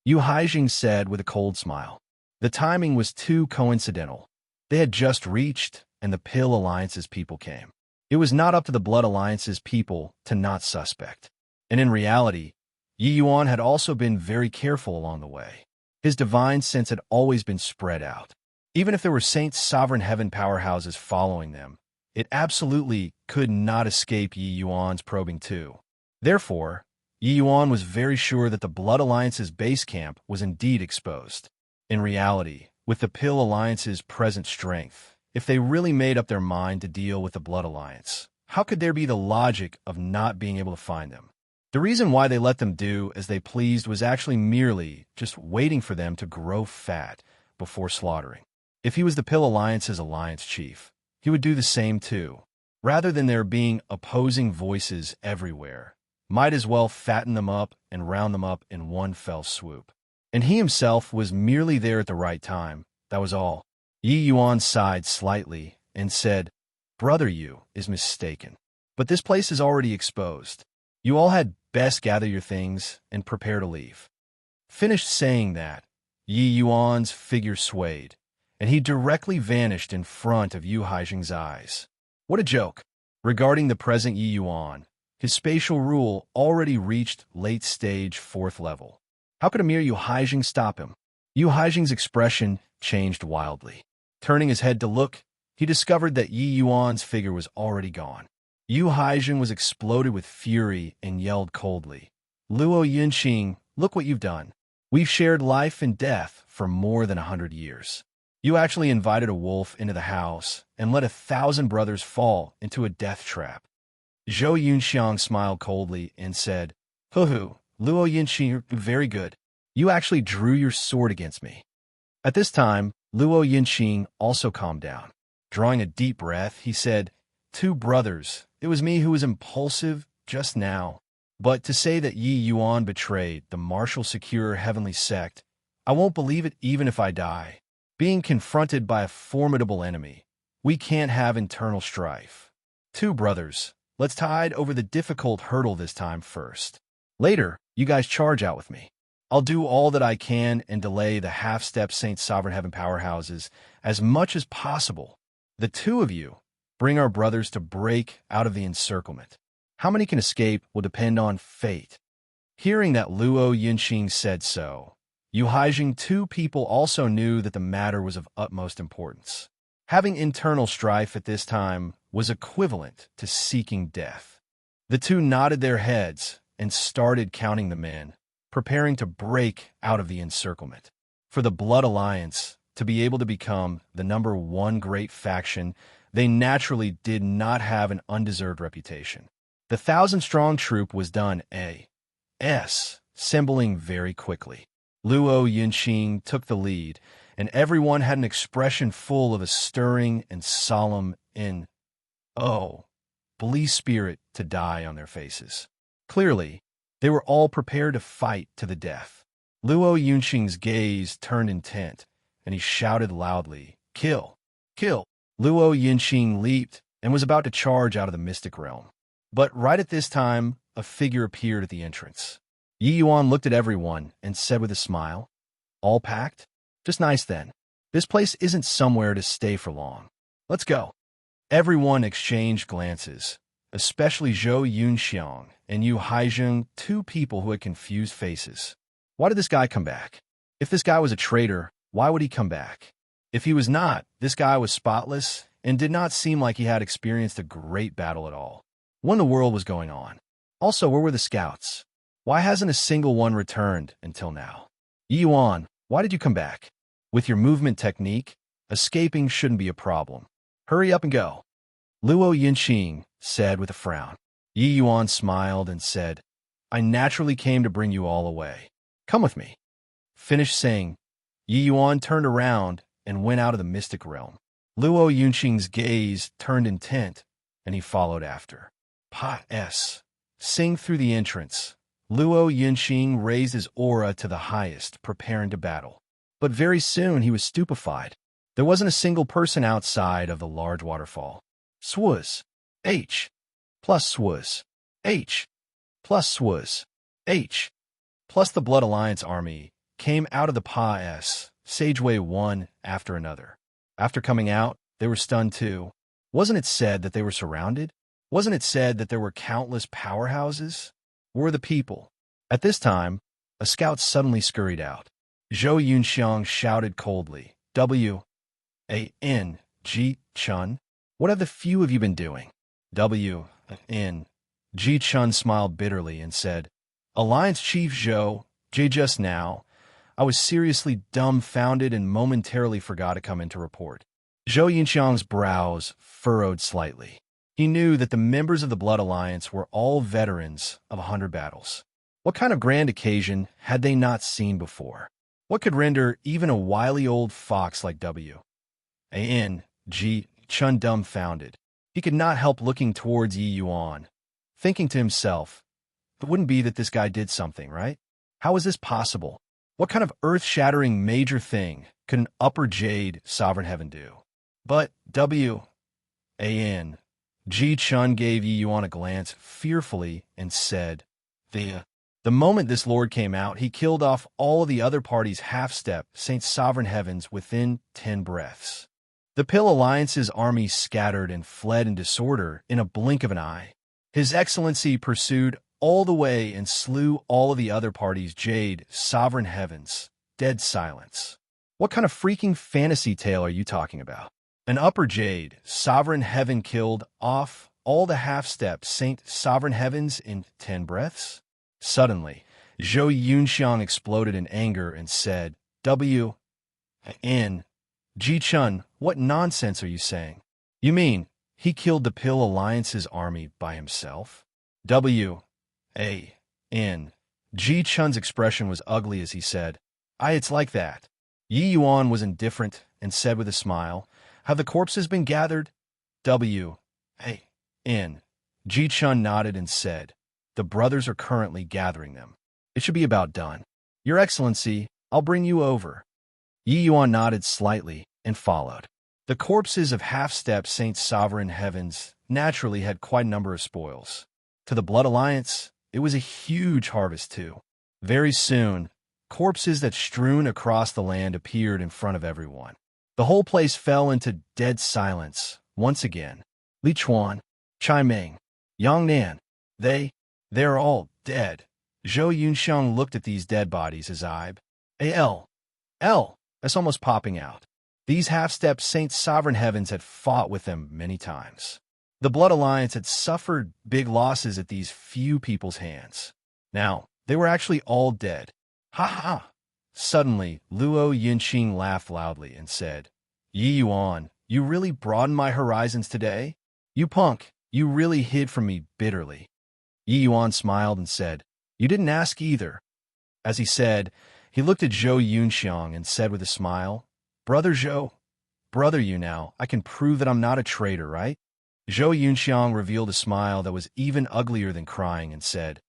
Yu Haijing said with a cold smile. The timing was too coincidental. They had just reached, and the Pill Alliance's people came. It was not up to the Blood Alliance's people to not suspect. And in reality, Yi Yuan had also been very careful along the way. His divine sense had always been spread out. Even if there were Saint Sovereign Heaven powerhouses following them, it absolutely could not escape Yi Yuan's probing too. Therefore, Yi Yuan was very sure that the Blood Alliance's base camp was indeed exposed. In reality, with the Pill Alliance's present strength, if they really made up their mind to deal with the Blood Alliance, how could there be the logic of not being able to find them? The reason why they let them do as they pleased was actually merely just waiting for them to grow fat before slaughtering. If he was the Pill Alliance's alliance chief, he would do the same too. Rather than there being opposing voices everywhere, might as well fatten them up and round them up in one fell swoop. And he himself was merely there at the right time, that was all. Yi Yuan sighed slightly and said, Brother Yu is mistaken. But this place is already exposed. You all had best gather your things and prepare to leave. Finished saying that, Yi Yuan's figure swayed, and he directly vanished in front of Yu Haijing's eyes. What a joke! Regarding the present Yi Yuan, his spatial rule already reached late-stage 4th level. How could a mere Yu Haijing stop him? Yu Haijing's expression changed wildly. Turning his head to look, he discovered that Yi Yuan's figure was already gone. Yu Haijing was exploded with fury and yelled coldly, Luo Yunxing, look what you've done. We've shared life and death for more than 100 years. You actually invited a wolf into the house and let 1,000 brothers fall into a death trap. Zhou Yunxiang smiled coldly and said, Luo Yunxing, very good. You actually drew your sword against me. At this time, Luo Yunxing also calmed down. Drawing a deep breath, he said, Two brothers, it was me who was impulsive just now. But to say that Yi Yuan betrayed the martial secure heavenly sect, I won't believe it even if I die. Being confronted by a formidable enemy, we can't have internal strife. Two brothers, let's tide over the difficult hurdle this time first. Later, you guys charge out with me. I'll do all that I can and delay the half-step Saint Sovereign Heaven powerhouses as much as possible. The two of you, bring our brothers to break out of the encirclement. How many can escape will depend on fate. Hearing that Luo Yunxing said so, Yu Haijing, two people also knew that the matter was of utmost importance. Having internal strife at this time was equivalent to seeking death. The two nodded their heads and started counting the men, preparing to break out of the encirclement. For the Blood Alliance to be able to become the #1 great faction, they naturally did not have an undeserved reputation. The 1,000-strong troop was done assembling very quickly. Luo Yunxing took the lead, and everyone had an expression full of a stirring and solemn belief spirit to die on their faces. Clearly, they were all prepared to fight to the death. Luo Yunxing's gaze turned intent, and he shouted loudly, Kill! Kill! Luo Yunxing leaped and was about to charge out of the mystic realm. But right at this time, a figure appeared at the entrance. Yi Yuan looked at everyone and said with a smile, All packed? Just nice then. This place isn't somewhere to stay for long. Let's go. Everyone exchanged glances, especially Zhou Yunxiang and Yu Haizheng, two people who had confused faces. Why did this guy come back? If this guy was a traitor, why would he come back? If he was not, this guy was spotless and did not seem like he had experienced a great battle at all. What in the world was going on? Also, where were the scouts? Why hasn't a single one returned until now? Yi Yuan, why did you come back? With your movement technique, escaping shouldn't be a problem. Hurry up and go. Luo Yinqing said with a frown. Yi Yuan smiled and said, I naturally came to bring you all away. Come with me. Finished saying, Yi Yuan turned around and went out of the mystic realm. Luo Yunqing's gaze turned intent, and he followed after. Pa-S. Sing through the entrance. Luo Yunqing raised his aura to the highest, preparing to battle. But very soon he was stupefied. There wasn't a single person outside of the large waterfall. Swuz. H. Plus Swuz. H. Plus Swuz. H. Plus the Blood Alliance army came out of the Pa-S, Sageway one after another. After coming out, they were stunned too. Wasn't it said that they were surrounded? Wasn't it said that there were countless powerhouses? Where were the people? At this time, a scout suddenly scurried out. Zhou Yunxiang shouted coldly, W-A-N-G, Chun? What have the few of you been doing? W-N-G Chun smiled bitterly and said, Alliance Chief Zhou, just now, I was seriously dumbfounded and momentarily forgot to come in to report. Zhou Yunxiang's brows furrowed slightly. He knew that the members of the Blood Alliance were all veterans of 100 battles. What kind of grand occasion had they not seen before? What could render even a wily old fox like W-A-N-G Chun dumbfounded? He could not help looking towards Yi Yuan, thinking to himself, it wouldn't be that this guy did something, right? How is this possible? What kind of earth-shattering major thing could an upper jade sovereign heaven do? But W-A-N-G Chun gave Yi Yuan a glance fearfully and said, The moment this lord came out, he killed off all of the other party's half-step Saint Sovereign Heavens within 10 breaths. The Pill Alliance's army scattered and fled in disorder in a blink of an eye. His Excellency pursued all the way and slew all of the other party's jade sovereign heavens. Dead silence. What kind of freaking fantasy tale are you talking about? An upper jade sovereign heaven killed off all the half-step Saint Sovereign Heavens in 10 breaths? Suddenly, Zhou Yunxiang exploded in anger and said, W-N-G Chun, what nonsense are you saying? You mean, he killed the Pill Alliance's army by himself? W-A-N-G Chun's expression was ugly as he said, it's like that. Yi Yuan was indifferent and said with a smile, Have the corpses been gathered? W-A-N-G Chun nodded and said, The brothers are currently gathering them. It should be about done. Your Excellency, I'll bring you over. Yi Yuan nodded slightly and followed. The corpses of half-step Saint Sovereign Heavens naturally had quite a number of spoils. To the Blood Alliance, it was a huge harvest too. Very soon, corpses that strewn across the land appeared in front of everyone. The whole place fell into dead silence once again. Li Chuan, Chai Meng, Yang Nan, they're all dead. Zhou Yunxiang looked at these dead bodies as that's almost popping out. These half-step Saint Sovereign Heavens had fought with them many times. The Blood Alliance had suffered big losses at these few people's hands. Now, they were actually all dead. Ha ha! Suddenly, Luo Yinqing laughed loudly and said, Yi Yuan, you really broadened my horizons today? You punk, you really hid from me bitterly. Yi Yuan smiled and said, You didn't ask either. As he said, he looked at Zhou Yunxiang and said with a smile, Brother Zhou, brother you now, I can prove that I'm not a traitor, right? Zhou Yunxiang revealed a smile that was even uglier than crying and said,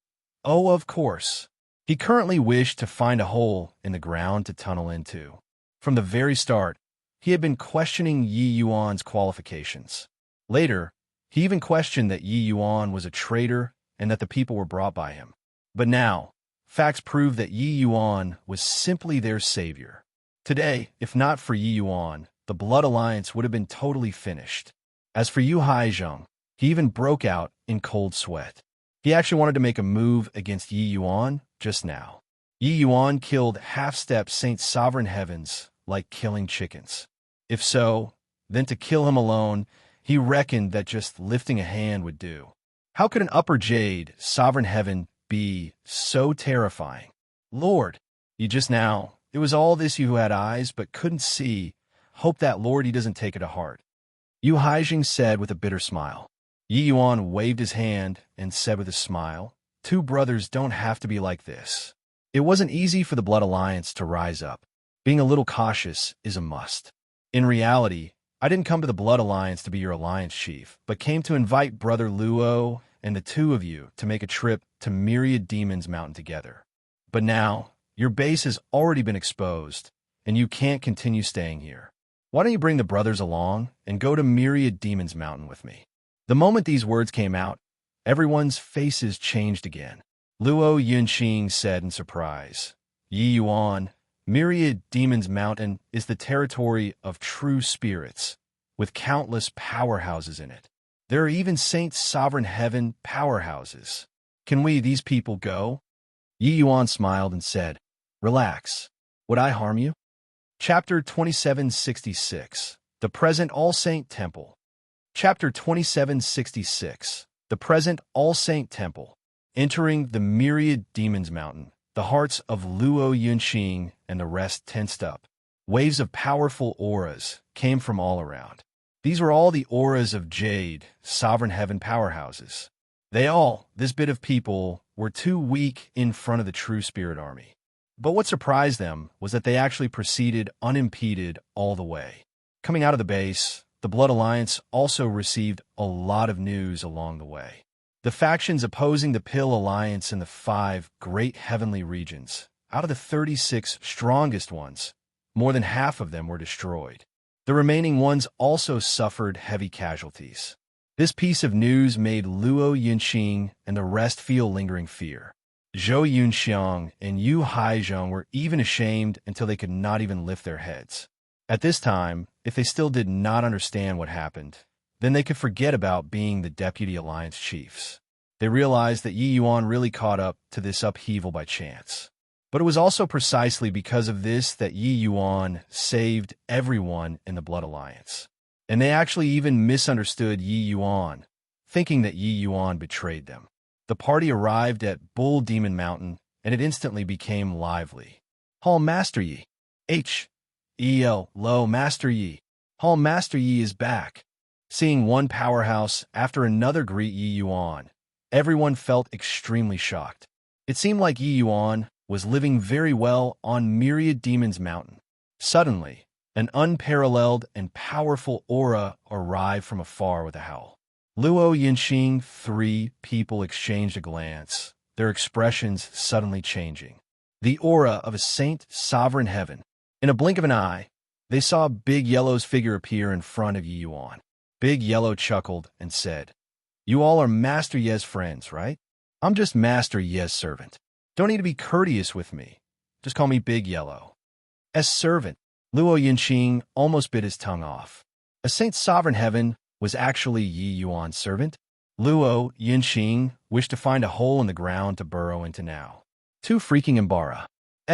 Oh, of course. He currently wished to find a hole in the ground to tunnel into. From the very start, he had been questioning Yi Yuan's qualifications. Later, he even questioned that Yi Yuan was a traitor and that the people were brought by him. But now, facts prove that Yi Yuan was simply their savior. Today, if not for Yi Yuan, the Blood Alliance would have been totally finished. As for Yu Haizheng, he even broke out in cold sweat. He actually wanted to make a move against Yi Yuan just now. Yi Yuan killed half-step Saint Sovereign Heavens like killing chickens. If so, then to kill him alone, he reckoned that just lifting a hand would do. How could an upper jade, Sovereign Heaven, be so terrifying? Lord, you just now, it was all this you who had eyes but couldn't see. Hope that Lord he doesn't take it to heart. Yu Haijing said with a bitter smile. Yi Yuan waved his hand and said with a smile, two brothers don't have to be like this. It wasn't easy for the Blood Alliance to rise up. Being a little cautious is a must. In reality, I didn't come to the Blood Alliance to be your alliance chief, but came to invite Brother Luo and the two of you to make a trip to Myriad Demons Mountain together. But now, your base has already been exposed, and you can't continue staying here. Why don't you bring the brothers along and go to Myriad Demons Mountain with me? The moment these words came out, everyone's faces changed again. Luo Yunxing said in surprise, Yi Yuan, Myriad Demons Mountain is the territory of true spirits, with countless powerhouses in it. There are even Saint Sovereign Heaven powerhouses. Can we, these people, go? Yi Yuan smiled and said, Relax. Would I harm you? Chapter 2766, The Present All-Saint Temple. Chapter 2766, The Present All-Saint Temple. Entering the Myriad Demons Mountain, the hearts of Luo Yunxing and the rest tensed up. Waves of powerful auras came from all around. These were all the auras of Jade, Sovereign Heaven powerhouses. They all, this bit of people, were too weak in front of the true spirit army. But what surprised them was that they actually proceeded unimpeded all the way. Coming out of the base, the Blood Alliance also received a lot of news along the way. The factions opposing the Pill Alliance in the 5 great heavenly regions, out of the 36 strongest ones, more than half of them were destroyed. The remaining ones also suffered heavy casualties. This piece of news made Luo Yunxing and the rest feel lingering fear. Zhou Yunxiang and Yu Haizhong were even ashamed until they could not even lift their heads. At this time, if they still did not understand what happened, then they could forget about being the deputy alliance chiefs. They realized that Yi Yuan really caught up to this upheaval by chance. But it was also precisely because of this that Yi Yuan saved everyone in the Blood Alliance. And they actually even misunderstood Yi Yuan, thinking that Yi Yuan betrayed them. The party arrived at Bull Demon Mountain, and it instantly became lively. Hall Master Yi. H.E.L. Lo Master Yi. Hall Master Yi is back. Seeing one powerhouse after another greet Yi Yuan, everyone felt extremely shocked. It seemed like Yi Yuan was living very well on Myriad Demons Mountain. Suddenly, an unparalleled and powerful aura arrived from afar with a howl. Luo Yunxing, 3 people exchanged a glance, their expressions suddenly changing. The aura of a Saint Sovereign Heaven. In a blink of an eye, they saw Big Yellow's figure appear in front of Yi Yuan. Big Yellow chuckled and said, You all are Master Ye's friends, right? I'm just Master Ye's servant. Don't need to be courteous with me. Just call me Big Yellow. As servant, Luo Yunxing almost bit his tongue off. A Saint Sovereign Heaven was actually Yi Yuan's servant. Luo Yunxing wished to find a hole in the ground to burrow into now. Too freaking embarrassed.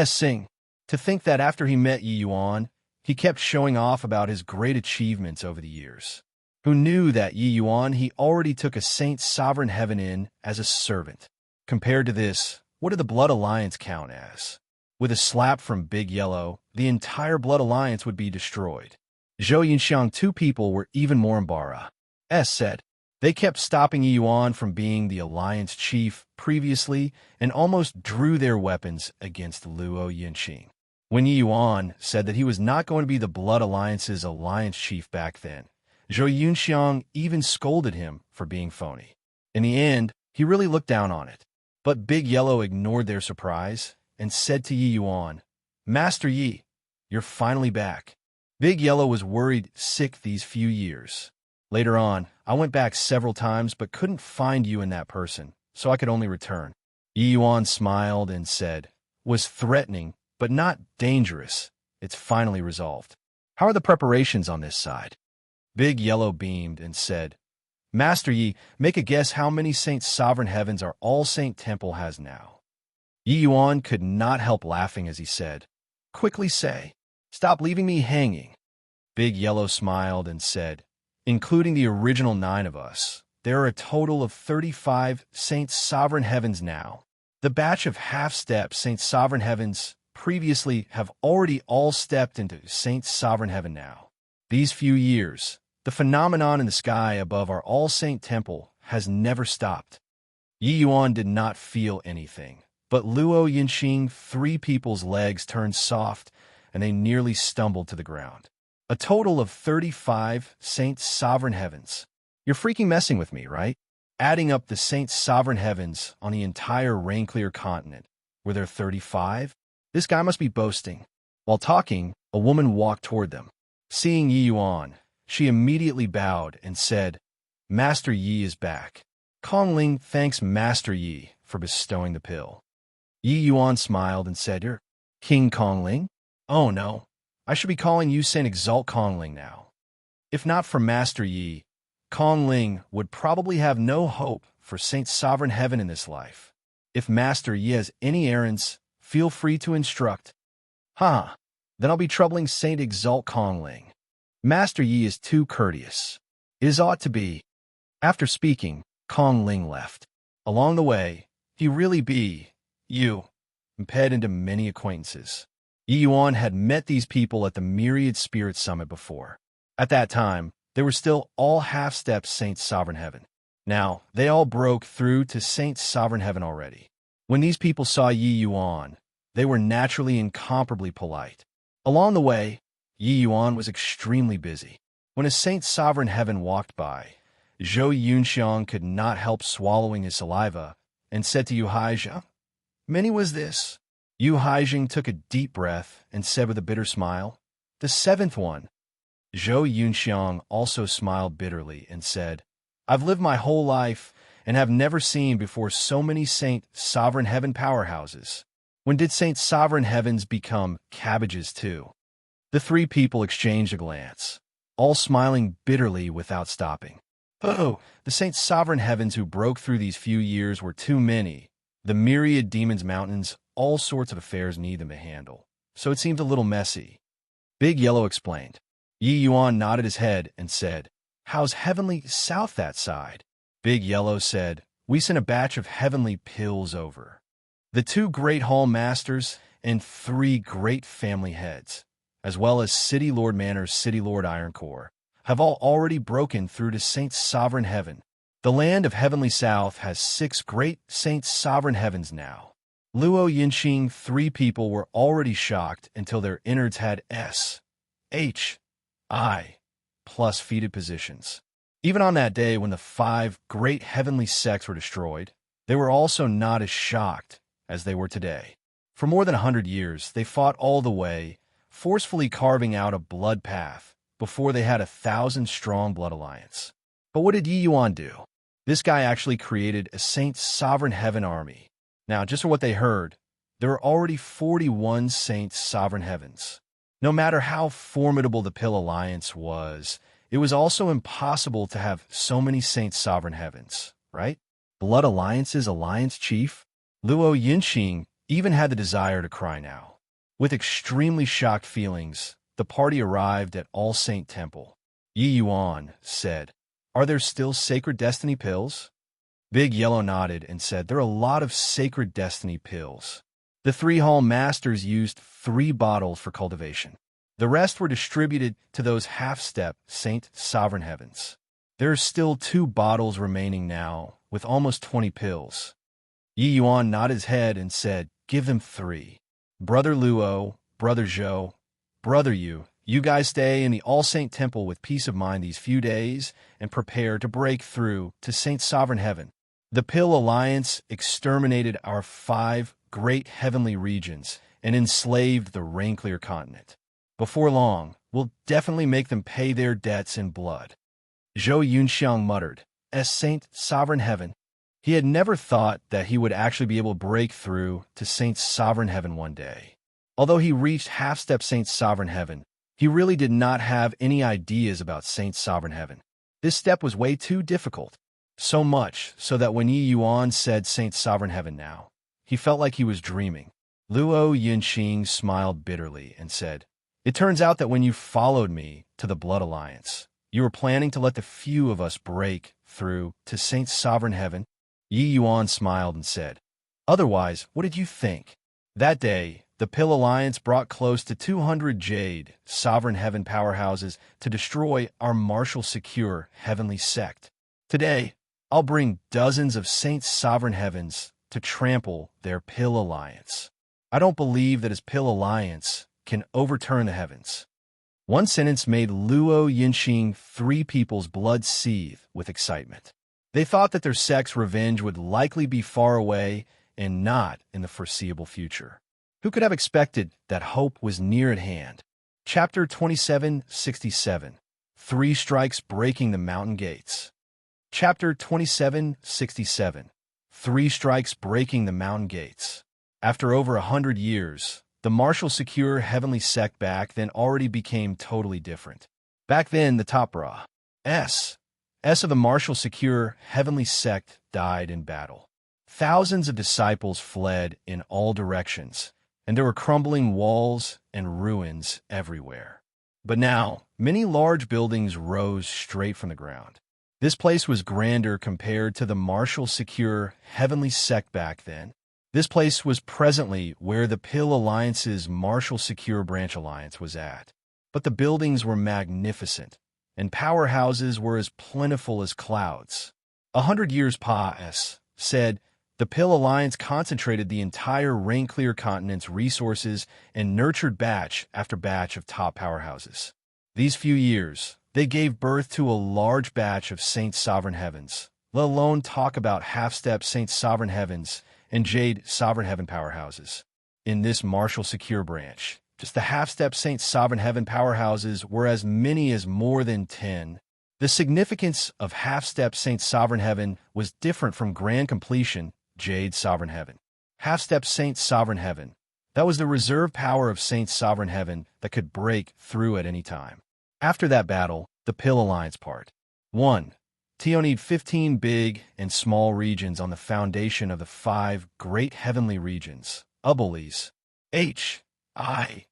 Sing. To think that after he met Yi Yuan, he kept showing off about his great achievements over the years. Who knew that Yi Yuan he already took a Saint Sovereign Heaven in as a servant? Compared to this, what did the Blood Alliance count as? With a slap from Big Yellow, the entire Blood Alliance would be destroyed. Zhou Yunxiang, 2 people were even more embarrassed. Said, they kept stopping Yi Yuan from being the alliance chief previously and almost drew their weapons against Luo Yunxing. When Yi Yuan said that he was not going to be the Blood Alliance's alliance chief back then, Zhou Yunxiang even scolded him for being phony. In the end, he really looked down on it. But Big Yellow ignored their surprise and said to Yi Yuan, Master Yi, you're finally back. Big Yellow was worried sick these few years. Later on, I went back several times but couldn't find you in that person, so I could only return. Yi Yuan smiled and said, was threatening, but not dangerous. It's finally resolved. How are the preparations on this side? Big Yellow beamed and said, Master Yi, make a guess how many Saint Sovereign Heavens our All-Saint Temple has now. Yi Yuan could not help laughing as he said, Quickly say, stop leaving me hanging. Big Yellow smiled and said, Including the original 9 of us, there are a total of 35 Saint Sovereign Heavens now. The batch of half-step Saint Sovereign Heavens previously have already all stepped into Saint Sovereign Heaven now. These few years, the phenomenon in the sky above our All-Saint Temple has never stopped. Yi Yuan did not feel anything, but Luo Yinxing, 3 people's legs turned soft and they nearly stumbled to the ground. A total of 35 Saint Sovereign Heavens. You're freaking messing with me, right? Adding up the Saint Sovereign Heavens on the entire rain-clear continent, were there 35? This guy must be boasting. While talking, a woman walked toward them. Seeing Yi Yuan, she immediately bowed and said, Master Yi is back. Kongling thanks Master Yi for bestowing the pill. Yi Yuan smiled and said, You're King Kongling? Oh no, I should be calling you Saint Exalt Kongling now. If not for Master Yi, Kongling would probably have no hope for Saint Sovereign Heaven in this life. If Master Yi has any errands, feel free to instruct. Then I'll be troubling Saint Exalt Kongling. Master Yi is too courteous. It is ought to be. After speaking, Kongling left. Along the way, he really imped into many acquaintances. Yi Yuan had met these people at the Myriad Spirit Summit before. At that time, they were still all half-step Saint Sovereign Heaven. Now, they all broke through to Saint Sovereign Heaven already. When these people saw Yi Yuan, they were naturally incomparably polite. Along the way, Yi Yuan was extremely busy. When a Saint Sovereign Heaven walked by, Zhou Yunxiang could not help swallowing his saliva and said to Yu Haizhang, Many was this? Yu Haizhang took a deep breath and said with a bitter smile, The 7th one. Zhou Yunxiang also smiled bitterly and said, I've lived my whole life and have never seen before so many Saint Sovereign Heaven powerhouses. When did Saint Sovereign Heavens become cabbages too? The 3 people exchanged a glance, all smiling bitterly without stopping. Oh, the Saint Sovereign Heavens who broke through these few years were too many. The myriad demons mountains, all sorts of affairs need them to handle. So it seemed a little messy. Big Yellow explained. Yi Yuan nodded his head and said, How's Heavenly South that side? Big Yellow said, We sent a batch of heavenly pills over. The 2 great hall masters and 3 great family heads, as well as City Lord Manor's City Lord Ironcore, have all already broken through to Saint Sovereign Heaven. The land of Heavenly South has 6 great Saint Sovereign Heavens now. Luo Yinxing, 3 people were already shocked until their innards had S, H, I, plus feted positions. Even on that day when the 5 great heavenly sects were destroyed, they were also not as shocked as they were today. For more than 100 years, they fought all the way, forcefully carving out a blood path before they had a 1,000-strong blood alliance. But what did Yi Yuan do? This guy actually created a Saint Sovereign Heaven army. Now, just for what they heard, there are already 41 Saint Sovereign Heavens. No matter how formidable the Pill Alliance was, it was also impossible to have so many Saint Sovereign Heavens, right? Blood Alliance's Alliance Chief, Luo Yinxing, even had the desire to cry now. With extremely shocked feelings, the party arrived at All Saint Temple. Yi Yuan said, Are there still Sacred Destiny pills? Big Yellow nodded and said, There are a lot of Sacred Destiny pills. The 3 hall masters used 3 bottles for cultivation. The rest were distributed to those half-step Saint Sovereign Heavens. There are still 2 bottles remaining now, with almost 20 pills. Yi Yuan nodded his head and said, Give them 3. Brother Luo, Brother Zhou, Brother Yu, you guys stay in the All Saint Temple with peace of mind these few days and prepare to break through to Saint Sovereign Heaven. The Pill Alliance exterminated our 5 great heavenly regions and enslaved the rain-clear continent. Before long, we'll definitely make them pay their debts in blood. Zhou Yunxiang muttered, As Saint Sovereign Heaven. He had never thought that he would actually be able to break through to Saint Sovereign Heaven one day. Although he reached half-step Saint Sovereign Heaven, he really did not have any ideas about Saint Sovereign Heaven. This step was way too difficult. So much so that when Yi Yuan said Saint Sovereign Heaven now, he felt like he was dreaming. Luo Yunxing smiled bitterly and said, "It turns out that when you followed me to the Blood Alliance, you were planning to let the few of us break through to Saint Sovereign Heaven?" Yi Yuan smiled and said, "Otherwise, what did you think?" That day, the Pill Alliance brought close to 200 Jade Sovereign Heaven powerhouses to destroy our martial secure heavenly sect. Today, I'll bring dozens of Saint Sovereign Heavens to trample their Pill Alliance. I don't believe that his Pill Alliance can overturn the heavens. One sentence made Luo Yinxing three people's blood seethe with excitement. They thought that their sect's revenge would likely be far away and not in the foreseeable future. Who could have expected that hope was near at hand? Chapter 2767. 3 Strikes Breaking the Mountain Gates. Chapter 2767. 3 Strikes Breaking the Mountain Gates. After over 100 years, the martial secure heavenly sect back then already became totally different. Back then, the top bra, S of the martial secure heavenly sect died in battle. Thousands of disciples fled in all directions, and there were crumbling walls and ruins everywhere. But now, many large buildings rose straight from the ground. This place was grander compared to the martial secure heavenly sect back then. This place was presently where the Pill Alliance's martial secure branch alliance was at. But the buildings were magnificent, and powerhouses were as plentiful as clouds. 100 years past, said, the Pill Alliance concentrated the entire Rain-Clear continent's resources and nurtured batch after batch of top powerhouses. These few years, they gave birth to a large batch of Saint Sovereign Heavens, let alone talk about half-step Saint Sovereign Heavens and Jade Sovereign Heaven powerhouses. In this martial secure branch, just the half-step Saint Sovereign Heaven powerhouses were as many as more than 10. The significance of half-step Saint Sovereign Heaven was different from grand completion, Jade Sovereign Heaven. Half-step Saint Sovereign Heaven. That was the reserve power of Saint Sovereign Heaven that could break through at any time. After that battle, the Pill Alliance part. 1. Teonid 15 big and small regions on the foundation of the 5 great heavenly regions, Ubolis, H.I.,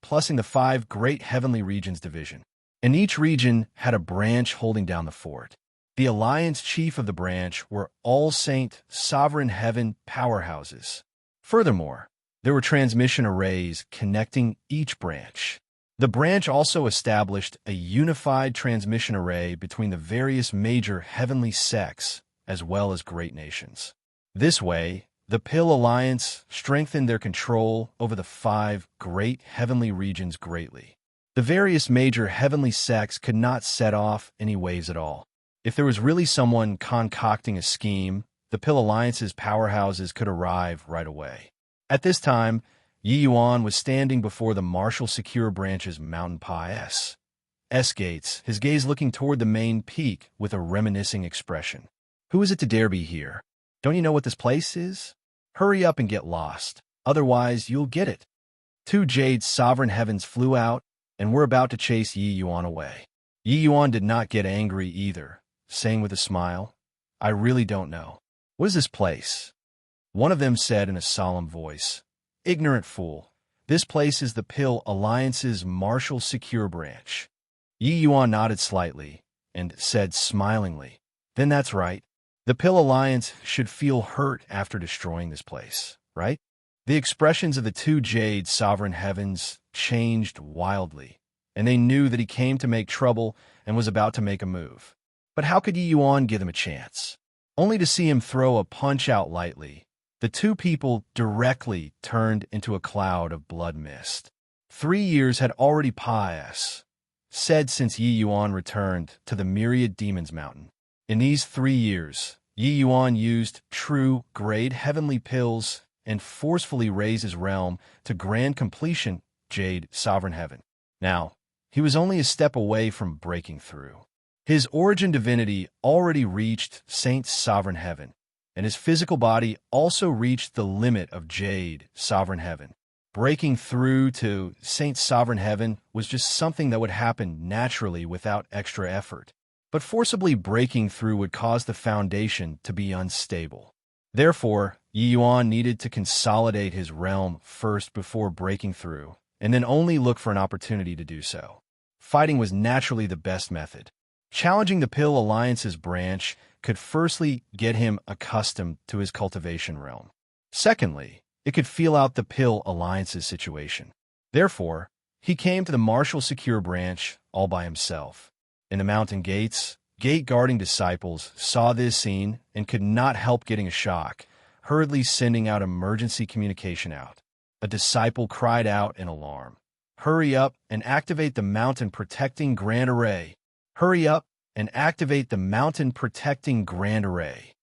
plusing the 5 great heavenly regions division. And each region had a branch holding down the fort. The alliance chief of the branch were all Saint Sovereign Heaven powerhouses. Furthermore, there were transmission arrays connecting each branch. The branch also established a unified transmission array between the various major heavenly sects as well as great nations. This way, the Pill Alliance strengthened their control over the 5 great heavenly regions greatly. The various major heavenly sects could not set off any waves at all. If there was really someone concocting a scheme, the Pill Alliance's powerhouses could arrive right away. At this time, Yi Yuan was standing before the martial secure branch's mountain pass gates, his gaze looking toward the main peak with a reminiscing expression. Who is it to dare be here? Don't you know what this place is? Hurry up and get lost, otherwise you'll get it. 2 Jade Sovereign Heavens flew out and were about to chase Yi Yuan away. Yi Yuan did not get angry either, saying with a smile, "I really don't know. What is this place?" One of them said in a solemn voice, "Ignorant fool, this place is the Pill Alliance's martial secure branch." Yi Yuan nodded slightly and said smilingly, "Then that's right. The Pill Alliance should feel hurt after destroying this place, right?" The expressions of the 2 Jade Sovereign Heavens changed wildly, and they knew that he came to make trouble and was about to make a move. But how could Yi Yuan give them a chance? Only to see him throw a punch out lightly, the 2 people directly turned into a cloud of blood mist. 3 years had already passed, said since Yi Yuan returned to the Myriad Demons Mountain. In these 3 years, Yi Yuan used true grade heavenly pills and forcefully raised his realm to grand completion, Jade Sovereign Heaven. Now, he was only a step away from breaking through. His origin divinity already reached Saint Sovereign Heaven, and his physical body also reached the limit of Jade Sovereign Heaven. Breaking through to Saint Sovereign Heaven was just something that would happen naturally without extra effort. but forcibly breaking through would cause the foundation to be unstable. Therefore, Yi Yuan needed to consolidate his realm first before breaking through, and then only look for an opportunity to do so. Fighting was naturally the best method. Challenging the Pill Alliance's branch could firstly get him accustomed to his cultivation realm. Secondly, it could feel out the Pill Alliance's situation. Therefore, he came to the Martial Secure branch all by himself. In the mountain gates, gate-guarding disciples saw this scene and could not help getting a shock, hurriedly sending out emergency communication out. A disciple cried out in alarm. "Hurry up and activate the mountain protecting grand array. Hurry up and activate the mountain protecting grand array."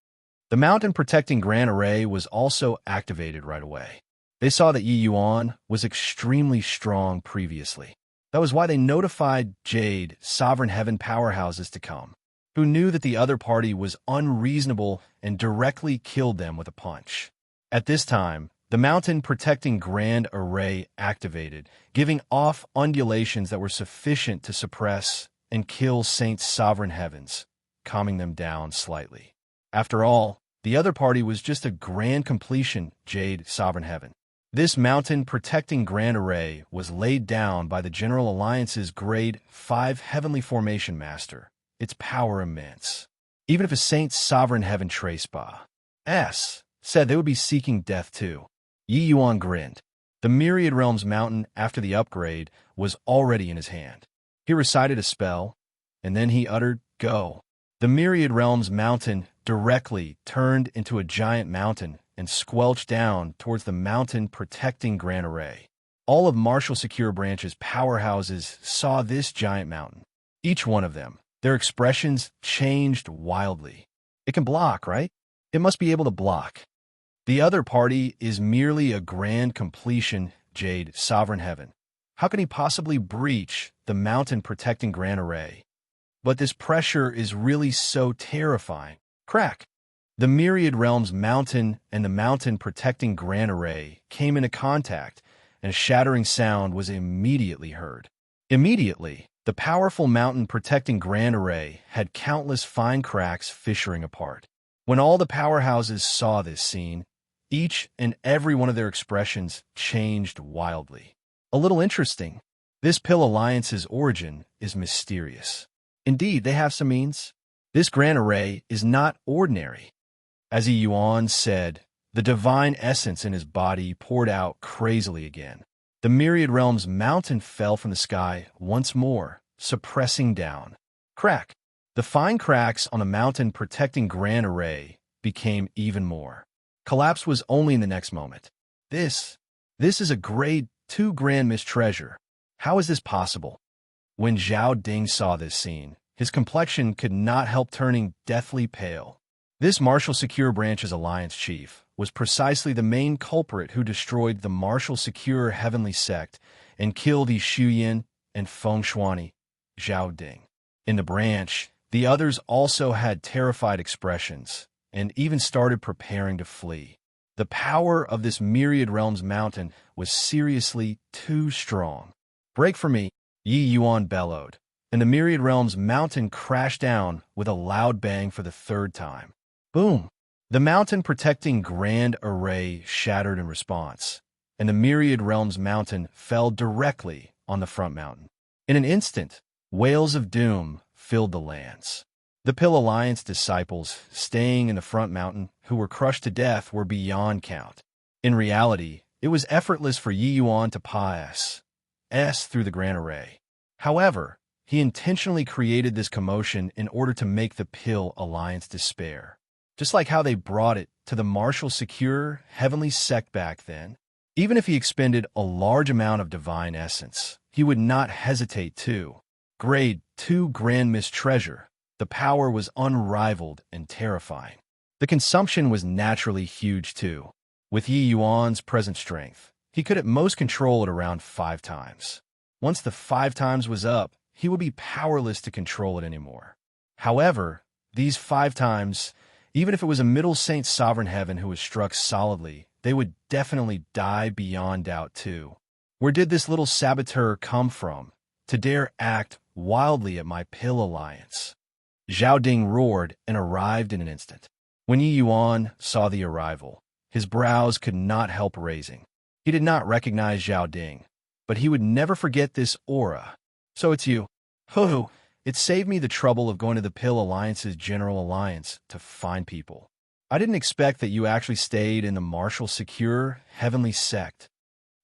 The mountain protecting grand array was also activated right away. They saw that Yi Yuan was extremely strong previously. That was why they notified Jade, Sovereign Heaven powerhouses to come, who knew that the other party was unreasonable and directly killed them with a punch. At this time, the mountain protecting grand array activated, giving off undulations that were sufficient to suppress and kill Saint's Sovereign Heavens, calming them down slightly. After all, the other party was just a grand completion, Jade, Sovereign Heaven. This mountain protecting grand array was laid down by the General Alliance's Grade 5 Heavenly Formation Master, its power immense. Even if a Saint's Sovereign Heaven Tracepa said they would be seeking death too. Yi Yuan grinned. The Myriad Realms mountain after the upgrade was already in his hand. He recited a spell, and then he uttered, "Go." The Myriad Realms mountain directly turned into a giant mountain and squelched down towards the mountain protecting grand array. All of Martial Secure Branch's powerhouses saw this giant mountain. Each one of them, their expressions changed wildly. It can block, right? It must be able to block. The other party is merely a grand completion, Jade, Sovereign Heaven. How can he possibly breach the mountain protecting grand array? But this pressure is really so terrifying. Crack! The Myriad Realms mountain and the mountain protecting grand array came into contact, and a shattering sound was immediately heard. Immediately, the powerful mountain protecting grand array had countless fine cracks fissuring apart. When all the powerhouses saw this scene, each and every one of their expressions changed wildly. A little interesting, this Pill Alliance's origin is mysterious. Indeed, they have some means. This grand array is not ordinary. As Yi Yuan said, the divine essence in his body poured out crazily again. The Myriad Realms mountain fell from the sky once more, suppressing down. Crack! The fine cracks on the mountain protecting grand array became even more. Collapse was only in the next moment. This is a grade 2 grand mist treasure. How is this possible? When Zhao Ding saw this scene, his complexion could not help turning deathly pale. This Martial Secure Branch's alliance chief was precisely the main culprit who destroyed the Martial Secure Heavenly Sect and killed Yi Shuyan and Feng Shuani, Zhao Ding. In the branch, the others also had terrified expressions and even started preparing to flee. The power of this Myriad Realms mountain was seriously too strong. "Break for me," Yi Yuan bellowed, and the Myriad Realms mountain crashed down with a loud bang for the third time. Boom! The mountain protecting grand array shattered in response, and the Myriad Realms mountain fell directly on the front mountain. In an instant, wails of doom filled the lands. The Pill Alliance disciples staying in the front mountain who were crushed to death were beyond count. In reality, it was effortless for Yi Yuan to pass through the grand array. However, he intentionally created this commotion in order to make the Pill Alliance despair. Just like how they brought it to the Martial Secure Heavenly Sect back then. Even if he expended a large amount of divine essence, he would not hesitate to. Grade 2 Grand Mist Treasure. The power was unrivaled and terrifying. The consumption was naturally huge too. With Yi Yuan's present strength, he could at most control it around 5 times. Once the 5 times was up, he would be powerless to control it anymore. However, these 5 times, even if it was a Middle Saint Sovereign Heaven who was struck solidly, they would definitely die beyond doubt too. Where did this little saboteur come from to dare act wildly at my Pill Alliance? Zhao Ding roared and arrived in an instant. When Yi Yuan saw the arrival, his brows could not help raising. He did not recognize Zhao Ding, but he would never forget this aura. "So it's you." "Ho, it saved me the trouble of going to the Pill Alliance's General Alliance to find people. I didn't expect that you actually stayed in the Martial Secure Heavenly Sect."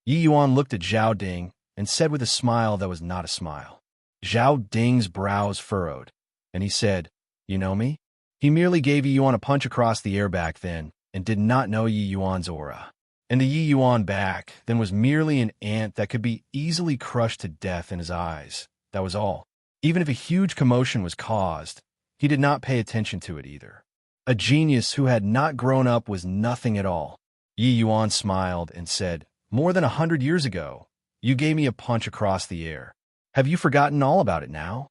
Yi Yuan looked at Zhao Ding and said with a smile that was not a smile. Zhao Ding's brows furrowed, and he said, "You know me?" He merely gave Yi Yuan a punch across the air back then and did not know Yi Yuan's aura. And the Yi Yuan back then was merely an ant that could be easily crushed to death in his eyes. That was all. Even if a huge commotion was caused, he did not pay attention to it either. A genius who had not grown up was nothing at all. Yi Yuan smiled and said, "More than 100 years ago, you gave me a punch across the air. Have you forgotten all about it now?"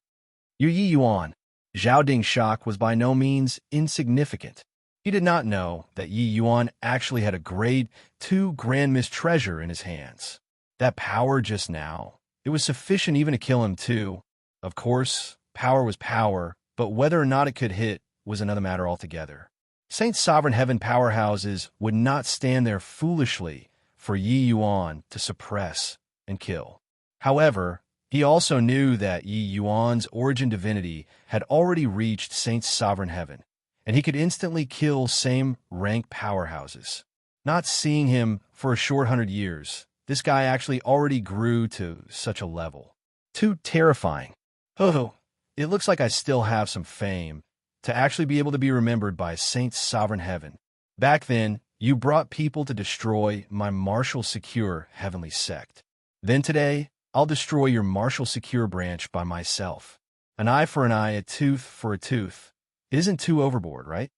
"You're Yi Yuan." Zhao Ding's shock was by no means insignificant. He did not know that Yi Yuan actually had a grade 2 Grand Mist treasure in his hands. That power just now, it was sufficient even to kill him too. Of course, power was power, but whether or not it could hit was another matter altogether. Saint Sovereign Heaven powerhouses would not stand there foolishly for Yi Yuan to suppress and kill. However, he also knew that Yi Yuan's origin divinity had already reached Saint Sovereign Heaven, and he could instantly kill same rank powerhouses. Not seeing him for a short 100 years, this guy actually already grew to such a level. Too terrifying. Oh, it looks like I still have some fame to actually be able to be remembered by Saint Sovereign Heaven. Back then, you brought people to destroy my Martial Secure Heavenly Sect. Then today, I'll destroy your Martial Secure branch by myself. An eye for an eye, a tooth for a tooth. It isn't too overboard, right?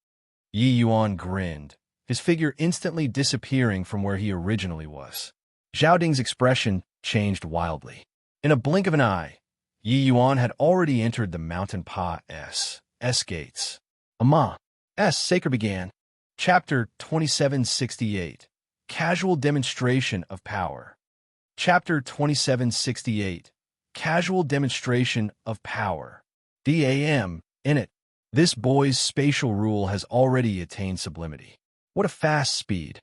Yi Yuan grinned, his figure instantly disappearing from where he originally was. Zhao Ding's expression changed wildly. In a blink of an eye, Yi Yuan had already entered the Mountain Pa's gates. Sacre began. Chapter 2768. Casual Demonstration of Power. Chapter 2768. Casual Demonstration of Power. DAM. In it. This boy's spatial rule has already attained sublimity. What a fast speed.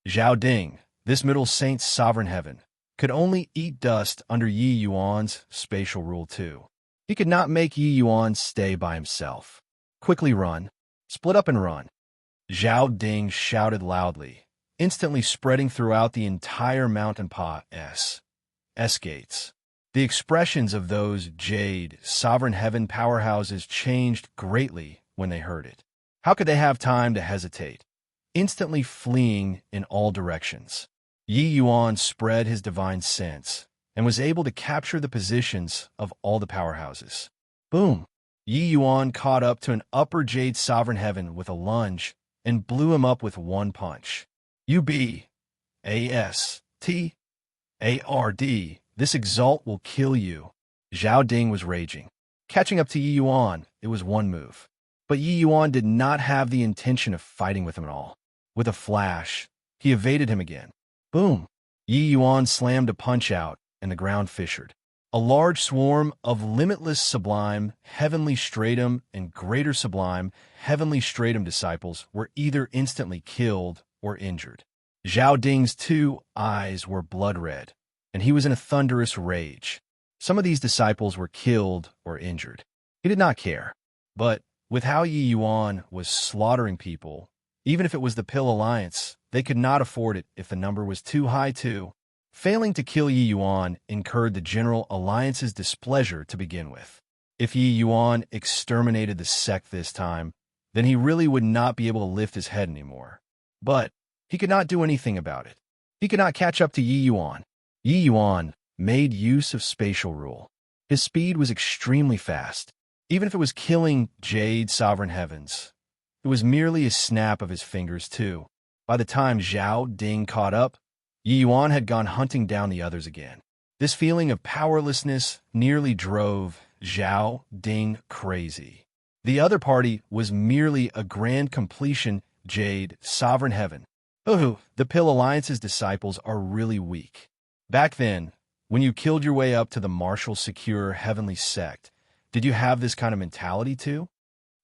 Zhao Ding, this middle Saint's Sovereign Heaven, could only eat dust under Yi Yuan's spatial rule too. He could not make Yi Yuan stay by himself. Quickly run. Split up and run. Zhao Ding shouted loudly, instantly spreading throughout the entire Mountain Pa's gates. The expressions of those Jade Sovereign Heaven powerhouses changed greatly when they heard it. How could they have time to hesitate? Instantly fleeing in all directions. Yi Yuan spread his divine sense and was able to capture the positions of all the powerhouses. Boom! Yi Yuan caught up to an upper Jade Sovereign Heaven with a lunge and blew him up with one punch. UBASTARD. This exalt will kill you. Zhao Ding was raging. Catching up to Yi Yuan, it was one move. But Yi Yuan did not have the intention of fighting with him at all. With a flash, he evaded him again. Boom! Yi Yuan slammed a punch out, and the ground fissured. A large swarm of limitless sublime, heavenly stratum, and greater sublime, heavenly stratum disciples were either instantly killed or injured. Zhao Ding's 2 eyes were blood red, and he was in a thunderous rage. Some of these disciples were killed or injured. He did not care. But with how Yi Yuan was slaughtering people, even if it was the Pill Alliance, they could not afford it if the number was too high too. Failing to kill Yi Yuan incurred the General Alliance's displeasure to begin with. If Yi Yuan exterminated the sect this time, then he really would not be able to lift his head anymore. But he could not do anything about it. He could not catch up to Yi Yuan. Yi Yuan made use of spatial rule. His speed was extremely fast. Even if it was killing Jade Sovereign Heavens, it was merely a snap of his fingers too. By the time Zhao Ding caught up, Yi Yuan had gone hunting down the others again. This feeling of powerlessness nearly drove Zhao Ding crazy. The other party was merely a grand completion Jade Sovereign Heaven. Oh, the Pill Alliance's disciples are really weak. Back then, when you killed your way up to the Martial Secure Heavenly Sect, did you have this kind of mentality too?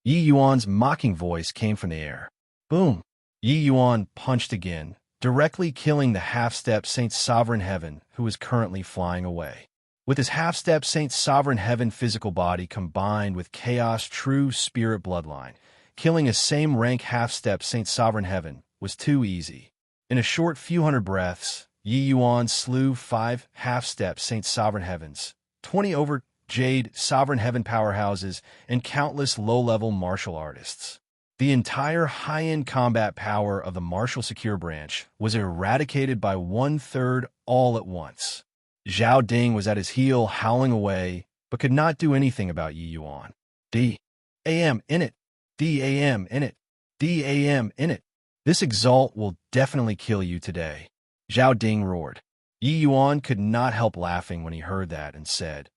Yi Yuan's mocking voice came from the air. Boom! Yi Yuan punched again, directly killing the half-step Saint Sovereign Heaven, who was currently flying away. With his half-step Saint Sovereign Heaven physical body combined with Chaos True Spirit bloodline, killing a same-rank half-step Saint Sovereign Heaven was too easy. In a short few hundred breaths, Yi Yuan slew 5 half-step Saint Sovereign Heavens, 20 over Jade Sovereign Heaven powerhouses, and countless low-level martial artists. The entire high-end combat power of the Martial Secure Branch was eradicated by 1/3 all at once. Zhao Ding was at his heel howling away, but could not do anything about Yi Yuan. D-A-M in it. D-A-M in it. D-A-M in it. This exalt will definitely kill you today. Zhao Ding roared. Yi Yuan could not help laughing when he heard that and said,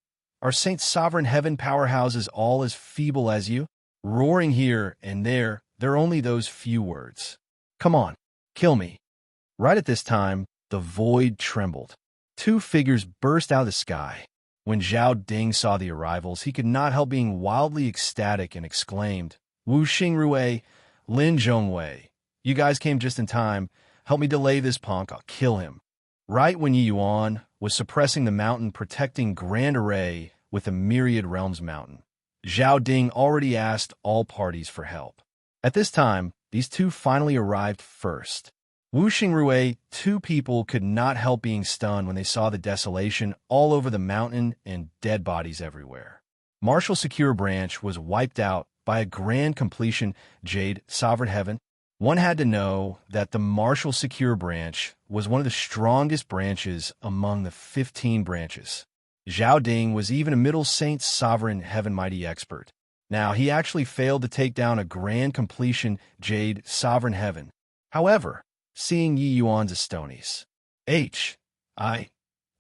Are Saint Sovereign Heaven powerhouses all as feeble as you? Roaring here and there, they're only those few words. Come on, kill me. Right at this time, the void trembled. 2 figures burst out of the sky. When Zhao Ding saw the arrivals, he could not help being wildly ecstatic and exclaimed, Wu Xingrui, Lin Zhongwei, you guys came just in time. Help me delay this punk, I'll kill him. Right when Yi Yuan was suppressing the mountain protecting Grand Array with the Myriad Realms mountain, Zhao Ding already asked all parties for help. At this time, these 2 finally arrived first. Wu Xingrui, 2 people could not help being stunned when they saw the desolation all over the mountain and dead bodies everywhere. Martial Secure Branch was wiped out by a grand completion Jade Sovereign Heaven. One had to know that the Martial Secure Branch was one of the strongest branches among the 15 branches. Zhao Ding was even a Middle Saint Sovereign Heaven Mighty expert. Now, he actually failed to take down a grand completion Jade Sovereign Heaven. However, seeing Yi Yuan's Astonies,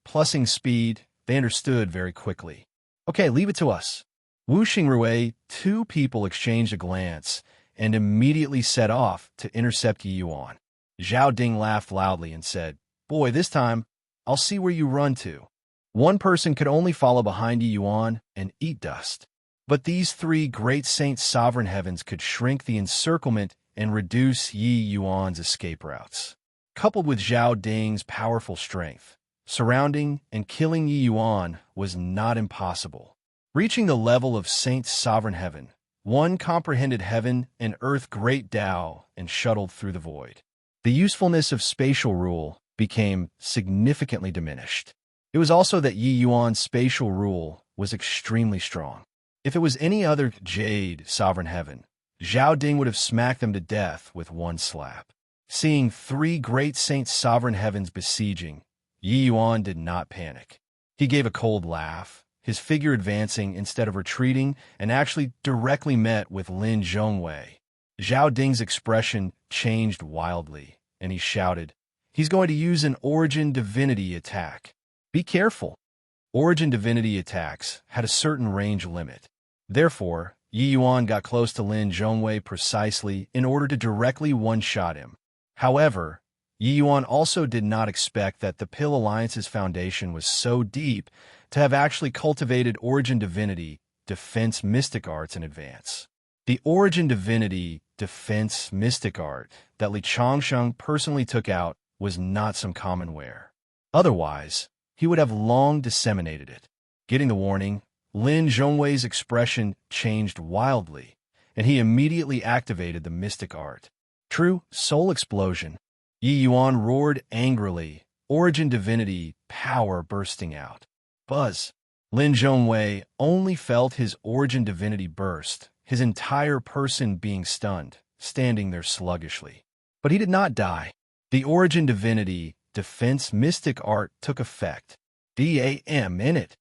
plussing speed, they understood very quickly. Okay, leave it to us. Wu Xingrui, 2 people exchanged a glance and immediately set off to intercept Yi Yuan. Zhao Ding laughed loudly and said, Boy, this time, I'll see where you run to. One person could only follow behind Yi Yuan and eat dust. But these 3 great Saint Sovereign Heavens could shrink the encirclement and reduce Yi Yuan's escape routes. Coupled with Zhao Ding's powerful strength, surrounding and killing Yi Yuan was not impossible. Reaching the level of Saint Sovereign Heaven, one comprehended heaven and earth great Tao and shuttled through the void. The usefulness of spatial rule became significantly diminished. It was also that Yi Yuan's spatial rule was extremely strong. If it was any other Jade Sovereign Heaven, Zhao Ding would have smacked them to death with one slap. Seeing 3 great Saint Sovereign Heavens besieging, Yi Yuan did not panic. He gave a cold laugh, his figure advancing instead of retreating, and actually directly met with Lin Zhongwei. Zhao Ding's expression changed wildly, and he shouted, He's going to use an Origin Divinity attack. Be careful. Origin Divinity attacks had a certain range limit. Therefore, Yi Yuan got close to Lin Zhongwei precisely in order to directly one-shot him. However, Yi Yuan also did not expect that the Pill Alliance's foundation was so deep to have actually cultivated Origin Divinity Defense Mystic Arts in advance. The Origin Divinity Defense Mystic Art that Li Changsheng personally took out was not some common ware. Otherwise, he would have long disseminated it. Getting the warning, Lin Zhongwei's expression changed wildly, and he immediately activated the mystic art. True Soul Explosion. Yi Yuan roared angrily, Origin Divinity power bursting out. Buzz. Lin Zhongwei only felt his Origin Divinity burst, his entire person being stunned, standing there sluggishly. But he did not die. The Origin Divinity Defense Mystic Art took effect. DAM in it.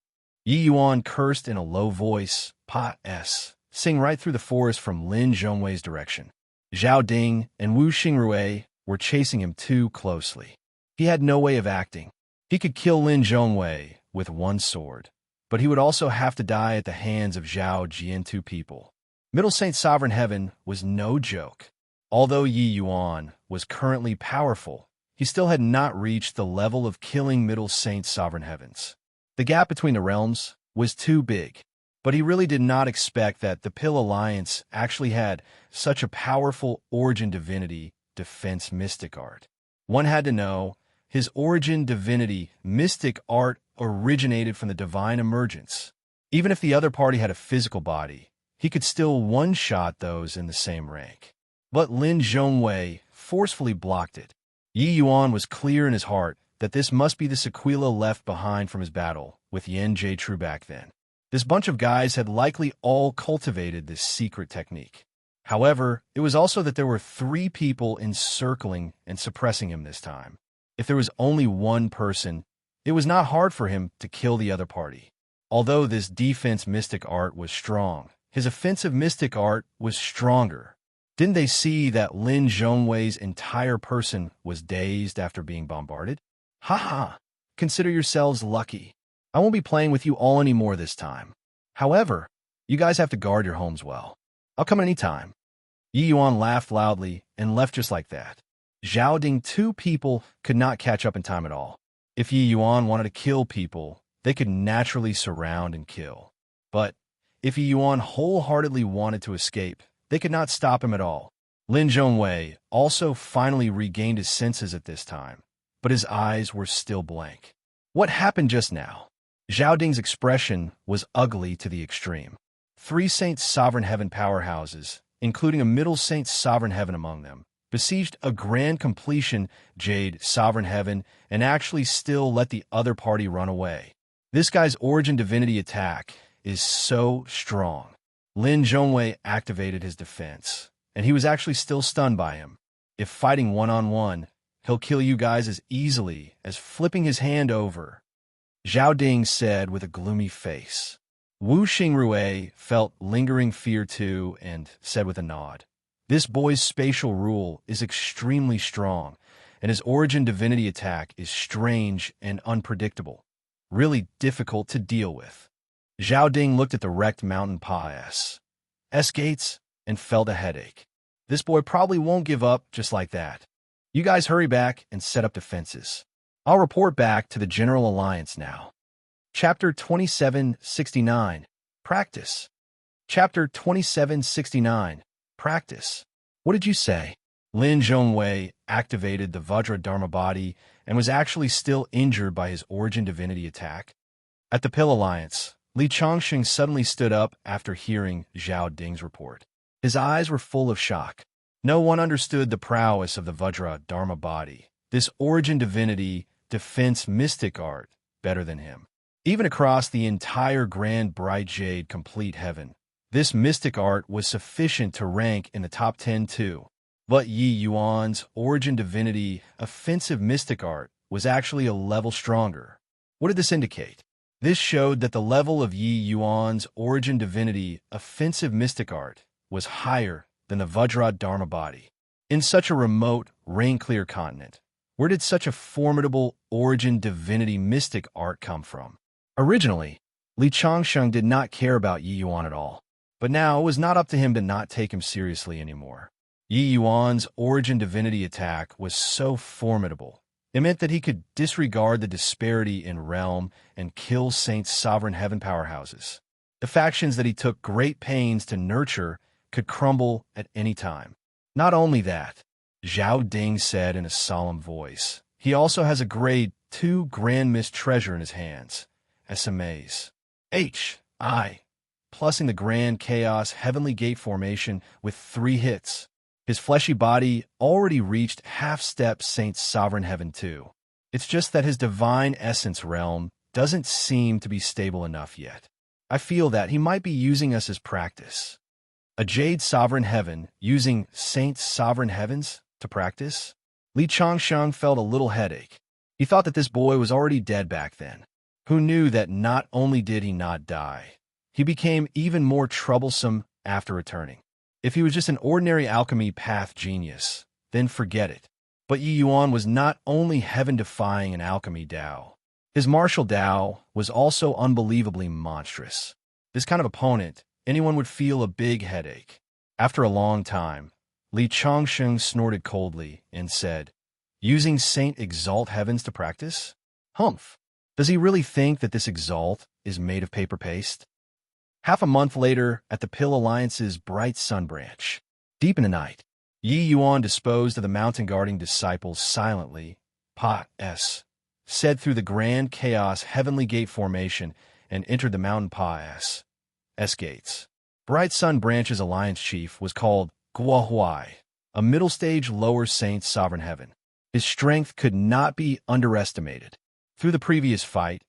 Yi Yuan cursed in a low voice, Pa-S, sing right through the forest from Lin Zhongwei's direction. Zhao Ding and Wu Xingrui were chasing him too closely. He had no way of acting. He could kill Lin Zhongwei with one sword, but he would also have to die at the hands of Zhao Jian 2 people. Middle Saint Sovereign Heaven was no joke. Although Yi Yuan was currently powerful, he still had not reached the level of killing Middle Saint Sovereign Heavens. The gap between the realms was too big. But he really did not expect that the Pill Alliance actually had such a powerful origin divinity defense mystic art. One had to know, his origin divinity mystic art originated from the divine emergence. Even if the other party had a physical body, he could still one-shot those in the same rank. But Lin Zhongwei forcefully blocked it. Yi Yuan was clear in his heart that this must be the sequela left behind from his battle with Yan Jie Tru back then. This bunch of guys had likely all cultivated this secret technique. However, it was also that there were 3 people encircling and suppressing him this time. If there was only one person, it was not hard for him to kill the other party. Although this defense mystic art was strong, his offensive mystic art was stronger. Didn't they see that Lin Zhongwei's entire person was dazed after being bombarded? Ha! Consider yourselves lucky. I won't be playing with you all anymore this time. However, you guys have to guard your homes well. I'll come anytime. Yi Yuan laughed loudly and left just like that. Zhao Ding 2 people could not catch up in time at all. If Yi Yuan wanted to kill people, they could naturally surround and kill. But if Yi Yuan wholeheartedly wanted to escape, they could not stop him at all. Lin Zhongwei also finally regained his senses at this time, but his eyes were still blank. What happened just now? Zhao Ding's expression was ugly to the extreme. 3 Saint Sovereign Heaven powerhouses, including a Middle Saint Sovereign Heaven among them, besieged a grand completion Jade Sovereign Heaven and actually still let the other party run away. This guy's origin divinity attack is so strong. Lin Zhongwei activated his defense, and he was actually still stunned by him. If fighting one-on-one, he'll kill you guys as easily as flipping his hand over. Zhao Ding said with a gloomy face. Wu Xingrui felt lingering fear too and said with a nod, "This boy's spatial rule is extremely strong, and his origin divinity attack is strange and unpredictable, really difficult to deal with." Zhao Ding looked at the wrecked mountain pass gates and felt a headache. This boy probably won't give up just like that. You guys hurry back and set up defenses. I'll report back to the General Alliance now. Chapter 2769, Practice. Chapter 2769, Practice. What did you say? Lin Zhongwei activated the Vajra Dharma body and was actually still injured by his origin divinity attack. At the Pill Alliance, Li Chongqing suddenly stood up after hearing Zhao Ding's report. His eyes were full of shock. No one understood the prowess of the Vajra Dharma body, this origin divinity defense mystic art, better than him. Even across the entire Grand Bright Jade complete heaven, this mystic art was sufficient to rank in the top 10 too. But Yi Yuan's origin divinity offensive mystic art was actually a level stronger. What did this indicate? This showed that the level of Yi Yuan's origin divinity offensive mystic art was higher than the Vajra Dharma body. In such a remote, rain-clear continent, where did such a formidable origin divinity mystic art come from? Originally, Li Chongsheng did not care about Yi Yuan at all, but now it was not up to him to not take him seriously anymore. Yi Yuan's origin divinity attack was so formidable. It meant that he could disregard the disparity in realm and kill Saint's sovereign heaven powerhouses. The factions that he took great pains to nurture could crumble at any time. Not only that, Zhao Ding said in a solemn voice, he also has a grade 2 Grand Mist treasure in his hands, SMAs. H.I. Plusing the Grand Chaos Heavenly Gate formation with 3 hits. His fleshy body already reached half-step Saint's Sovereign Heaven too. It's just that his divine essence realm doesn't seem to be stable enough yet. I feel that he might be using us as practice. A Jade Sovereign Heaven using Saint's Sovereign Heavens to practice? Li Chongsheng felt a little headache. He thought that this boy was already dead back then. Who knew that not only did he not die, he became even more troublesome after returning. If he was just an ordinary alchemy path genius, then forget it. But Yi Yuan was not only heaven-defying in alchemy Dao. His martial Dao was also unbelievably monstrous. This kind of opponent, anyone would feel a big headache. After a long time, Li Chongsheng snorted coldly and said, "Using Saint Exalt Heavens to practice? Humph! Does he really think that this Exalt is made of paper paste?" Half a month later, at the Pill Alliance's bright sun branch. Deep in the night, Yi Yuan disposed of the mountain-guarding disciples silently, said through the grand chaos heavenly gate formation and entered the mountain gates. Bright Sun Branch's alliance chief was called Guohuai, a middle-stage lower saint sovereign heaven. His strength could not be underestimated. Through the previous fight,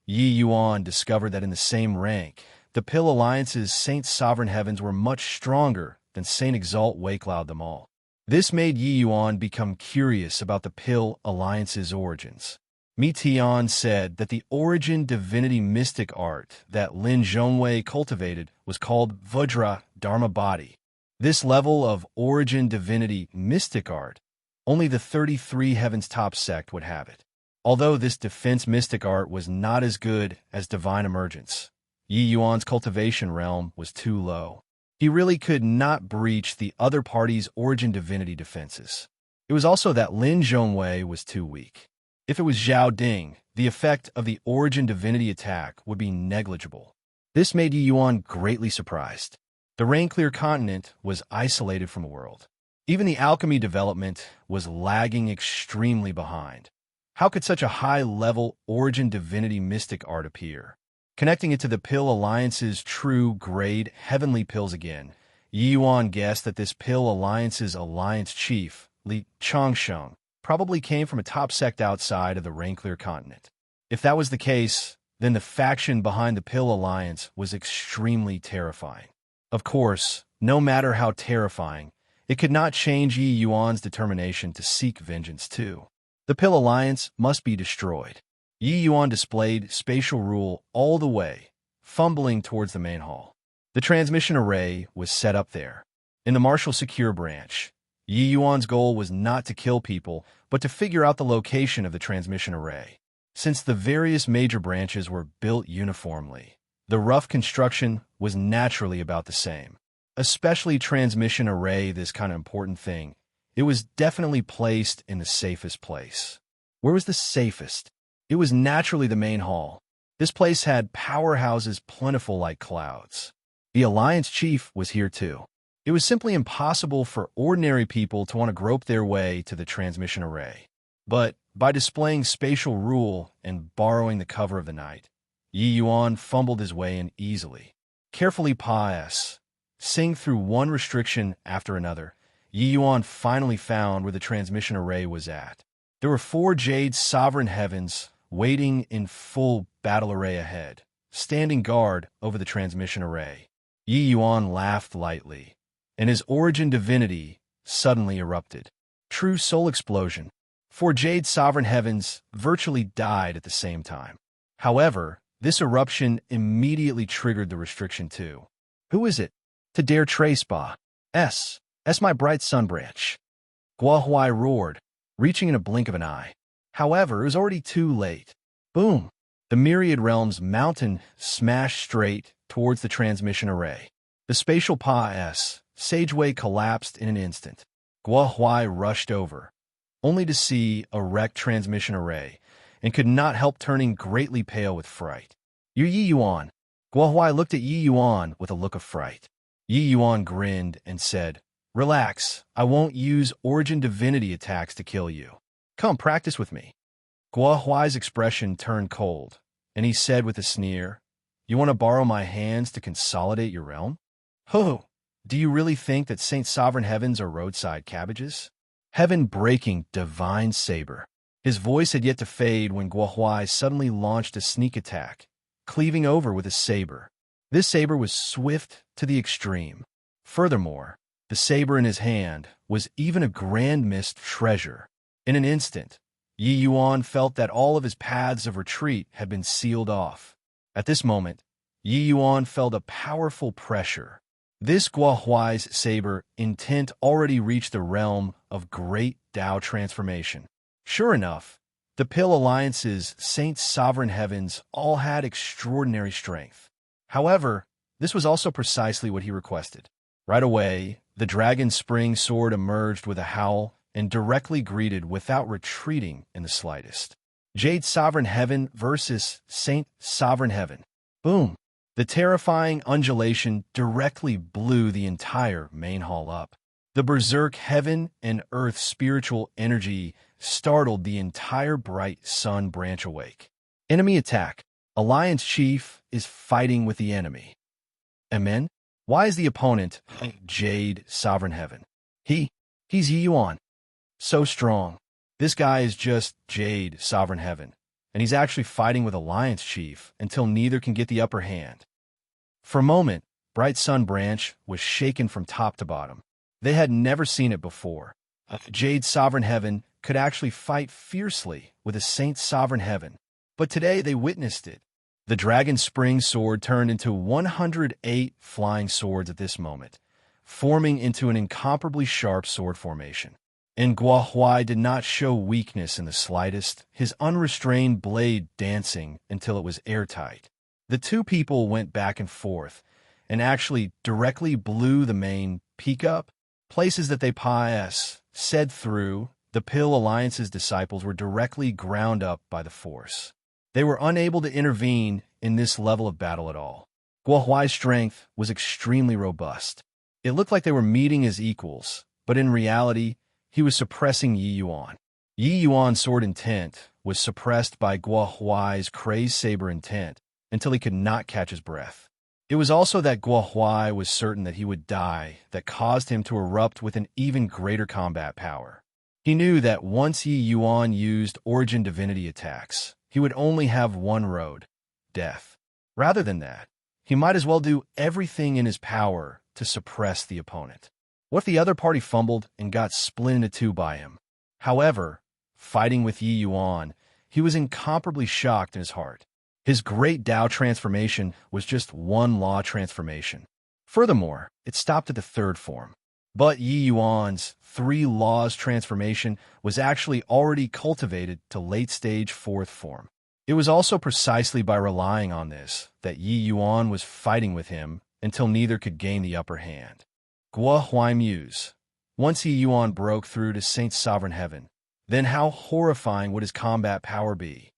Yi Yuan discovered that in the same rank, the Pill Alliance's Saint Sovereign Heavens were much stronger than Saint Exalt Wakeloud them all. This made Yi Yuan become curious about the Pill Alliance's origins. Mi Tian said that the origin divinity mystic art that Lin Zhongwei cultivated was called Vajra Dharma Body. This level of origin divinity mystic art, only the 33 Heavens top sect would have it. Although this defense mystic art was not as good as divine emergence, Yi Yuan's cultivation realm was too low. He really could not breach the other party's origin divinity defenses. It was also that Lin Zhongwei was too weak. If it was Zhao Ding, the effect of the origin divinity attack would be negligible. This made Yi Yuan greatly surprised. The rain-clear continent was isolated from the world. Even the alchemy development was lagging extremely behind. How could such a high-level origin divinity mystic art appear? Connecting it to the Pill Alliance's true grade heavenly pills again, Yi Yuan guessed that this Pill Alliance's alliance chief, Li Changsheng, probably came from a top sect outside of the rain-clear continent. If that was the case, then the faction behind the Pill Alliance was extremely terrifying. Of course, no matter how terrifying, it could not change Yi Yuan's determination to seek vengeance too. The Pill Alliance must be destroyed. Yi Yuan displayed spatial rule all the way, fumbling towards the main hall. The transmission array was set up there. In the Martial Secure branch, Yi Yuan's goal was not to kill people, but to figure out the location of the transmission array. Since the various major branches were built uniformly, the rough construction was naturally about the same. Especially transmission array, this kind of important thing, it was definitely placed in the safest place. Where was the safest? It was naturally the main hall. This place had powerhouses plentiful like clouds. The Alliance Chief was here too. It was simply impossible for ordinary people to want to grope their way to the transmission array. But by displaying spatial rule and borrowing the cover of the night, Yi Yuan fumbled his way in easily. Carefully sing through one restriction after another, Yi Yuan finally found where the transmission array was at. There were 4 Jade Sovereign Heavens waiting in full battle array ahead, standing guard over the transmission array. Yi Yuan laughed lightly, and his origin divinity suddenly erupted. True soul explosion. 4 Jade Sovereign Heavens virtually died at the same time. However, this eruption immediately triggered the restriction too. Who is it to dare trace S my bright sun branch? Guohuai roared, reaching in a blink of an eye. However, it was already too late. Boom! The Myriad Realms mountain smashed straight towards the transmission array. The spatial sageway collapsed in an instant. Guohuai rushed over, only to see a wrecked transmission array, and could not help turning greatly pale with fright. You're Yi Yuan. Guohuai looked at Yi Yuan with a look of fright. Yi Yuan grinned and said, "Relax, I won't use origin divinity attacks to kill you. Come, practice with me." Guohuai's expression turned cold, and he said with a sneer, "You want to borrow my hands to consolidate your realm? Ho! Do you really think that Saint Sovereign Heavens are roadside cabbages?" Heaven-breaking divine saber. His voice had yet to fade when Guohuai suddenly launched a sneak attack, cleaving over with his saber. This saber was swift to the extreme. Furthermore, the saber in his hand was even a grand mist treasure. In an instant, Yi Yuan felt that all of his paths of retreat had been sealed off. At this moment, Yi Yuan felt a powerful pressure. This Guohuai's saber intent already reached the realm of great Tao transformation. Sure enough, the Pill Alliance's Saint Sovereign Heavens all had extraordinary strength. However, this was also precisely what he requested. Right away, the Dragon Spring Sword emerged with a howl and directly greeted without retreating in the slightest. Jade Sovereign Heaven versus Saint Sovereign Heaven. Boom! The terrifying undulation directly blew the entire main hall up. The berserk heaven and earth spiritual energy startled the entire bright sun branch awake. Enemy attack. Alliance chief is fighting with the enemy. Amen? Why is the opponent Jade Sovereign Heaven? He's Yi Yuan. So strong. This guy is just Jade Sovereign Heaven, and he's actually fighting with Alliance chief until neither can get the upper hand. For a moment, Bright Sun Branch was shaken from top to bottom. They had never seen it before. Jade Sovereign Heaven could actually fight fiercely with a Saint Sovereign Heaven. But today they witnessed it. The Dragon Spring Sword turned into 108 flying swords at this moment, forming into an incomparably sharp sword formation. And Guo Huai did not show weakness in the slightest, his unrestrained blade dancing until it was airtight. The two people went back and forth, and actually directly blew the main peak up. Places that they said through, the Pill Alliance's disciples were directly ground up by the force. They were unable to intervene in this level of battle at all. Guo Huai's strength was extremely robust. It looked like they were meeting as equals, but in reality, he was suppressing Yi Yuan. Yi Yuan's sword intent was suppressed by Guo Huai's crazed saber intent until he could not catch his breath. It was also that Guo Huai was certain that he would die that caused him to erupt with an even greater combat power. He knew that once Yi Yuan used Origin Divinity attacks, he would only have one road, death. Rather than that, he might as well do everything in his power to suppress the opponent. What if the other party fumbled and got split into two by him? However, fighting with Yi Yuan, he was incomparably shocked in his heart. His great Dao transformation was just one law transformation. Furthermore, it stopped at the third form. But Yi Yuan's three laws transformation was actually already cultivated to late-stage fourth form. It was also precisely by relying on this that Yi Yuan was fighting with him until neither could gain the upper hand. Guo Huai mused. Once Yi Yuan broke through to Saint Sovereign Heaven, then how horrifying would his combat power be?